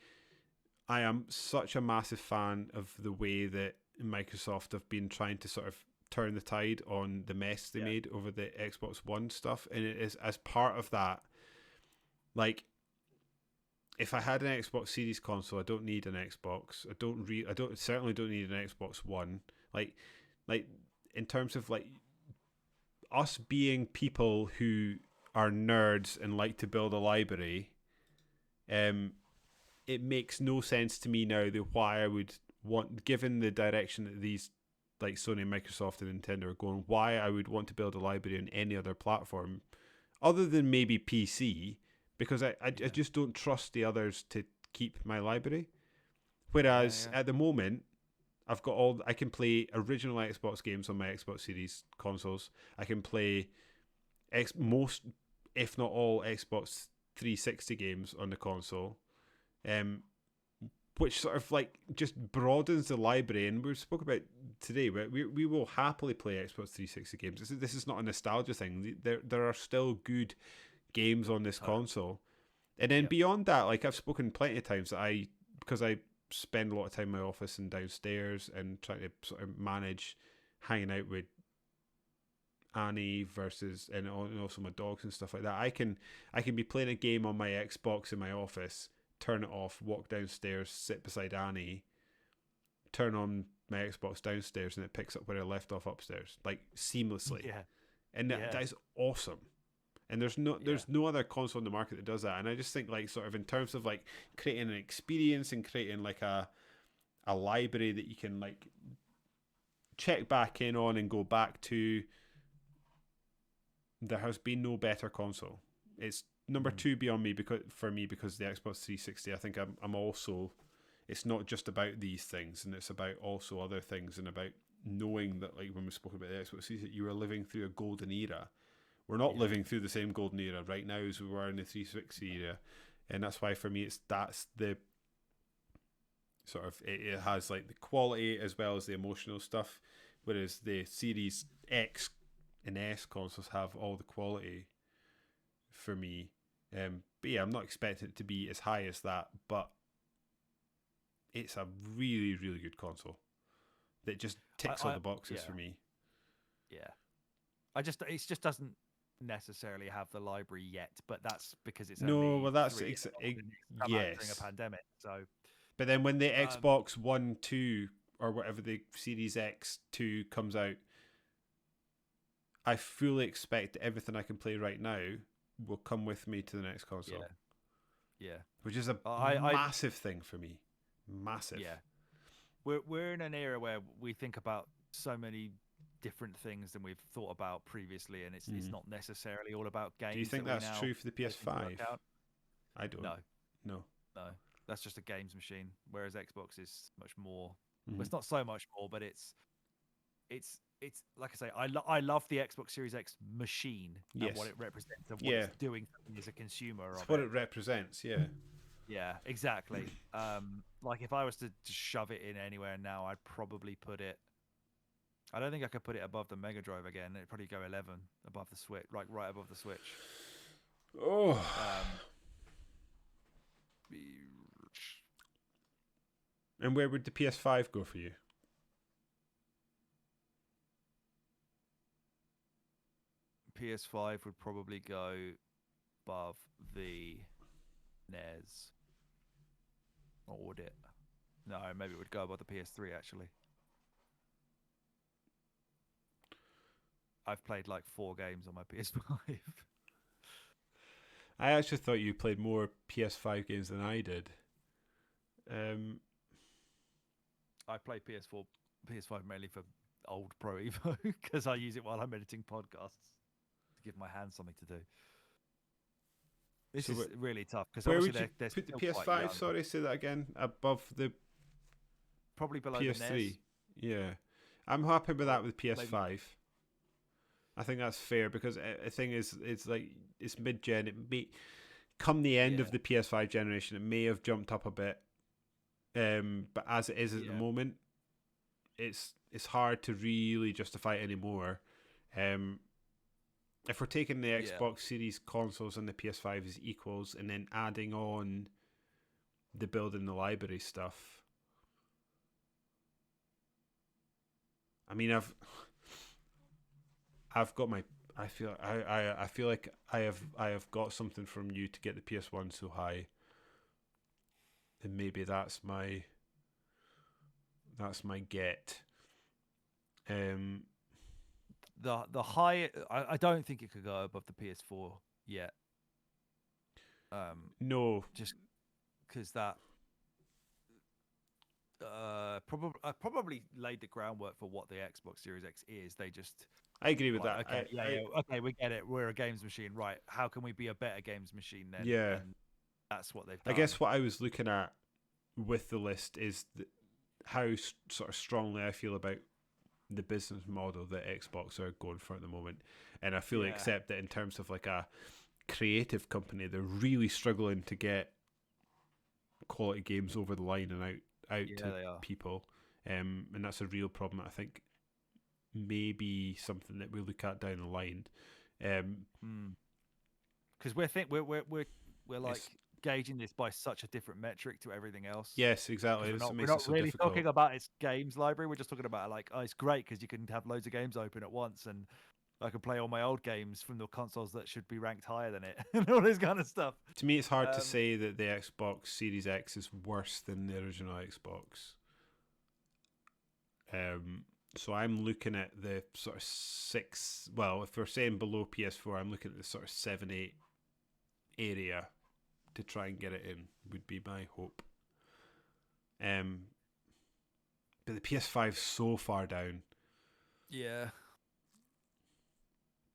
I am such a massive fan of the way that Microsoft have been trying to sort of turn the tide on the mess they made over the Xbox One stuff, and it is as part of that, like, if I had an Xbox Series console, I don't need an Xbox. I certainly don't need an Xbox One. Like in terms of like us being people who are nerds and like to build a library, it makes no sense to me now that why I would want, given the direction that these like Sony, Microsoft, and Nintendo are going, why I would want to build a library on any other platform other than maybe PC, because I just don't trust the others to keep my library. Whereas at the moment, I've got I can play original Xbox games on my Xbox Series consoles. I can play most, if not all, Xbox 360 games on the console, which sort of like just broadens the library. And we spoke about today, we will happily play Xbox 360 games. This is not a nostalgia thing. There are still good games on this console. And then beyond that, like I've spoken plenty of times that because I spend a lot of time in my office and downstairs and trying to sort of manage hanging out with Annie and also my dogs and stuff like that. I can be playing a game on my Xbox in my office, turn it off, walk downstairs, sit beside Annie, turn on my Xbox downstairs, and it picks up where I left off upstairs, like seamlessly. Yeah. And that is awesome. And there's no other console in the market that does that. And I just think, like, sort of in terms of like creating an experience and creating like a library that you can like check back in on and go back to, there has been no better console. It's number 2 beyond me because the Xbox 360. I think I'm also, it's not just about these things, and it's about also other things, and about knowing that, like when we spoke about the Xbox 360, you were living through a golden era. We're not living through the same golden era right now as we were in the 360 era, and that's why for me that's the sort of, it has like the quality as well as the emotional stuff, whereas the Series X and S consoles have all the quality for me. But yeah, I'm not expecting it to be as high as that, but it's a really, really good console that just ticks all the boxes for me. Yeah, it just doesn't necessarily have the library yet, but that's because it's No, only well, that's 3 years old and it's come out during a yes. pandemic. So, But then when the um, Xbox One, 2, or whatever the Series X2 comes out, I fully expect everything I can play right now will come with me to the next console. yeah. Which is a I massive thing for me. Massive. Yeah. We're in an era where we think about so many different things than we've thought about previously, and it's not necessarily all about games. Do you think that we that's now true for the take into PS5? account. I don't. No, No. that's just a games machine. Whereas Xbox is much more. Mhm. Well, it's not so much more, but it's like I say, I love the Xbox Series X machine and what Yes. it represents and what Yeah. it's doing for me as a consumer It's of what it. it represents, yeah. Yeah, exactly. Like if I was to shove it in anywhere now, I'd probably put it. I don't think I could put it above the Mega Drive again. It'd probably go 11 above the Switch, like right above the Switch. Oh. And where would the PS5 go for you? PS5 would probably go above the NES. Or would it? No, maybe it would go above the PS3 actually. I've played like 4 games on my PS5. I actually thought you played more PS5 games than I did. I play PS5 mainly for old Pro Evo because I use it while I'm editing podcasts to give my hands something to do. This is really tough because where would obviously you they're put the still quite PS5? young. Sorry, say that again. Above the Probably below PS3. the NES. Yeah, I'm happy with that with PS5. Maybe. I think that's fair because the thing is, it's like it's mid-gen. It may come the end of the PS5 generation, it may have jumped up a bit. But as it is at the moment, it's hard to really justify it anymore. If we're taking the Xbox Series consoles and the PS5 as equals, and then adding on the building the library stuff, I mean, I've got my. I feel like I have got something from you to get the PS1 so high, and maybe that's my get. The high, I don't think it could go above the PS4 yet. No, just because that probably laid the groundwork for what the Xbox Series X is. They just I agree with that. Okay, okay, we get it. We're a games machine, right? How can we be a better games machine then? Yeah, and that's what they've done. I guess what I was looking at with the list is how sort of strongly I feel about the business model that Xbox are going for at the moment, and I fully accept that in terms of like a creative company, they're really struggling to get quality games over the line and out to people, and that's a real problem. I think maybe something that we look at down the line, because we're like gauging this by such a different metric to everything else. Yes, exactly. We're not really talking about its games library. We're just talking about like, oh, it's great because you can have loads of games open at once, and I can play all my old games from the consoles that should be ranked higher than it, and all this kind of stuff. To me, it's hard to say that the Xbox Series X is worse than the original Xbox. So I'm looking at the sort of 6. Well, if we're saying below PS4, I'm looking at the sort of 7, 8 area to try and get it in. Would be my hope. But the PS5's so far down. Yeah.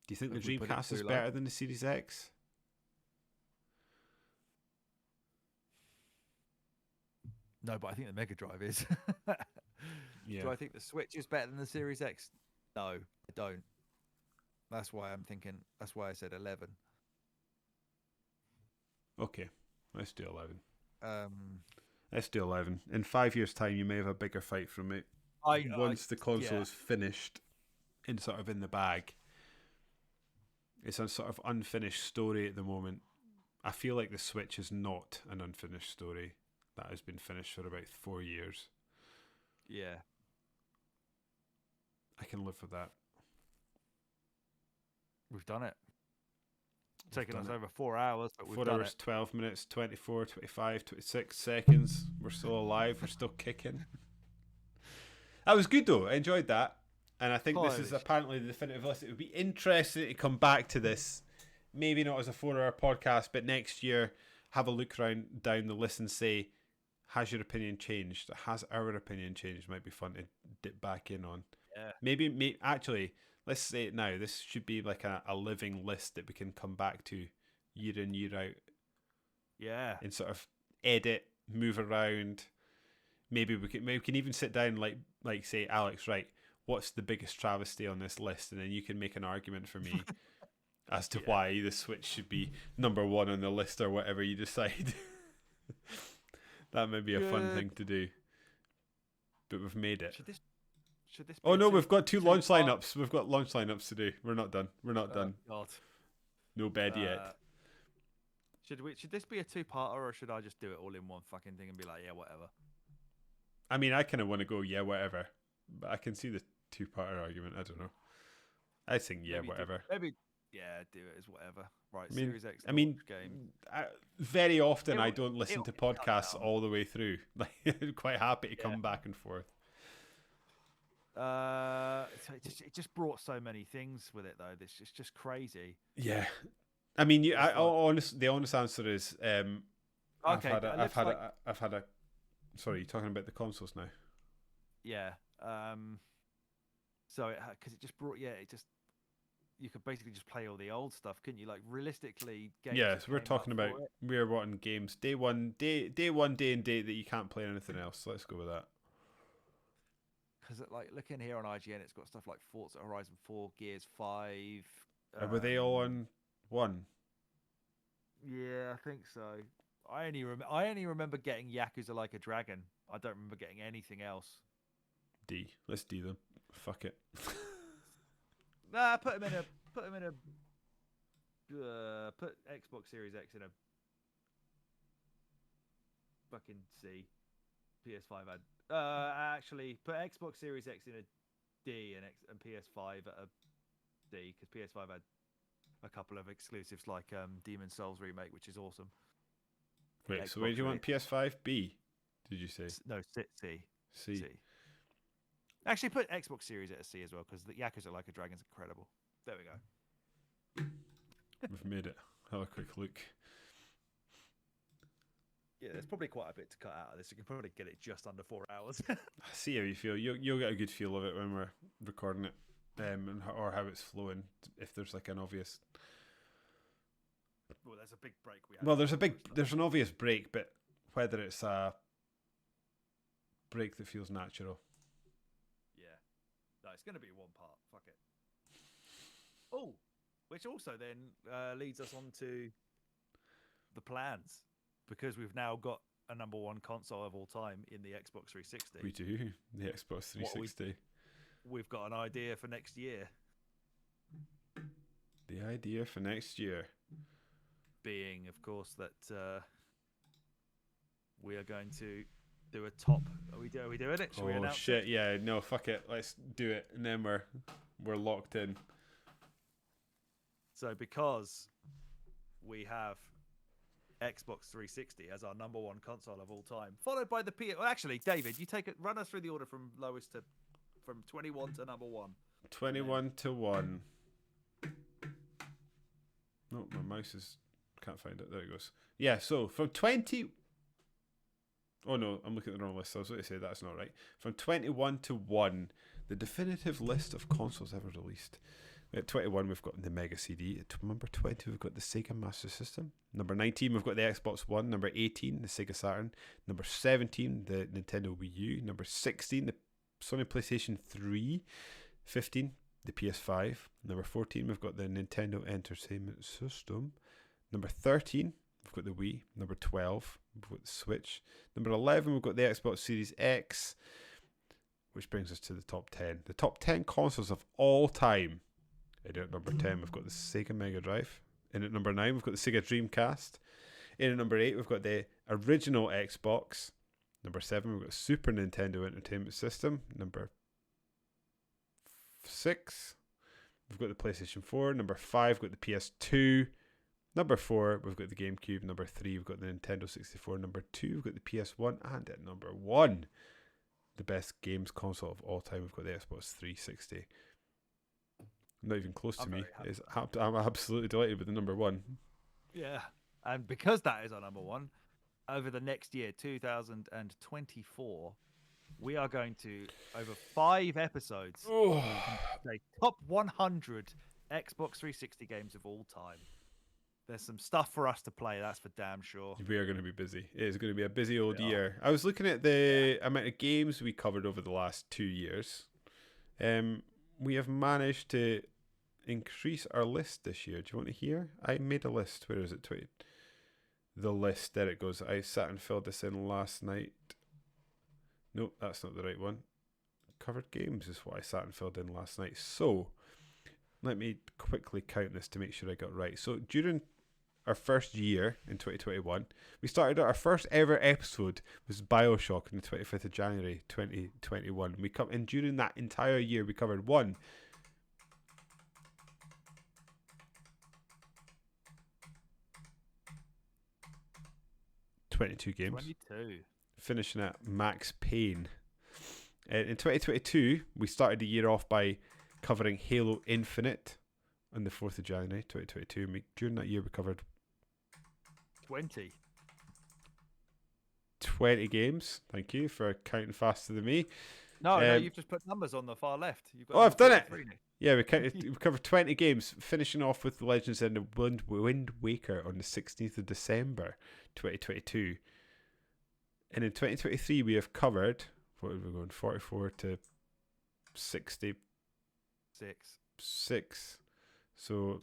Do you think the Dreamcast is better than the Series X? No, but I think the Mega Drive is. Yeah. Do I think the Switch is better than the Series X? No, I don't. That's why I'm thinking. That's why I said 11. Okay, let's do 11. Let's do 11. In 5 years' time, you may have a bigger fight from it. Once the console is finished and sort of in the bag. It's a sort of unfinished story at the moment. I feel like the Switch is not an unfinished story. That has been finished for about 4 years. Yeah. I can live with that. We've done it. Taking us over 4 hours, but we've 4 done hours, it. 12 minutes, 24, 25, 26 seconds. We're still alive. We're still kicking. That was good though. I enjoyed that. And I think this is apparently the definitive list. It would be interesting to come back to this. Maybe not as a 4 hour podcast, but next year have a look down the list and say, has your opinion changed? Has our opinion changed? Might be fun to dip back in on. Yeah. Maybe actually, let's say it now. This should be like a living list that we can come back to year in, year out. Yeah. And sort of edit, move around. Maybe we can even sit down like say, Alex, right, what's the biggest travesty on this list? And then you can make an argument for me as to why the Switch should be number 1 on the list or whatever you decide. That may be a fun thing to do. But we've made it. Should this oh no, we've got two launch lineups. We've got launch lineups to do. We're not done. God. No bed yet. Should this be a 2-parter, or should I just do it all in one fucking thing and be like, yeah, whatever? I mean, I kind of want to go, yeah, whatever. But I can see the 2-parter argument. I don't know. I think, yeah, whatever. Do it as whatever. Right, I mean, Series X game. Very often I don't listen to podcasts all the way through. Like, I'm quite happy to come back and forth. It just brought so many things with it, though. It's just crazy. Yeah. I mean, the honest answer is, I've had a. Sorry, you're talking about the consoles now. Yeah. So because it just brought, you could basically just play all the old stuff, couldn't you? Like realistically, games. Yeah, so we're talking about we're wanting games day one, day and date that you can't play anything else. So let's go with that. Because like looking here on IGN, it's got stuff like Forza Horizon 4, Gears 5. Were they all on one? Yeah, I think so. I only remember getting Yakuza Like a Dragon. I don't remember getting anything else. D. Let's D them. Fuck it. Nah, put Xbox Series X in a fucking C. PS5 had actually put Xbox Series X in a D and PS5 at a D, because PS5 had a couple of exclusives like Demon's Souls remake, which is awesome. Wait, so where do you want PS5? B? Did you say? No, C. C. Actually, put Xbox Series at a C as well, because the Yakuza Like a Dragon's incredible. There we go. We've made it. Have a quick look. Yeah, there's probably quite a bit to cut out of this. You can probably get it just under 4 hours. See how you feel. You'll get a good feel of it when we're recording it, or how it's flowing. If there's like an obvious. Well, there's a big break. There's an obvious break, but whether it's a break that feels natural. Yeah. No, it's going to be one part. Fuck it. Oh, which also then leads us on to the plans, because we've now got a number 1 console of all time in the Xbox 360. We do. The Xbox 360. We've got an idea for next year. The idea for next year being, of course, that we are going to do a top. Are we doing it? Should we announce shit! It? Yeah, no, fuck it. Let's do it, and then we're locked in. So, because we have Xbox 360 as our number 1 console of all time, followed by the PS. Well, actually, David, you run us through the order from 21 to number 1. 21 to 1. No, my mouse can't find it. There it goes. Yeah, so from 20. Oh no, I'm looking at the wrong list. I was going to say that's not right. From 21 to 1, the definitive list of consoles ever released. At 21, we've got the Mega CD. At number 20, we've got the Sega Master System. Number 19, we've got the Xbox One. Number 18, the Sega Saturn. Number 17, the Nintendo Wii U. Number 16, the Sony PlayStation 3. 15, the PS5. Number 14, we've got the Nintendo Entertainment System. Number 13, we've got the Wii. Number 12, we've got the Switch. Number 11, we've got the Xbox Series X, which brings us to the top 10. The top 10 consoles of all time. In at number 10, we've got the Sega Mega Drive. In at number 9, we've got the Sega Dreamcast. In at number 8, we've got the original Xbox. Number 7, we've got Super Nintendo Entertainment System. Number 6, we've got the PlayStation 4. Number 5, we've got the PS2. Number 4, we've got the GameCube. Number 3, we've got the Nintendo 64. Number 2, we've got the PS1. And at number 1, the best games console of all time, we've got the Xbox 360. Not even close to me. I'm absolutely delighted with the number 1. Yeah. And because that is our number 1, over the next year, 2024, we are going to, over 5 episodes, say top 100 Xbox 360 games of all time. There's some stuff for us to play, that's for damn sure. We are going to be busy. It is going to be a busy old year. I was looking at the amount of games we covered over the last 2 years. We have managed to increase our list this year. Do you want to hear? I made a list. Where is it? The list. There it goes. I sat and filled this in last night. Nope, that's not the right one. Covered games is what I sat and filled in last night. So, let me quickly count this to make sure I got right. So, during our first year in 2021, we started our first ever episode was BioShock on the 25th of January 2021. And during that entire year, we covered 22 games. 22. Finishing at Max Payne. In 2022, we started the year off by covering Halo Infinite on the 4th of January 2022. And during that year, we covered 20 games. Thank you for counting faster than me. No, you've just put numbers on the far left. I've done it. Yeah, we covered 20 games, finishing off with The Legends of the Wind Waker on the 16th of December 2022. And in 2023, we have covered, what are we going, 44 to 66. So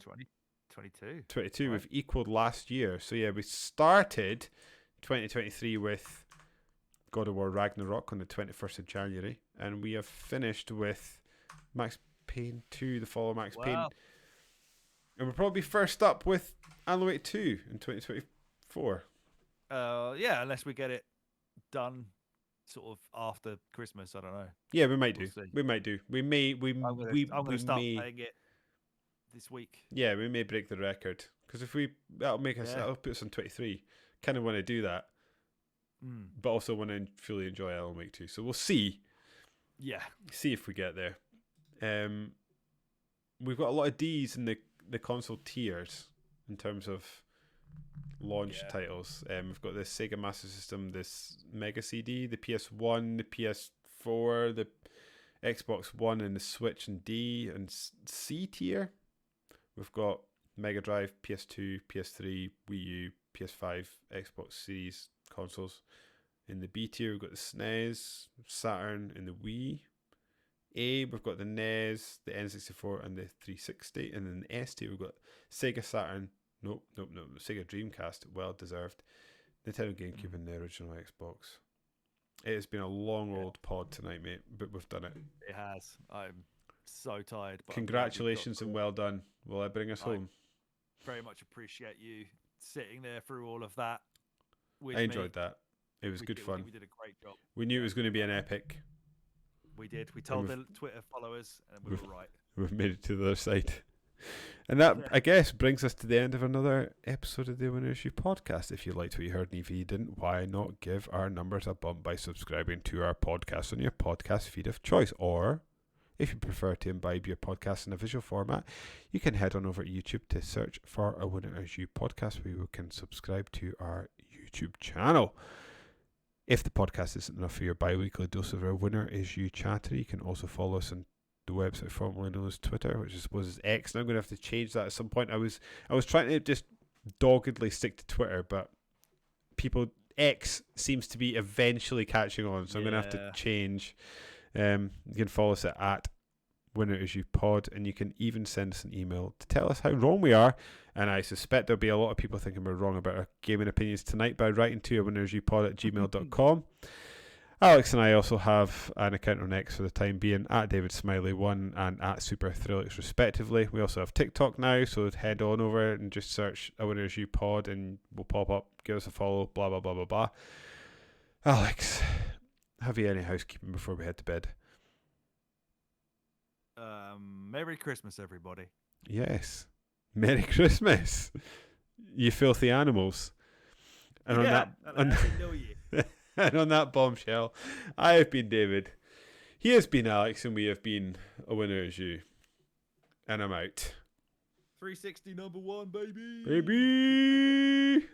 22. 22, right. We've equaled last year. So yeah, we started 2023 with God of War Ragnarok on the 21st of January. And we have finished with Max Payne 2, the follow Max Payne. And we'll probably be first up with Alan Wake 2 in 2024. Yeah, unless we get it done sort of after Christmas. I don't know. Yeah, we might do. We might do. We may. I'm gonna start playing it this week. Yeah, we may break the record because if that'll make us. That'll put us on 23. Kind of want to do that, but also want to fully enjoy Alan Wake 2. So we'll see. Yeah. See if we get there. We've got a lot of D's in the console tiers in terms of launch titles. We've got the Sega Master System, this Mega CD, the PS1, the PS4, the Xbox One, and the Switch and D and C tier. We've got Mega Drive, PS2, PS3, Wii U, PS5, Xbox Series consoles. In the B tier, we've got the SNES, Saturn, and the Wii. A, we've got the NES, the N64, and the 360. And then the S tier, we've got Sega Saturn. Nope. Sega Dreamcast, well deserved. Nintendo GameCube and the original Xbox. It has been a long old pod tonight, mate, but we've done it. It has. I'm so tired. But congratulations and well done. Will I bring us home? Very much appreciate you sitting there through all of that with I enjoyed that. It was good fun. We did a great job. We knew it was going to be an epic. We did. We told the Twitter followers and we were right. We've made it to the other side. And that, I guess, brings us to the end of another episode of the Winners You podcast. If you liked what you heard, and if you didn't, why not give our numbers a bump by subscribing to our podcast on your podcast feed of choice? Or, if you prefer to imbibe your podcast in a visual format, you can head on over to YouTube to search for a Winners You podcast, where you can subscribe to our YouTube channel. If the podcast isn't enough for your bi-weekly dose of our Winner Is You chatter, you can also follow us on the website formerly known as Twitter, which I suppose is X. And I'm going to have to change that at some point. I was trying to just doggedly stick to Twitter, but X seems to be eventually catching on, so I'm going to have to change. You can follow us at Winner Is You Pod, and you can even send us an email to tell us how wrong we are. And I suspect there'll be a lot of people thinking we're wrong about our gaming opinions tonight by writing to winnersupod@gmail.com. Alex and I also have an account on X for the time being, at DavidSmiley1 and at SuperThrillix respectively. We also have TikTok now, so head on over and just search a Winners You Pod and we'll pop up. Give us a follow, blah, blah, blah, blah, blah. Alex, have you any housekeeping before we head to bed? Merry Christmas, everybody. Yes. Merry Christmas. You filthy animals. And on that, and I know you. and on that bombshell, I have been David. He has been Alex, and we have been A Winner Is You. And I'm out. 360 number 1, baby. Baby!